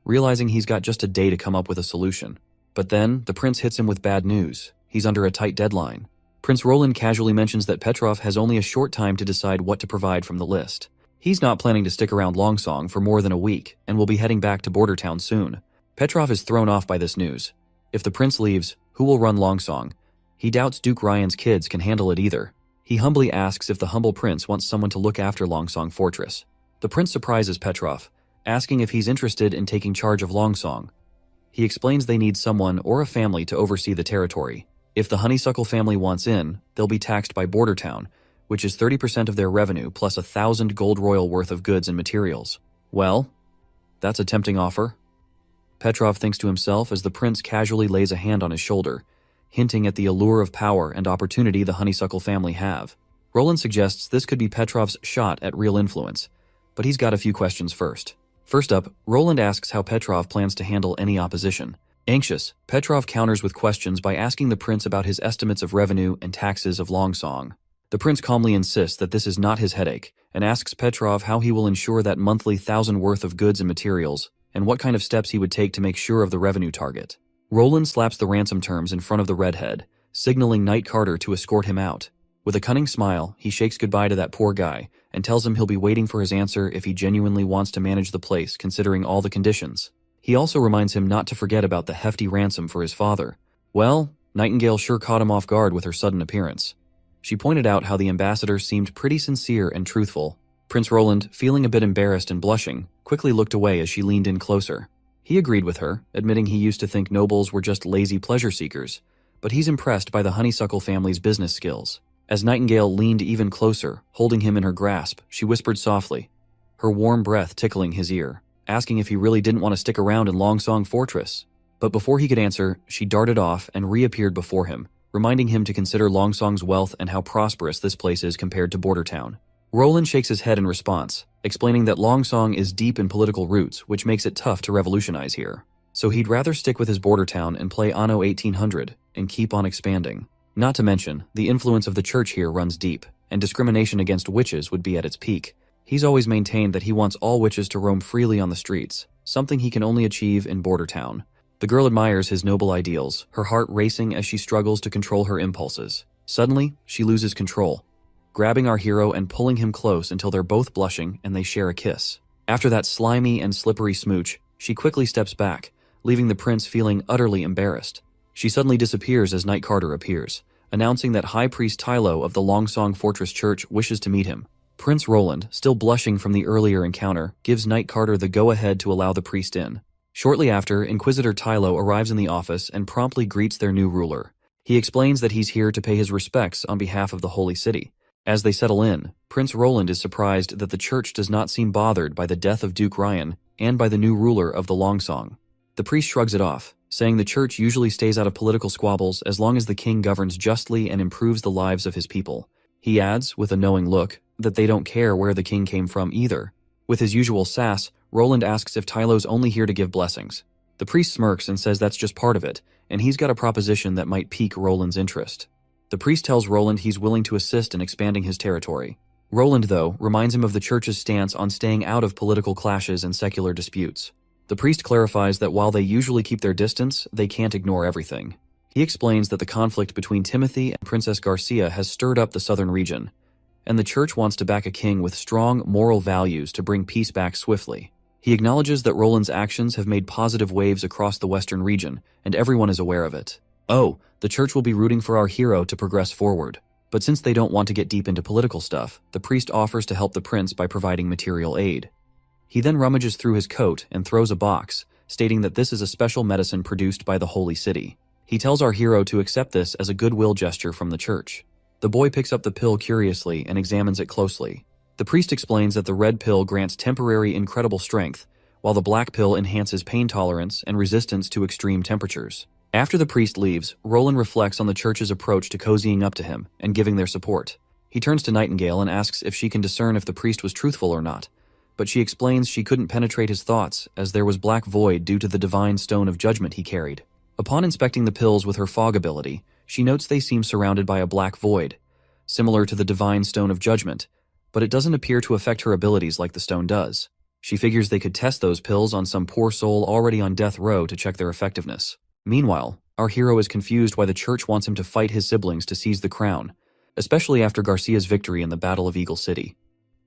realizing he's got just a day to come up with a solution. But then, the prince hits him with bad news. He's under a tight deadline. Prince Roland casually mentions that Petrov has only a short time to decide what to provide from the list. He's not planning to stick around Longsong for more than a week, and will be heading back to Border Town soon. Petrov is thrown off by this news. If the prince leaves, who will run Longsong? He doubts Duke Ryan's kids can handle it either. He humbly asks if the humble prince wants someone to look after Longsong Fortress. The prince surprises Petrov, asking if he's interested in taking charge of Longsong. He explains they need someone or a family to oversee the territory. If the Honeysuckle family wants in, they'll be taxed by Border Town, which is 30% of their revenue plus 1,000 gold royal worth of goods and materials. Well, that's a tempting offer. Petrov thinks to himself as the prince casually lays a hand on his shoulder, hinting at the allure of power and opportunity the Honeysuckle family have. Roland suggests this could be Petrov's shot at real influence, but he's got a few questions first. First up, Roland asks how Petrov plans to handle any opposition. Anxious, Petrov counters with questions by asking the prince about his estimates of revenue and taxes of Longsong. The prince calmly insists that this is not his headache, and asks Petrov how he will ensure that monthly 1,000 worth of goods and materials, and what kind of steps he would take to make sure of the revenue target. Roland slaps the ransom terms in front of the redhead, signaling Knight Carter to escort him out. With a cunning smile, he shakes goodbye to that poor guy, and tells him he'll be waiting for his answer if he genuinely wants to manage the place considering all the conditions. He also reminds him not to forget about the hefty ransom for his father. Well, Nightingale sure caught him off guard with her sudden appearance. She pointed out how the ambassador seemed pretty sincere and truthful. Prince Roland, feeling a bit embarrassed and blushing, quickly looked away as she leaned in closer. He agreed with her, admitting he used to think nobles were just lazy pleasure seekers, but he's impressed by the Honeysuckle family's business skills. As Nightingale leaned even closer, holding him in her grasp, she whispered softly, her warm breath tickling his ear, asking if he really didn't want to stick around in Longsong Fortress. But before he could answer, she darted off and reappeared before him, reminding him to consider Longsong's wealth and how prosperous this place is compared to Border Town. Roland shakes his head in response, explaining that Longsong is deep in political roots, which makes it tough to revolutionize here. So he'd rather stick with his border town and play Anno 1800 and keep on expanding. Not to mention, the influence of the church here runs deep, and discrimination against witches would be at its peak. He's always maintained that he wants all witches to roam freely on the streets, something he can only achieve in Border Town. The girl admires his noble ideals, her heart racing as she struggles to control her impulses. Suddenly, she loses control, grabbing our hero and pulling him close until they're both blushing and they share a kiss. After that slimy and slippery smooch, she quickly steps back, leaving the prince feeling utterly embarrassed. She suddenly disappears as Knight Carter appears, announcing that High Priest Tylo of the Longsong Fortress Church wishes to meet him. Prince Roland, still blushing from the earlier encounter, gives Knight Carter the go-ahead to allow the priest in. Shortly after, Inquisitor Tylo arrives in the office and promptly greets their new ruler. He explains that he's here to pay his respects on behalf of the Holy City. As they settle in, Prince Roland is surprised that the church does not seem bothered by the death of Duke Ryan and by the new ruler of the Longsong. The priest shrugs it off, saying the church usually stays out of political squabbles as long as the king governs justly and improves the lives of his people. He adds, with a knowing look, that they don't care where the king came from either. With his usual sass, Roland asks if Tylo's only here to give blessings. The priest smirks and says that's just part of it, and he's got a proposition that might pique Roland's interest. The priest tells Roland he's willing to assist in expanding his territory. Roland, though, reminds him of the church's stance on staying out of political clashes and secular disputes. The priest clarifies that while they usually keep their distance, they can't ignore everything. He explains that the conflict between Timothy and Princess Garcia has stirred up the southern region, and the church wants to back a king with strong moral values to bring peace back swiftly. He acknowledges that Roland's actions have made positive waves across the western region, and everyone is aware of it. Oh, the church will be rooting for our hero to progress forward. But since they don't want to get deep into political stuff, the priest offers to help the prince by providing material aid. He then rummages through his coat and throws a box, stating that this is a special medicine produced by the Holy City. He tells our hero to accept this as a goodwill gesture from the church. The boy picks up the pill curiously and examines it closely. The priest explains that the red pill grants temporary incredible strength, while the black pill enhances pain tolerance and resistance to extreme temperatures. After the priest leaves, Roland reflects on the church's approach to cozying up to him and giving their support. He turns to Nightingale and asks if she can discern if the priest was truthful or not, but she explains she couldn't penetrate his thoughts as there was black void due to the divine stone of judgment he carried. Upon inspecting the pills with her fog ability, she notes they seem surrounded by a black void, similar to the divine stone of judgment, but it doesn't appear to affect her abilities like the stone does. She figures they could test those pills on some poor soul already on death row to check their effectiveness. Meanwhile, our hero is confused why the church wants him to fight his siblings to seize the crown, especially after Garcia's victory in the Battle of Eagle City.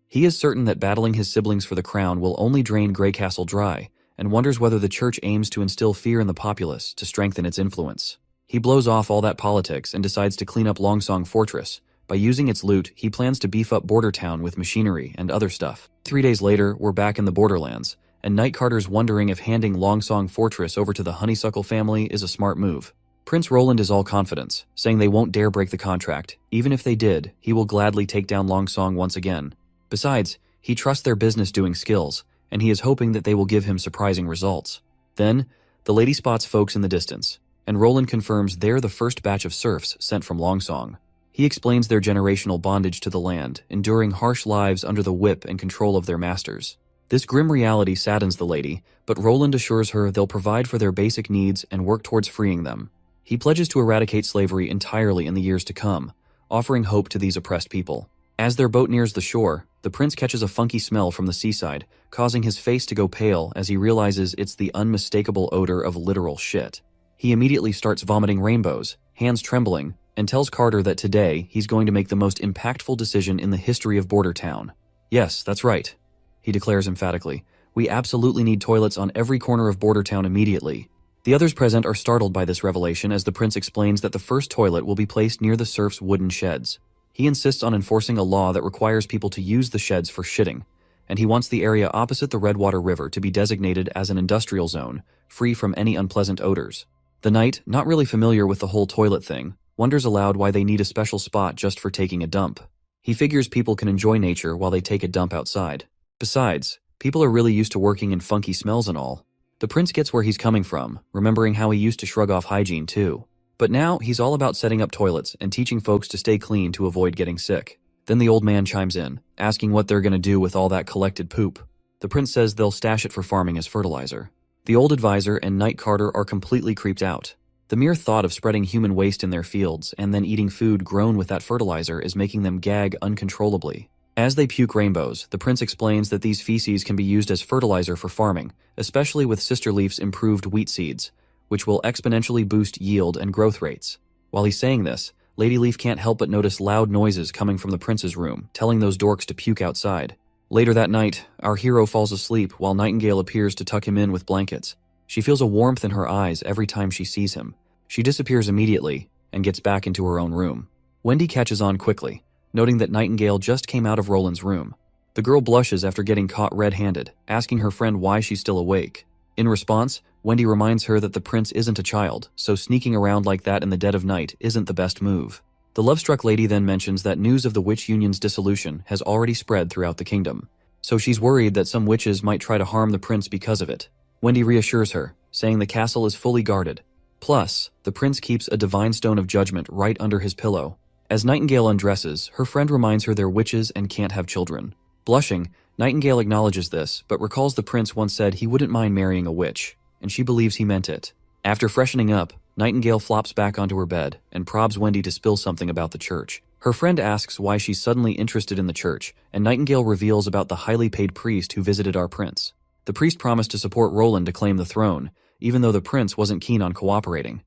He is certain that battling his siblings for the crown will only drain Grey Castle dry, and wonders whether the church aims to instill fear in the populace to strengthen its influence. He blows off all that politics and decides to clean up Longsong Fortress. By using its loot, he plans to beef up Border Town with machinery and other stuff. 3 days later, we're back in the Borderlands, and Knight Carter's wondering if handing Longsong Fortress over to the Honeysuckle family is a smart move. Prince Roland is all confidence, saying they won't dare break the contract. Even if they did, he will gladly take down Longsong once again. Besides, he trusts their business-doing skills, and he is hoping that they will give him surprising results. Then, the lady spots folks in the distance, and Roland confirms they're the first batch of serfs sent from Longsong. He explains their generational bondage to the land, enduring harsh lives under the whip and control of their masters. This grim reality saddens the lady, but Roland assures her they'll provide for their basic needs and work towards freeing them. He pledges to eradicate slavery entirely in the years to come, offering hope to these oppressed people. As their boat nears the shore, the prince catches a funky smell from the seaside, causing his face to go pale as he realizes it's the unmistakable odor of literal shit. He immediately starts vomiting rainbows, hands trembling, and tells Carter that today he's going to make the most impactful decision in the history of Border Town. "Yes, that's right," he declares emphatically. "We absolutely need toilets on every corner of Border Town immediately." The others present are startled by this revelation as the prince explains that the first toilet will be placed near the serfs' wooden sheds. He insists on enforcing a law that requires people to use the sheds for shitting, and he wants the area opposite the Redwater River to be designated as an industrial zone, free from any unpleasant odors. The knight, not really familiar with the whole toilet thing, wonders aloud why they need a special spot just for taking a dump. He figures people can enjoy nature while they take a dump outside. Besides, people are really used to working in funky smells and all. The prince gets where he's coming from, remembering how he used to shrug off hygiene too. But now he's all about setting up toilets and teaching folks to stay clean to avoid getting sick. Then the old man chimes in, asking what they're gonna do with all that collected poop. The prince says they'll stash it for farming as fertilizer. The old advisor and Knight Carter are completely creeped out. The mere thought of spreading human waste in their fields and then eating food grown with that fertilizer is making them gag uncontrollably. As they puke rainbows, the prince explains that these feces can be used as fertilizer for farming, especially with Sister Leaf's improved wheat seeds, which will exponentially boost yield and growth rates. While he's saying this, Lady Leaf can't help but notice loud noises coming from the prince's room, telling those dorks to puke outside. Later that night, our hero falls asleep while Nightingale appears to tuck him in with blankets. She feels a warmth in her eyes every time she sees him. She disappears immediately and gets back into her own room. Wendy catches on quickly, noting that Nightingale just came out of Roland's room. The girl blushes after getting caught red-handed, asking her friend why she's still awake. In response, Wendy reminds her that the prince isn't a child, so sneaking around like that in the dead of night isn't the best move. The love-struck lady then mentions that news of the witch union's dissolution has already spread throughout the kingdom, so she's worried that some witches might try to harm the prince because of it. Wendy reassures her, saying the castle is fully guarded. Plus, the prince keeps a divine stone of judgment right under his pillow. As Nightingale undresses, her friend reminds her they're witches and can't have children. Blushing, Nightingale acknowledges this, but recalls the prince once said he wouldn't mind marrying a witch, and she believes he meant it. After freshening up, Nightingale flops back onto her bed and probs Wendy to spill something about the church. Her friend asks why she's suddenly interested in the church, and Nightingale reveals about the highly paid priest who visited our prince. The priest promised to support Roland to claim the throne, even though the prince wasn't keen on cooperating.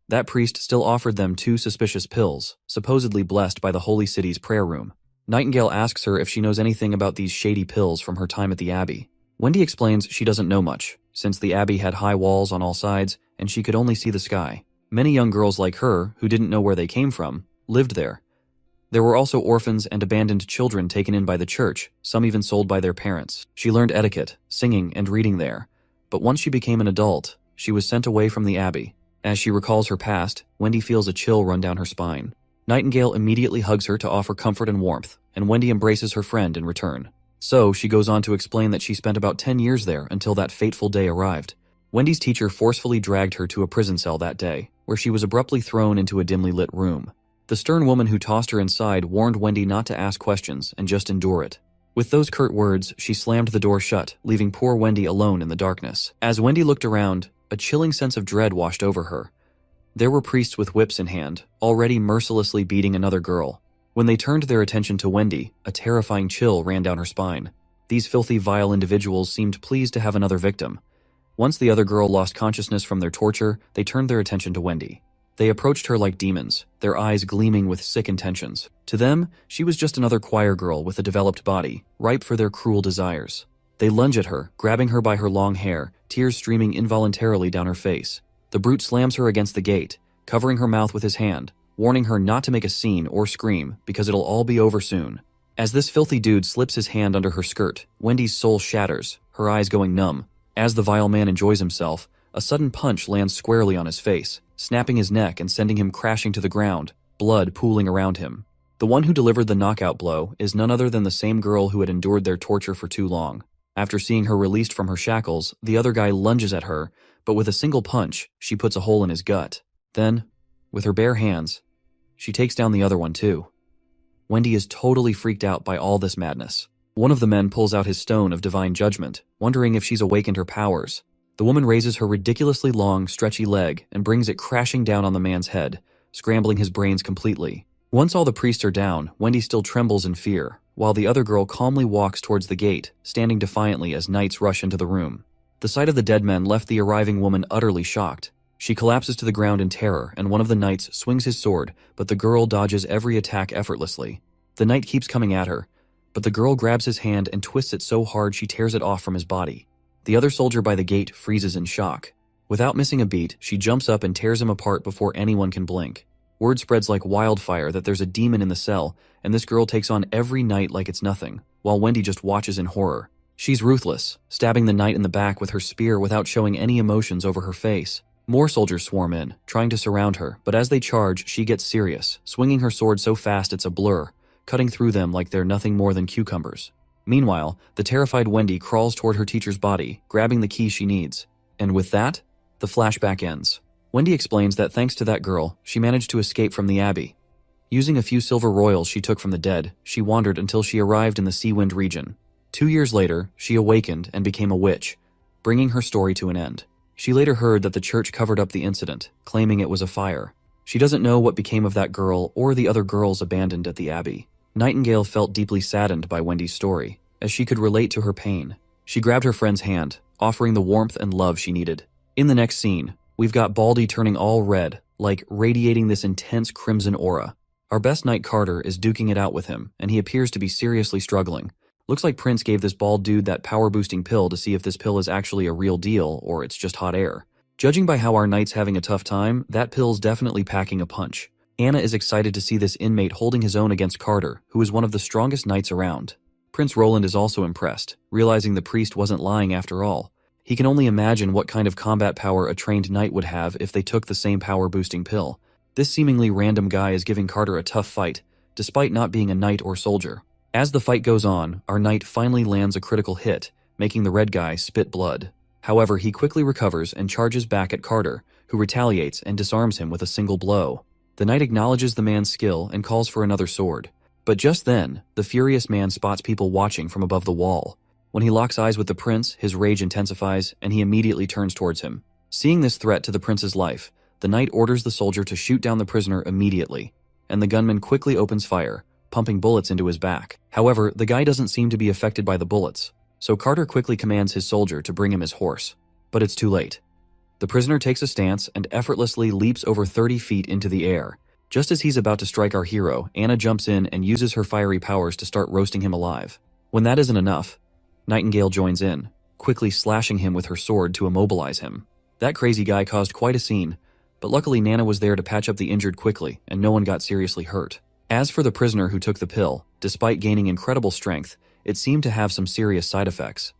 That priest still offered them 2 suspicious pills, supposedly blessed by the Holy City's prayer room. Nightingale asks her if she knows anything about these shady pills from her time at the Abbey. Wendy explains she doesn't know much, since the Abbey had high walls on all sides and she could only see the sky. Many young girls like her, who didn't know where they came from, lived there. There were also orphans and abandoned children taken in by the church, some even sold by their parents. She learned etiquette, singing, and reading there. But once she became an adult, she was sent away from the Abbey. As she recalls her past, Wendy feels a chill run down her spine. Nightingale immediately hugs her to offer comfort and warmth, and Wendy embraces her friend in return. So, she goes on to explain that she spent about 10 years there until that fateful day arrived. Wendy's teacher forcefully dragged her to a prison cell that day, where she was abruptly thrown into a dimly lit room. The stern woman who tossed her inside warned Wendy not to ask questions and just endure it. With those curt words, she slammed the door shut, leaving poor Wendy alone in the darkness. As Wendy looked around, a chilling sense of dread washed over her. There were priests with whips in hand, already mercilessly beating another girl. When they turned their attention to Wendy, a terrifying chill ran down her spine. These filthy, vile individuals seemed pleased to have another victim. Once the other girl lost consciousness from their torture, they turned their attention to Wendy. They approached her like demons, their eyes gleaming with sick intentions. To them, she was just another choir girl with a developed body, ripe for their cruel desires. They lunge at her, grabbing her by her long hair, tears streaming involuntarily down her face. The brute slams her against the gate, covering her mouth with his hand, warning her not to make a scene or scream because it'll all be over soon. As this filthy dude slips his hand under her skirt, Wendy's soul shatters, her eyes going numb. As the vile man enjoys himself, a sudden punch lands squarely on his face, snapping his neck and sending him crashing to the ground, blood pooling around him. The one who delivered the knockout blow is none other than the same girl who had endured their torture for too long. After seeing her released from her shackles, the other guy lunges at her, but with a single punch, she puts a hole in his gut. Then, with her bare hands, she takes down the other one too. Wendy is totally freaked out by all this madness. One of the men pulls out his stone of divine judgment, wondering if she's awakened her powers. The woman raises her ridiculously long, stretchy leg and brings it crashing down on the man's head, scrambling his brains completely. Once all the priests are down, Wendy still trembles in fear, while the other girl calmly walks towards the gate, standing defiantly as knights rush into the room. The sight of the dead men left the arriving woman utterly shocked. She collapses to the ground in terror, and one of the knights swings his sword, but the girl dodges every attack effortlessly. The knight keeps coming at her, but the girl grabs his hand and twists it so hard she tears it off from his body. The other soldier by the gate freezes in shock. Without missing a beat, she jumps up and tears him apart before anyone can blink. Word spreads like wildfire that there's a demon in the cell, and this girl takes on every knight like it's nothing, while Wendy just watches in horror. She's ruthless, stabbing the knight in the back with her spear without showing any emotions over her face. More soldiers swarm in, trying to surround her, but as they charge, she gets serious, swinging her sword so fast it's a blur, cutting through them like they're nothing more than cucumbers. Meanwhile, the terrified Wendy crawls toward her teacher's body, grabbing the key she needs. And with that, the flashback ends. Wendy explains that thanks to that girl, she managed to escape from the abbey. Using a few silver royals she took from the dead, she wandered until she arrived in the Seawind region. 2 years later, she awakened and became a witch, bringing her story to an end. She later heard that the church covered up the incident, claiming it was a fire. She doesn't know what became of that girl or the other girls abandoned at the abbey. Nightingale felt deeply saddened by Wendy's story, as she could relate to her pain. She grabbed her friend's hand, offering the warmth and love she needed. In the next scene, we've got Baldy turning all red, like radiating this intense crimson aura. Our best knight Carter is duking it out with him, and he appears to be seriously struggling. Looks like Prince gave this bald dude that power-boosting pill to see if this pill is actually a real deal or it's just hot air. Judging by how our knight's having a tough time, that pill's definitely packing a punch. Anna is excited to see this inmate holding his own against Carter, who is one of the strongest knights around. Prince Roland is also impressed, realizing the priest wasn't lying after all. He can only imagine what kind of combat power a trained knight would have if they took the same power-boosting pill. This seemingly random guy is giving Carter a tough fight, despite not being a knight or soldier. As the fight goes on, our knight finally lands a critical hit, making the red guy spit blood. However, he quickly recovers and charges back at Carter, who retaliates and disarms him with a single blow. The knight acknowledges the man's skill and calls for another sword. But just then, the furious man spots people watching from above the wall. When he locks eyes with the prince, his rage intensifies, and he immediately turns towards him. Seeing this threat to the prince's life, the knight orders the soldier to shoot down the prisoner immediately, and the gunman quickly opens fire, pumping bullets into his back. However, the guy doesn't seem to be affected by the bullets, so Carter quickly commands his soldier to bring him his horse. But it's too late. The prisoner takes a stance and effortlessly leaps over 30 feet into the air. Just as he's about to strike our hero, Anna jumps in and uses her fiery powers to start roasting him alive. When that isn't enough, Nightingale joins in, quickly slashing him with her sword to immobilize him. That crazy guy caused quite a scene, but luckily Nana was there to patch up the injured quickly, and no one got seriously hurt. As for the prisoner who took the pill, despite gaining incredible strength, it seemed to have some serious side effects.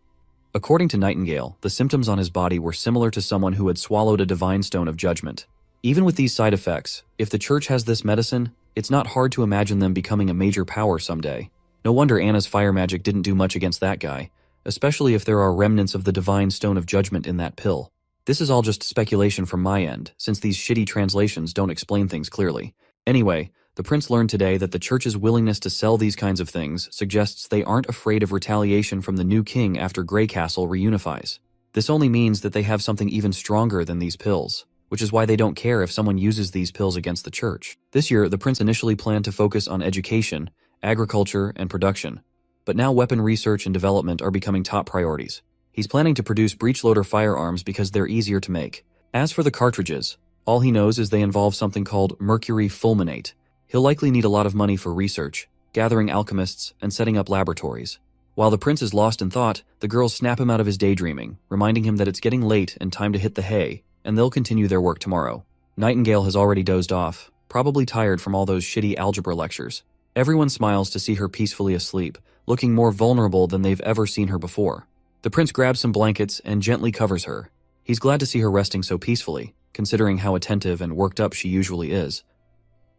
According to Nightingale, the symptoms on his body were similar to someone who had swallowed a divine stone of judgment. Even with these side effects, if the church has this medicine, it's not hard to imagine them becoming a major power someday. No wonder Anna's fire magic didn't do much against that guy, especially if there are remnants of the divine stone of judgment in that pill. This is all just speculation from my end, since these shitty translations don't explain things clearly. Anyway, the prince learned today that the church's willingness to sell these kinds of things suggests they aren't afraid of retaliation from the new king after Grey Castle reunifies. This only means that they have something even stronger than these pills, which is why they don't care if someone uses these pills against the church. This year, the prince initially planned to focus on education, agriculture, and production, but now weapon research and development are becoming top priorities. He's planning to produce breechloader firearms because they're easier to make. As for the cartridges, all he knows is they involve something called mercury fulminate. He'll likely need a lot of money for research, gathering alchemists, and setting up laboratories. While the prince is lost in thought, the girls snap him out of his daydreaming, reminding him that it's getting late and time to hit the hay, and they'll continue their work tomorrow. Nightingale has already dozed off, probably tired from all those shitty algebra lectures. Everyone smiles to see her peacefully asleep, looking more vulnerable than they've ever seen her before. The prince grabs some blankets and gently covers her. He's glad to see her resting so peacefully, considering how attentive and worked up she usually is.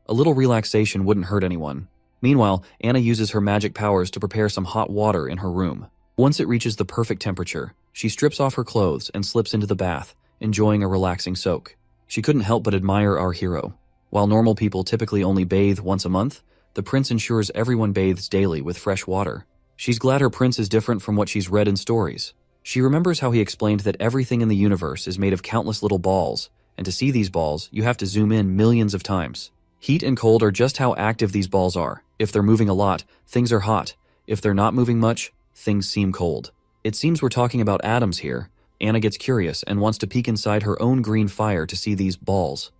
A little relaxation wouldn't hurt anyone. Meanwhile, Anna uses her magic powers to prepare some hot water in her room. Once it reaches the perfect temperature, she strips off her clothes and slips into the bath, enjoying a relaxing soak. She couldn't help but admire our hero. While normal people typically only bathe once a month, the prince ensures everyone bathes daily with fresh water. She's glad her prince is different from what she's read in stories. She remembers how he explained that everything in the universe is made of countless little balls, and to see these balls, you have to zoom in millions of times. Heat and cold are just how active these balls are. If they're moving a lot, things are hot. If they're not moving much, things seem cold. It seems we're talking about atoms here. Anna gets curious and wants to peek inside her own green fire to see these balls.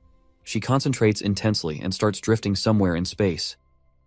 She concentrates intensely and starts drifting somewhere in space.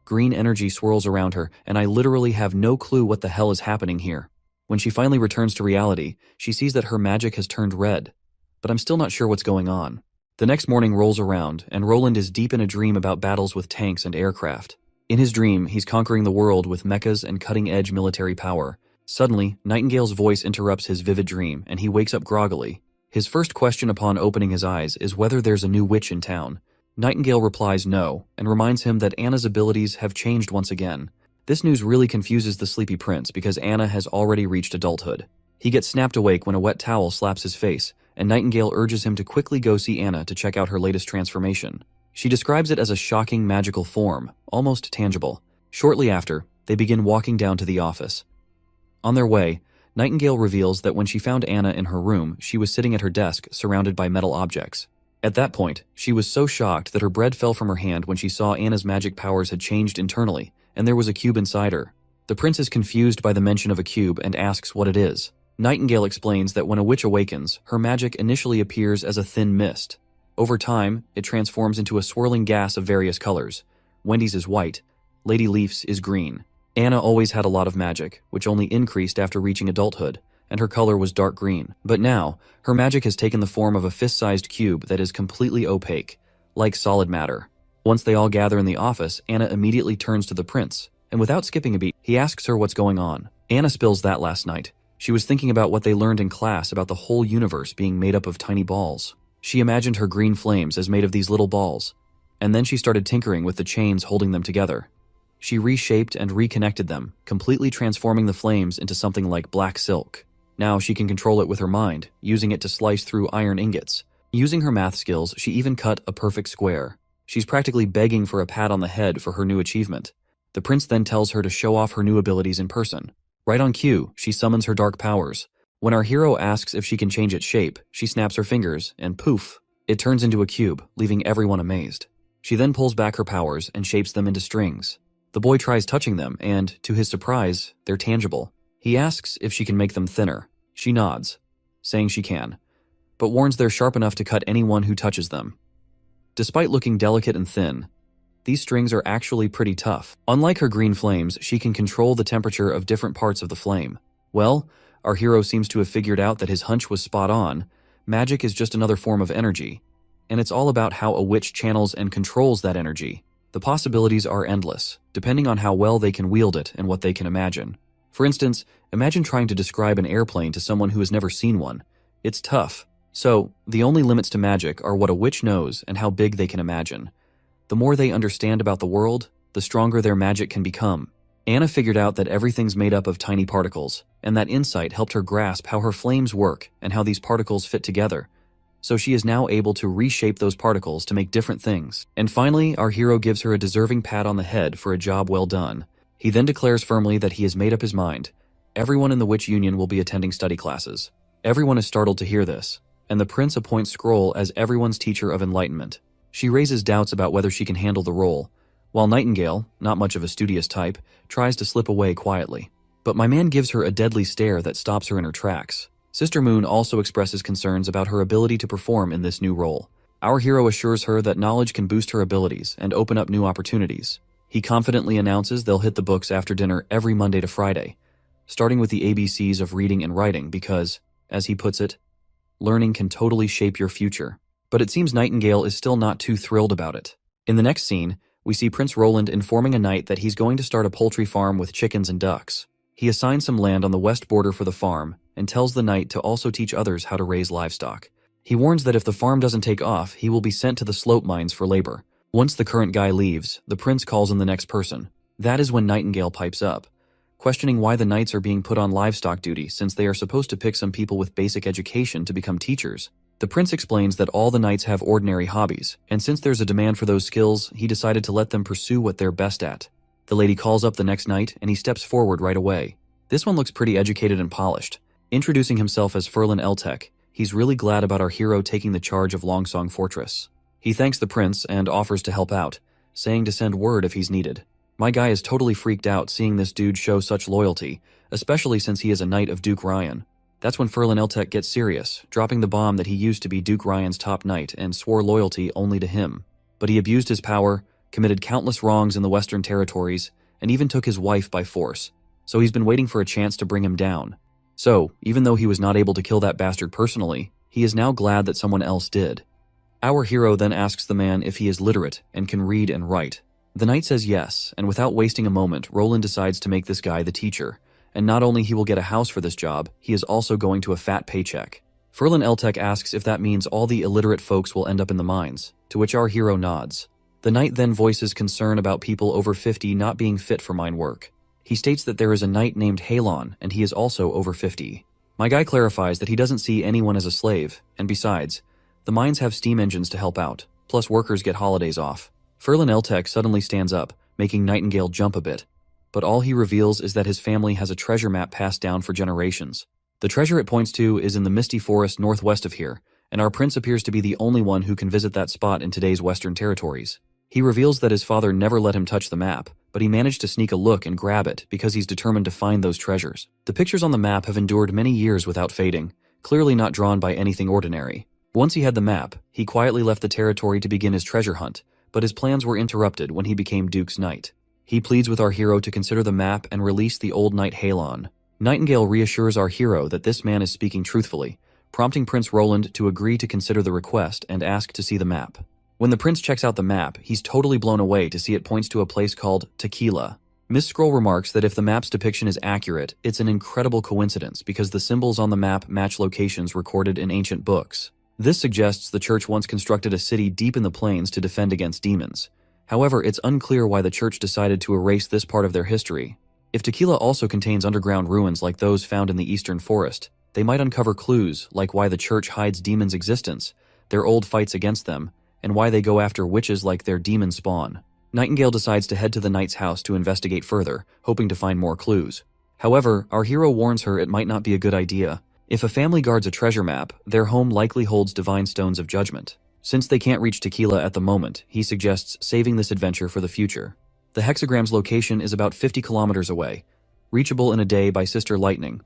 Green energy swirls around her, and I literally have no clue what the hell is happening here. When she finally returns to reality, she sees that her magic has turned red. But I'm still not sure what's going on. The next morning rolls around, and Roland is deep in a dream about battles with tanks and aircraft. In his dream, he's conquering the world with mechas and cutting-edge military power. Suddenly, Nightingale's voice interrupts his vivid dream, and he wakes up groggily. His first question upon opening his eyes is whether there's a new witch in town. Nightingale replies no, and reminds him that Anna's abilities have changed once again. This news really confuses the sleepy prince because Anna has already reached adulthood. He gets snapped awake when a wet towel slaps his face, and Nightingale urges him to quickly go see Anna to check out her latest transformation. She describes it as a shocking magical form, almost tangible. Shortly after, they begin walking down to the office. On their way, Nightingale reveals that when she found Anna in her room, she was sitting at her desk surrounded by metal objects. At that point, she was so shocked that her bread fell from her hand when she saw Anna's magic powers had changed internally, and there was a cube inside her. The prince is confused by the mention of a cube and asks what it is. Nightingale explains that when a witch awakens, her magic initially appears as a thin mist. Over time, it transforms into a swirling gas of various colors. Wendy's is white, Lady Leaf's is green. Anna always had a lot of magic, which only increased after reaching adulthood, and her color was dark green. But now, her magic has taken the form of a fist-sized cube that is completely opaque, like solid matter. Once they all gather in the office, Anna immediately turns to the prince, and without skipping a beat, he asks her what's going on. Anna spills that last night. She was thinking about what they learned in class about the whole universe being made up of tiny balls. She imagined her green flames as made of these little balls, and then she started tinkering with the chains holding them together. She reshaped and reconnected them, completely transforming the flames into something like black silk. Now she can control it with her mind, using it to slice through iron ingots. Using her math skills, she even cut a perfect square. She's practically begging for a pat on the head for her new achievement. The prince then tells her to show off her new abilities in person. Right on cue, she summons her dark powers. When our hero asks if she can change its shape, she snaps her fingers, and poof, it turns into a cube, leaving everyone amazed. She then pulls back her powers and shapes them into strings. The boy tries touching them, and, to his surprise, they're tangible. He asks if she can make them thinner. She nods, saying she can, but warns they're sharp enough to cut anyone who touches them. Despite looking delicate and thin, these strings are actually pretty tough. Unlike her green flames, she can control the temperature of different parts of the flame. Well, our hero seems to have figured out that his hunch was spot on. Magic is just another form of energy, and it's all about how a witch channels and controls that energy. The possibilities are endless, depending on how well they can wield it and what they can imagine. For instance, imagine trying to describe an airplane to someone who has never seen one. It's tough. So, the only limits to magic are what a witch knows and how big they can imagine. The more they understand about the world, the stronger their magic can become. Anna figured out that everything's made up of tiny particles, and that insight helped her grasp how her flames work and how these particles fit together. So she is now able to reshape those particles to make different things. And finally, our hero gives her a deserving pat on the head for a job well done. He then declares firmly that he has made up his mind. Everyone in the Witch Union will be attending study classes. Everyone is startled to hear this, and the prince appoints Scroll as everyone's teacher of enlightenment. She raises doubts about whether she can handle the role, while Nightingale, not much of a studious type, tries to slip away quietly. But my man gives her a deadly stare that stops her in her tracks. Sister Moon also expresses concerns about her ability to perform in this new role. Our hero assures her that knowledge can boost her abilities and open up new opportunities. He confidently announces they'll hit the books after dinner every Monday to Friday, starting with the ABCs of reading and writing because, as he puts it, learning can totally shape your future. But it seems Nightingale is still not too thrilled about it. In the next scene, we see Prince Roland informing a knight that he's going to start a poultry farm with chickens and ducks. He assigns some land on the west border for the farm and tells the knight to also teach others how to raise livestock. He warns that if the farm doesn't take off, he will be sent to the slope mines for labor. Once the current guy leaves, the prince calls in the next person. That is when Nightingale pipes up, questioning why the knights are being put on livestock duty since they are supposed to pick some people with basic education to become teachers. The prince explains that all the knights have ordinary hobbies, and since there's a demand for those skills, he decided to let them pursue what they're best at. The lady calls up the next knight, and he steps forward right away. This one looks pretty educated and polished. Introducing himself as Ferlin Eltek, he's really glad about our hero taking the charge of Longsong Fortress. He thanks the prince and offers to help out, saying to send word if he's needed. My guy is totally freaked out seeing this dude show such loyalty, especially since he is a knight of Duke Ryan. That's when Ferlin Eltec gets serious, dropping the bomb that he used to be Duke Ryan's top knight and swore loyalty only to him. But he abused his power, committed countless wrongs in the Western territories, and even took his wife by force. So he's been waiting for a chance to bring him down. So, even though he was not able to kill that bastard personally, he is now glad that someone else did. Our hero then asks the man if he is literate and can read and write. The knight says yes, and without wasting a moment, Roland decides to make this guy the teacher. And not only he will get a house for this job, he is also going to a fat paycheck. Ferlin Eltec asks if that means all the illiterate folks will end up in the mines, to which our hero nods. The knight then voices concern about people over 50 not being fit for mine work. He states that there is a knight named Halon, and he is also over 50. My guy clarifies that he doesn't see anyone as a slave, and besides, the mines have steam engines to help out, plus workers get holidays off. Ferlin Eltec suddenly stands up, making Nightingale jump a bit. But all he reveals is that his family has a treasure map passed down for generations. The treasure it points to is in the misty forest northwest of here, and our prince appears to be the only one who can visit that spot in today's Western territories. He reveals that his father never let him touch the map, but he managed to sneak a look and grab it because he's determined to find those treasures. The pictures on the map have endured many years without fading, clearly not drawn by anything ordinary. Once he had the map, he quietly left the territory to begin his treasure hunt, but his plans were interrupted when he became Duke's knight. He pleads with our hero to consider the map and release the old knight Halon. Nightingale reassures our hero that this man is speaking truthfully, prompting Prince Roland to agree to consider the request and ask to see the map. When the prince checks out the map, he's totally blown away to see it points to a place called Tequila. Miss Scroll remarks that if the map's depiction is accurate, it's an incredible coincidence because the symbols on the map match locations recorded in ancient books. This suggests the church once constructed a city deep in the plains to defend against demons. However, it's unclear why the church decided to erase this part of their history. If Tequila also contains underground ruins like those found in the eastern forest, they might uncover clues like why the church hides demons' existence, their old fights against them, and why they go after witches like their demon spawn. Nightingale decides to head to the knight's house to investigate further, hoping to find more clues. However, our hero warns her it might not be a good idea. If a family guards a treasure map, their home likely holds divine stones of judgment. Since they can't reach Tequila at the moment, he suggests saving this adventure for the future. The hexagram's location is about 50 kilometers away, reachable in a day by Sister Lightning.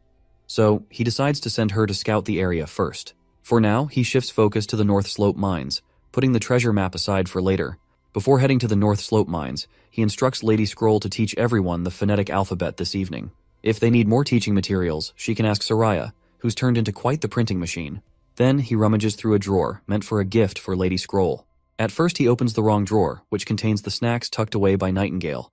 So, he decides to send her to scout the area first. For now, he shifts focus to the North Slope mines, putting the treasure map aside for later. Before heading to the North Slope mines, he instructs Lady Scroll to teach everyone the phonetic alphabet this evening. If they need more teaching materials, she can ask Soraya, who's turned into quite the printing machine. Then he rummages through a drawer meant for a gift for Lady Scroll. At first he opens the wrong drawer, which contains the snacks tucked away by Nightingale,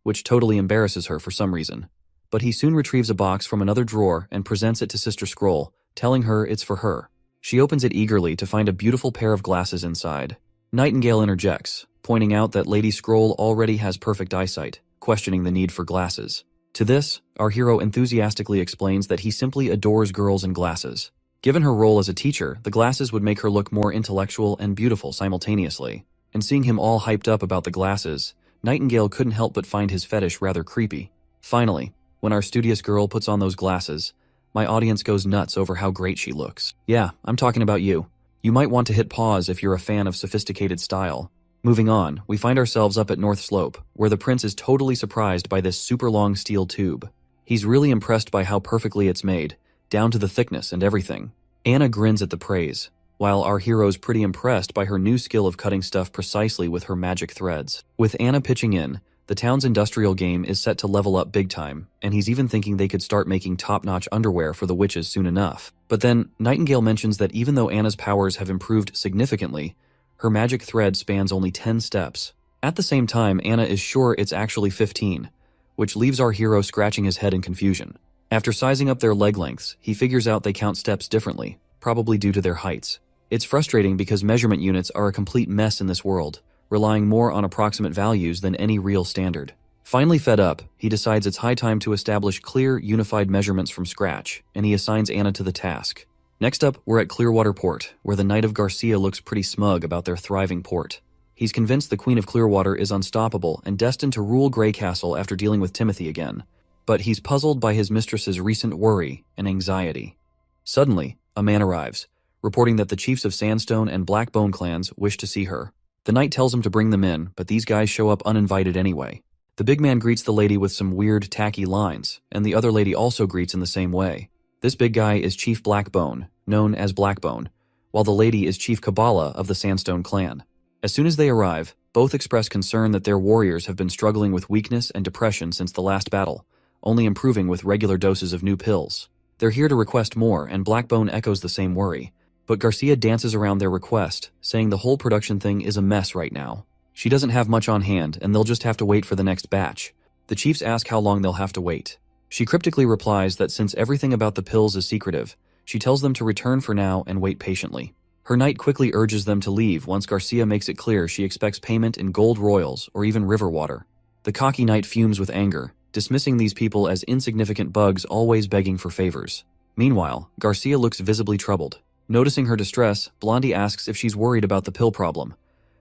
which totally embarrasses her for some reason. But he soon retrieves a box from another drawer and presents it to Sister Scroll, telling her it's for her. She opens it eagerly to find a beautiful pair of glasses inside. Nightingale interjects, pointing out that Lady Scroll already has perfect eyesight, questioning the need for glasses. To this, our hero enthusiastically explains that he simply adores girls in glasses. Given her role as a teacher, the glasses would make her look more intellectual and beautiful simultaneously. And seeing him all hyped up about the glasses, Nightingale couldn't help but find his fetish rather creepy. Finally, when our studious girl puts on those glasses, my audience goes nuts over how great she looks. Yeah, I'm talking about you. You might want to hit pause if you're a fan of sophisticated style. Moving on, we find ourselves up at North Slope, where the prince is totally surprised by this super long steel tube. He's really impressed by how perfectly it's made, down to the thickness and everything. Anna grins at the praise, while our hero's pretty impressed by her new skill of cutting stuff precisely with her magic threads. With Anna pitching in, the town's industrial game is set to level up big time, and he's even thinking they could start making top-notch underwear for the witches soon enough. But then, Nightingale mentions that even though Anna's powers have improved significantly, her magic thread spans only 10 steps. At the same time, Anna is sure it's actually 15, which leaves our hero scratching his head in confusion. After sizing up their leg lengths, he figures out they count steps differently, probably due to their heights. It's frustrating because measurement units are a complete mess in this world, relying more on approximate values than any real standard. Finally fed up, he decides it's high time to establish clear, unified measurements from scratch, and he assigns Anna to the task. Next up, we're at Clearwater Port, where the Knight of Garcia looks pretty smug about their thriving port. He's convinced the Queen of Clearwater is unstoppable and destined to rule Grey Castle after dealing with Timothy again. But he's puzzled by his mistress's recent worry and anxiety. Suddenly, a man arrives, reporting that the chiefs of Sandstone and Blackbone clans wish to see her. The knight tells him to bring them in, but these guys show up uninvited anyway. The big man greets the lady with some weird, tacky lines, and the other lady also greets in the same way. This big guy is Chief Blackbone, known as Blackbone, while the lady is Chief Kabbalah of the Sandstone clan. As soon as they arrive, both express concern that their warriors have been struggling with weakness and depression since the last battle, only improving with regular doses of new pills. They're here to request more, and Blackbone echoes the same worry. But Garcia dances around their request, saying the whole production thing is a mess right now. She doesn't have much on hand, and they'll just have to wait for the next batch. The chiefs ask how long they'll have to wait. She cryptically replies that since everything about the pills is secretive, she tells them to return for now and wait patiently. Her knight quickly urges them to leave once Garcia makes it clear she expects payment in gold royals or even river water. The cocky knight fumes with anger, dismissing these people as insignificant bugs always begging for favors. Meanwhile, Garcia looks visibly troubled. Noticing her distress, Blondie asks if she's worried about the pill problem.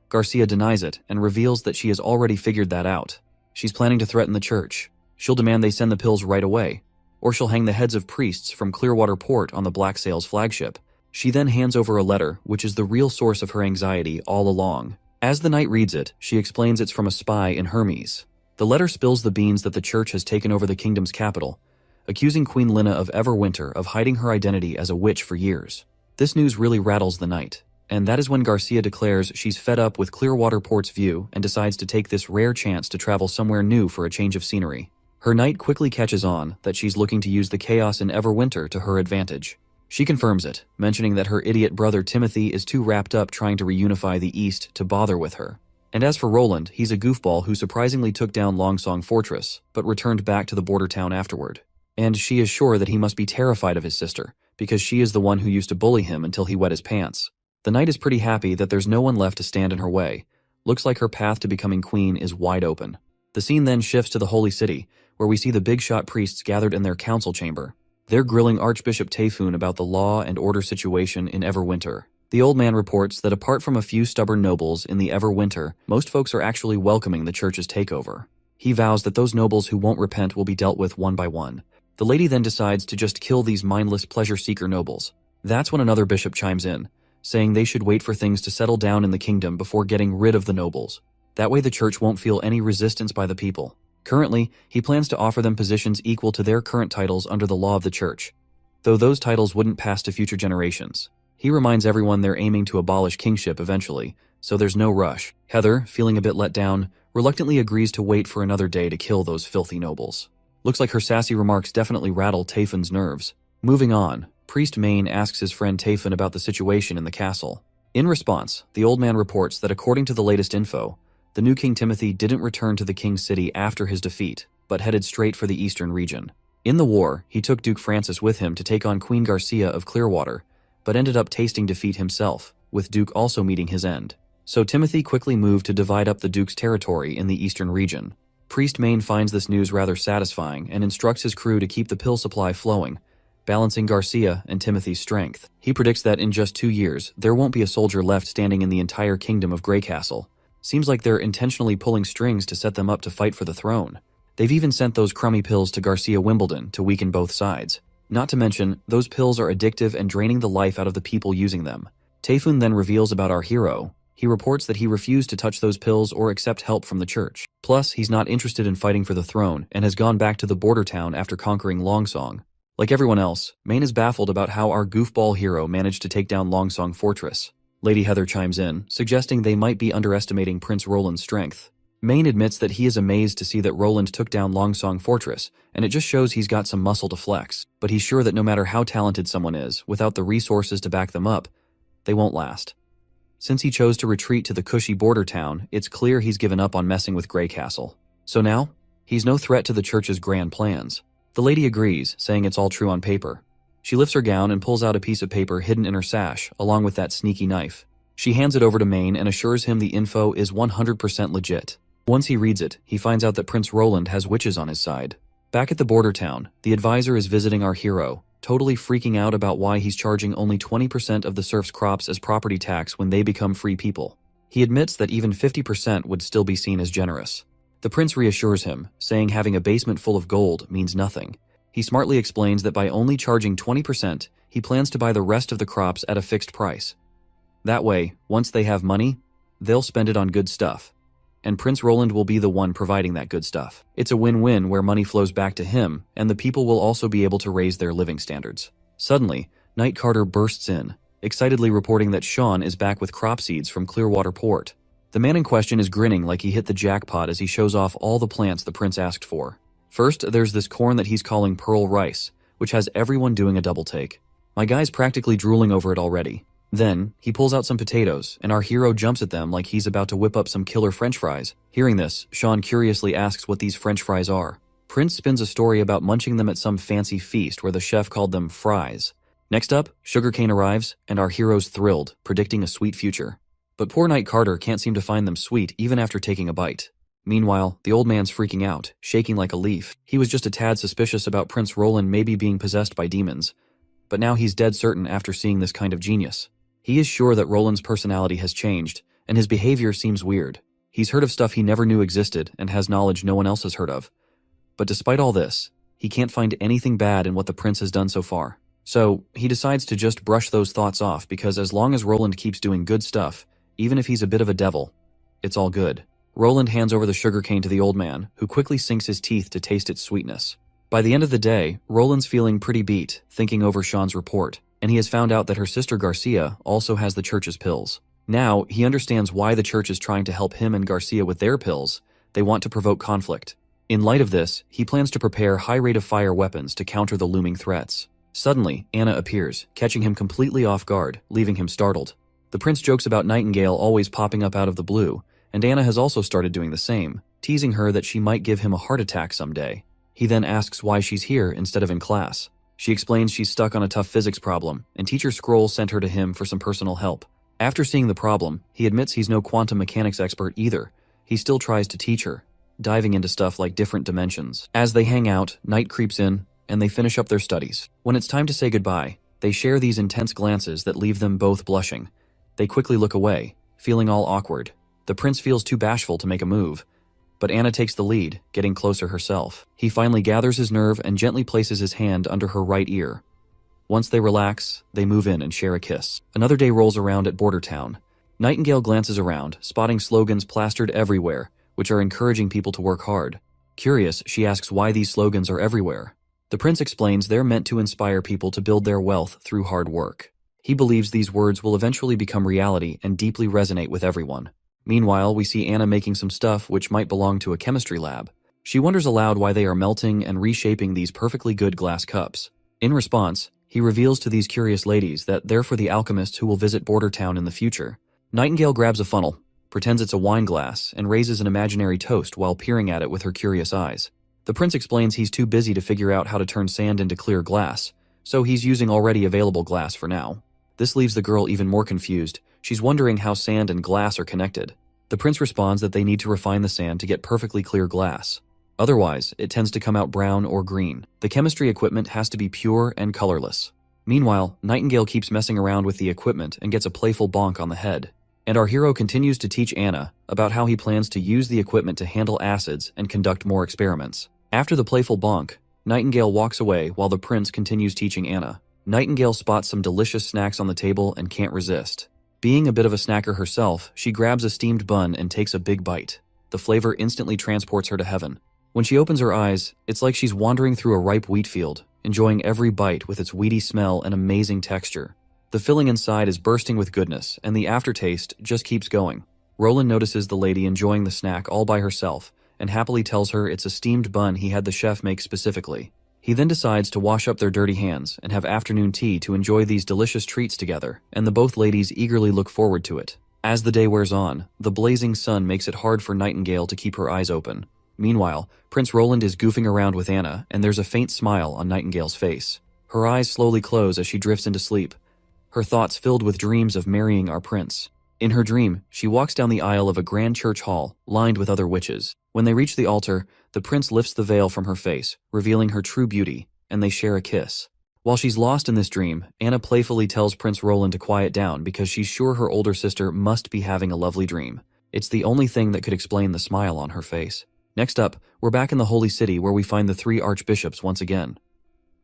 Garcia denies it and reveals that she has already figured that out. She's planning to threaten the church. She'll demand they send the pills right away, or she'll hang the heads of priests from Clearwater Port on the Black Sails flagship. She then hands over a letter, which is the real source of her anxiety all along. As the knight reads it, she explains it's from a spy in Hermes. The letter spills the beans that the church has taken over the kingdom's capital, accusing Queen Lina of Everwinter of hiding her identity as a witch for years. This news really rattles the knight, and that is when Garcia declares she's fed up with Clearwater Port's view and decides to take this rare chance to travel somewhere new for a change of scenery. Her knight quickly catches on that she's looking to use the chaos in Everwinter to her advantage. She confirms it, mentioning that her idiot brother Timothy is too wrapped up trying to reunify the East to bother with her. And as for Roland, he's a goofball who surprisingly took down Longsong Fortress, but returned back to the border town afterward. And she is sure that he must be terrified of his sister, because she is the one who used to bully him until he wet his pants. The knight is pretty happy that there's no one left to stand in her way. Looks like her path to becoming queen is wide open. The scene then shifts to the Holy City, where we see the big shot priests gathered in their council chamber. They're grilling Archbishop Tayfun about the law and order situation in Everwinter. The old man reports that apart from a few stubborn nobles in the Everwinter, most folks are actually welcoming the church's takeover. He vows that those nobles who won't repent will be dealt with one by one. The lady then decides to just kill these mindless pleasure-seeker nobles. That's when another bishop chimes in, saying they should wait for things to settle down in the kingdom before getting rid of the nobles. That way the church won't feel any resistance by the people. Currently, he plans to offer them positions equal to their current titles under the law of the church, though those titles wouldn't pass to future generations. He reminds everyone they're aiming to abolish kingship eventually, so there's no rush. Heather, feeling a bit let down, reluctantly agrees to wait for another day to kill those filthy nobles. Looks like her sassy remarks definitely rattle Tayfun's nerves. Moving on, Priest Maine asks his friend Tayfun about the situation in the castle. In response, the old man reports that according to the latest info, the new King Timothy didn't return to the king's city after his defeat, but headed straight for the eastern region. In the war, he took Duke Francis with him to take on Queen Garcia of Clearwater, but ended up tasting defeat himself, with Duke also meeting his end. So Timothy quickly moved to divide up the Duke's territory in the eastern region. Priest Maine finds this news rather satisfying and instructs his crew to keep the pill supply flowing, balancing Garcia and Timothy's strength. He predicts that in just 2 years, there won't be a soldier left standing in the entire kingdom of Greycastle. Seems like they're intentionally pulling strings to set them up to fight for the throne. They've even sent those crummy pills to Garcia Wimbledon to weaken both sides. Not to mention, those pills are addictive and draining the life out of the people using them. Tayfun then reveals about our hero. He reports that he refused to touch those pills or accept help from the church. Plus, he's not interested in fighting for the throne and has gone back to the border town after conquering Longsong. Like everyone else, Maine is baffled about how our goofball hero managed to take down Longsong Fortress. Lady Heather chimes in, suggesting they might be underestimating Prince Roland's strength. Maine admits that he is amazed to see that Roland took down Longsong Fortress, and it just shows he's got some muscle to flex, but he's sure that no matter how talented someone is, without the resources to back them up, they won't last. Since he chose to retreat to the cushy border town, it's clear he's given up on messing with Greycastle. So now, he's no threat to the church's grand plans. The lady agrees, saying it's all true on paper. She lifts her gown and pulls out a piece of paper hidden in her sash, along with that sneaky knife. She hands it over to Maine and assures him the info is 100% legit. Once he reads it, he finds out that Prince Roland has witches on his side. Back at the border town, the advisor is visiting our hero, totally freaking out about why he's charging only 20% of the serfs' crops as property tax when they become free people. He admits that even 50% would still be seen as generous. The prince reassures him, saying having a basement full of gold means nothing. He smartly explains that by only charging 20%, he plans to buy the rest of the crops at a fixed price. That way, once they have money, they'll spend it on good stuff. And Prince Roland will be the one providing that good stuff. It's a win-win where money flows back to him, and the people will also be able to raise their living standards. Suddenly, Knight Carter bursts in, excitedly reporting that Sean is back with crop seeds from Clearwater Port. The man in question is grinning like he hit the jackpot as he shows off all the plants the prince asked for. First, there's this corn that he's calling Pearl Rice, which has everyone doing a double take. My guy's practically drooling over it already. Then, he pulls out some potatoes, and our hero jumps at them like he's about to whip up some killer french fries. Hearing this, Sean curiously asks what these french fries are. Prince spins a story about munching them at some fancy feast where the chef called them fries. Next up, sugarcane arrives, and our hero's thrilled, predicting a sweet future. But poor Knight Carter can't seem to find them sweet even after taking a bite. Meanwhile, the old man's freaking out, shaking like a leaf. He was just a tad suspicious about Prince Roland maybe being possessed by demons. But now he's dead certain after seeing this kind of genius. He is sure that Roland's personality has changed, and his behavior seems weird. He's heard of stuff he never knew existed and has knowledge no one else has heard of. But despite all this, he can't find anything bad in what the prince has done so far. So, he decides to just brush those thoughts off because as long as Roland keeps doing good stuff, even if he's a bit of a devil, it's all good. Roland hands over the sugarcane to the old man, who quickly sinks his teeth to taste its sweetness. By the end of the day, Roland's feeling pretty beat, thinking over Sean's report, and he has found out that her sister Garcia also has the church's pills. Now, he understands why the church is trying to help him and Garcia with their pills. They want to provoke conflict. In light of this, he plans to prepare high rate of fire weapons to counter the looming threats. Suddenly, Anna appears, catching him completely off guard, leaving him startled. The prince jokes about Nightingale always popping up out of the blue, and Anna has also started doing the same, teasing her that she might give him a heart attack someday. He then asks why she's here instead of in class. She explains she's stuck on a tough physics problem, and Teacher Scroll sent her to him for some personal help. After seeing the problem, he admits he's no quantum mechanics expert either. He still tries to teach her, diving into stuff like different dimensions. As they hang out, night creeps in, and they finish up their studies. When it's time to say goodbye, they share these intense glances that leave them both blushing. They quickly look away, feeling all awkward. The prince feels too bashful to make a move, but Anna takes the lead, getting closer herself. He finally gathers his nerve and gently places his hand under her right ear. Once they relax, they move in and share a kiss. Another day rolls around at Border Town. Nightingale glances around, spotting slogans plastered everywhere, which are encouraging people to work hard. Curious, she asks why these slogans are everywhere. The prince explains they're meant to inspire people to build their wealth through hard work. He believes these words will eventually become reality and deeply resonate with everyone. Meanwhile, we see Anna making some stuff which might belong to a chemistry lab. She wonders aloud why they are melting and reshaping these perfectly good glass cups. In response, he reveals to these curious ladies that they're for the alchemists who will visit Border Town in the future. Nightingale grabs a funnel, pretends it's a wine glass, and raises an imaginary toast while peering at it with her curious eyes. The prince explains he's too busy to figure out how to turn sand into clear glass, so he's using already available glass for now. This leaves the girl even more confused. She's wondering how sand and glass are connected. The prince responds that they need to refine the sand to get perfectly clear glass. Otherwise, it tends to come out brown or green. The chemistry equipment has to be pure and colorless. Meanwhile, Nightingale keeps messing around with the equipment and gets a playful bonk on the head. And our hero continues to teach Anna about how he plans to use the equipment to handle acids and conduct more experiments. After the playful bonk, Nightingale walks away while the prince continues teaching Anna. Nightingale spots some delicious snacks on the table and can't resist. Being a bit of a snacker herself, she grabs a steamed bun and takes a big bite. The flavor instantly transports her to heaven. When she opens her eyes, it's like she's wandering through a ripe wheat field, enjoying every bite with its weedy smell and amazing texture. The filling inside is bursting with goodness, and the aftertaste just keeps going. Roland notices the lady enjoying the snack all by herself, and happily tells her it's a steamed bun he had the chef make specifically. He then decides to wash up their dirty hands and have afternoon tea to enjoy these delicious treats together, and the both ladies eagerly look forward to it. As the day wears on, the blazing sun makes it hard for Nightingale to keep her eyes open. Meanwhile, Prince Roland is goofing around with Anna, and there's a faint smile on Nightingale's face. Her eyes slowly close as she drifts into sleep, her thoughts filled with dreams of marrying our prince. In her dream, she walks down the aisle of a grand church hall, lined with other witches. When they reach the altar, the prince lifts the veil from her face, revealing her true beauty, and they share a kiss. While she's lost in this dream, Anna playfully tells Prince Roland to quiet down because she's sure her older sister must be having a lovely dream. It's the only thing that could explain the smile on her face. Next up, we're back in the Holy City where we find the three archbishops once again.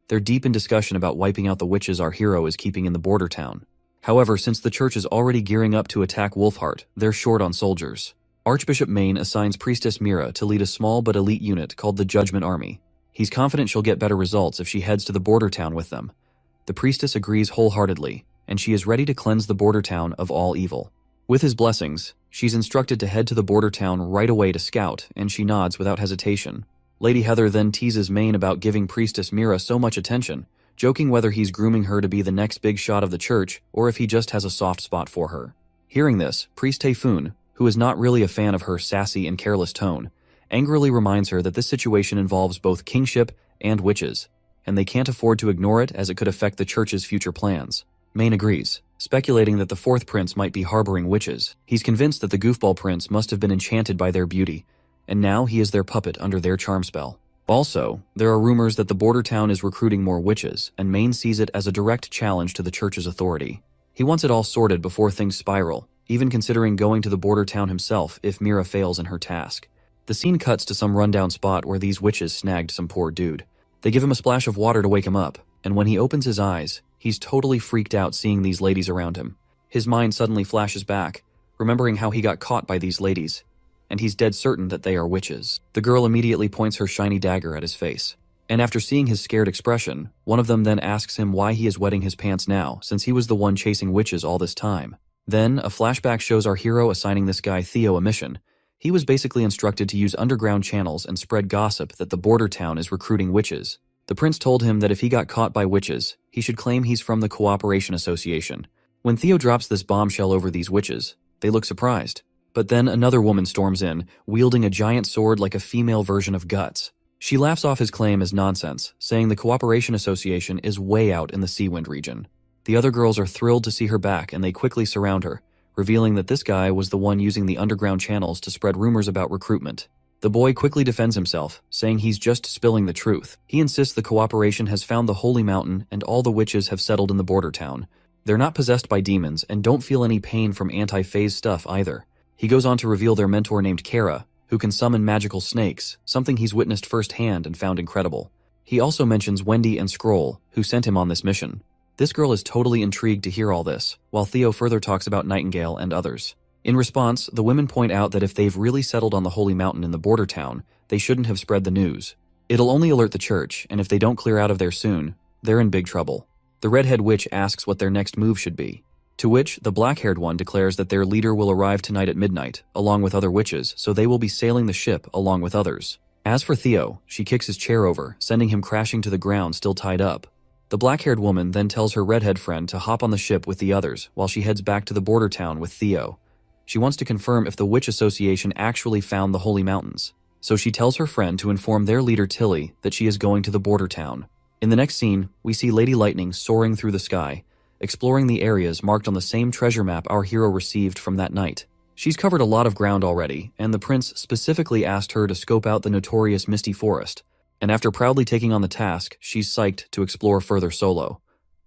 They're deep in discussion about wiping out the witches our hero is keeping in the border town. However, since the church is already gearing up to attack Wolfheart, they're short on soldiers. Archbishop Maine assigns Priestess Mira to lead a small but elite unit called the Judgment Army. He's confident she'll get better results if she heads to the border town with them. The priestess agrees wholeheartedly, and she is ready to cleanse the border town of all evil. With his blessings, she's instructed to head to the border town right away to scout, and she nods without hesitation. Lady Heather then teases Maine about giving Priestess Mira so much attention, joking whether he's grooming her to be the next big shot of the church or if he just has a soft spot for her. Hearing this, Priest Typhoon, who is not really a fan of her sassy and careless tone, angrily reminds her that this situation involves both kingship and witches, and they can't afford to ignore it as it could affect the church's future plans. Maine agrees, speculating that the fourth prince might be harboring witches. He's convinced that the goofball prince must have been enchanted by their beauty, and now he is their puppet under their charm spell. Also, there are rumors that the border town is recruiting more witches, and Maine sees it as a direct challenge to the church's authority. He wants it all sorted before things spiral, even considering going to the border town himself if Mira fails in her task. The scene cuts to some rundown spot where these witches snagged some poor dude. They give him a splash of water to wake him up, and when he opens his eyes, he's totally freaked out seeing these ladies around him. His mind suddenly flashes back, remembering how he got caught by these ladies, and he's dead certain that they are witches. The girl immediately points her shiny dagger at his face, and after seeing his scared expression, one of them then asks him why he is wetting his pants now, since he was the one chasing witches all this time. Then, a flashback shows our hero assigning this guy Theo a mission. He was basically instructed to use underground channels and spread gossip that the border town is recruiting witches. The prince told him that if he got caught by witches, he should claim he's from the Cooperation Association. When Theo drops this bombshell over these witches, they look surprised. But then another woman storms in, wielding a giant sword like a female version of Guts. She laughs off his claim as nonsense, saying the Cooperation Association is way out in the Seawind region. The other girls are thrilled to see her back and they quickly surround her, revealing that this guy was the one using the underground channels to spread rumors about recruitment. The boy quickly defends himself, saying he's just spilling the truth. He insists the Cooperation has found the Holy Mountain and all the witches have settled in the border town. They're not possessed by demons and don't feel any pain from anti-phase stuff either. He goes on to reveal their mentor named Kara, who can summon magical snakes, something he's witnessed firsthand and found incredible. He also mentions Wendy and Scroll, who sent him on this mission. This girl is totally intrigued to hear all this, while Theo further talks about Nightingale and others. In response, the women point out that if they've really settled on the Holy Mountain in the border town, they shouldn't have spread the news. It'll only alert the church, and if they don't clear out of there soon, they're in big trouble. The redhead witch asks what their next move should be, to which the black-haired one declares that their leader will arrive tonight at midnight, along with other witches, so they will be sailing the ship along with others. As for Theo, she kicks his chair over, sending him crashing to the ground still tied up. The black-haired woman then tells her redhead friend to hop on the ship with the others while she heads back to the border town with Theo. She wants to confirm if the Witch Association actually found the Holy Mountains, so she tells her friend to inform their leader Tilly that she is going to the border town. In the next scene, we see Lady Lightning soaring through the sky, exploring the areas marked on the same treasure map our hero received from that night. She's covered a lot of ground already, and the prince specifically asked her to scope out the notorious Misty Forest, and after proudly taking on the task, she's psyched to explore further solo.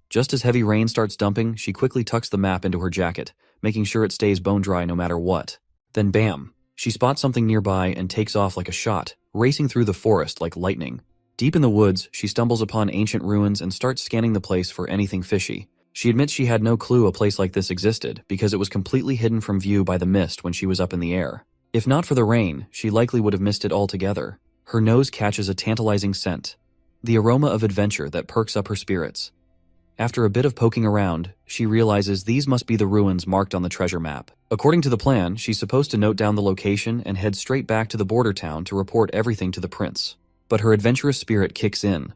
Just as heavy rain starts dumping, she quickly tucks the map into her jacket, making sure it stays bone dry no matter what. Then bam! She spots something nearby and takes off like a shot, racing through the forest like lightning. Deep in the woods, she stumbles upon ancient ruins and starts scanning the place for anything fishy. She admits she had no clue a place like this existed because it was completely hidden from view by the mist when she was up in the air. If not for the rain, she likely would have missed it altogether. Her nose catches a tantalizing scent, the aroma of adventure that perks up her spirits. After a bit of poking around, she realizes these must be the ruins marked on the treasure map. According to the plan, she's supposed to note down the location and head straight back to the border town to report everything to the prince. But her adventurous spirit kicks in,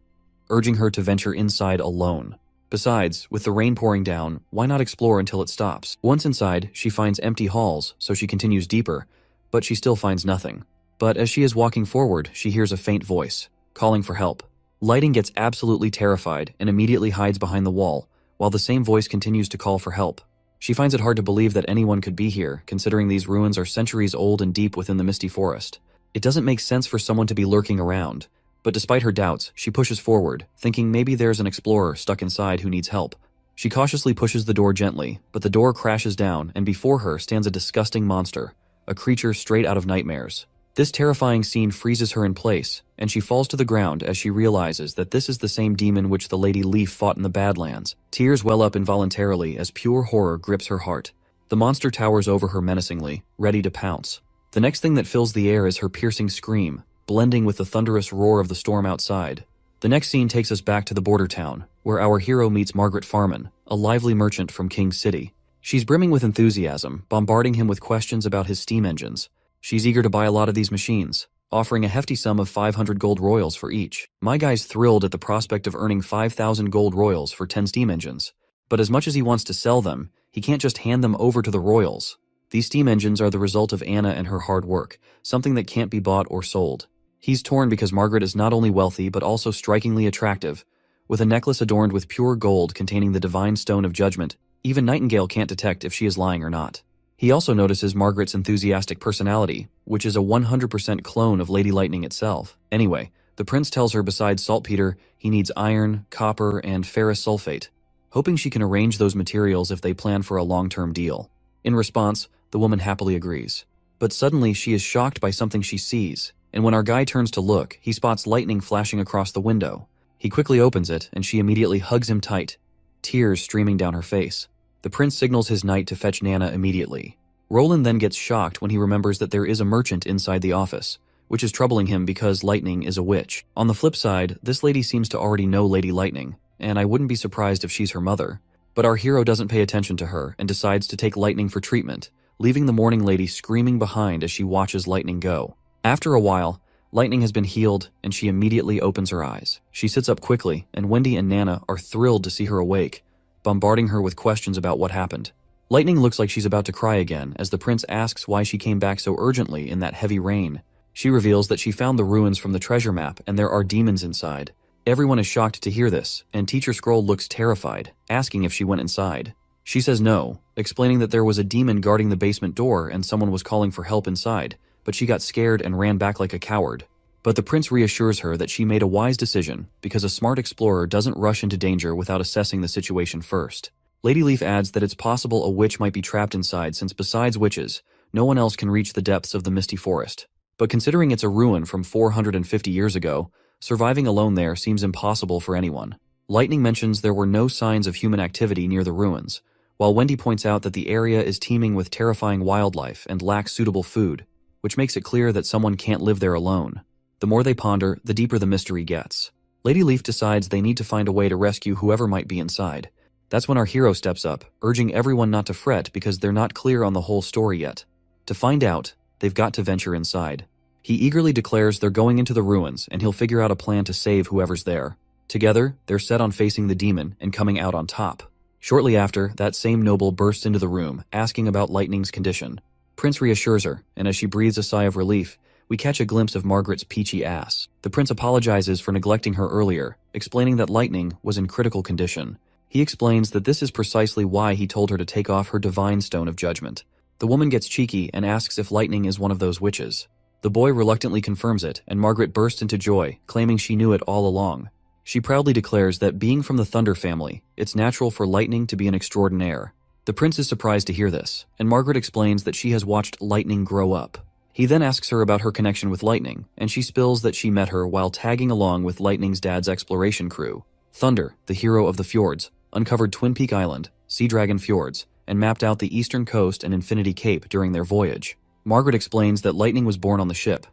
urging her to venture inside alone. Besides, with the rain pouring down, why not explore until it stops? Once inside, she finds empty halls, so she continues deeper, but she still finds nothing. But as she is walking forward, she hears a faint voice, calling for help. Lighting gets absolutely terrified and immediately hides behind the wall, while the same voice continues to call for help. She finds it hard to believe that anyone could be here, considering these ruins are centuries old and deep within the misty forest. It doesn't make sense for someone to be lurking around, but despite her doubts, she pushes forward, thinking maybe there's an explorer stuck inside who needs help. She cautiously pushes the door gently, but the door crashes down and before her stands a disgusting monster, a creature straight out of nightmares. This terrifying scene freezes her in place, and she falls to the ground as she realizes that this is the same demon which the Lady Leaf fought in the Badlands. Tears well up involuntarily as pure horror grips her heart. The monster towers over her menacingly, ready to pounce. The next thing that fills the air is her piercing scream, blending with the thunderous roar of the storm outside. The next scene takes us back to the border town, where our hero meets Margaret Farman, a lively merchant from King City. She's brimming with enthusiasm, bombarding him with questions about his steam engines. She's eager to buy a lot of these machines, offering a hefty sum of 500 gold royals for each. My guy's thrilled at the prospect of earning 5,000 gold royals for 10 steam engines. But as much as he wants to sell them, he can't just hand them over to the royals. These steam engines are the result of Anna and her hard work, something that can't be bought or sold. He's torn because Margaret is not only wealthy but also strikingly attractive. With a necklace adorned with pure gold containing the divine stone of judgment, even Nightingale can't detect if she is lying or not. He also notices Margaret's enthusiastic personality, which is a 100% clone of Lady Lightning itself. Anyway, the prince tells her besides saltpeter, he needs iron, copper, and ferrous sulfate, hoping she can arrange those materials if they plan for a long-term deal. In response, the woman happily agrees. But suddenly she is shocked by something she sees, and when our guy turns to look, he spots lightning flashing across the window. He quickly opens it, and she immediately hugs him tight, tears streaming down her face. The prince signals his knight to fetch Nana immediately. Roland then gets shocked when he remembers that there is a merchant inside the office, which is troubling him because Lightning is a witch. On the flip side, this lady seems to already know Lady Lightning, and I wouldn't be surprised if she's her mother. But our hero doesn't pay attention to her and decides to take Lightning for treatment, leaving the Morning Lady screaming behind as she watches Lightning go. After a while, Lightning has been healed and she immediately opens her eyes. She sits up quickly, and Wendy and Nana are thrilled to see her awake, bombarding her with questions about what happened. Lightning looks like she's about to cry again as the prince asks why she came back so urgently in that heavy rain. She reveals that she found the ruins from the treasure map and there are demons inside. Everyone is shocked to hear this, and Teacher Scroll looks terrified, asking if she went inside. She says no, explaining that there was a demon guarding the basement door and someone was calling for help inside, but she got scared and ran back like a coward. But the prince reassures her that she made a wise decision because a smart explorer doesn't rush into danger without assessing the situation first. Lady Leaf adds that it's possible a witch might be trapped inside since besides witches, no one else can reach the depths of the misty forest. But considering it's a ruin from 450 years ago, surviving alone there seems impossible for anyone. Lightning mentions there were no signs of human activity near the ruins, while Wendy points out that the area is teeming with terrifying wildlife and lacks suitable food, which makes it clear that someone can't live there alone. The more they ponder, the deeper the mystery gets. Lady Leaf decides they need to find a way to rescue whoever might be inside. That's when our hero steps up, urging everyone not to fret because they're not clear on the whole story yet. To find out, they've got to venture inside. He eagerly declares they're going into the ruins and he'll figure out a plan to save whoever's there. Together, they're set on facing the demon and coming out on top. Shortly after, that same noble bursts into the room, asking about Lightning's condition. Prince reassures her, and as she breathes a sigh of relief, we catch a glimpse of Margaret's peachy ass. The prince apologizes for neglecting her earlier, explaining that Lightning was in critical condition. He explains that this is precisely why he told her to take off her divine stone of judgment. The woman gets cheeky and asks if Lightning is one of those witches. The boy reluctantly confirms it, and Margaret bursts into joy, claiming she knew it all along. She proudly declares that being from the Thunder family, it's natural for Lightning to be an extraordinaire. The prince is surprised to hear this, and Margaret explains that she has watched Lightning grow up. He then asks her about her connection with Lightning, and she spills that she met her while tagging along with Lightning's dad's exploration crew. Thunder, the hero of the fjords, uncovered Twin Peak Island, Sea Dragon Fjords, and mapped out the eastern coast and Infinity Cape during their voyage. Margaret explains that Lightning was born on the ship,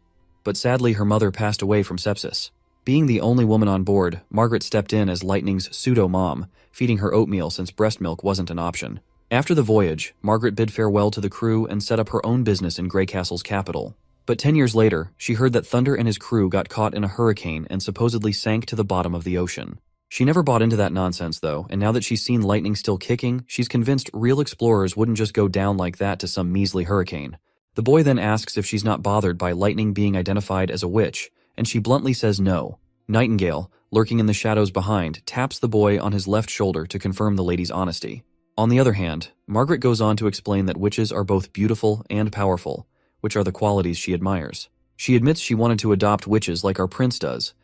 but sadly her mother passed away from sepsis. Being the only woman on board, Margaret stepped in as Lightning's pseudo-mom, feeding her oatmeal since breast milk wasn't an option. After the voyage, Margaret bid farewell to the crew and set up her own business in Greycastle's capital. But 10 years later, she heard that Thunder and his crew got caught in a hurricane and supposedly sank to the bottom of the ocean. She never bought into that nonsense though, and now that she's seen Lightning still kicking, she's convinced real explorers wouldn't just go down like that to some measly hurricane. The boy then asks if she's not bothered by Lightning being identified as a witch, and she bluntly says no. Nightingale, lurking in the shadows behind, taps the boy on his left shoulder to confirm the lady's honesty. On the other hand, Margaret goes on to explain that witches are both beautiful and powerful, which are the qualities she admires. She admits she wanted to adopt witches like our prince does,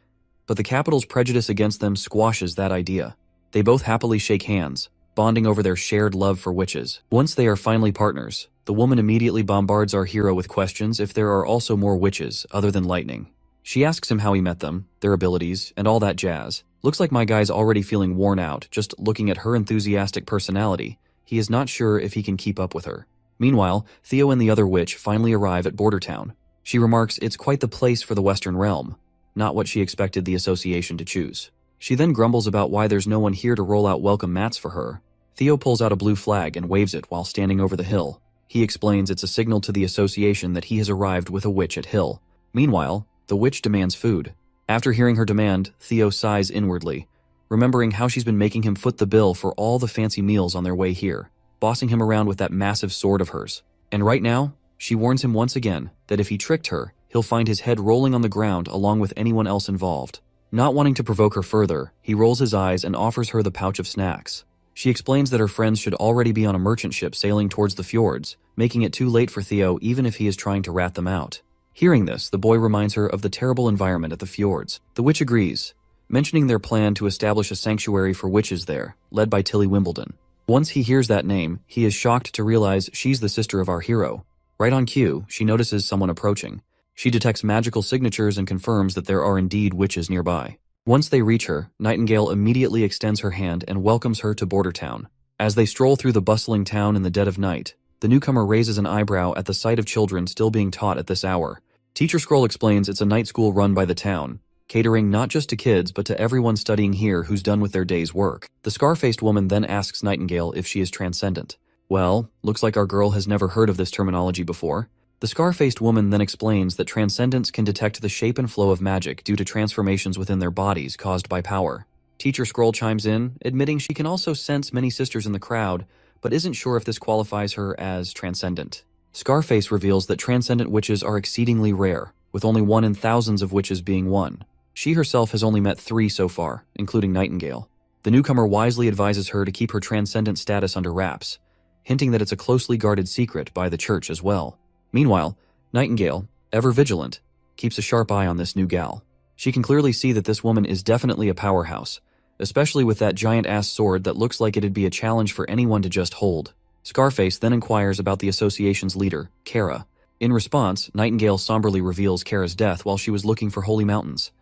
but the capital's prejudice against them squashes that idea. They both happily shake hands, bonding over their shared love for witches. Once they are finally partners, the woman immediately bombards our hero with questions if there are also more witches other than lightning. She asks him how he met them, their abilities, and all that jazz. Looks like my guy's already feeling worn out just looking at her enthusiastic personality. He is not sure if he can keep up with her. Meanwhile, Theo and the other witch finally arrive at Border Town. She remarks it's quite the place for the Western realm, not what she expected the association to choose. She then grumbles about why there's no one here to roll out welcome mats for her. Theo pulls out a blue flag and waves it while standing over the hill. He explains it's a signal to the association that he has arrived with a witch at Hill. Meanwhile, the witch demands food. After hearing her demand, Theo sighs inwardly, remembering how she's been making him foot the bill for all the fancy meals on their way here, bossing him around with that massive sword of hers. And right now, she warns him once again that if he tricked her, he'll find his head rolling on the ground along with anyone else involved. Not wanting to provoke her further, he rolls his eyes and offers her the pouch of snacks. She explains that her friends should already be on a merchant ship sailing towards the fjords, making it too late for Theo even if he is trying to rat them out. Hearing this, the boy reminds her of the terrible environment at the fjords. The witch agrees, mentioning their plan to establish a sanctuary for witches there, led by Tilly Wimbledon. Once he hears that name, he is shocked to realize she's the sister of our hero. Right on cue, she notices someone approaching. She detects magical signatures and confirms that there are indeed witches nearby. Once they reach her, Nightingale immediately extends her hand and welcomes her to Border Town. As they stroll through the bustling town in the dead of night, the newcomer raises an eyebrow at the sight of children still being taught at this hour. Teacher Scroll explains it's a night school run by the town, catering not just to kids but to everyone studying here who's done with their day's work. The scar-faced woman then asks Nightingale if she is transcendent. Well, looks like our girl has never heard of this terminology before. The scar-faced woman then explains that transcendents can detect the shape and flow of magic due to transformations within their bodies caused by power. Teacher Scroll chimes in, admitting she can also sense many sisters in the crowd, but isn't sure if this qualifies her as transcendent. Scarface reveals that transcendent witches are exceedingly rare, with only one in thousands of witches being one. She herself has only met 3 so far, including Nightingale. The newcomer wisely advises her to keep her transcendent status under wraps, hinting that it's a closely guarded secret by the church as well. Meanwhile, Nightingale, ever vigilant, keeps a sharp eye on this new gal. She can clearly see that this woman is definitely a powerhouse, especially with that giant-ass sword that looks like it'd be a challenge for anyone to just hold. Scarface then inquires about the association's leader, Kara. In response, Nightingale somberly reveals Kara's death while she was looking for holy mountains.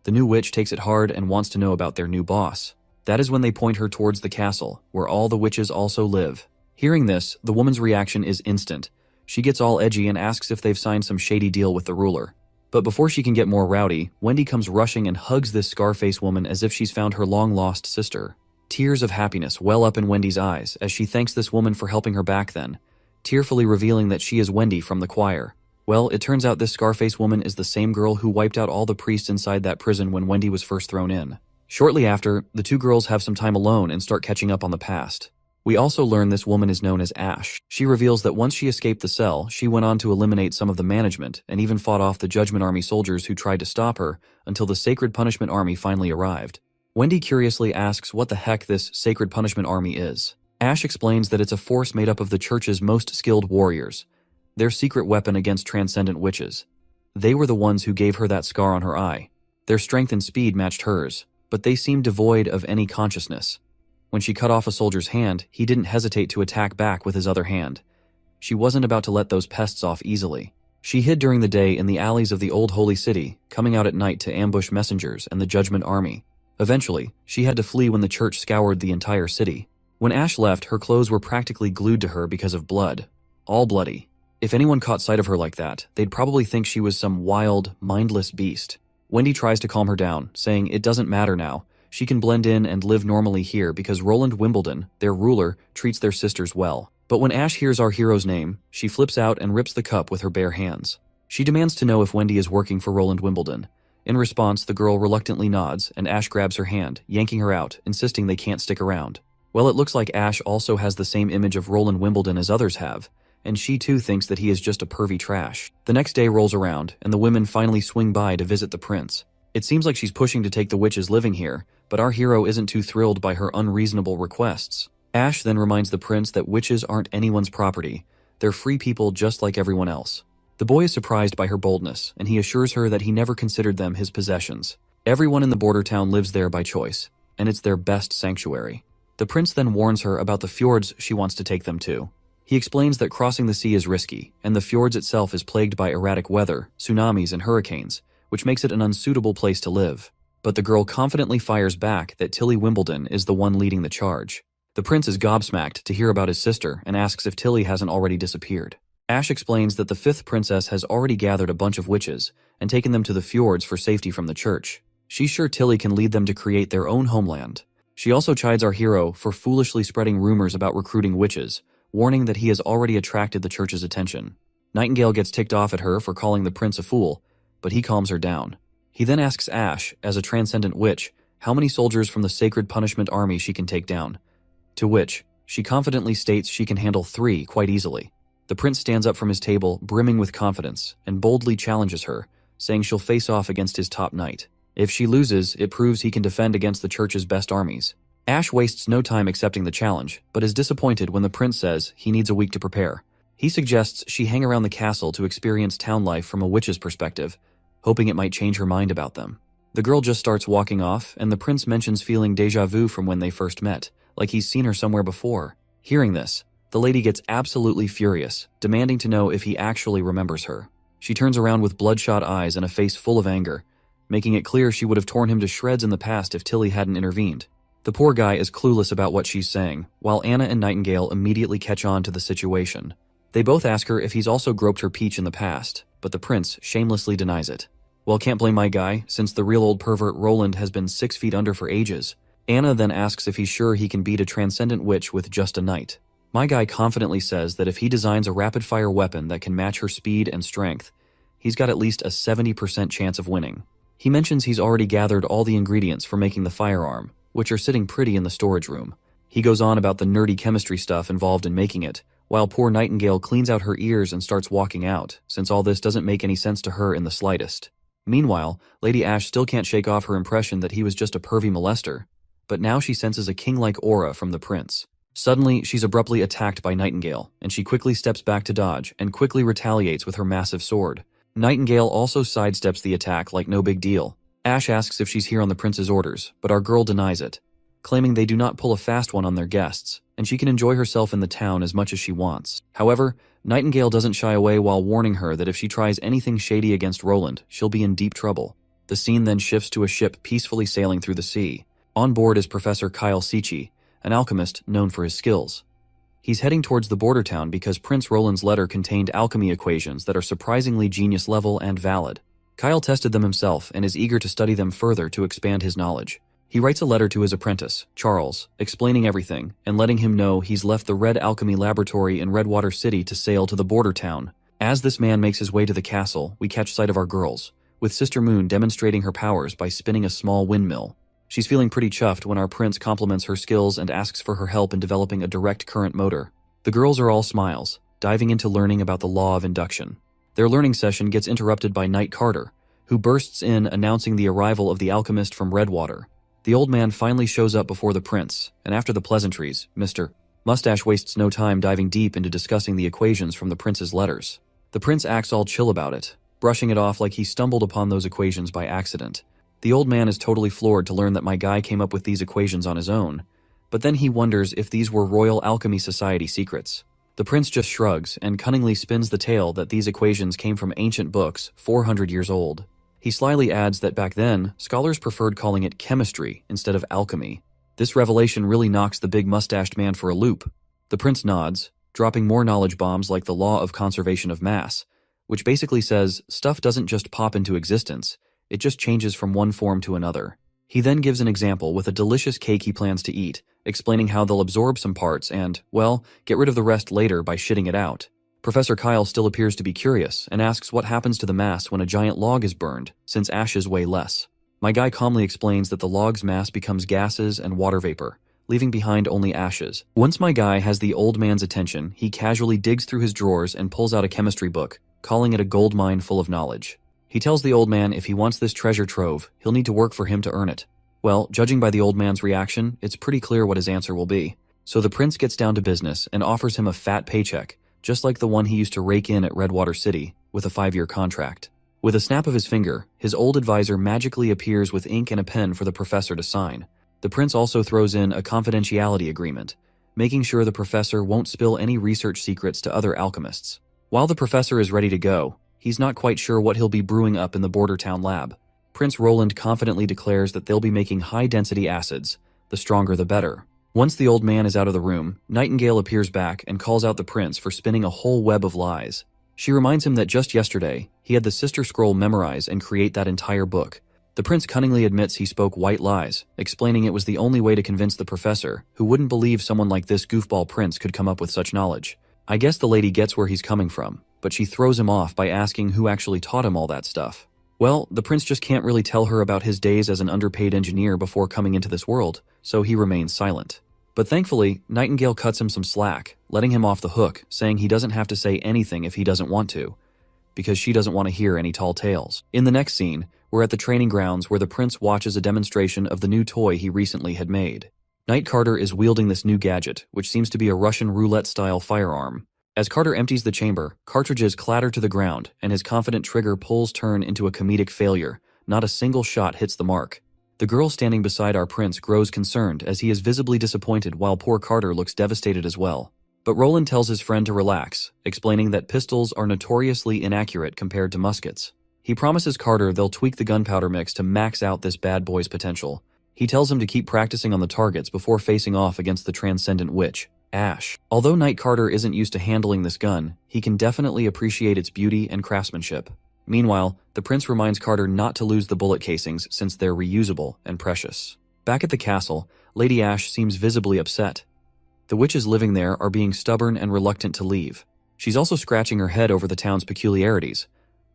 The new witch takes it hard and wants to know about their new boss. That is when they point her towards the castle, where all the witches also live. Hearing this, the woman's reaction is instant. She gets all edgy and asks if they've signed some shady deal with the ruler. But before she can get more rowdy, Wendy comes rushing and hugs this Scarface woman as if she's found her long-lost sister. Tears of happiness well up in Wendy's eyes as she thanks this woman for helping her back then, tearfully revealing that she is Wendy from the choir. Well, it turns out this Scarface woman is the same girl who wiped out all the priests inside that prison when Wendy was first thrown in. Shortly after, the two girls have some time alone and start catching up on the past. We also learn this woman is known as Ash. She reveals that once she escaped the cell, she went on to eliminate some of the management and even fought off the Judgment Army soldiers who tried to stop her until the Sacred Punishment Army finally arrived. Wendy curiously asks what the heck this Sacred Punishment Army is. Ash explains that it's a force made up of the church's most skilled warriors, their secret weapon against transcendent witches. They were the ones who gave her that scar on her eye. Their strength and speed matched hers, but they seemed devoid of any consciousness. When she cut off a soldier's hand, he didn't hesitate to attack back with his other hand. She wasn't about to let those pests off easily. She hid during the day in the alleys of the old holy city, coming out at night to ambush messengers and the Judgment Army. Eventually, she had to flee when the church scoured the entire city. When Ash left, her clothes were practically glued to her because of blood. All bloody. If anyone caught sight of her like that, they'd probably think she was some wild, mindless beast. Wendy tries to calm her down, saying it doesn't matter now. She can blend in and live normally here because Roland Wimbledon, their ruler, treats their sisters well. But when Ash hears our hero's name, she flips out and rips the cup with her bare hands. She demands to know if Wendy is working for Roland Wimbledon. In response, the girl reluctantly nods, and Ash grabs her hand, yanking her out, insisting they can't stick around. Well, it looks like Ash also has the same image of Roland Wimbledon as others have, and she too thinks that he is just a pervy trash. The next day rolls around, and the women finally swing by to visit the prince. It seems like she's pushing to take the witches living here, but our hero isn't too thrilled by her unreasonable requests. Ash then reminds the prince that witches aren't anyone's property. They're free people just like everyone else. The boy is surprised by her boldness, and he assures her that he never considered them his possessions. Everyone in the border town lives there by choice, and it's their best sanctuary. The prince then warns her about the fjords she wants to take them to. He explains that crossing the sea is risky, and the fjords itself is plagued by erratic weather, tsunamis, and hurricanes, which makes it an unsuitable place to live. But the girl confidently fires back that Tilly Wimbledon is the one leading the charge. The prince is gobsmacked to hear about his sister and asks if Tilly hasn't already disappeared. Ash explains that the fifth princess has already gathered a bunch of witches and taken them to the fjords for safety from the church. She's sure Tilly can lead them to create their own homeland. She also chides our hero for foolishly spreading rumors about recruiting witches, warning that he has already attracted the church's attention. Nightingale gets ticked off at her for calling the prince a fool, but he calms her down. He then asks Ash, as a transcendent witch, how many soldiers from the Sacred Punishment Army she can take down. To which, she confidently states she can handle 3 quite easily. The prince stands up from his table, brimming with confidence, and boldly challenges her, saying she'll face off against his top knight. If she loses, it proves he can defend against the church's best armies. Ash wastes no time accepting the challenge, but is disappointed when the prince says he needs a week to prepare. He suggests she hang around the castle to experience town life from a witch's perspective, hoping it might change her mind about them. The girl just starts walking off, and the prince mentions feeling déjà vu from when they first met, like he's seen her somewhere before. Hearing this, the lady gets absolutely furious, demanding to know if he actually remembers her. She turns around with bloodshot eyes and a face full of anger, making it clear she would have torn him to shreds in the past if Tilly hadn't intervened. The poor guy is clueless about what she's saying, while Anna and Nightingale immediately catch on to the situation. They both ask her if he's also groped her peach in the past, but the prince shamelessly denies it. Well, can't blame my guy, since the real old pervert Roland has been 6 feet under for ages. Anna then asks if he's sure he can beat a transcendent witch with just a knight. My guy confidently says that if he designs a rapid-fire weapon that can match her speed and strength, he's got at least a 70% chance of winning. He mentions he's already gathered all the ingredients for making the firearm, which are sitting pretty in the storage room. He goes on about the nerdy chemistry stuff involved in making it, while poor Nightingale cleans out her ears and starts walking out, since all this doesn't make any sense to her in the slightest. Meanwhile, Lady Ash still can't shake off her impression that he was just a pervy molester, but now she senses a king-like aura from the prince. Suddenly, she's abruptly attacked by Nightingale, and she quickly steps back to dodge and quickly retaliates with her massive sword. Nightingale also sidesteps the attack like no big deal. Ash asks if she's here on the prince's orders, but our girl denies it, claiming they do not pull a fast one on their guests, and she can enjoy herself in the town as much as she wants. However, Nightingale doesn't shy away while warning her that if she tries anything shady against Roland, she'll be in deep trouble. The scene then shifts to a ship peacefully sailing through the sea. On board is Professor Kyle Sichi, an alchemist known for his skills. He's heading towards the border town because Prince Roland's letter contained alchemy equations that are surprisingly genius level and valid. Kyle tested them himself and is eager to study them further to expand his knowledge. He writes a letter to his apprentice, Charles, explaining everything and letting him know he's left the Red Alchemy Laboratory in Redwater City to sail to the border town. As this man makes his way to the castle, we catch sight of our girls, with Sister Moon demonstrating her powers by spinning a small windmill. She's feeling pretty chuffed when our prince compliments her skills and asks for her help in developing a direct current motor. The girls are all smiles, diving into learning about the law of induction. Their learning session gets interrupted by Knight Carter, who bursts in announcing the arrival of the alchemist from Redwater. The old man finally shows up before the prince, and after the pleasantries, Mr. Mustache wastes no time diving deep into discussing the equations from the prince's letters. The prince acts all chill about it, brushing it off like he stumbled upon those equations by accident. The old man is totally floored to learn that my guy came up with these equations on his own, but then he wonders if these were Royal Alchemy Society secrets. The prince just shrugs and cunningly spins the tale that these equations came from ancient books 400 years old. He slyly adds that back then, scholars preferred calling it chemistry instead of alchemy. This revelation really knocks the big mustached man for a loop. The prince nods, dropping more knowledge bombs like the law of conservation of mass, which basically says stuff doesn't just pop into existence, it just changes from one form to another. He then gives an example with a delicious cake he plans to eat, explaining how they'll absorb some parts and, well, get rid of the rest later by shitting it out. Professor Kyle still appears to be curious and asks what happens to the mass when a giant log is burned, since ashes weigh less. My guy calmly explains that the log's mass becomes gases and water vapor, leaving behind only ashes. Once my guy has the old man's attention, he casually digs through his drawers and pulls out a chemistry book, calling it a gold mine full of knowledge. He tells the old man if he wants this treasure trove, he'll need to work for him to earn it. Well, judging by the old man's reaction, it's pretty clear what his answer will be. So the prince gets down to business and offers him a fat paycheck, just like the one he used to rake in at Redwater City, with a 5-year contract. With a snap of his finger, his old advisor magically appears with ink and a pen for the professor to sign. The prince also throws in a confidentiality agreement, making sure the professor won't spill any research secrets to other alchemists. While the professor is ready to go, he's not quite sure what he'll be brewing up in the border town lab. Prince Roland confidently declares that they'll be making high-density acids, the stronger the better. Once the old man is out of the room, Nightingale appears back and calls out the prince for spinning a whole web of lies. She reminds him that just yesterday, he had the Sister Scroll memorize and create that entire book. The prince cunningly admits he spoke white lies, explaining it was the only way to convince the professor, who wouldn't believe someone like this goofball prince could come up with such knowledge. I guess the lady gets where he's coming from, but she throws him off by asking who actually taught him all that stuff. Well, the prince just can't really tell her about his days as an underpaid engineer before coming into this world, so he remains silent. But thankfully, Nightingale cuts him some slack, letting him off the hook, saying he doesn't have to say anything if he doesn't want to, because she doesn't want to hear any tall tales. In the next scene, we're at the training grounds where the prince watches a demonstration of the new toy he recently had made. Knight Carter is wielding this new gadget, which seems to be a Russian roulette-style firearm. As Carter empties the chamber, cartridges clatter to the ground, and his confident trigger pulls turn into a comedic failure. Not a single shot hits the mark. The girl standing beside our prince grows concerned as he is visibly disappointed while poor Carter looks devastated as well. But Roland tells his friend to relax, explaining that pistols are notoriously inaccurate compared to muskets. He promises Carter they'll tweak the gunpowder mix to max out this bad boy's potential. He tells him to keep practicing on the targets before facing off against the transcendent witch, Ash. Although Knight Carter isn't used to handling this gun, he can definitely appreciate its beauty and craftsmanship. Meanwhile, the prince reminds Carter not to lose the bullet casings since they're reusable and precious. Back at the castle, Lady Ash seems visibly upset. The witches living there are being stubborn and reluctant to leave. She's also scratching her head over the town's peculiarities,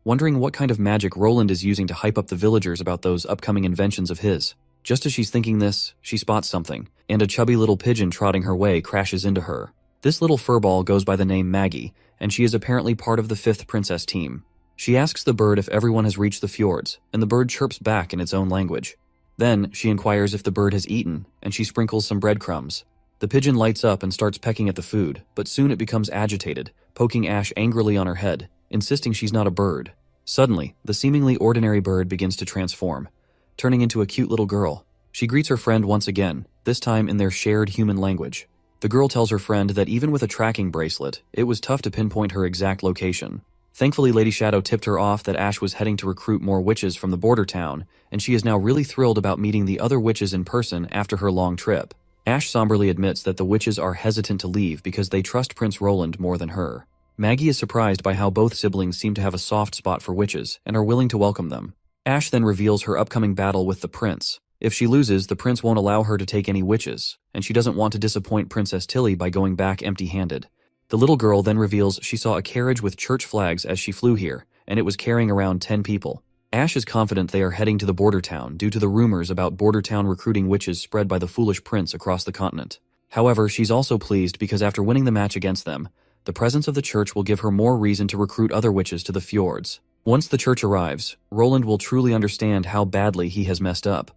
wondering what kind of magic Roland is using to hype up the villagers about those upcoming inventions of his. Just as she's thinking this, she spots something, and a chubby little pigeon trotting her way crashes into her. This little furball goes by the name Maggie, and she is apparently part of the 5th princess team. She asks the bird if everyone has reached the fjords, and the bird chirps back in its own language. Then, she inquires if the bird has eaten, and she sprinkles some breadcrumbs. The pigeon lights up and starts pecking at the food, but soon it becomes agitated, poking Ash angrily on her head, insisting she's not a bird. Suddenly, the seemingly ordinary bird begins to transform, turning into a cute little girl. She greets her friend once again, this time in their shared human language. The girl tells her friend that even with a tracking bracelet, it was tough to pinpoint her exact location. Thankfully, Lady Shadow tipped her off that Ash was heading to recruit more witches from the border town, and she is now really thrilled about meeting the other witches in person after her long trip. Ash somberly admits that the witches are hesitant to leave because they trust Prince Roland more than her. Maggie is surprised by how both siblings seem to have a soft spot for witches and are willing to welcome them. Ash then reveals her upcoming battle with the prince. If she loses, the prince won't allow her to take any witches, and she doesn't want to disappoint Princess Tilly by going back empty-handed. The little girl then reveals she saw a carriage with church flags as she flew here, and it was carrying around 10 people. Ash is confident they are heading to the border town due to the rumors about border town recruiting witches spread by the foolish prince across the continent. However, she's also pleased because after winning the match against them, the presence of the church will give her more reason to recruit other witches to the fjords. Once the church arrives, Roland will truly understand how badly he has messed up,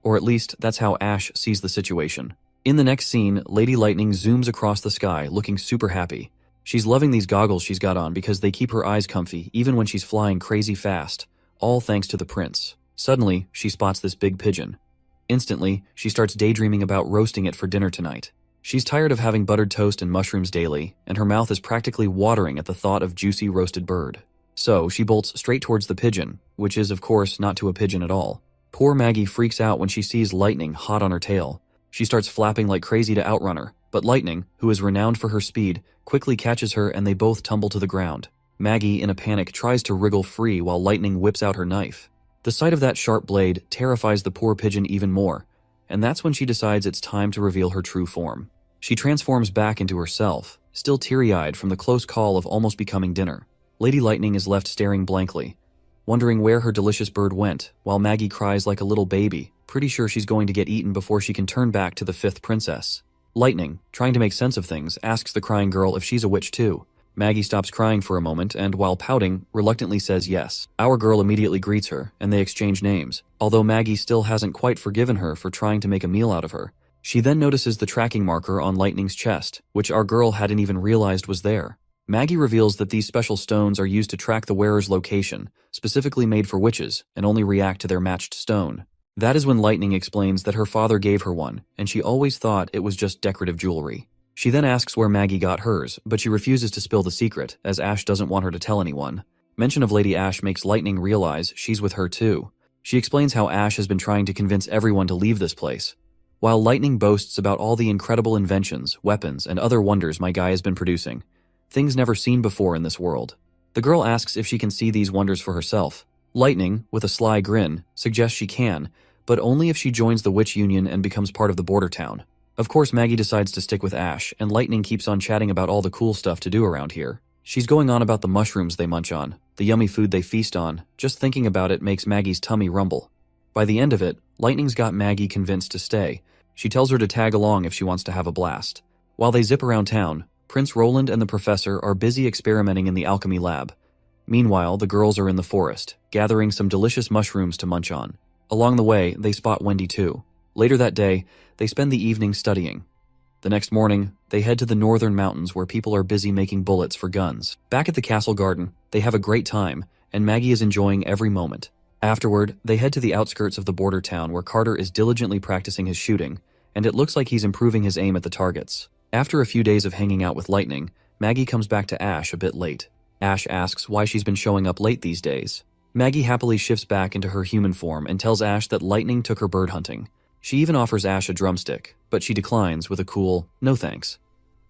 or at least that's how Ash sees the situation. In the next scene, Lady Lightning zooms across the sky, looking super happy. She's loving these goggles she's got on because they keep her eyes comfy even when she's flying crazy fast, all thanks to the prince. Suddenly, she spots this big pigeon. Instantly, she starts daydreaming about roasting it for dinner tonight. She's tired of having buttered toast and mushrooms daily, and her mouth is practically watering at the thought of juicy roasted bird. So, she bolts straight towards the pigeon, which is, of course, not to a pigeon at all. Poor Maggie freaks out when she sees Lightning hot on her tail. She starts flapping like crazy to outrun her, but Lightning, who is renowned for her speed, quickly catches her and they both tumble to the ground. Maggie, in a panic, tries to wriggle free while Lightning whips out her knife. The sight of that sharp blade terrifies the poor pigeon even more, and that's when she decides it's time to reveal her true form. She transforms back into herself, still teary-eyed from the close call of almost becoming dinner. Lady Lightning is left staring blankly, wondering where her delicious bird went, while Maggie cries like a little baby, pretty sure she's going to get eaten before she can turn back to the 5th princess. Lightning, trying to make sense of things, asks the crying girl if she's a witch too. Maggie stops crying for a moment and, while pouting, reluctantly says yes. Our girl immediately greets her, and they exchange names, although Maggie still hasn't quite forgiven her for trying to make a meal out of her. She then notices the tracking marker on Lightning's chest, which our girl hadn't even realized was there. Maggie reveals that these special stones are used to track the wearer's location, specifically made for witches, and only react to their matched stone. That is when Lightning explains that her father gave her one, and she always thought it was just decorative jewelry. She then asks where Maggie got hers, but she refuses to spill the secret, as Ash doesn't want her to tell anyone. Mention of Lady Ash makes Lightning realize she's with her too. She explains how Ash has been trying to convince everyone to leave this place. While Lightning boasts about all the incredible inventions, weapons, and other wonders my guy has been producing, things never seen before in this world. The girl asks if she can see these wonders for herself. Lightning, with a sly grin, suggests she can, but only if she joins the Witch Union and becomes part of the border town. Of course, Maggie decides to stick with Ash, and Lightning keeps on chatting about all the cool stuff to do around here. She's going on about the mushrooms they munch on, the yummy food they feast on. Just thinking about it makes Maggie's tummy rumble. By the end of it, Lightning's got Maggie convinced to stay. She tells her to tag along if she wants to have a blast. While they zip around town, Prince Roland and the professor are busy experimenting in the alchemy lab. Meanwhile, the girls are in the forest, gathering some delicious mushrooms to munch on. Along the way, they spot Wendy too. Later that day, they spend the evening studying. The next morning, they head to the northern mountains where people are busy making bullets for guns. Back at the castle garden, they have a great time, and Maggie is enjoying every moment. Afterward, they head to the outskirts of the border town where Carter is diligently practicing his shooting, and it looks like he's improving his aim at the targets. After a few days of hanging out with Lightning, Maggie comes back to Ash a bit late. Ash asks why she's been showing up late these days. Maggie happily shifts back into her human form and tells Ash that Lightning took her bird hunting. She even offers Ash a drumstick, but she declines with a cool, "No thanks."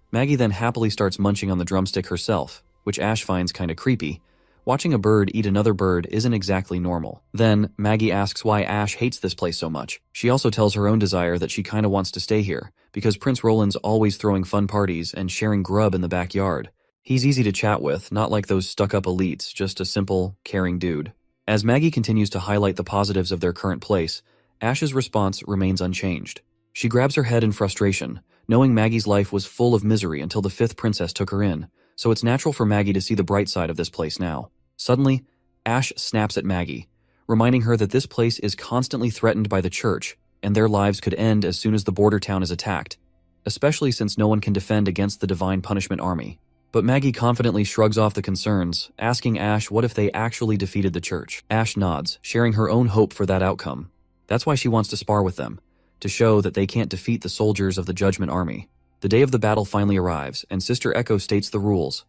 Maggie then happily starts munching on the drumstick herself, which Ash finds kinda creepy. Watching a bird eat another bird isn't exactly normal. Then, Maggie asks why Ash hates this place so much. She also tells her own desire that she kinda wants to stay here, because Prince Roland's always throwing fun parties and sharing grub in the backyard. He's easy to chat with, not like those stuck-up elites, just a simple, caring dude. As Maggie continues to highlight the positives of their current place, Ash's response remains unchanged. She grabs her head in frustration, knowing Maggie's life was full of misery until the 5th princess took her in, so it's natural for Maggie to see the bright side of this place now. Suddenly, Ash snaps at Maggie, reminding her that this place is constantly threatened by the church, and their lives could end as soon as the border town is attacked, especially since no one can defend against the Divine Punishment Army. But Maggie confidently shrugs off the concerns, asking Ash what if they actually defeated the church. Ash nods, sharing her own hope for that outcome. That's why she wants to spar with them, to show that they can't defeat the soldiers of the Judgment Army. The day of the battle finally arrives, and Sister Echo states the rules.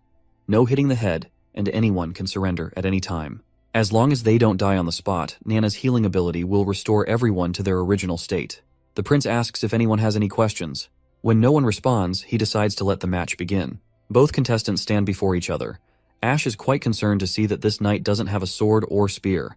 No hitting the head, and anyone can surrender at any time. As long as they don't die on the spot, Nana's healing ability will restore everyone to their original state. The prince asks if anyone has any questions. When no one responds, he decides to let the match begin. Both contestants stand before each other. Ash is quite concerned to see that this knight doesn't have a sword or spear.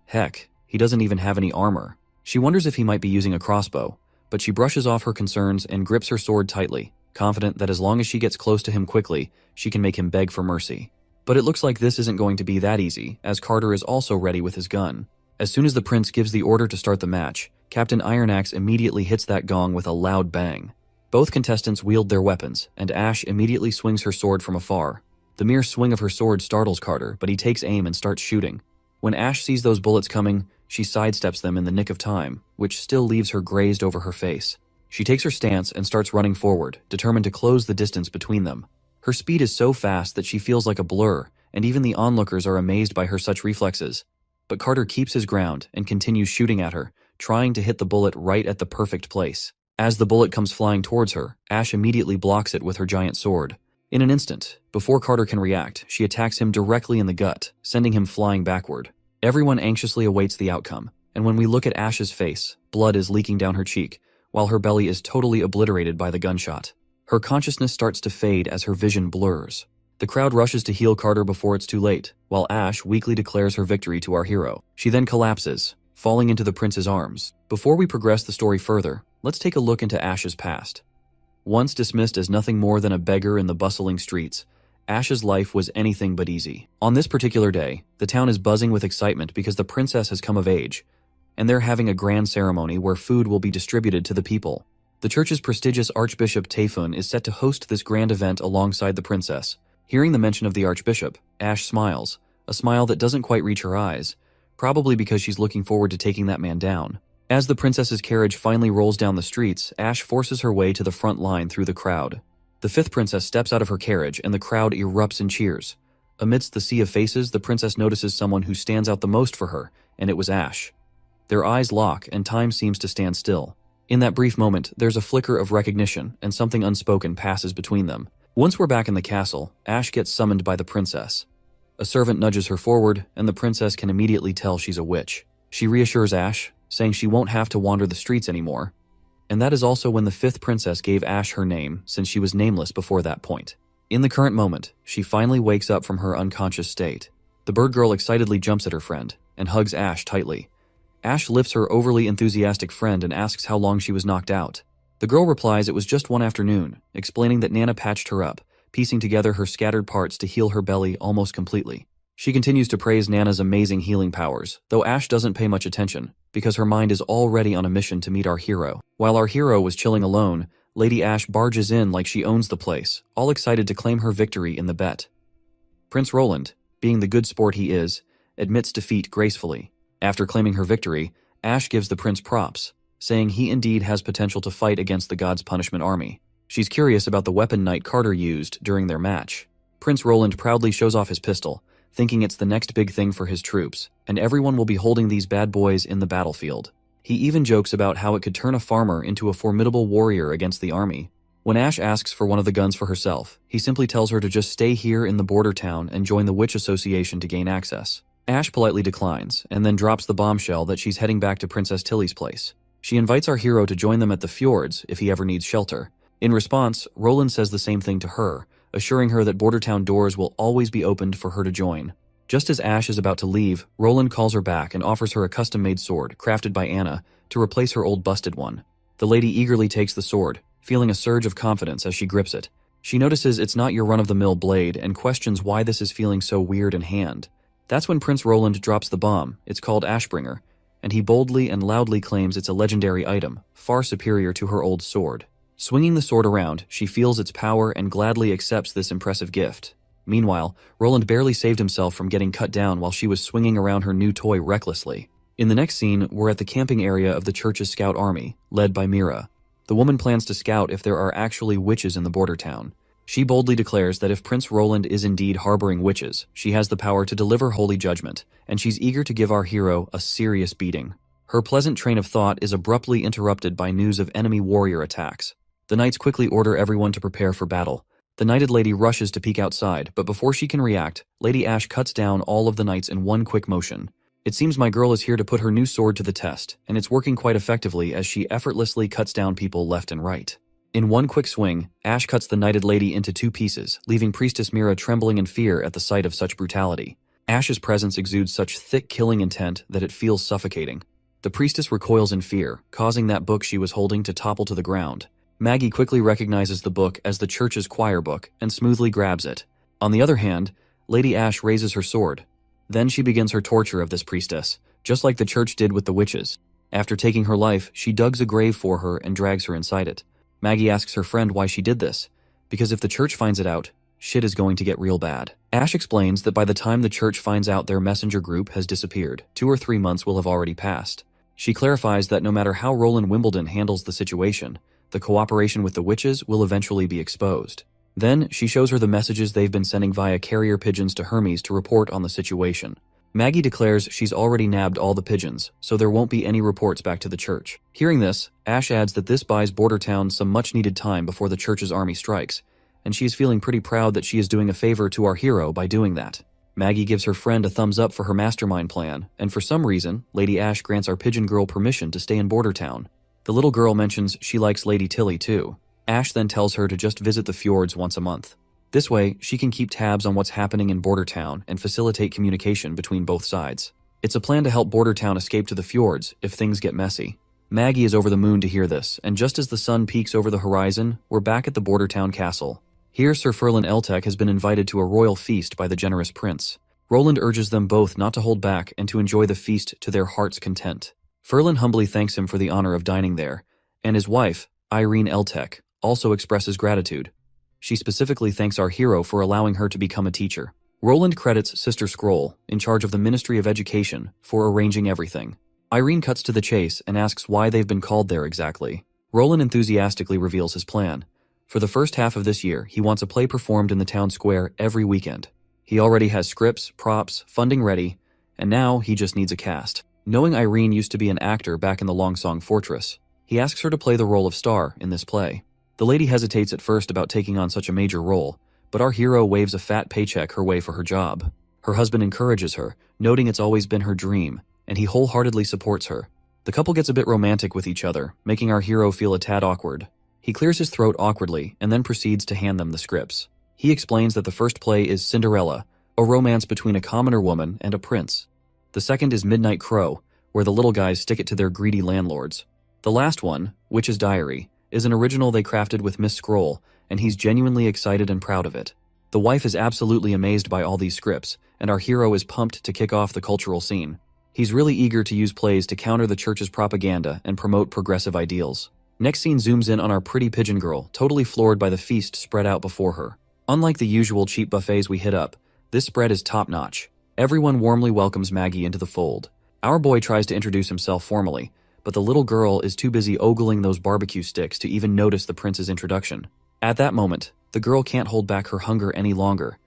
Heck, he doesn't even have any armor. She wonders if he might be using a crossbow, but she brushes off her concerns and grips her sword tightly, confident that as long as she gets close to him quickly, she can make him beg for mercy. But it looks like this isn't going to be that easy, as Carter is also ready with his gun. As soon as the prince gives the order to start the match, Captain Ironaxe immediately hits that gong with a loud bang. Both contestants wield their weapons, and Ash immediately swings her sword from afar. The mere swing of her sword startles Carter, but he takes aim and starts shooting. When Ash sees those bullets coming, she sidesteps them in the nick of time, which still leaves her grazed over her face. She takes her stance and starts running forward, determined to close the distance between them. Her speed is so fast that she feels like a blur, and even the onlookers are amazed by her such reflexes. But Carter keeps his ground and continues shooting at her, trying to hit the bullet right at the perfect place. As the bullet comes flying towards her, Ash immediately blocks it with her giant sword. In an instant, before Carter can react, she attacks him directly in the gut, sending him flying backward. Everyone anxiously awaits the outcome, and when we look at Ash's face, blood is leaking down her cheek, while her belly is totally obliterated by the gunshot. Her consciousness starts to fade as her vision blurs. The crowd rushes to heal Carter before it's too late, while Ash weakly declares her victory to our hero. She then collapses, falling into the prince's arms. Before we progress the story further, let's take a look into Ash's past. Once dismissed as nothing more than a beggar in the bustling streets, Ash's life was anything but easy. On this particular day, the town is buzzing with excitement because the princess has come of age, and they're having a grand ceremony where food will be distributed to the people. The church's prestigious Archbishop Tayfun is set to host this grand event alongside the princess. Hearing the mention of the Archbishop, Ash smiles, a smile that doesn't quite reach her eyes, probably because she's looking forward to taking that man down. As the princess's carriage finally rolls down the streets, Ash forces her way to the front line through the crowd. The 5th princess steps out of her carriage and the crowd erupts in cheers. Amidst the sea of faces, the princess notices someone who stands out the most for her, and it was Ash. Their eyes lock and time seems to stand still. In that brief moment, there's a flicker of recognition and something unspoken passes between them. Once we're back in the castle, Ash gets summoned by the princess. A servant nudges her forward, and the princess can immediately tell she's a witch. She reassures Ash, saying she won't have to wander the streets anymore. And that is also when the 5th princess gave Ash her name, since she was nameless before that point. In the current moment, she finally wakes up from her unconscious state. The bird girl excitedly jumps at her friend and hugs Ash tightly. Ash lifts her overly enthusiastic friend and asks how long she was knocked out. The girl replies it was just one afternoon, explaining that Nana patched her up, piecing together her scattered parts to heal her belly almost completely. She continues to praise Nana's amazing healing powers, though Ash doesn't pay much attention, because her mind is already on a mission to meet our hero. While our hero was chilling alone, Lady Ash barges in like she owns the place, all excited to claim her victory in the bet. Prince Roland, being the good sport he is, admits defeat gracefully. After claiming her victory, Ash gives the prince props, saying he indeed has potential to fight against the God's Punishment Army. She's curious about the weapon Knight Carter used during their match. Prince Roland proudly shows off his pistol, thinking it's the next big thing for his troops, and everyone will be holding these bad boys in the battlefield. He even jokes about how it could turn a farmer into a formidable warrior against the army. When Ash asks for one of the guns for herself, he simply tells her to just stay here in the border town and join the Witch Association to gain access. Ash politely declines, and then drops the bombshell that she's heading back to Princess Tilly's place. She invites our hero to join them at the fjords if he ever needs shelter. In response, Roland says the same thing to her, assuring her that Bordertown doors will always be opened for her to join. Just as Ash is about to leave, Roland calls her back and offers her a custom-made sword, crafted by Anna, to replace her old busted one. The lady eagerly takes the sword, feeling a surge of confidence as she grips it. She notices it's not your run-of-the-mill blade and questions why this is feeling so weird in hand. That's when Prince Roland drops the bomb. It's called Ashbringer, and he boldly and loudly claims it's a legendary item, far superior to her old sword. Swinging the sword around, she feels its power and gladly accepts this impressive gift. Meanwhile, Roland barely saved himself from getting cut down while she was swinging around her new toy recklessly. In the next scene, we're at the camping area of the church's scout army, led by Mira. The woman plans to scout if there are actually witches in the border town. She boldly declares that if Prince Roland is indeed harboring witches, she has the power to deliver holy judgment, and she's eager to give our hero a serious beating. Her pleasant train of thought is abruptly interrupted by news of enemy warrior attacks. The knights quickly order everyone to prepare for battle. The knighted lady rushes to peek outside, but before she can react, Lady Ash cuts down all of the knights in one quick motion. It seems my girl is here to put her new sword to the test, and it's working quite effectively as she effortlessly cuts down people left and right. In one quick swing, Ash cuts the knighted lady into 2 pieces, leaving Priestess Mira trembling in fear at the sight of such brutality. Ash's presence exudes such thick killing intent that it feels suffocating. The priestess recoils in fear, causing that book she was holding to topple to the ground. Maggie quickly recognizes the book as the church's choir book and smoothly grabs it. On the other hand, Lady Ash raises her sword. Then she begins her torture of this priestess, just like the church did with the witches. After taking her life, she digs a grave for her and drags her inside it. Maggie asks her friend why she did this, because if the church finds it out, shit is going to get real bad. Ash explains that by the time the church finds out their messenger group has disappeared, 2 or 3 months will have already passed. She clarifies that no matter how Roland Wimbledon handles the situation, the cooperation with the witches will eventually be exposed. Then, she shows her the messages they've been sending via carrier pigeons to Hermes to report on the situation. Maggie declares she's already nabbed all the pigeons, so there won't be any reports back to the church. Hearing this, Ash adds that this buys Bordertown some much-needed time before the church's army strikes, and she is feeling pretty proud that she is doing a favor to our hero by doing that. Maggie gives her friend a thumbs up for her mastermind plan, and for some reason, Lady Ash grants our pigeon girl permission to stay in Bordertown. The little girl mentions she likes Lady Tilly too. Ash then tells her to just visit the fjords once a month. This way, she can keep tabs on what's happening in Bordertown and facilitate communication between both sides. It's a plan to help Bordertown escape to the fjords if things get messy. Maggie is over the moon to hear this, and just as the sun peaks over the horizon, we're back at the Bordertown castle. Here, Sir Ferlin Eltec has been invited to a royal feast by the generous prince. Roland urges them both not to hold back and to enjoy the feast to their heart's content. Ferlin humbly thanks him for the honor of dining there, and his wife, Irene Eltec, also expresses gratitude. She specifically thanks our hero for allowing her to become a teacher. Roland credits Sister Scroll, in charge of the Ministry of Education, for arranging everything. Irene cuts to the chase and asks why they've been called there exactly. Roland enthusiastically reveals his plan. For the first half of this year, he wants a play performed in the town square every weekend. He already has scripts, props, funding ready, and now he just needs a cast. Knowing Irene used to be an actor back in the Longsong Fortress, He asks her to play the role of star in this play. The lady hesitates at first about taking on such a major role, but our hero waves a fat paycheck her way for her job. Her husband encourages her, noting it's always been her dream, and he wholeheartedly supports her. The couple gets a bit romantic with each other, making our hero feel a tad awkward. He clears his throat awkwardly and then proceeds to hand them the scripts. He explains that the first play is Cinderella, a romance between a commoner woman and a prince. The second is Midnight Crow, where the little guys stick it to their greedy landlords. The last one, Witch's Diary, is an original they crafted with Miss Scroll, and he's genuinely excited and proud of it. The wife is absolutely amazed by all these scripts, and our hero is pumped to kick off the cultural scene. He's really eager to use plays to counter the church's propaganda and promote progressive ideals. Next scene zooms in on our pretty pigeon girl, totally floored by the feast spread out before her. Unlike the usual cheap buffets we hit up, this spread is top-notch. Everyone warmly welcomes Maggie into the fold. Our boy tries to introduce himself formally, but the little girl is too busy ogling those barbecue sticks to even notice the prince's introduction. At that moment, the girl can't hold back her hunger any longer.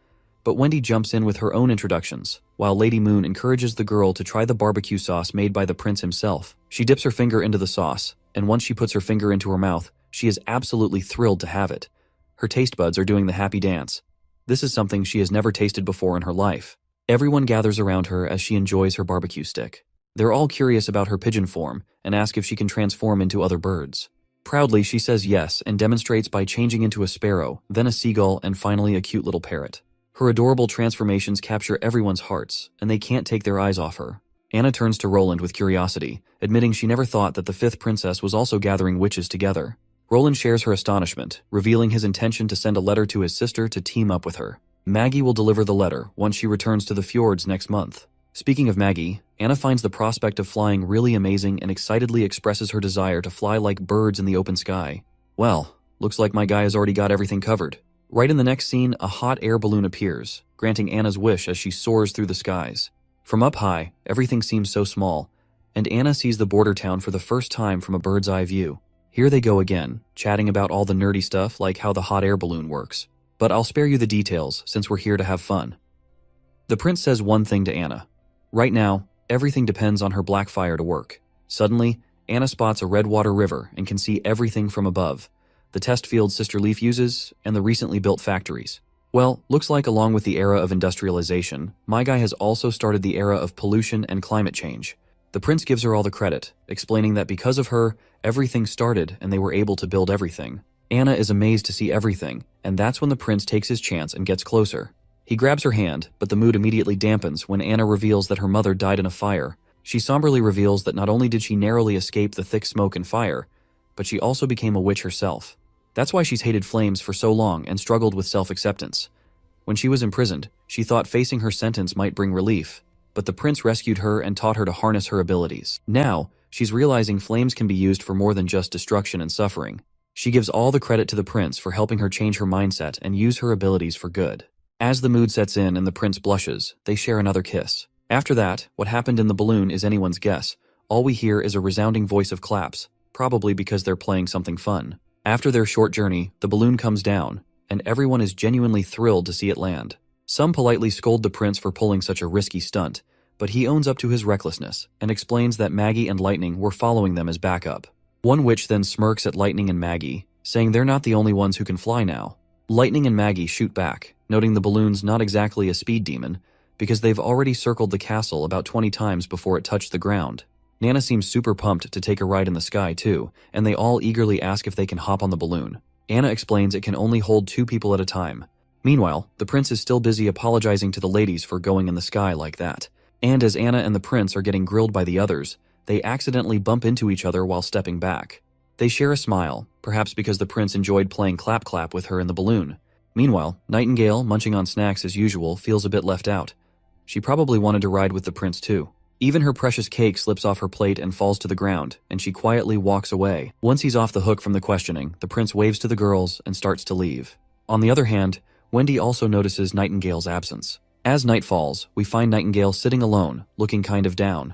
But Wendy jumps in with her own introductions, while Lady Moon encourages the girl to try the barbecue sauce made by the prince himself. She dips her finger into the sauce, and once she puts her finger into her mouth, she is absolutely thrilled to have it. Her taste buds are doing the happy dance. This is something she has never tasted before in her life. Everyone gathers around her as she enjoys her barbecue stick. They're all curious about her pigeon form and ask if she can transform into other birds. Proudly, she says yes and demonstrates by changing into a sparrow, then a seagull, and finally a cute little parrot. Her adorable transformations capture everyone's hearts, and they can't take their eyes off her. Anna turns to Roland with curiosity, admitting she never thought that the fifth princess was also gathering witches together. Roland shares her astonishment, revealing his intention to send a letter to his sister to team up with her. Maggie will deliver the letter once she returns to the fjords next month. Speaking of Maggie, Anna finds the prospect of flying really amazing and excitedly expresses her desire to fly like birds in the open sky. Well, looks like my guy has already got everything covered. Right in the next scene, a hot air balloon appears, granting Anna's wish as she soars through the skies. From up high, everything seems so small, and Anna sees the border town for the first time from a bird's eye view. Here they go again, chatting about all the nerdy stuff like how the hot air balloon works. But I'll spare you the details since we're here to have fun. The prince says one thing to Anna. Right now, everything depends on her black fire to work. Suddenly, Anna spots a redwater river and can see everything from above. The test field Sister Leaf uses, and the recently built factories. Well, looks like along with the era of industrialization, my guy has also started the era of pollution and climate change. The prince gives her all the credit, explaining that because of her, everything started and they were able to build everything. Anna is amazed to see everything, and that's when the prince takes his chance and gets closer. He grabs her hand, but the mood immediately dampens when Anna reveals that her mother died in a fire. She somberly reveals that not only did she narrowly escape the thick smoke and fire, but she also became a witch herself. That's why she's hated flames for so long and struggled with self-acceptance. When she was imprisoned, she thought facing her sentence might bring relief, but the prince rescued her and taught her to harness her abilities. Now, she's realizing flames can be used for more than just destruction and suffering. She gives all the credit to the prince for helping her change her mindset and use her abilities for good. As the mood sets in and the prince blushes, they share another kiss. After that, what happened in the balloon is anyone's guess. All we hear is a resounding voice of claps, probably because they're playing something fun. After their short journey, the balloon comes down, and everyone is genuinely thrilled to see it land. Some politely scold the prince for pulling such a risky stunt, but he owns up to his recklessness and explains that Maggie and Lightning were following them as backup. One witch then smirks at Lightning and Maggie, saying they're not the only ones who can fly now. Lightning and Maggie shoot back, noting the balloon's not exactly a speed demon, because they've already circled the castle about 20 times before it touched the ground. Nana seems super pumped to take a ride in the sky too, and they all eagerly ask if they can hop on the balloon. Anna explains it can only hold 2 people at a time. Meanwhile, the prince is still busy apologizing to the ladies for going in the sky like that. And as Anna and the prince are getting grilled by the others, they accidentally bump into each other while stepping back. They share a smile, perhaps because the prince enjoyed playing clap-clap with her in the balloon. Meanwhile, Nightingale, munching on snacks as usual, feels a bit left out. She probably wanted to ride with the prince too. Even her precious cake slips off her plate and falls to the ground, and she quietly walks away. Once he's off the hook from the questioning, the prince waves to the girls and starts to leave. On the other hand, Wendy also notices Nightingale's absence. As night falls, we find Nightingale sitting alone, looking kind of down.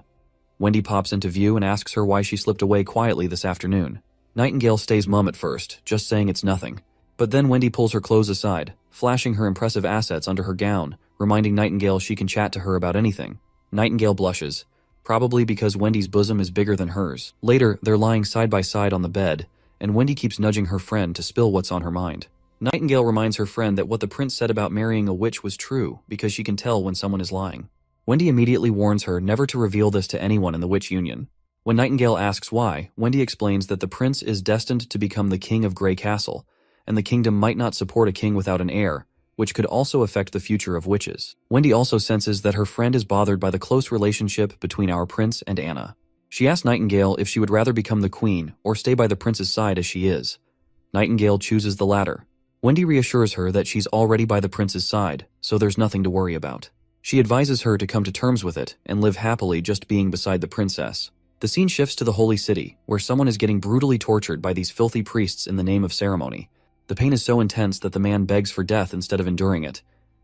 Wendy pops into view and asks her why she slipped away quietly this afternoon. Nightingale stays mum at first, just saying it's nothing. But then Wendy pulls her clothes aside, flashing her impressive assets under her gown, reminding Nightingale she can chat to her about anything. Nightingale blushes, probably because Wendy's bosom is bigger than hers. Later, they're lying side by side on the bed, and Wendy keeps nudging her friend to spill what's on her mind. Nightingale reminds her friend that what the prince said about marrying a witch was true because she can tell when someone is lying. Wendy immediately warns her never to reveal this to anyone in the witch union. When Nightingale asks why, Wendy explains that the prince is destined to become the king of Grey Castle, and the kingdom might not support a king without an heir, which could also affect the future of witches. Wendy also senses that her friend is bothered by the close relationship between our prince and Anna. She asks Nightingale if she would rather become the queen or stay by the prince's side as she is. Nightingale chooses the latter. Wendy reassures her that she's already by the prince's side, so there's nothing to worry about. She advises her to come to terms with it and live happily just being beside the princess. The scene shifts to the Holy City, where someone is getting brutally tortured by these filthy priests in the name of ceremony. The pain is so intense that the man begs for death instead of enduring it.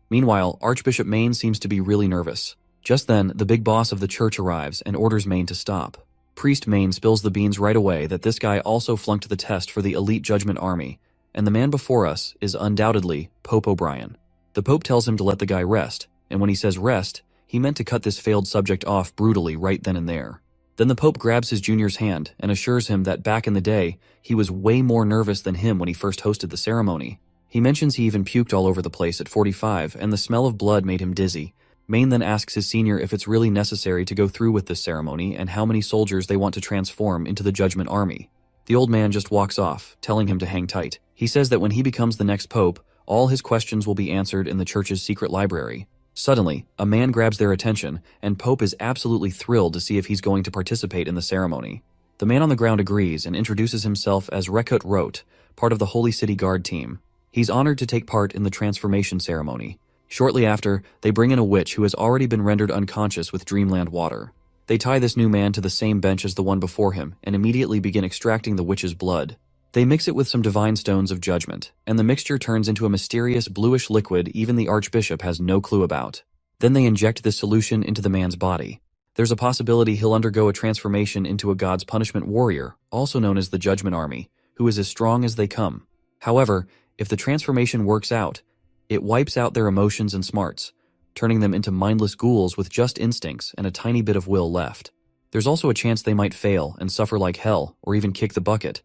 Meanwhile, Archbishop Maine seems to be really nervous. Just then, the big boss of the church arrives and orders Maine to stop. Priest Maine spills the beans right away that this guy also flunked the test for the elite judgment army, and the man before us is undoubtedly Pope O'Brien. The Pope tells him to let the guy rest, and when he says rest, he meant to cut this failed subject off brutally right then and there. Then the Pope grabs his junior's hand and assures him that back in the day, he was way more nervous than him when he first hosted the ceremony. He mentions he even puked all over the place at 45, and the smell of blood made him dizzy. Maine then asks his senior if it's really necessary to go through with this ceremony and how many soldiers they want to transform into the Judgment Army. The old man just walks off, telling him to hang tight. He says that when he becomes the next pope, all his questions will be answered in the church's secret library. Suddenly, a man grabs their attention, and Pope is absolutely thrilled to see if he's going to participate in the ceremony. The man on the ground agrees and introduces himself as Rekut Rot, part of the Holy City Guard team. He's honored to take part in the transformation ceremony. Shortly after, they bring in a witch who has already been rendered unconscious with dreamland water. They tie this new man to the same bench as the one before him and immediately begin extracting the witch's blood. They mix it with some divine stones of judgment, and the mixture turns into a mysterious bluish liquid even the archbishop has no clue about. Then they inject this solution into the man's body. There's a possibility he'll undergo a transformation into a God's punishment warrior, also known as the Judgment Army, who is as strong as they come. However, if the transformation works out, it wipes out their emotions and smarts, turning them into mindless ghouls with just instincts and a tiny bit of will left. There's also a chance they might fail and suffer like hell, or even kick the bucket.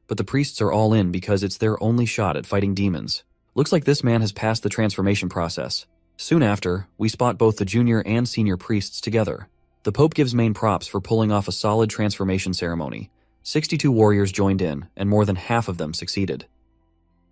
But the priests are all in because it's their only shot at fighting demons. Looks like this man has passed the transformation process. Soon after, we spot both the junior and senior priests together. The Pope gives Maine props for pulling off a solid transformation ceremony. 62 warriors joined in, and more than half of them succeeded.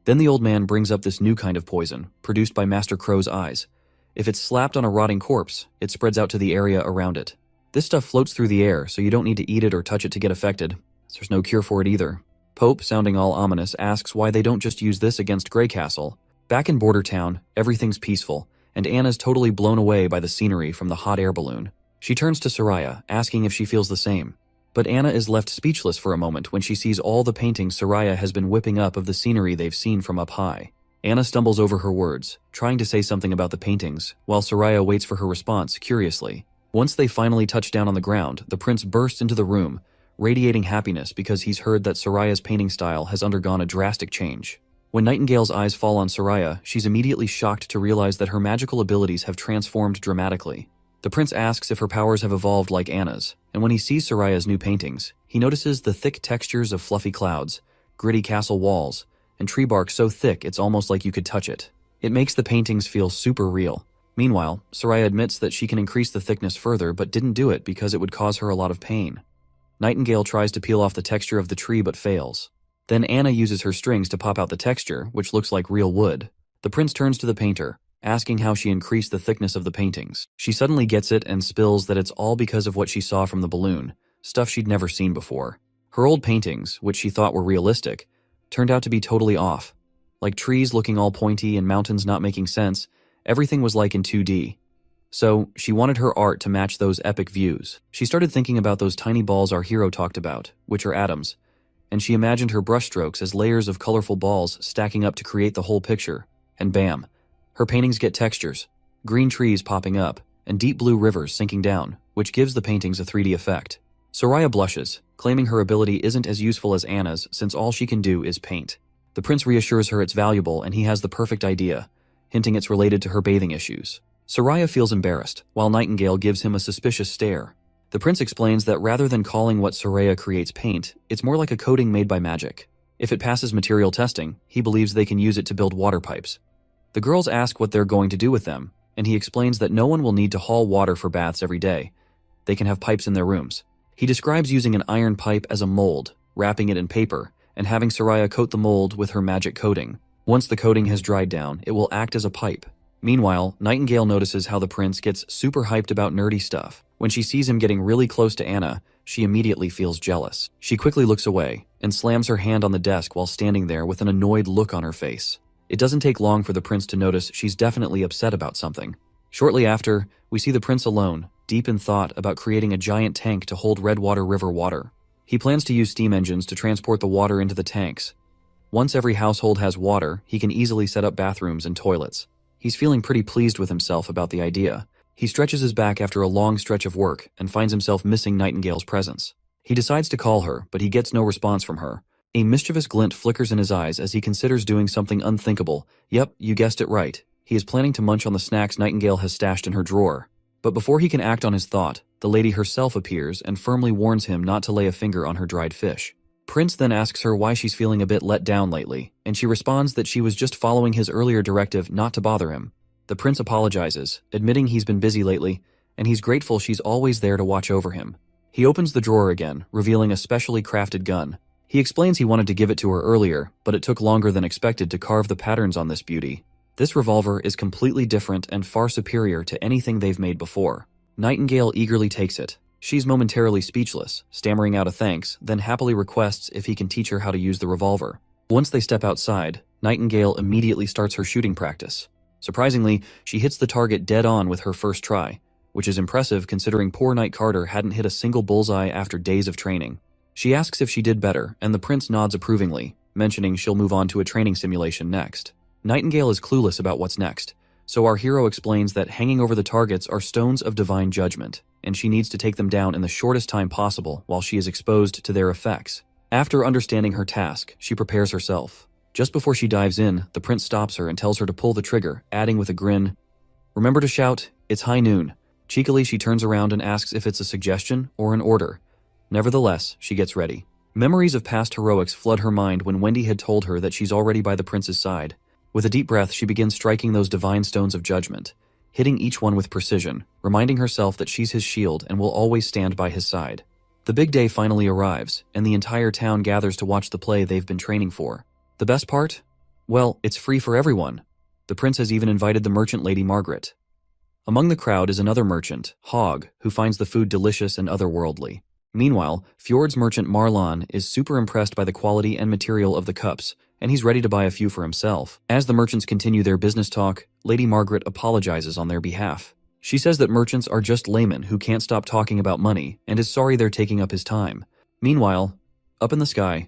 Then the old man brings up this new kind of poison, produced by Master Crow's eyes. If it's slapped on a rotting corpse, it spreads out to the area around it. This stuff floats through the air, so you don't need to eat it or touch it to get affected. There's no cure for it either. Pope, sounding all ominous, asks why they don't just use this against Grey Castle. Back in Border Town, everything's peaceful, and Anna's totally blown away by the scenery from the hot air balloon. She turns to Soraya, asking if she feels the same. But Anna is left speechless for a moment when she sees all the paintings Soraya has been whipping up of the scenery they've seen from up high. Anna stumbles over her words, trying to say something about the paintings, while Soraya waits for her response curiously. Once they finally touch down on the ground, the prince bursts into the room, radiating happiness because he's heard that Soraya's painting style has undergone a drastic change. When Nightingale's eyes fall on Soraya, she's immediately shocked to realize that her magical abilities have transformed dramatically. The prince asks if her powers have evolved like Anna's, and when he sees Soraya's new paintings, he notices the thick textures of fluffy clouds, gritty castle walls, and tree bark so thick it's almost like you could touch it. It makes the paintings feel super real. Meanwhile, Soraya admits that she can increase the thickness further but didn't do it because it would cause her a lot of pain. Nightingale tries to peel off the texture of the tree but fails. Then Anna uses her strings to pop out the texture, which looks like real wood. The prince turns to the painter, asking how she increased the thickness of the paintings. She suddenly gets it and spills that it's all because of what she saw from the balloon, stuff she'd never seen before. Her old paintings, which she thought were realistic, turned out to be totally off. Like trees looking all pointy and mountains not making sense, everything was like in 2D. So, she wanted her art to match those epic views. She started thinking about those tiny balls our hero talked about, which are atoms, and she imagined her brushstrokes as layers of colorful balls stacking up to create the whole picture, and bam, her paintings get textures, green trees popping up, and deep blue rivers sinking down, which gives the paintings a 3D effect. Soraya blushes, claiming her ability isn't as useful as Anna's since all she can do is paint. The prince reassures her it's valuable and he has the perfect idea, hinting it's related to her bathing issues. Soraya feels embarrassed, while Nightingale gives him a suspicious stare. The prince explains that rather than calling what Soraya creates paint, it's more like a coating made by magic. If it passes material testing, he believes they can use it to build water pipes. The girls ask what they're going to do with them, and he explains that no one will need to haul water for baths every day. They can have pipes in their rooms. He describes using an iron pipe as a mold, wrapping it in paper, and having Soraya coat the mold with her magic coating. Once the coating has dried down, it will act as a pipe. Meanwhile, Nightingale notices how the prince gets super hyped about nerdy stuff. When she sees him getting really close to Anna, she immediately feels jealous. She quickly looks away and slams her hand on the desk while standing there with an annoyed look on her face. It doesn't take long for the prince to notice she's definitely upset about something. Shortly after, we see the prince alone, deep in thought about creating a giant tank to hold Redwater River water. He plans to use steam engines to transport the water into the tanks. Once every household has water, he can easily set up bathrooms and toilets. He's feeling pretty pleased with himself about the idea. He stretches his back after a long stretch of work and finds himself missing Nightingale's presence. He decides to call her, but he gets no response from her. A mischievous glint flickers in his eyes as he considers doing something unthinkable. Yep, you guessed it right. He is planning to munch on the snacks Nightingale has stashed in her drawer. But before he can act on his thought, the lady herself appears and firmly warns him not to lay a finger on her dried fish. Prince then asks her why she's feeling a bit let down lately, and she responds that she was just following his earlier directive not to bother him. The prince apologizes, admitting he's been busy lately, and he's grateful she's always there to watch over him. He opens the drawer again, revealing a specially crafted gun. He explains he wanted to give it to her earlier, but it took longer than expected to carve the patterns on this beauty. This revolver is completely different and far superior to anything they've made before. Nightingale eagerly takes it. She's momentarily speechless, stammering out a thanks, then happily requests if he can teach her how to use the revolver. Once they step outside, Nightingale immediately starts her shooting practice. Surprisingly, she hits the target dead on with her first try, which is impressive considering poor Knight Carter hadn't hit a single bullseye after days of training. She asks if she did better, and the prince nods approvingly, mentioning she'll move on to a training simulation next. Nightingale is clueless about what's next, so our hero explains that hanging over the targets are stones of divine judgment, and she needs to take them down in the shortest time possible while she is exposed to their effects. After understanding her task, she prepares herself. Just before she dives in, the prince stops her and tells her to pull the trigger, adding with a grin, "Remember to shout, it's high noon." Cheekily, she turns around and asks if it's a suggestion or an order. Nevertheless, she gets ready. Memories of past heroics flood her mind when Wendy had told her that she's already by the prince's side. With a deep breath, she begins striking those divine stones of judgment, hitting each one with precision, reminding herself that she's his shield and will always stand by his side. The big day finally arrives, and the entire town gathers to watch the play they've been training for. The best part? Well, it's free for everyone. The prince has even invited the merchant Lady Margaret. Among the crowd is another merchant, Hogg, who finds the food delicious and otherworldly. Meanwhile, Fjord's merchant Marlon is super impressed by the quality and material of the cups, and he's ready to buy a few for himself. As the merchants continue their business talk, Lady Margaret apologizes on their behalf. She says that merchants are just laymen who can't stop talking about money and is sorry they're taking up his time. Meanwhile, up in the sky,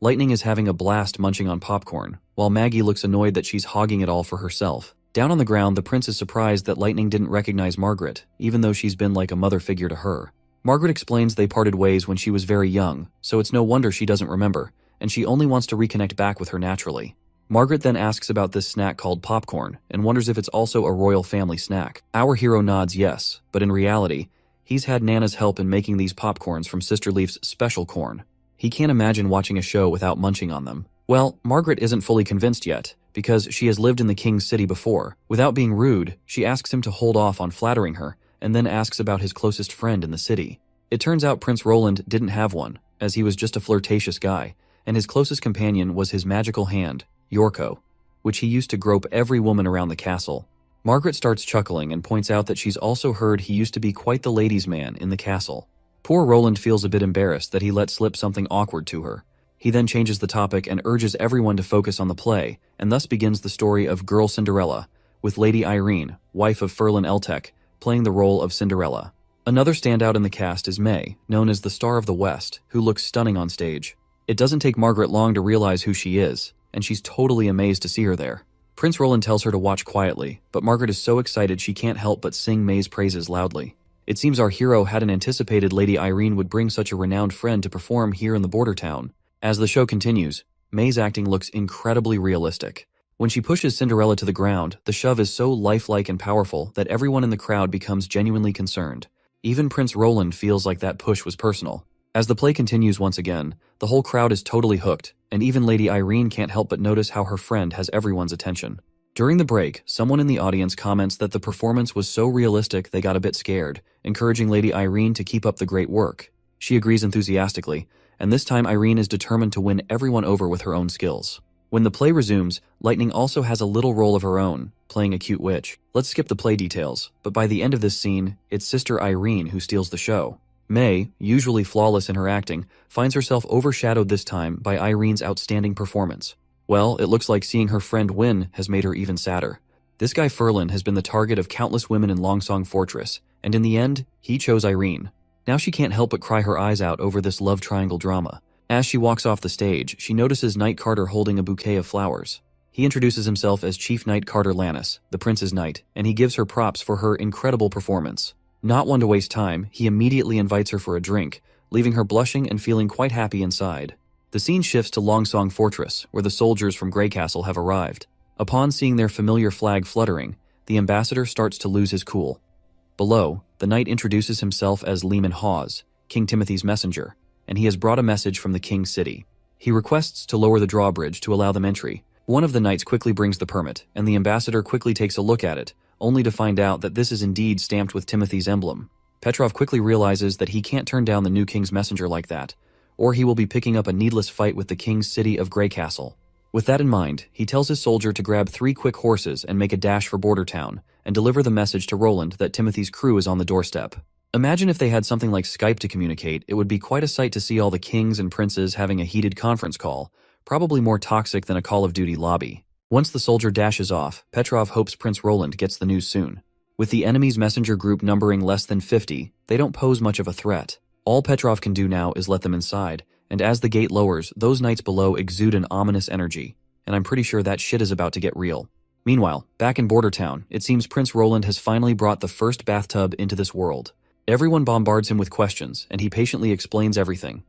Lightning is having a blast munching on popcorn, while Maggie looks annoyed that she's hogging it all for herself. Down on the ground, the prince is surprised that Lightning didn't recognize Margaret, even though she's been like a mother figure to her. Margaret explains they parted ways when she was very young, so it's no wonder she doesn't remember, and she only wants to reconnect back with her naturally. Margaret then asks about this snack called popcorn, and wonders if it's also a royal family snack. Our hero nods yes, but in reality, he's had Nana's help in making these popcorns from Sister Leaf's special corn. He can't imagine watching a show without munching on them. Well, Margaret isn't fully convinced yet, because she has lived in the king's city before. Without being rude, she asks him to hold off on flattering her, and then asks about his closest friend in the city. It turns out Prince Roland didn't have one, as he was just a flirtatious guy, and his closest companion was his magical hand, Yorko, which he used to grope every woman around the castle. Margaret starts chuckling and points out that she's also heard he used to be quite the ladies' man in the castle. Poor Roland feels a bit embarrassed that he let slip something awkward to her. He then changes the topic and urges everyone to focus on the play, and thus begins the story of Girl Cinderella, with Lady Irene, wife of Ferlin Eltec, playing the role of Cinderella. Another standout in the cast is May, known as the Star of the West, who looks stunning on stage. It doesn't take Margaret long to realize who she is, and she's totally amazed to see her there. Prince Roland tells her to watch quietly, but Margaret is so excited she can't help but sing May's praises loudly. It seems our hero hadn't anticipated Lady Irene would bring such a renowned friend to perform here in the border town. As the show continues, May's acting looks incredibly realistic. When she pushes Cinderella to the ground, the shove is so lifelike and powerful that everyone in the crowd becomes genuinely concerned. Even Prince Roland feels like that push was personal. As the play continues once again, the whole crowd is totally hooked, and even Lady Irene can't help but notice how her friend has everyone's attention. During the break, someone in the audience comments that the performance was so realistic they got a bit scared, encouraging Lady Irene to keep up the great work. She agrees enthusiastically, and this time Irene is determined to win everyone over with her own skills. When the play resumes, Lightning also has a little role of her own, playing a cute witch. Let's skip the play details, but by the end of this scene, it's Sister Irene who steals the show. May, usually flawless in her acting, finds herself overshadowed this time by Irene's outstanding performance. Well, it looks like seeing her friend win has made her even sadder. This guy Ferlin has been the target of countless women in Longsong Fortress, and in the end, he chose Irene. Now she can't help but cry her eyes out over this love triangle drama. As she walks off the stage, she notices Knight Carter holding a bouquet of flowers. He introduces himself as Chief Knight Carter Lannis, the prince's knight, and he gives her props for her incredible performance. Not one to waste time, he immediately invites her for a drink, leaving her blushing and feeling quite happy inside. The scene shifts to Longsong Fortress, where the soldiers from Grey Castle have arrived. Upon seeing their familiar flag fluttering, the ambassador starts to lose his cool. Below, the knight introduces himself as Leman Hawes, King Timothy's messenger, and he has brought a message from the king's city. He requests to lower the drawbridge to allow them entry. One of the knights quickly brings the permit, and the ambassador quickly takes a look at it, only to find out that this is indeed stamped with Timothy's emblem. Petrov quickly realizes that he can't turn down the new king's messenger like that, or he will be picking up a needless fight with the king's city of Grey Castle. With that in mind, he tells his soldier to grab 3 quick horses and make a dash for Border Town, and deliver the message to Roland that Timothy's crew is on the doorstep. Imagine if they had something like Skype to communicate. It would be quite a sight to see all the kings and princes having a heated conference call, probably more toxic than a Call of Duty lobby. Once the soldier dashes off, Petrov hopes Prince Roland gets the news soon. With the enemy's messenger group numbering less than 50, they don't pose much of a threat. All Petrov can do now is let them inside, and as the gate lowers, those knights below exude an ominous energy, and I'm pretty sure that shit is about to get real. Meanwhile, back in Border Town, it seems Prince Roland has finally brought the first bathtub into this world. Everyone bombards him with questions, and he patiently explains everything.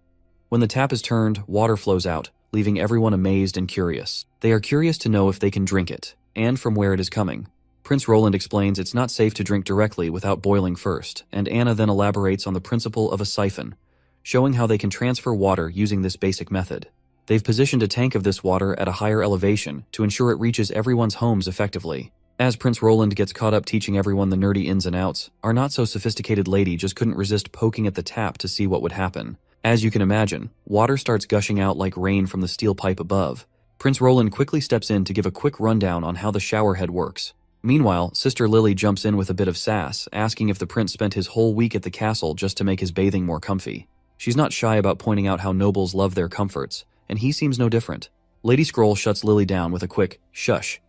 When the tap is turned, water flows out, leaving everyone amazed and curious. They are curious to know if they can drink it, and from where it is coming. Prince Roland explains it's not safe to drink directly without boiling first, and Anna then elaborates on the principle of a siphon, showing how they can transfer water using this basic method. They've positioned a tank of this water at a higher elevation to ensure it reaches everyone's homes effectively. As Prince Roland gets caught up teaching everyone the nerdy ins and outs, our not-so-sophisticated lady just couldn't resist poking at the tap to see what would happen. As you can imagine, water starts gushing out like rain from the steel pipe above. Prince Roland quickly steps in to give a quick rundown on how the shower head works. Meanwhile, Sister Lily jumps in with a bit of sass, asking if the prince spent his whole week at the castle just to make his bathing more comfy. She's not shy about pointing out how nobles love their comforts, and he seems no different. Lady Scroll shuts Lily down with a quick, shush.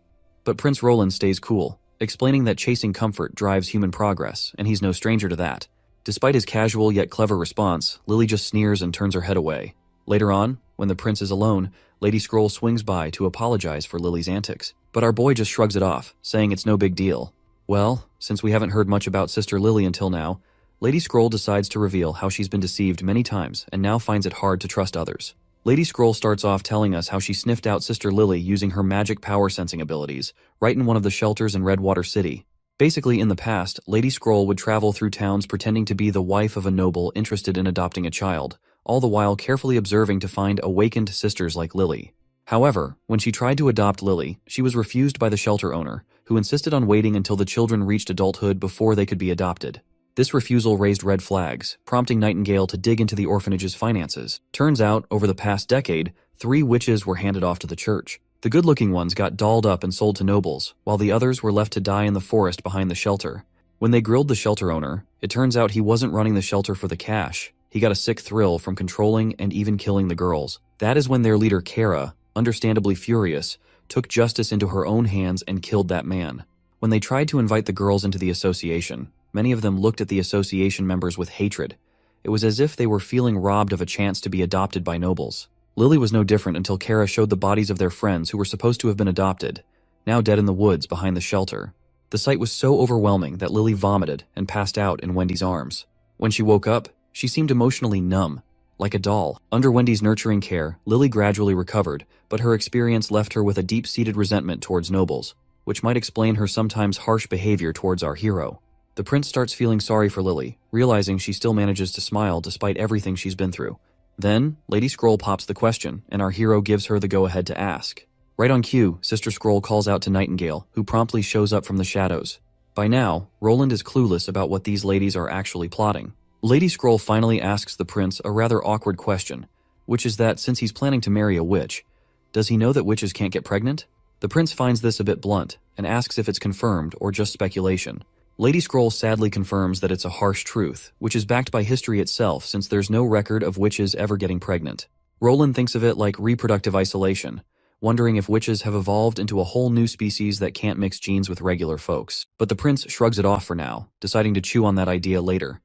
But Prince Roland stays cool, explaining that chasing comfort drives human progress, and he's no stranger to that. Despite his casual yet clever response, Lily just sneers and turns her head away. Later on, when the prince is alone, Lady Scroll swings by to apologize for Lily's antics, but our boy just shrugs it off, saying it's no big deal. Well, since we haven't heard much about Sister Lily until now, Lady Scroll decides to reveal how she's been deceived many times and now finds it hard to trust others. Lady Scroll starts off telling us how she sniffed out Sister Lily using her magic power sensing abilities, right in one of the shelters in Redwater City. Basically, in the past, Lady Scroll would travel through towns pretending to be the wife of a noble interested in adopting a child, all the while carefully observing to find awakened sisters like Lily. However, when she tried to adopt Lily, she was refused by the shelter owner, who insisted on waiting until the children reached adulthood before they could be adopted. This refusal raised red flags, prompting Nightingale to dig into the orphanage's finances. Turns out, over the past decade, 3 witches were handed off to the church. The good-looking ones got dolled up and sold to nobles, while the others were left to die in the forest behind the shelter. When they grilled the shelter owner, it turns out he wasn't running the shelter for the cash. He got a sick thrill from controlling and even killing the girls. That is when their leader Kara, understandably furious, took justice into her own hands and killed that man. When they tried to invite the girls into the association, many of them looked at the association members with hatred. It was as if they were feeling robbed of a chance to be adopted by nobles. Lily was no different until Kara showed the bodies of their friends who were supposed to have been adopted, now dead in the woods behind the shelter. The sight was so overwhelming that Lily vomited and passed out in Wendy's arms. When she woke up, she seemed emotionally numb, like a doll. Under Wendy's nurturing care, Lily gradually recovered, but her experience left her with a deep-seated resentment towards nobles, which might explain her sometimes harsh behavior towards our hero. The prince starts feeling sorry for Lily, realizing she still manages to smile despite everything she's been through. Then, Lady Scroll pops the question, and our hero gives her the go-ahead to ask. Right on cue, Sister Scroll calls out to Nightingale, who promptly shows up from the shadows. By now, Roland is clueless about what these ladies are actually plotting. Lady Scroll finally asks the prince a rather awkward question, which is that since he's planning to marry a witch, does he know that witches can't get pregnant? The prince finds this a bit blunt, and asks if it's confirmed or just speculation. Lady Scroll sadly confirms that it's a harsh truth, which is backed by history itself since there's no record of witches ever getting pregnant. Roland thinks of it like reproductive isolation, wondering if witches have evolved into a whole new species that can't mix genes with regular folks. But the prince shrugs it off for now, deciding to chew on that idea later.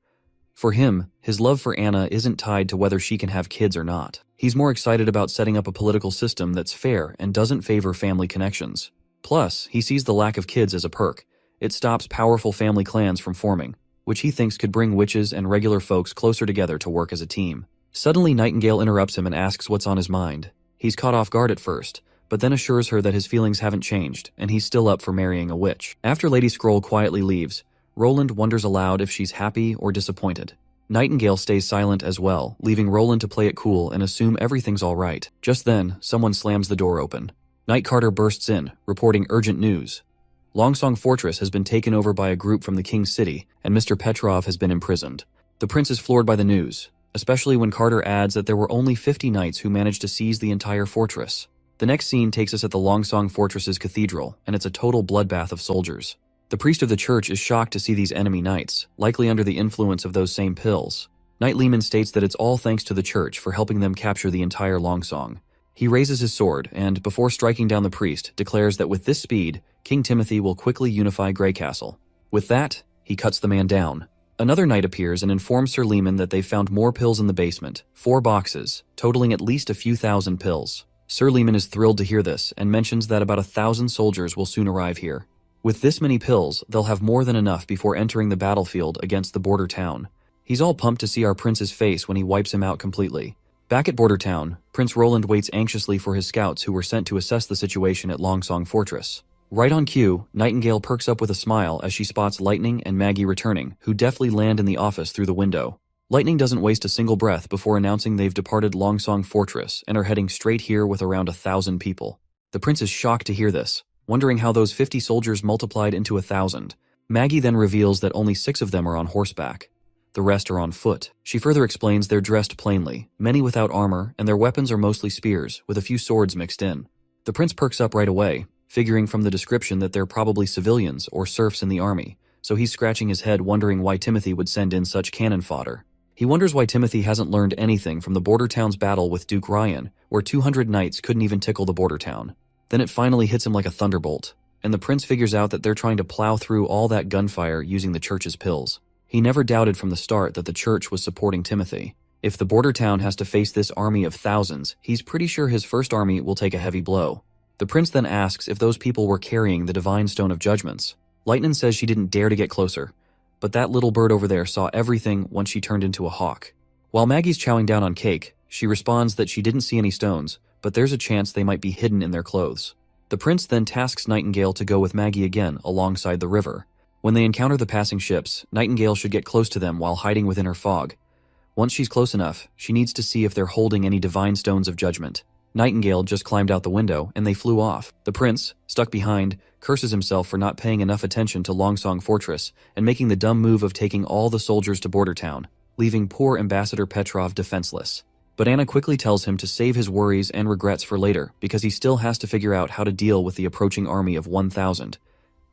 For him, his love for Anna isn't tied to whether she can have kids or not. He's more excited about setting up a political system that's fair and doesn't favor family connections. Plus, he sees the lack of kids as a perk. It stops powerful family clans from forming, which he thinks could bring witches and regular folks closer together to work as a team. Suddenly, Nightingale interrupts him and asks what's on his mind. He's caught off guard at first, but then assures her that his feelings haven't changed, and he's still up for marrying a witch. After Lady Scroll quietly leaves, Roland wonders aloud if she's happy or disappointed. Nightingale stays silent as well, leaving Roland to play it cool and assume everything's all right. Just then, someone slams the door open. Night Carter bursts in, reporting urgent news. Longsong Fortress has been taken over by a group from the King's City, and Mr. Petrov has been imprisoned. The prince is floored by the news, especially when Carter adds that there were only 50 knights who managed to seize the entire fortress. The next scene takes us at the Longsong Fortress's cathedral, and it's a total bloodbath of soldiers. The priest of the church is shocked to see these enemy knights, likely under the influence of those same pills. Knight Lehman states that it's all thanks to the church for helping them capture the entire Longsong. He raises his sword and, before striking down the priest, declares that with this speed, King Timothy will quickly unify Grey Castle. With that, he cuts the man down. Another knight appears and informs Sir Lehman that they've found more pills in the basement, 4 boxes, totaling at least a few thousand pills. Sir Lehman is thrilled to hear this and mentions that about 1,000 soldiers will soon arrive here. With this many pills, they'll have more than enough before entering the battlefield against the border town. He's all pumped to see our prince's face when he wipes him out completely. Back at Border Town, Prince Roland waits anxiously for his scouts who were sent to assess the situation at Longsong Fortress. Right on cue, Nightingale perks up with a smile as she spots Lightning and Maggie returning, who deftly land in the office through the window. Lightning doesn't waste a single breath before announcing they've departed Longsong Fortress and are heading straight here with around 1,000 people. The prince is shocked to hear this, wondering how those 50 soldiers multiplied into 1,000. Maggie then reveals that only 6 of them are on horseback. The rest are on foot. She further explains they're dressed plainly, many without armor, and their weapons are mostly spears, with a few swords mixed in. The prince perks up right away, figuring from the description that they're probably civilians or serfs in the army, so he's scratching his head wondering why Timothy would send in such cannon fodder. He wonders why Timothy hasn't learned anything from the Border Town's battle with Duke Ryan, where 200 knights couldn't even tickle the Border Town. Then it finally hits him like a thunderbolt, and the prince figures out that they're trying to plow through all that gunfire using the church's pills. He never doubted from the start that the church was supporting Timothy. If the Border Town has to face this army of thousands, he's pretty sure his first army will take a heavy blow. The prince then asks if those people were carrying the Divine Stone of Judgments. Lightning says she didn't dare to get closer, but that little bird over there saw everything once she turned into a hawk. While Maggie's chowing down on cake, she responds that she didn't see any stones, but there's a chance they might be hidden in their clothes. The prince then tasks Nightingale to go with Maggie again alongside the river. When they encounter the passing ships, Nightingale should get close to them while hiding within her fog. Once she's close enough, she needs to see if they're holding any divine stones of judgment. Nightingale just climbed out the window, and they flew off. The prince, stuck behind, curses himself for not paying enough attention to Longsong Fortress and making the dumb move of taking all the soldiers to Border Town, leaving poor Ambassador Petrov defenseless. But Anna quickly tells him to save his worries and regrets for later because he still has to figure out how to deal with the approaching army of 1,000,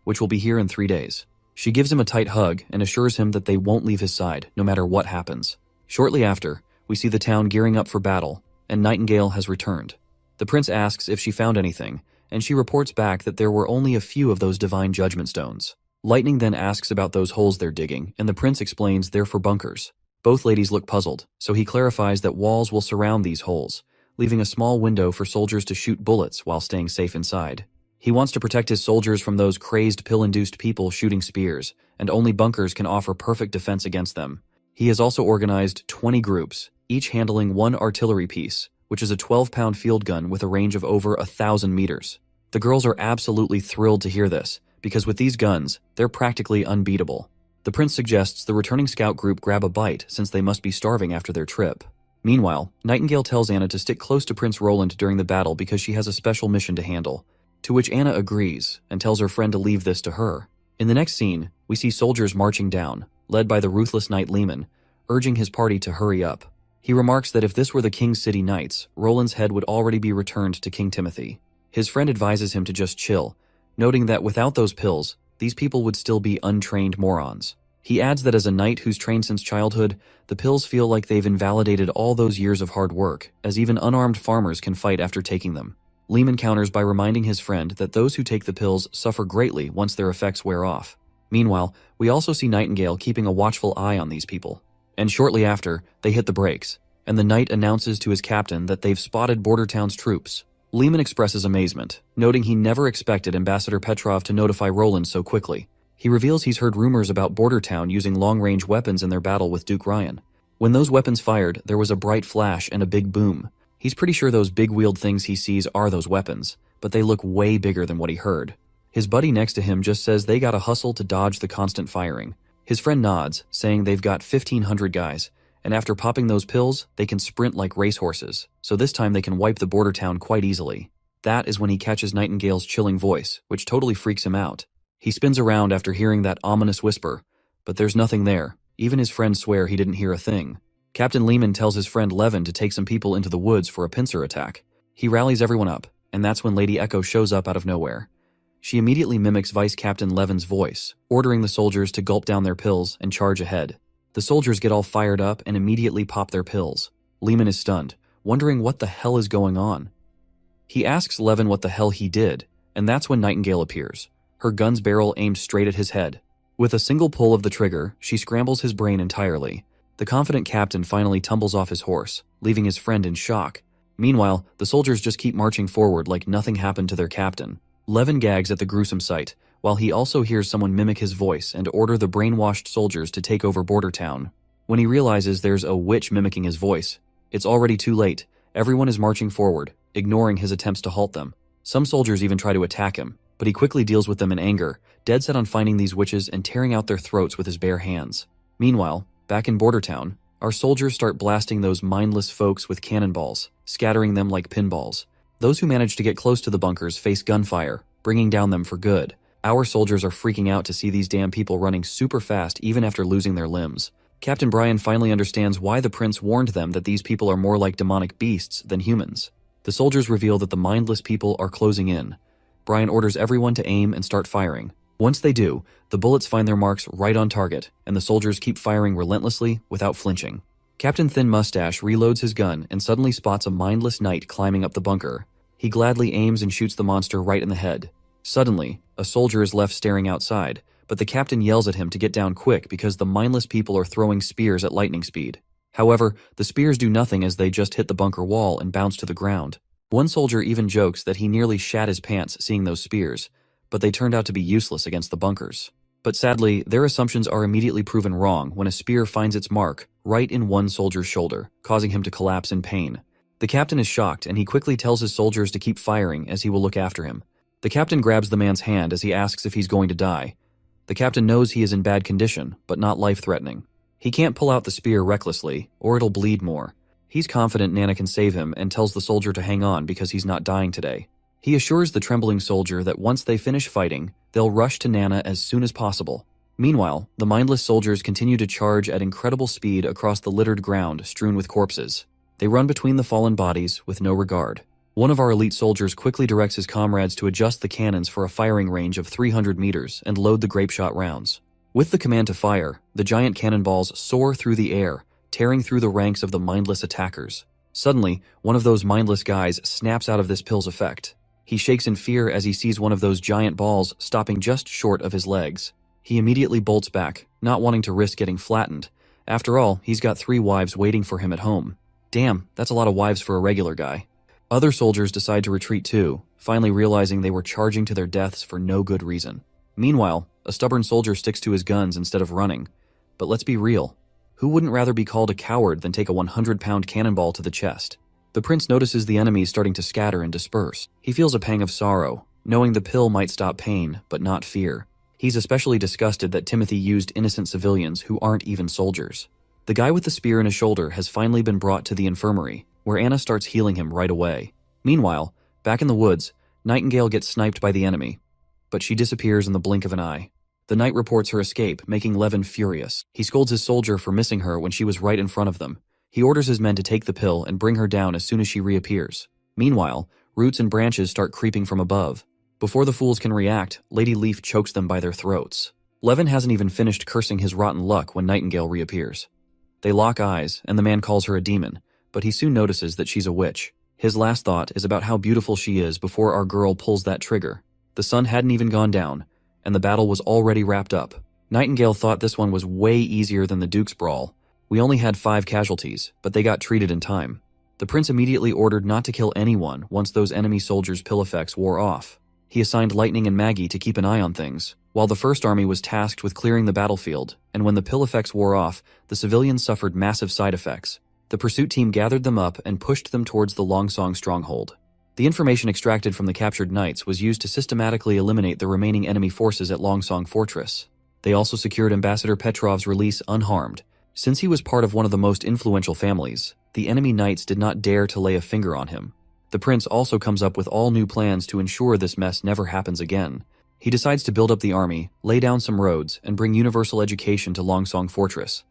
which will be here in 3 days. She gives him a tight hug and assures him that they won't leave his side, no matter what happens. Shortly after, we see the town gearing up for battle, and Nightingale has returned. The prince asks if she found anything, and she reports back that there were only a few of those divine judgment stones. Lightning then asks about those holes they're digging, and the prince explains they're for bunkers. Both ladies look puzzled, so he clarifies that walls will surround these holes, leaving a small window for soldiers to shoot bullets while staying safe inside. He wants to protect his soldiers from those crazed pill-induced people shooting spears, and only bunkers can offer perfect defense against them. He has also organized 20 groups, each handling 1 artillery piece, which is a 12-pound field gun with a range of over 1,000 meters. The girls are absolutely thrilled to hear this, because with these guns, they're practically unbeatable. The prince suggests the returning scout group grab a bite since they must be starving after their trip. Meanwhile, Nightingale tells Anna to stick close to Prince Roland during the battle because she has a special mission to handle, to which Anna agrees and tells her friend to leave this to her. In the next scene, we see soldiers marching down, led by the ruthless knight Lehman, urging his party to hurry up. He remarks that if this were the King's City Knights, Roland's head would already be returned to King Timothy. His friend advises him to just chill, noting that without those pills, these people would still be untrained morons. He adds that as a knight who's trained since childhood, the pills feel like they've invalidated all those years of hard work, as even unarmed farmers can fight after taking them. Lehman counters by reminding his friend that those who take the pills suffer greatly once their effects wear off. Meanwhile, we also see Nightingale keeping a watchful eye on these people. And shortly after, they hit the brakes, and the knight announces to his captain that they've spotted Bordertown's troops. Lehman expresses amazement, noting he never expected Ambassador Petrov to notify Roland so quickly. He reveals he's heard rumors about Bordertown using long-range weapons in their battle with Duke Ryan. When those weapons fired, there was a bright flash and a big boom. He's pretty sure those big-wheeled things he sees are those weapons, but they look way bigger than what he heard. His buddy next to him just says they gotta hustle to dodge the constant firing. His friend nods, saying they've got 1,500 guys, and after popping those pills, they can sprint like racehorses, so this time they can wipe the border town quite easily. That is when he catches Nightingale's chilling voice, which totally freaks him out. He spins around after hearing that ominous whisper, but there's nothing there. Even his friends swear he didn't hear a thing. Captain Lehman tells his friend Levin to take some people into the woods for a pincer attack. He rallies everyone up, and that's when Lady Echo shows up out of nowhere. She immediately mimics Vice Captain Levin's voice, ordering the soldiers to gulp down their pills and charge ahead. The soldiers get all fired up and immediately pop their pills. Lehman is stunned, wondering what the hell is going on. He asks Levin what the hell he did, and that's when Nightingale appears, her gun's barrel aimed straight at his head. With a single pull of the trigger, she scrambles his brain entirely. The confident captain finally tumbles off his horse, leaving his friend in shock. Meanwhile, the soldiers just keep marching forward like nothing happened to their captain. Levin gags at the gruesome sight, while he also hears someone mimic his voice and order the brainwashed soldiers to take over Bordertown. When he realizes there's a witch mimicking his voice, it's already too late. Everyone is marching forward, ignoring his attempts to halt them. Some soldiers even try to attack him, but he quickly deals with them in anger, dead set on finding these witches and tearing out their throats with his bare hands. Meanwhile, back in Bordertown, our soldiers start blasting those mindless folks with cannonballs, scattering them like pinballs. Those who manage to get close to the bunkers face gunfire, bringing down them for good. Our soldiers are freaking out to see these damn people running super fast even after losing their limbs. Captain Brian finally understands why the prince warned them that these people are more like demonic beasts than humans. The soldiers reveal that the mindless people are closing in. Brian orders everyone to aim and start firing. Once they do, the bullets find their marks right on target, and the soldiers keep firing relentlessly without flinching. Captain Thin Mustache reloads his gun and suddenly spots a mindless knight climbing up the bunker. He gladly aims and shoots the monster right in the head. Suddenly, a soldier is left staring outside, but the captain yells at him to get down quick because the mindless people are throwing spears at lightning speed. However, the spears do nothing as they just hit the bunker wall and bounce to the ground. One soldier even jokes that he nearly shat his pants seeing those spears, but they turned out to be useless against the bunkers. But sadly, their assumptions are immediately proven wrong when a spear finds its mark right in one soldier's shoulder, causing him to collapse in pain. The captain is shocked and he quickly tells his soldiers to keep firing as he will look after him. The captain grabs the man's hand as he asks if he's going to die. The captain knows he is in bad condition, but not life-threatening. He can't pull out the spear recklessly, or it'll bleed more. He's confident Nana can save him and tells the soldier to hang on because he's not dying today. He assures the trembling soldier that once they finish fighting, they'll rush to Nana as soon as possible. Meanwhile, the mindless soldiers continue to charge at incredible speed across the littered ground strewn with corpses. They run between the fallen bodies with no regard. One of our elite soldiers quickly directs his comrades to adjust the cannons for a firing range of 300 meters and load the grapeshot rounds. With the command to fire, the giant cannonballs soar through the air, tearing through the ranks of the mindless attackers. Suddenly, one of those mindless guys snaps out of this pill's effect. He shakes in fear as he sees one of those giant balls stopping just short of his legs. He immediately bolts back, not wanting to risk getting flattened. After all, he's got 3 wives waiting for him at home. Damn, that's a lot of wives for a regular guy. Other soldiers decide to retreat too, finally realizing they were charging to their deaths for no good reason. Meanwhile, a stubborn soldier sticks to his guns instead of running. But let's be real. Who wouldn't rather be called a coward than take a 100-pound cannonball to the chest? The prince notices the enemies starting to scatter and disperse. He feels a pang of sorrow, knowing the pill might stop pain, but not fear. He's especially disgusted that Timothy used innocent civilians who aren't even soldiers. The guy with the spear in his shoulder has finally been brought to the infirmary, where Anna starts healing him right away. Meanwhile, back in the woods, Nightingale gets sniped by the enemy, but she disappears in the blink of an eye. The knight reports her escape, making Levin furious. He scolds his soldier for missing her when she was right in front of them. He orders his men to take the pill and bring her down as soon as she reappears. Meanwhile, roots and branches start creeping from above. Before the fools can react, Lady Leaf chokes them by their throats. Levin hasn't even finished cursing his rotten luck when Nightingale reappears. They lock eyes, and the man calls her a demon, but he soon notices that she's a witch. His last thought is about how beautiful she is before our girl pulls that trigger. The sun hadn't even gone down, and the battle was already wrapped up. Nightingale thought this one was way easier than the Duke's brawl. We only had 5 casualties, but they got treated in time. The prince immediately ordered not to kill anyone once those enemy soldiers' pill effects wore off. He assigned Lightning and Maggie to keep an eye on things, while the First Army was tasked with clearing the battlefield, and when the pill effects wore off, the civilians suffered massive side effects. The pursuit team gathered them up and pushed them towards the Longsong stronghold. The information extracted from the captured knights was used to systematically eliminate the remaining enemy forces at Longsong Fortress. They also secured Ambassador Petrov's release unharmed. Since he was part of one of the most influential families, the enemy knights did not dare to lay a finger on him. The prince also comes up with all new plans to ensure this mess never happens again. He decides to build up the army, lay down some roads, and bring universal education to Longsong Fortress.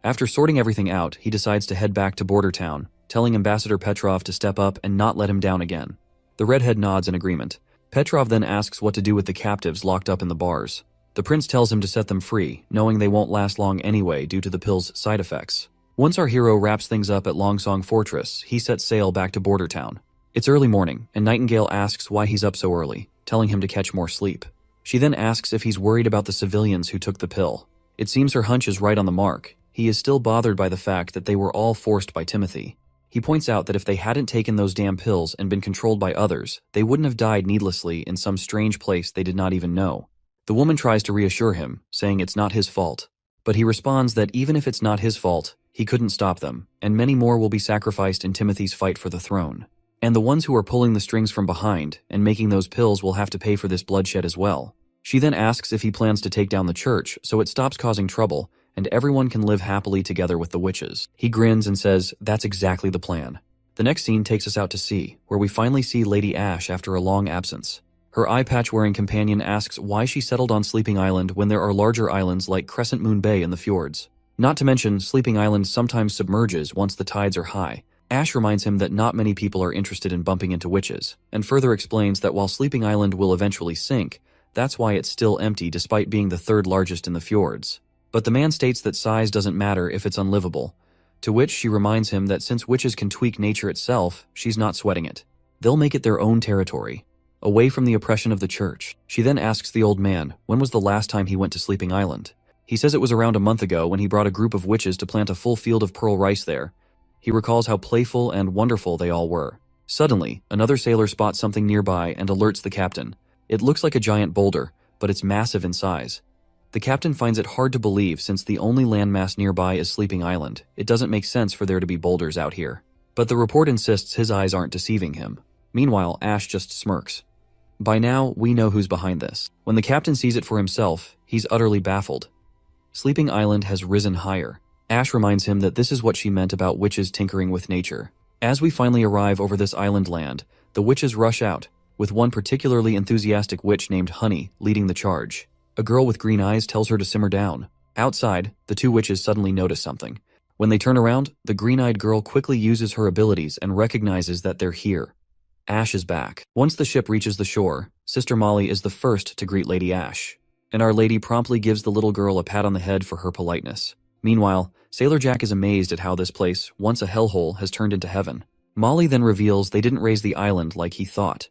After sorting everything out, he decides to head back to Border Town, telling Ambassador Petrov to step up and not let him down again. The redhead nods in agreement. Petrov then asks what to do with the captives locked up in the bars. The prince tells him to set them free, knowing they won't last long anyway due to the pill's side effects. Once our hero wraps things up at Longsong Fortress, he sets sail back to Border Town. It's early morning, and Nightingale asks why he's up so early, telling him to catch more sleep. She then asks if he's worried about the civilians who took the pill. It seems her hunch is right on the mark. He is still bothered by the fact that they were all forced by Timothy. He points out that if they hadn't taken those damn pills and been controlled by others, they wouldn't have died needlessly in some strange place they did not even know. The woman tries to reassure him, saying it's not his fault. But he responds that even if it's not his fault, he couldn't stop them, and many more will be sacrificed in Timothy's fight for the throne. And the ones who are pulling the strings from behind and making those pills will have to pay for this bloodshed as well. She then asks if he plans to take down the church so it stops causing trouble and everyone can live happily together with the witches. He grins and says that's exactly the plan. The next scene takes us out to sea, where we finally see Lady Ash after a long absence. Her eye patch-wearing companion asks why she settled on Sleeping Island when there are larger islands like Crescent Moon Bay in the fjords. Not to mention, Sleeping Island sometimes submerges once the tides are high. Ash reminds him that not many people are interested in bumping into witches, and further explains that while Sleeping Island will eventually sink, that's why it's still empty despite being the 3rd largest in the fjords. But the man states that size doesn't matter if it's unlivable, to which she reminds him that since witches can tweak nature itself, she's not sweating it. They'll make it their own territory, away from the oppression of the church. She then asks the old man when was the last time he went to Sleeping Island. He says it was around a month ago when he brought a group of witches to plant a full field of pearl rice there. He recalls how playful and wonderful they all were. Suddenly, another sailor spots something nearby and alerts the captain. It looks like a giant boulder, but it's massive in size. The captain finds it hard to believe since the only landmass nearby is Sleeping Island. It doesn't make sense for there to be boulders out here. But the report insists his eyes aren't deceiving him. Meanwhile, Ash just smirks. By now, we know who's behind this. When the captain sees it for himself, he's utterly baffled. Sleeping Island has risen higher. Ash reminds him that this is what she meant about witches tinkering with nature. As we finally arrive over this island land, the witches rush out, with one particularly enthusiastic witch named Honey leading the charge. A girl with green eyes tells her to simmer down. Outside, the 2 witches suddenly notice something. When they turn around, the green-eyed girl quickly uses her abilities and recognizes that they're here. Ash is back. Once the ship reaches the shore, Sister Molly is the first to greet Lady Ash, and Our Lady promptly gives the little girl a pat on the head for her politeness. Meanwhile, Sailor Jack is amazed at how this place, once a hellhole, has turned into heaven. Molly then reveals they didn't raise the island like he thought.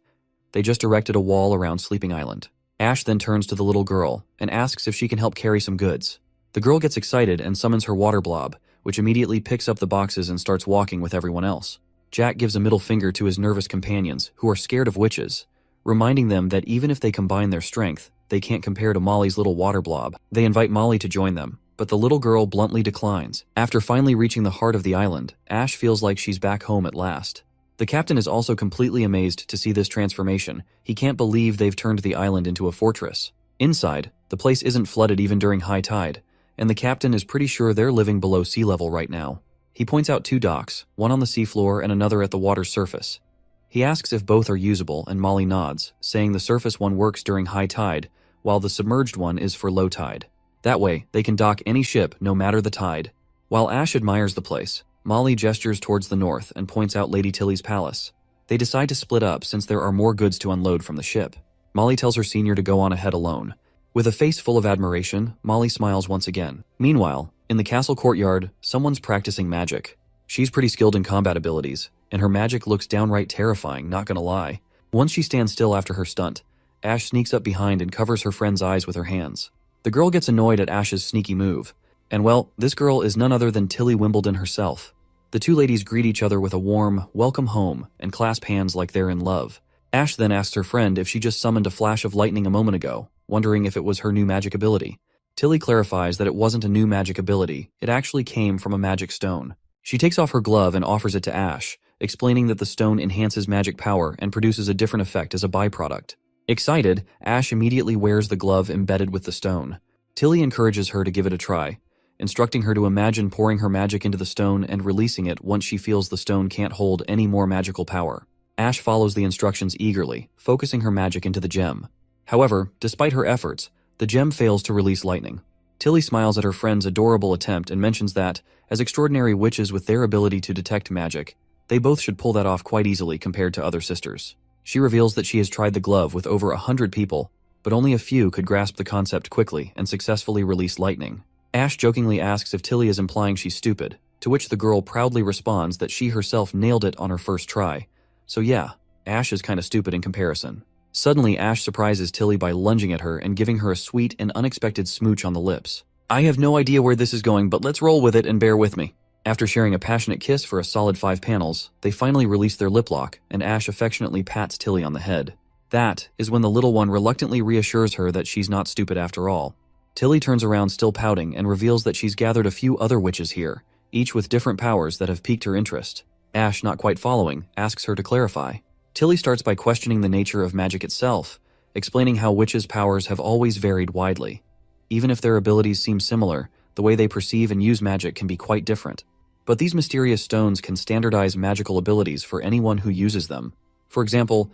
They just erected a wall around Sleeping Island. Ash then turns to the little girl and asks if she can help carry some goods. The girl gets excited and summons her water blob, which immediately picks up the boxes and starts walking with everyone else. Jack gives a middle finger to his nervous companions, who are scared of witches, reminding them that even if they combine their strength, they can't compare to Molly's little water blob. They invite Molly to join them, but the little girl bluntly declines. After finally reaching the heart of the island, Ash feels like she's back home at last. The captain is also completely amazed to see this transformation. He can't believe they've turned the island into a fortress. Inside, the place isn't flooded even during high tide, and the captain is pretty sure they're living below sea level right now. He points out 2 docks, one on the seafloor and another at the water's surface. He asks if both are usable, and Molly nods, saying the surface one works during high tide, while the submerged one is for low tide. That way, they can dock any ship no matter the tide. While Ash admires the place, Molly gestures towards the north and points out Lady Tilly's palace. They decide to split up since there are more goods to unload from the ship. Molly tells her senior to go on ahead alone. With a face full of admiration, Molly smiles once again. Meanwhile, in the castle courtyard, someone's practicing magic. She's pretty skilled in combat abilities, and her magic looks downright terrifying, not gonna lie. Once she stands still after her stunt, Ash sneaks up behind and covers her friend's eyes with her hands. The girl gets annoyed at Ash's sneaky move. And well, this girl is none other than Tilly Wimbledon herself. The 2 ladies greet each other with a warm, welcome home, and clasp hands like they're in love. Ash then asks her friend if she just summoned a flash of lightning a moment ago, wondering if it was her new magic ability. Tilly clarifies that it wasn't a new magic ability, it actually came from a magic stone. She takes off her glove and offers it to Ash, explaining that the stone enhances magic power and produces a different effect as a byproduct. Excited, Ash immediately wears the glove embedded with the stone. Tilly encourages her to give it a try, instructing her to imagine pouring her magic into the stone and releasing it once she feels the stone can't hold any more magical power. Ash follows the instructions eagerly, focusing her magic into the gem. However, despite her efforts, the gem fails to release lightning. Tilly smiles at her friend's adorable attempt and mentions that, as extraordinary witches with their ability to detect magic, they both should pull that off quite easily compared to other sisters. She reveals that she has tried the glove with over 100 people, but only a few could grasp the concept quickly and successfully release lightning. Ash jokingly asks if Tilly is implying she's stupid, to which the girl proudly responds that she herself nailed it on her first try. So yeah, Ash is kinda stupid in comparison. Suddenly, Ash surprises Tilly by lunging at her and giving her a sweet and unexpected smooch on the lips. I have no idea where this is going, but let's roll with it and bear with me. After sharing a passionate kiss for a solid 5 panels, they finally release their lip lock, and Ash affectionately pats Tilly on the head. That is when the little one reluctantly reassures her that she's not stupid after all. Tilly turns around still pouting and reveals that she's gathered a few other witches here, each with different powers that have piqued her interest. Ash, not quite following, asks her to clarify. Tilly starts by questioning the nature of magic itself, explaining how witches' powers have always varied widely. Even if their abilities seem similar, the way they perceive and use magic can be quite different. But these mysterious stones can standardize magical abilities for anyone who uses them. For example,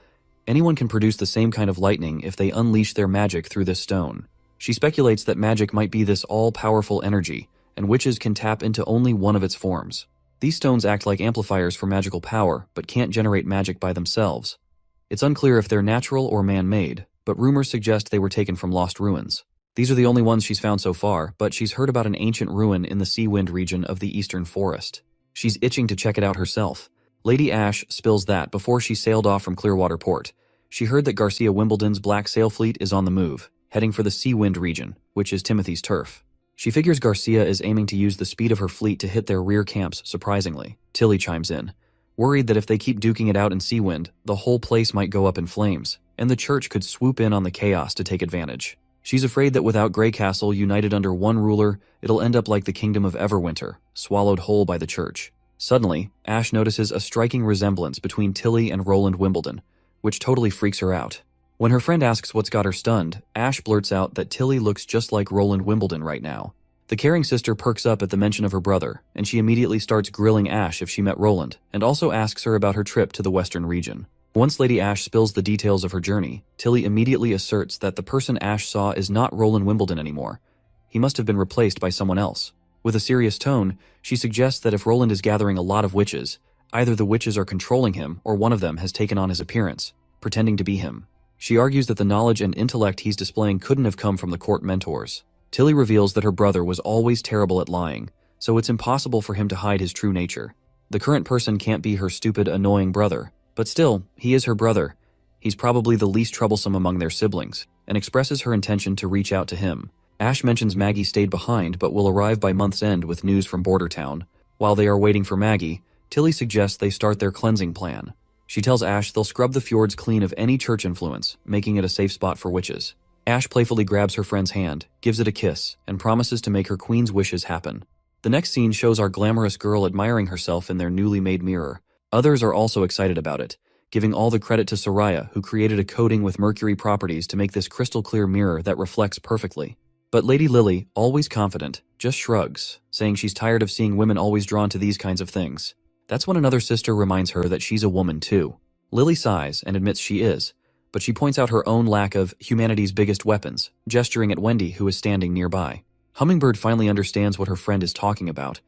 anyone can produce the same kind of lightning if they unleash their magic through this stone. She speculates that magic might be this all-powerful energy, and witches can tap into only one of its forms. These stones act like amplifiers for magical power, but can't generate magic by themselves. It's unclear if they're natural or man-made, but rumors suggest they were taken from lost ruins. These are the only ones she's found so far, but she's heard about an ancient ruin in the Seawind region of the Eastern Forest. She's itching to check it out herself. Lady Ash spills that before she sailed off from Clearwater Port. She heard that Garcia Wimbledon's Black Sail Fleet is on the move, heading for the Seawind region, which is Timothy's turf. She figures Garcia is aiming to use the speed of her fleet to hit their rear camps surprisingly. Tilly chimes in, worried that if they keep duking it out in Seawind, the whole place might go up in flames, and the church could swoop in on the chaos to take advantage. She's afraid that without Grey Castle united under one ruler, it'll end up like the kingdom of Everwinter, swallowed whole by the church. Suddenly, Ash notices a striking resemblance between Tilly and Roland Wimbledon, which totally freaks her out. When her friend asks what's got her stunned, Ash blurts out that Tilly looks just like Roland Wimbledon right now. The caring sister perks up at the mention of her brother, and she immediately starts grilling Ash if she met Roland, and also asks her about her trip to the western region. Once Lady Ash spills the details of her journey, Tilly immediately asserts that the person Ash saw is not Roland Wimbledon anymore. He must have been replaced by someone else. With a serious tone, she suggests that if Roland is gathering a lot of witches, either the witches are controlling him or one of them has taken on his appearance, pretending to be him. She argues that the knowledge and intellect he's displaying couldn't have come from the court mentors. Tilly reveals that her brother was always terrible at lying, so it's impossible for him to hide his true nature. The current person can't be her stupid, annoying brother, but still, he is her brother. He's probably the least troublesome among their siblings, and expresses her intention to reach out to him. Ash mentions Maggie stayed behind but will arrive by month's end with news from Border Town. While they are waiting for Maggie, Tilly suggests they start their cleansing plan. She tells Ash they'll scrub the fjords clean of any church influence, making it a safe spot for witches. Ash playfully grabs her friend's hand, gives it a kiss, and promises to make her queen's wishes happen. The next scene shows our glamorous girl admiring herself in their newly made mirror. Others are also excited about it, giving all the credit to Soraya, who created a coating with mercury properties to make this crystal clear mirror that reflects perfectly. But Lady Lily, always confident, just shrugs, saying she's tired of seeing women always drawn to these kinds of things. That's when another sister reminds her that she's a woman too. Lily sighs and admits she is, but she points out her own lack of humanity's biggest weapons, gesturing at Wendy, who is standing nearby. Hummingbird finally understands what her friend is talking about,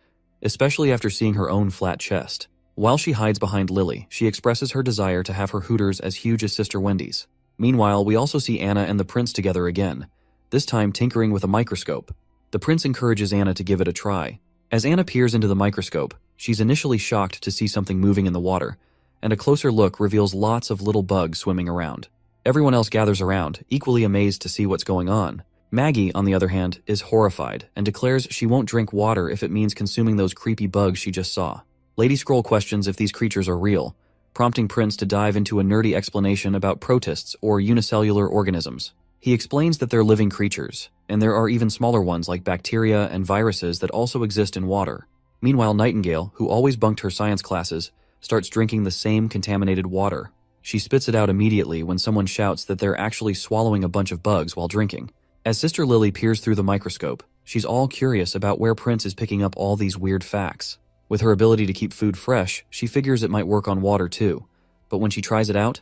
especially after seeing her own flat chest. While she hides behind Lily, she expresses her desire to have her hooters as huge as Sister Wendy's. Meanwhile, we also see Anna and the prince together again, this time tinkering with a microscope. The prince encourages Anna to give it a try. As Anna peers into the microscope, she's initially shocked to see something moving in the water, and a closer look reveals lots of little bugs swimming around. Everyone else gathers around, equally amazed to see what's going on. Maggie, on the other hand, is horrified and declares she won't drink water if it means consuming those creepy bugs she just saw. Lady Scroll questions if these creatures are real, prompting Prince to dive into a nerdy explanation about protists or unicellular organisms. He explains that they're living creatures, and there are even smaller ones like bacteria and viruses that also exist in water. Meanwhile, Nightingale, who always bunked her science classes, starts drinking the same contaminated water. She spits it out immediately when someone shouts that they're actually swallowing a bunch of bugs while drinking. As Sister Lily peers through the microscope, she's all curious about where Prince is picking up all these weird facts. With her ability to keep food fresh, she figures it might work on water too. But when she tries it out,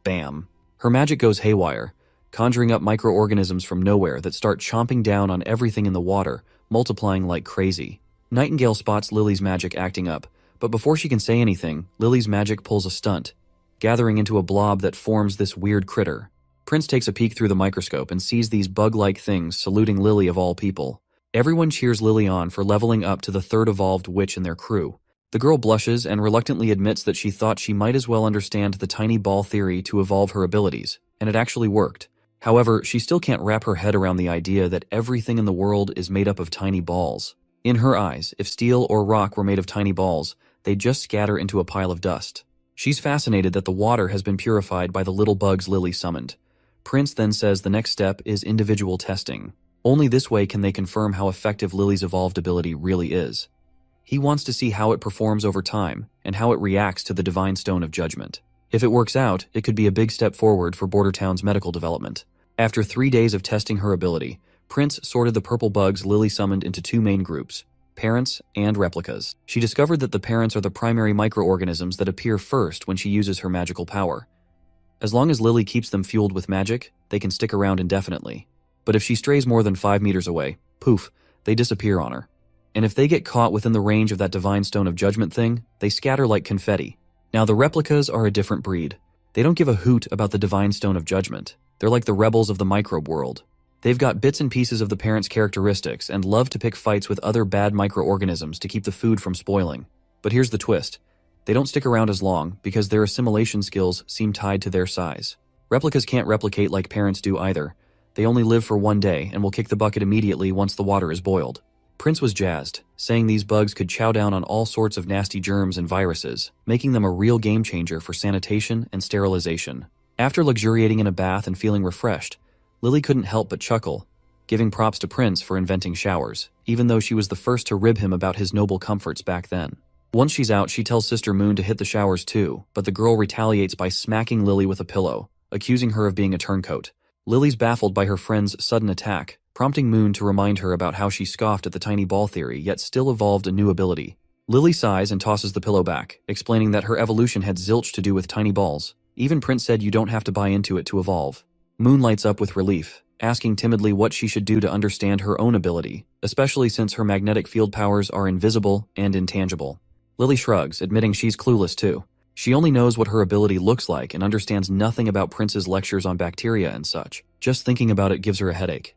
bam! Her magic goes haywire, conjuring up microorganisms from nowhere that start chomping down on everything in the water, multiplying like crazy. Nightingale spots Lily's magic acting up, but before she can say anything, Lily's magic pulls a stunt, gathering into a blob that forms this weird critter. Prince takes a peek through the microscope and sees these bug-like things saluting Lily of all people. Everyone cheers Lily on for leveling up to the third evolved witch in their crew. The girl blushes and reluctantly admits that she thought she might as well understand the tiny ball theory to evolve her abilities, and it actually worked. However, she still can't wrap her head around the idea that everything in the world is made up of tiny balls. In her eyes, if steel or rock were made of tiny balls, they'd just scatter into a pile of dust. She's fascinated that the water has been purified by the little bugs Lily summoned. Prince then says the next step is individual testing. Only this way can they confirm how effective Lily's evolved ability really is. He wants to see how it performs over time and how it reacts to the Divine Stone of Judgment. If it works out, it could be a big step forward for Bordertown's medical development. After 3 days of testing her ability, Prince sorted the purple bugs Lily summoned into 2 main groups, parents and replicas. She discovered that the parents are the primary microorganisms that appear first when she uses her magical power. As long as Lily keeps them fueled with magic, they can stick around indefinitely. But if she strays more than 5 meters away, poof, they disappear on her. And if they get caught within the range of that Divine Stone of Judgment thing, they scatter like confetti. Now the replicas are a different breed. They don't give a hoot about the Divine Stone of Judgment. They're like the rebels of the microbe world. They've got bits and pieces of the parents' characteristics and love to pick fights with other bad microorganisms to keep the food from spoiling. But here's the twist. They don't stick around as long because their assimilation skills seem tied to their size. Replicas can't replicate like parents do either. They only live for 1 day and will kick the bucket immediately once the water is boiled. Prince was jazzed, saying these bugs could chow down on all sorts of nasty germs and viruses, making them a real game changer for sanitation and sterilization. After luxuriating in a bath and feeling refreshed, Lily couldn't help but chuckle, giving props to Prince for inventing showers, even though she was the first to rib him about his noble comforts back then. Once she's out, she tells Sister Moon to hit the showers too, but the girl retaliates by smacking Lily with a pillow, accusing her of being a turncoat. Lily's baffled by her friend's sudden attack, prompting Moon to remind her about how she scoffed at the tiny ball theory yet still evolved a new ability. Lily sighs and tosses the pillow back, explaining that her evolution had zilch to do with tiny balls. Even Prince said you don't have to buy into it to evolve. Moon lights up with relief, asking timidly what she should do to understand her own ability, especially since her magnetic field powers are invisible and intangible. Lily shrugs, admitting she's clueless too. She only knows what her ability looks like and understands nothing about Prince's lectures on bacteria and such. Just thinking about it gives her a headache.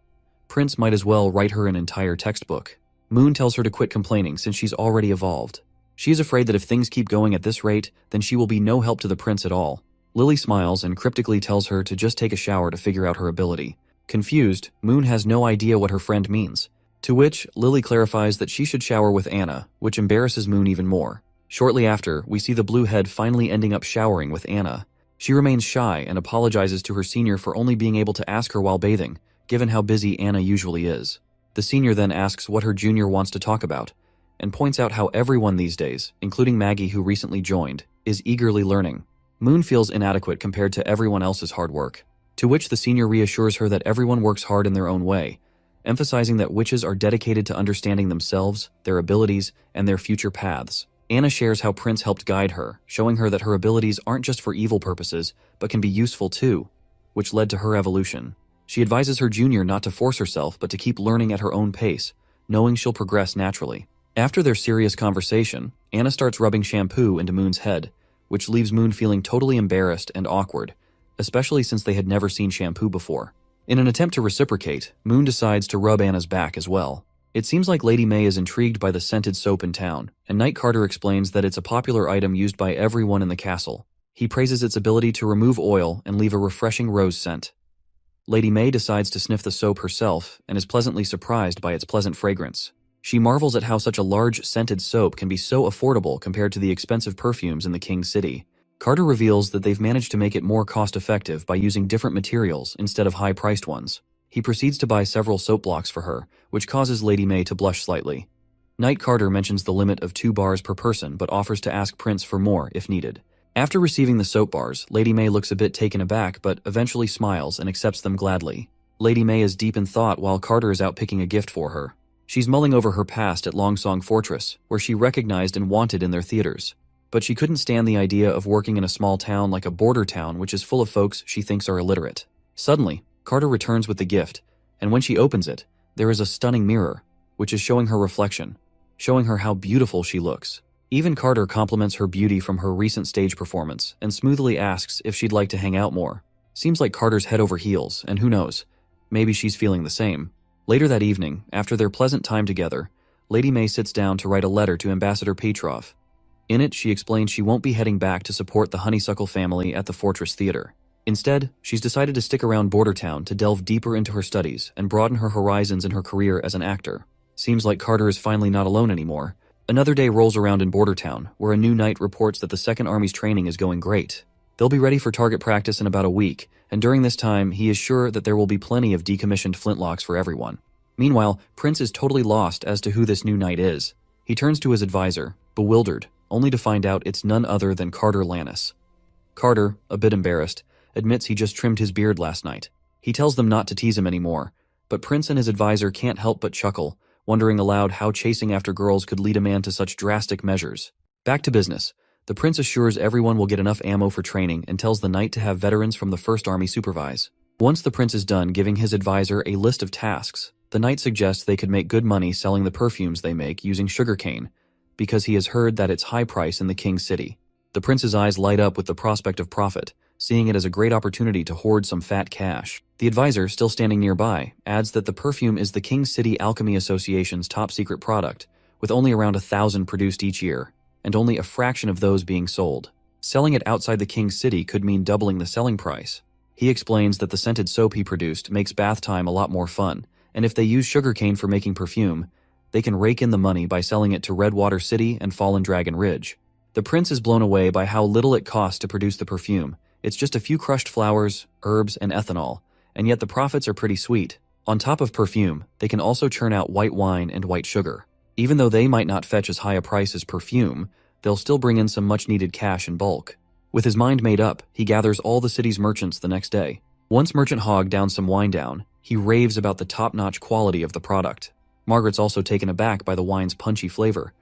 Prince might as well write her an entire textbook. Moon tells her to quit complaining since she's already evolved. She's afraid that if things keep going at this rate, then she will be no help to the prince at all. Lily smiles and cryptically tells her to just take a shower to figure out her ability. Confused, Moon has no idea what her friend means. To which, Lily clarifies that she should shower with Anna, which embarrasses Moon even more. Shortly after, we see the blue head finally ending up showering with Anna. She remains shy and apologizes to her senior for only being able to ask her while bathing, given how busy Anna usually is. The senior then asks what her junior wants to talk about, and points out how everyone these days, including Maggie who recently joined, is eagerly learning. Moon feels inadequate compared to everyone else's hard work, to which the senior reassures her that everyone works hard in their own way, emphasizing that witches are dedicated to understanding themselves, their abilities, and their future paths. Anna shares how Prince helped guide her, showing her that her abilities aren't just for evil purposes, but can be useful too, which led to her evolution. She advises her junior not to force herself but to keep learning at her own pace, knowing she'll progress naturally. After their serious conversation, Anna starts rubbing shampoo into Moon's head, which leaves Moon feeling totally embarrassed and awkward, especially since they had never seen shampoo before. In an attempt to reciprocate, Moon decides to rub Anna's back as well. It seems like Lady May is intrigued by the scented soap in town, and Knight Carter explains that it's a popular item used by everyone in the castle. He praises its ability to remove oil and leave a refreshing rose scent. Lady May decides to sniff the soap herself and is pleasantly surprised by its pleasant fragrance. She marvels at how such a large scented soap can be so affordable compared to the expensive perfumes in the King's City. Carter reveals that they've managed to make it more cost-effective by using different materials instead of high-priced ones. He proceeds to buy several soap blocks for her, which causes Lady May to blush slightly. Knight Carter mentions the limit of 2 bars per person but offers to ask Prince for more if needed. After receiving the soap bars, Lady May looks a bit taken aback but eventually smiles and accepts them gladly. Lady May is deep in thought while Carter is out picking a gift for her. She's mulling over her past at Longsong Fortress, where she recognized and wanted in their theaters. But she couldn't stand the idea of working in a small town like a border town which is full of folks she thinks are illiterate. Suddenly, Carter returns with the gift, and when she opens it, there is a stunning mirror, which is showing her reflection, showing her how beautiful she looks. Even Carter compliments her beauty from her recent stage performance and smoothly asks if she'd like to hang out more. Seems like Carter's head over heels, and who knows, maybe she's feeling the same. Later that evening, after their pleasant time together, Lady May sits down to write a letter to Ambassador Petrov. In it, she explains she won't be heading back to support the Honeysuckle family at the Fortress Theater. Instead, she's decided to stick around Bordertown to delve deeper into her studies and broaden her horizons in her career as an actor. Seems like Carter is finally not alone anymore. Another day rolls around in Bordertown, where a new knight reports that the Second Army's training is going great. They'll be ready for target practice in about a week, and during this time, he is sure that there will be plenty of decommissioned flintlocks for everyone. Meanwhile, Prince is totally lost as to who this new knight is. He turns to his advisor, bewildered, only to find out it's none other than Carter Lannis. Carter, a bit embarrassed, admits he just trimmed his beard last night. He tells them not to tease him anymore, but Prince and his advisor can't help but chuckle, wondering aloud how chasing after girls could lead a man to such drastic measures. Back to business. The prince assures everyone will get enough ammo for training and tells the knight to have veterans from the First Army supervise. Once the prince is done giving his advisor a list of tasks, the knight suggests they could make good money selling the perfumes they make using sugarcane, because he has heard that it's high price in the King's City. The prince's eyes light up with the prospect of profit, seeing it as a great opportunity to hoard some fat cash. The advisor, still standing nearby, adds that the perfume is the King's City Alchemy Association's top secret product, with only around 1,000 produced each year, and only a fraction of those being sold. Selling it outside the King's City could mean doubling the selling price. He explains that the scented soap he produced makes bath time a lot more fun, and if they use sugarcane for making perfume, they can rake in the money by selling it to Redwater City and Fallen Dragon Ridge. The prince is blown away by how little it costs to produce the perfume. It's just a few crushed flowers, herbs, and ethanol, and yet the profits are pretty sweet. On top of perfume, they can also churn out white wine and white sugar. Even though they might not fetch as high a price as perfume, they'll still bring in some much-needed cash in bulk. With his mind made up, he gathers all the city's merchants the next day. Once Merchant Hogg downs some wine down, he raves about the top-notch quality of the product. Margaret's also taken aback by the wine's punchy flavor,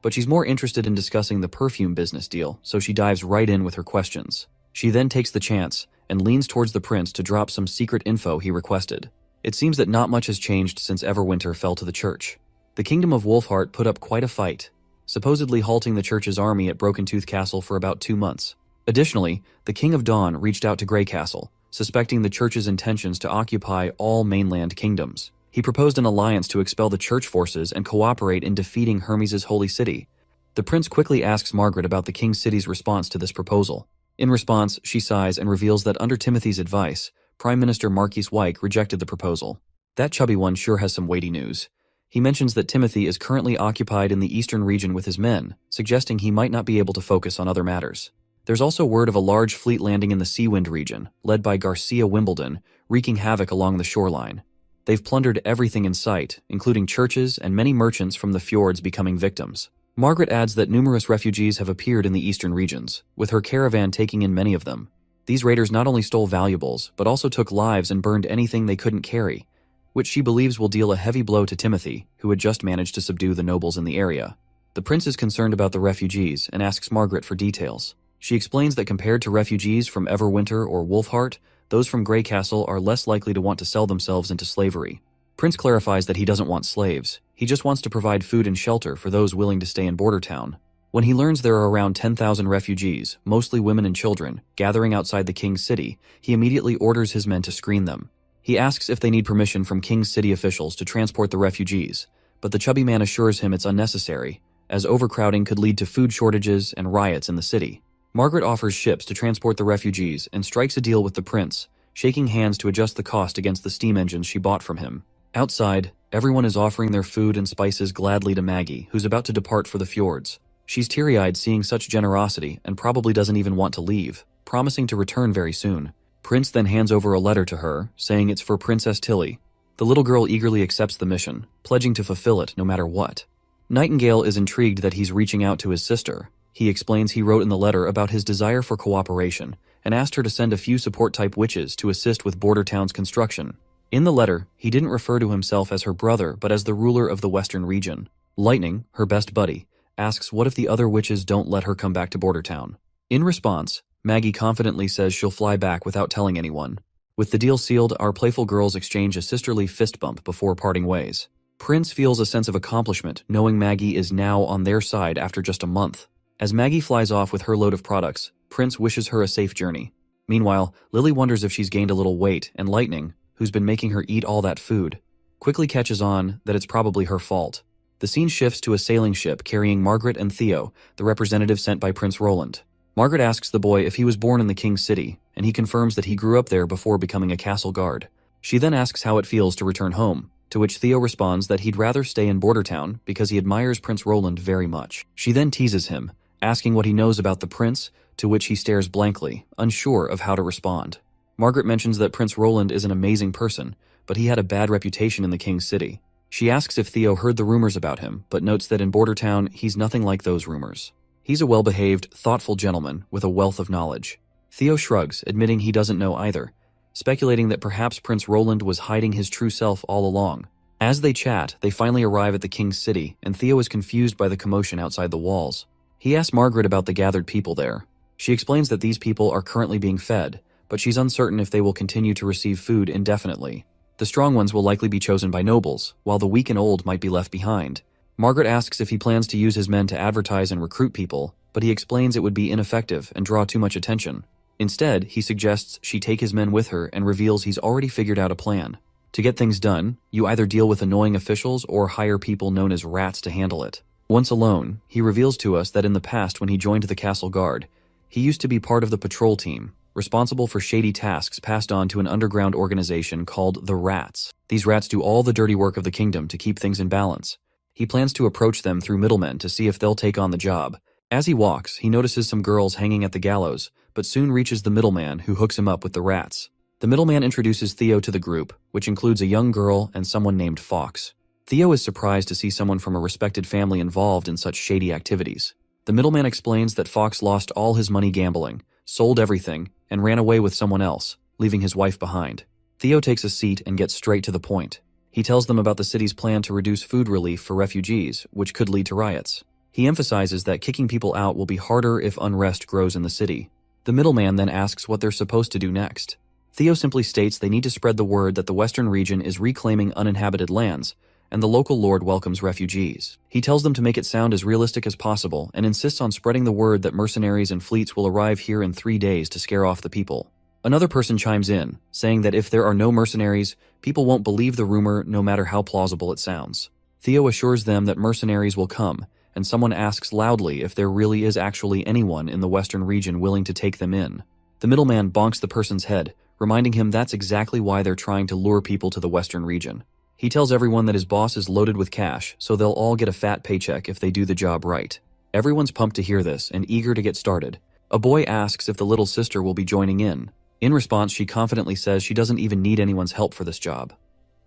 but she's more interested in discussing the perfume business deal, so she dives right in with her questions. She then takes the chance and leans towards the prince to drop some secret info he requested. It seems that not much has changed since Everwinter fell to the church. The Kingdom of Wolfheart put up quite a fight, supposedly halting the church's army at Broken Tooth Castle for about 2 months. Additionally, the King of Dawn reached out to Grey Castle, suspecting the church's intentions to occupy all mainland kingdoms. He proposed an alliance to expel the church forces and cooperate in defeating Hermes' holy city. The prince quickly asks Margaret about the King's City's response to this proposal. In response, she sighs and reveals that under Timothy's advice, Prime Minister Marquis Wyke rejected the proposal. That chubby one sure has some weighty news. He mentions that Timothy is currently occupied in the eastern region with his men, suggesting he might not be able to focus on other matters. There's also word of a large fleet landing in the Seawind region, led by Garcia Wimbledon, wreaking havoc along the shoreline. They've plundered everything in sight, including churches and many merchants from the fjords becoming victims. Margaret adds that numerous refugees have appeared in the eastern regions, with her caravan taking in many of them. These raiders not only stole valuables, but also took lives and burned anything they couldn't carry, which she believes will deal a heavy blow to Timothy, who had just managed to subdue the nobles in the area. The prince is concerned about the refugees and asks Margaret for details. She explains that compared to refugees from Everwinter or Wolfheart, those from Grey Castle are less likely to want to sell themselves into slavery. Prince clarifies that he doesn't want slaves. He just wants to provide food and shelter for those willing to stay in Border Town. When he learns there are around 10,000 refugees, mostly women and children, gathering outside the king's city, he immediately orders his men to screen them. He asks if they need permission from king's city officials to transport the refugees, but the chubby man assures him it's unnecessary, as overcrowding could lead to food shortages and riots in the city. Margaret offers ships to transport the refugees and strikes a deal with the prince, shaking hands to adjust the cost against the steam engines she bought from him. Outside, everyone is offering their food and spices gladly to Maggie, who's about to depart for the fjords. She's teary-eyed seeing such generosity and probably doesn't even want to leave, promising to return very soon. Prince then hands over a letter to her, saying it's for Princess Tilly. The little girl eagerly accepts the mission, pledging to fulfill it no matter what. Nightingale is intrigued that he's reaching out to his sister. He explains he wrote in the letter about his desire for cooperation and asked her to send a few support-type witches to assist with Border Town's construction. In the letter, he didn't refer to himself as her brother but as the ruler of the western region. Lightning, her best buddy, asks what if the other witches don't let her come back to Border Town. In response, Maggie confidently says she'll fly back without telling anyone. With the deal sealed, our playful girls exchange a sisterly fist bump before parting ways. Prince feels a sense of accomplishment knowing Maggie is now on their side after just a month. As Maggie flies off with her load of products, Prince wishes her a safe journey. Meanwhile, Lily wonders if she's gained a little weight, and Lightning, who's been making her eat all that food, quickly catches on that it's probably her fault. The scene shifts to a sailing ship carrying Margaret and Theo, the representative sent by Prince Roland. Margaret asks the boy if he was born in the king's city, and he confirms that he grew up there before becoming a castle guard. She then asks how it feels to return home, to which Theo responds that he'd rather stay in Border Town because he admires Prince Roland very much. She then teases him, asking what he knows about the prince, to which he stares blankly, unsure of how to respond. Margaret mentions that Prince Roland is an amazing person, but he had a bad reputation in the king's city. She asks if Theo heard the rumors about him, but notes that in Border Town, he's nothing like those rumors. He's a well-behaved, thoughtful gentleman with a wealth of knowledge. Theo shrugs, admitting he doesn't know either, speculating that perhaps Prince Roland was hiding his true self all along. As they chat, they finally arrive at the king's city, and Theo is confused by the commotion outside the walls. He asks Margaret about the gathered people there. She explains that these people are currently being fed, but she's uncertain if they will continue to receive food indefinitely. The strong ones will likely be chosen by nobles, while the weak and old might be left behind. Margaret asks if he plans to use his men to advertise and recruit people, but he explains it would be ineffective and draw too much attention. Instead, he suggests she take his men with her and reveals he's already figured out a plan. To get things done, you either deal with annoying officials or hire people known as rats to handle it. Once alone, he reveals to us that in the past when he joined the castle guard, he used to be part of the patrol team, responsible for shady tasks passed on to an underground organization called the Rats. These rats do all the dirty work of the kingdom to keep things in balance. He plans to approach them through middlemen to see if they'll take on the job. As he walks, he notices some girls hanging at the gallows, but soon reaches the middleman who hooks him up with the rats. The middleman introduces Theo to the group, which includes a young girl and someone named Fox. Theo is surprised to see someone from a respected family involved in such shady activities. The middleman explains that Fox lost all his money gambling, sold everything, and ran away with someone else, leaving his wife behind. Theo takes a seat and gets straight to the point. He tells them about the city's plan to reduce food relief for refugees, which could lead to riots. He emphasizes that kicking people out will be harder if unrest grows in the city. The middleman then asks what they're supposed to do next. Theo simply states they need to spread the word that the western region is reclaiming uninhabited lands, and the local lord welcomes refugees. He tells them to make it sound as realistic as possible and insists on spreading the word that mercenaries and fleets will arrive here in 3 days to scare off the people. Another person chimes in, saying that if there are no mercenaries, people won't believe the rumor no matter how plausible it sounds. Theo assures them that mercenaries will come, and someone asks loudly if there really is actually anyone in the western region willing to take them in. The middleman bonks the person's head, reminding him that's exactly why they're trying to lure people to the western region. He tells everyone that his boss is loaded with cash, so they'll all get a fat paycheck if they do the job right. Everyone's pumped to hear this and eager to get started. A boy asks if the little sister will be joining in. In response, she confidently says she doesn't even need anyone's help for this job.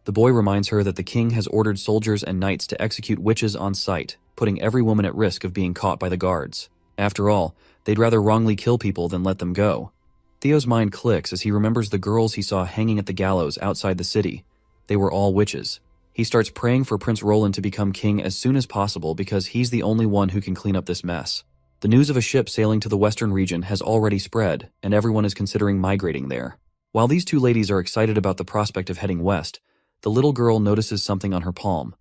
The boy reminds her that the king has ordered soldiers and knights to execute witches on sight, putting every woman at risk of being caught by the guards. After all, they'd rather wrongly kill people than let them go. Theo's mind clicks as he remembers the girls he saw hanging at the gallows outside the city. They were all witches. He starts praying for Prince Roland to become king as soon as possible because he's the only one who can clean up this mess. The news of a ship sailing to the western region has already spread, and everyone is considering migrating there. While these two ladies are excited about the prospect of heading west, the little girl notices something on her palm.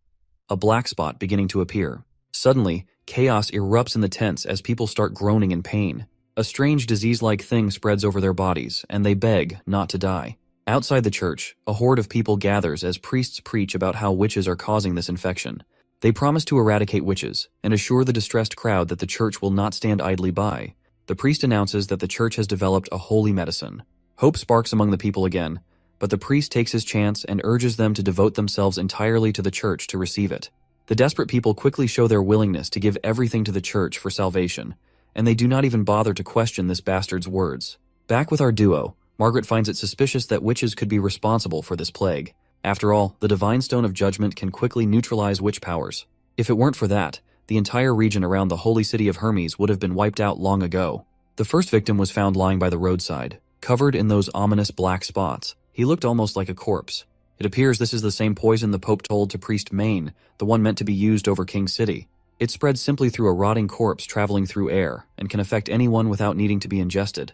A black spot beginning to appear. Suddenly, chaos erupts in the tents as people start groaning in pain. A strange disease-like thing spreads over their bodies, and they beg not to die. Outside the church, a horde of people gathers as priests preach about how witches are causing this infection. They promise to eradicate witches, and assure the distressed crowd that the church will not stand idly by. The priest announces that the church has developed a holy medicine. Hope sparks among the people again, but the priest takes his chance and urges them to devote themselves entirely to the church to receive it. The desperate people quickly show their willingness to give everything to the church for salvation, and they do not even bother to question this bastard's words. Back with our duo, Margaret finds it suspicious that witches could be responsible for this plague. After all, the Divine Stone of Judgment can quickly neutralize witch powers. If it weren't for that, the entire region around the holy city of Hermes would have been wiped out long ago. The first victim was found lying by the roadside, covered in those ominous black spots. He looked almost like a corpse. It appears this is the same poison the Pope told to Priest Maine, the one meant to be used over King City. It spreads simply through a rotting corpse traveling through air, and can affect anyone without needing to be ingested.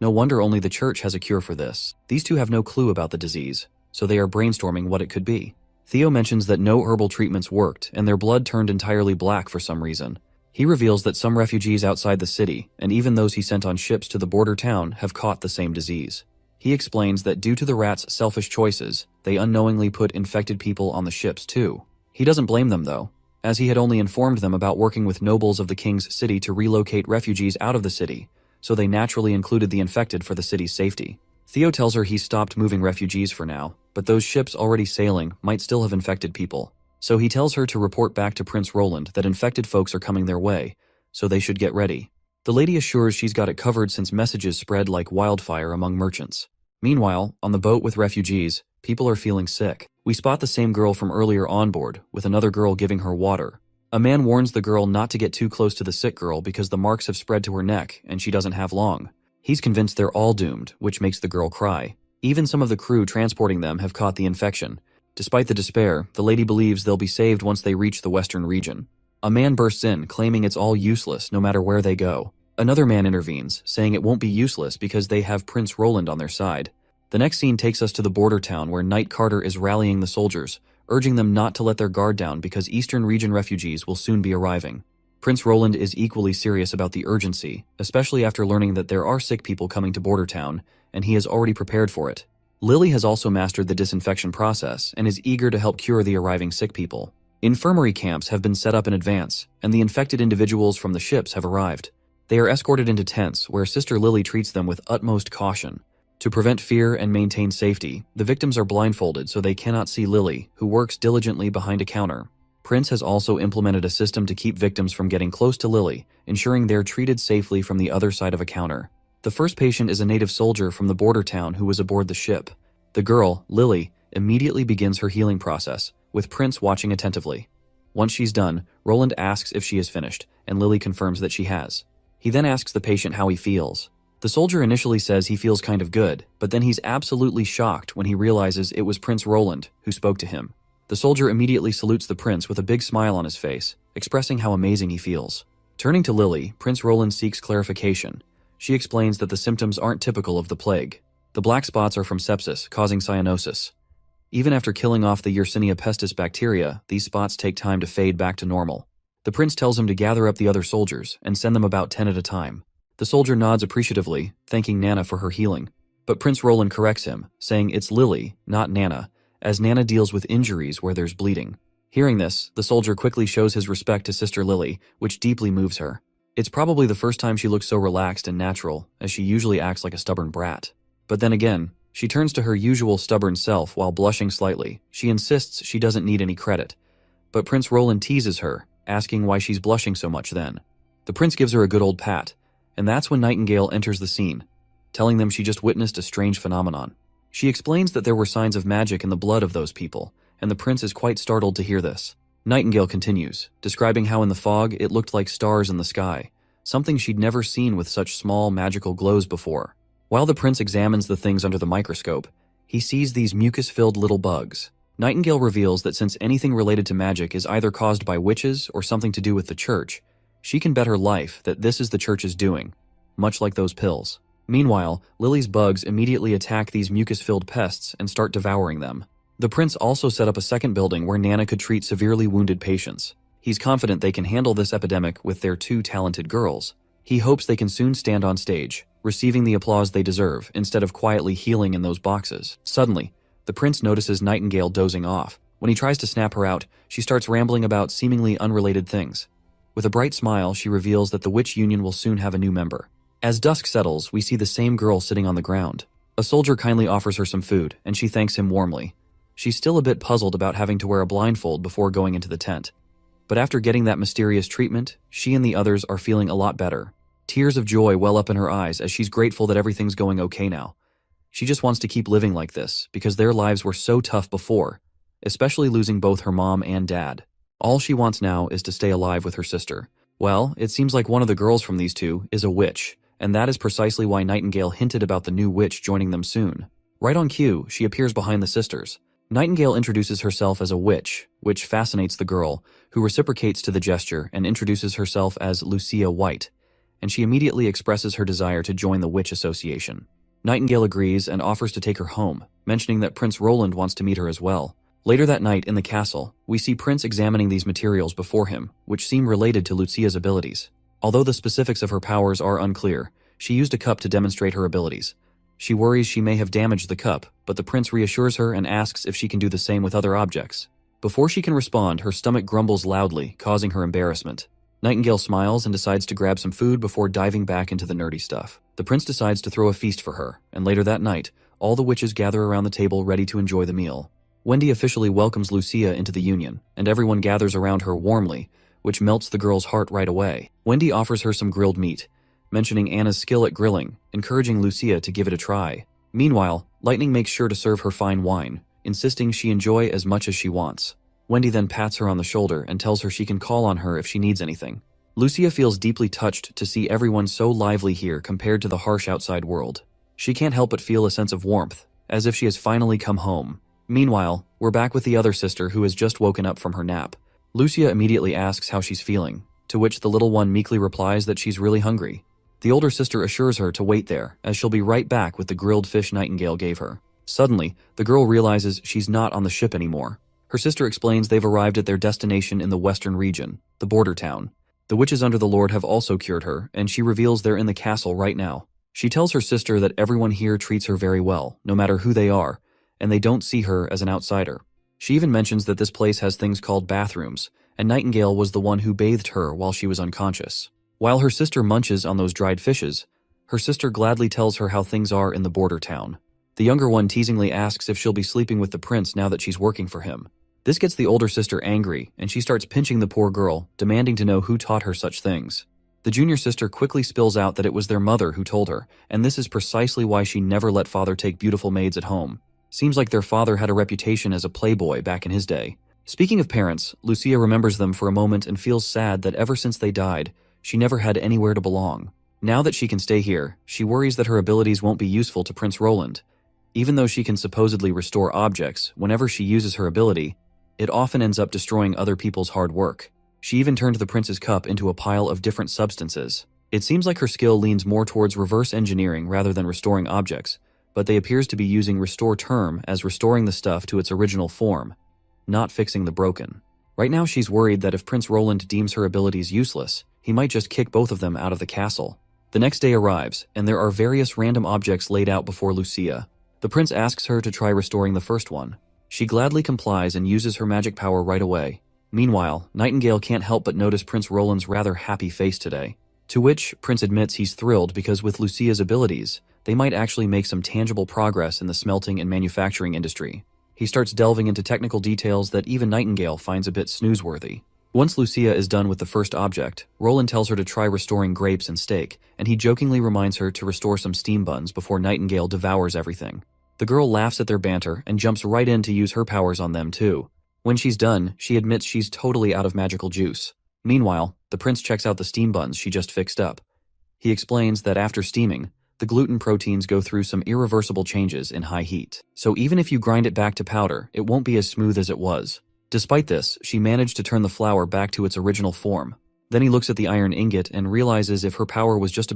No wonder only the church has a cure for this. These two have no clue about the disease, so they are brainstorming what it could be. Theo mentions that no herbal treatments worked, and their blood turned entirely black for some reason. He reveals that some refugees outside the city, and even those he sent on ships to the border town, have caught the same disease. He explains that due to the rats' selfish choices, they unknowingly put infected people on the ships too. He doesn't blame them though, as he had only informed them about working with nobles of the king's city to relocate refugees out of the city, so they naturally included the infected for the city's safety. Theo tells her he's stopped moving refugees for now, but those ships already sailing might still have infected people. So he tells her to report back to Prince Roland that infected folks are coming their way, so they should get ready. The lady assures she's got it covered since messages spread like wildfire among merchants. Meanwhile, on the boat with refugees, people are feeling sick. We spot the same girl from earlier on board, with another girl giving her water. A man warns the girl not to get too close to the sick girl because the marks have spread to her neck and she doesn't have long. He's convinced they're all doomed, which makes the girl cry. Even some of the crew transporting them have caught the infection. Despite the despair, the lady believes they'll be saved once they reach the western region. A man bursts in, claiming it's all useless no matter where they go. Another man intervenes, saying it won't be useless because they have Prince Roland on their side. The next scene takes us to the border town where Knight Carter is rallying the soldiers, urging them not to let their guard down because Eastern region refugees will soon be arriving. Prince Roland is equally serious about the urgency, especially after learning that there are sick people coming to border town, and he has already prepared for it. Lily has also mastered the disinfection process and is eager to help cure the arriving sick people. Infirmary camps have been set up in advance, and the infected individuals from the ships have arrived. They are escorted into tents where Sister Lily treats them with utmost caution. To prevent fear and maintain safety, the victims are blindfolded so they cannot see Lily, who works diligently behind a counter. Prince has also implemented a system to keep victims from getting close to Lily, ensuring they're treated safely from the other side of a counter. The first patient is a native soldier from the border town who was aboard the ship. The girl, Lily, immediately begins her healing process, with Prince watching attentively. Once she's done, Roland asks if she is finished, and Lily confirms that she has. He then asks the patient how he feels. The soldier initially says he feels kind of good, but then he's absolutely shocked when he realizes it was Prince Roland who spoke to him. The soldier immediately salutes the prince with a big smile on his face, expressing how amazing he feels. Turning to Lily, Prince Roland seeks clarification. She explains that the symptoms aren't typical of the plague. The black spots are from sepsis, causing cyanosis. Even after killing off the Yersinia pestis bacteria, these spots take time to fade back to normal. The prince tells him to gather up the other soldiers and send them about 10 at a time. The soldier nods appreciatively, thanking Nana for her healing. But Prince Roland corrects him, saying it's Lily, not Nana, as Nana deals with injuries where there's bleeding. Hearing this, the soldier quickly shows his respect to Sister Lily, which deeply moves her. It's probably the first time she looks so relaxed and natural, as she usually acts like a stubborn brat. But then again, she turns to her usual stubborn self while blushing slightly. She insists she doesn't need any credit. But Prince Roland teases her, asking why she's blushing so much then. The prince gives her a good old pat, and that's when Nightingale enters the scene, telling them she just witnessed a strange phenomenon. She explains that there were signs of magic in the blood of those people, and the prince is quite startled to hear this. Nightingale continues, describing how in the fog it looked like stars in the sky, something she'd never seen with such small magical glows before. While the prince examines the things under the microscope, he sees these mucus-filled little bugs. Nightingale reveals that since anything related to magic is either caused by witches or something to do with the church, she can bet her life that this is the church's doing, much like those pills. Meanwhile, Lily's bugs immediately attack these mucus-filled pests and start devouring them. The prince also set up a second building where Nana could treat severely wounded patients. He's confident they can handle this epidemic with their two talented girls. He hopes they can soon stand on stage, receiving the applause they deserve instead of quietly healing in those boxes. Suddenly, the prince notices Nightingale dozing off. When he tries to snap her out, she starts rambling about seemingly unrelated things. With a bright smile, she reveals that the witch union will soon have a new member. As dusk settles, we see the same girl sitting on the ground. A soldier kindly offers her some food, and she thanks him warmly. She's still a bit puzzled about having to wear a blindfold before going into the tent. But after getting that mysterious treatment, she and the others are feeling a lot better. Tears of joy well up in her eyes as she's grateful that everything's going okay now. She just wants to keep living like this because their lives were so tough before, especially losing both her mom and dad. All she wants now is to stay alive with her sister. Well, it seems like one of the girls from these two is a witch, and that is precisely why Nightingale hinted about the new witch joining them soon. Right on cue, she appears behind the sisters. Nightingale introduces herself as a witch, which fascinates the girl, who reciprocates to the gesture and introduces herself as Lucia White, and she immediately expresses her desire to join the Witch Association. Nightingale agrees and offers to take her home, mentioning that Prince Roland wants to meet her as well. Later that night in the castle, we see Prince examining these materials before him, which seem related to Lucia's abilities. Although the specifics of her powers are unclear, she used a cup to demonstrate her abilities. She worries she may have damaged the cup, but the prince reassures her and asks if she can do the same with other objects. Before she can respond, her stomach grumbles loudly, causing her embarrassment. Nightingale smiles and decides to grab some food before diving back into the nerdy stuff. The prince decides to throw a feast for her, and later that night, all the witches gather around the table ready to enjoy the meal. Wendy officially welcomes Lucia into the union, and everyone gathers around her warmly, which melts the girl's heart right away. Wendy offers her some grilled meat, mentioning Anna's skill at grilling, encouraging Lucia to give it a try. Meanwhile, Lightning makes sure to serve her fine wine, insisting she enjoy as much as she wants. Wendy then pats her on the shoulder and tells her she can call on her if she needs anything. Lucia feels deeply touched to see everyone so lively here compared to the harsh outside world. She can't help but feel a sense of warmth, as if she has finally come home. Meanwhile, we're back with the other sister who has just woken up from her nap. Lucia immediately asks how she's feeling, to which the little one meekly replies that she's really hungry. The older sister assures her to wait there, as she'll be right back with the grilled fish Nightingale gave her. Suddenly, the girl realizes she's not on the ship anymore. Her sister explains they've arrived at their destination in the western region, the border town. The witches under the Lord have also cured her, and she reveals they're in the castle right now. She tells her sister that everyone here treats her very well, no matter who they are, and they don't see her as an outsider. She even mentions that this place has things called bathrooms, and Nightingale was the one who bathed her while she was unconscious. While her sister munches on those dried fishes, her sister gladly tells her how things are in the border town. The younger one teasingly asks if she'll be sleeping with the prince now that she's working for him. This gets the older sister angry, and she starts pinching the poor girl, demanding to know who taught her such things. The junior sister quickly spills out that it was their mother who told her, and this is precisely why she never let father take beautiful maids at home. Seems like their father had a reputation as a playboy back in his day. Speaking of parents, Lucia remembers them for a moment and feels sad that ever since they died, she never had anywhere to belong. Now that she can stay here, she worries that her abilities won't be useful to Prince Roland. Even though she can supposedly restore objects, whenever she uses her ability, it often ends up destroying other people's hard work. She even turned the prince's cup into a pile of different substances. It seems like her skill leans more towards reverse engineering rather than restoring objects, but they appears to be using restore term as restoring the stuff to its original form, not fixing the broken. Right now she's worried that if Prince Roland deems her abilities useless, he might just kick both of them out of the castle. The next day arrives, and there are various random objects laid out before Lucia. The prince asks her to try restoring the first one. She gladly complies and uses her magic power right away. Meanwhile, Nightingale can't help but notice Prince Roland's rather happy face today. To which Prince admits he's thrilled because with Lucia's abilities, they might actually make some tangible progress in the smelting and manufacturing industry. He starts delving into technical details that even Nightingale finds a bit snoozeworthy. Once Lucia is done with the first object, Roland tells her to try restoring grapes and steak, and he jokingly reminds her to restore some steam buns before Nightingale devours everything. The girl laughs at their banter and jumps right in to use her powers on them too. When she's done, she admits she's totally out of magical juice. Meanwhile, the prince checks out the steam buns she just fixed up. He explains that after steaming, the gluten proteins go through some irreversible changes in high heat. So even if you grind it back to powder, it won't be as smooth as it was. Despite this, she managed to turn the flour back to its original form. Then he looks at the iron ingot and realizes if her power was just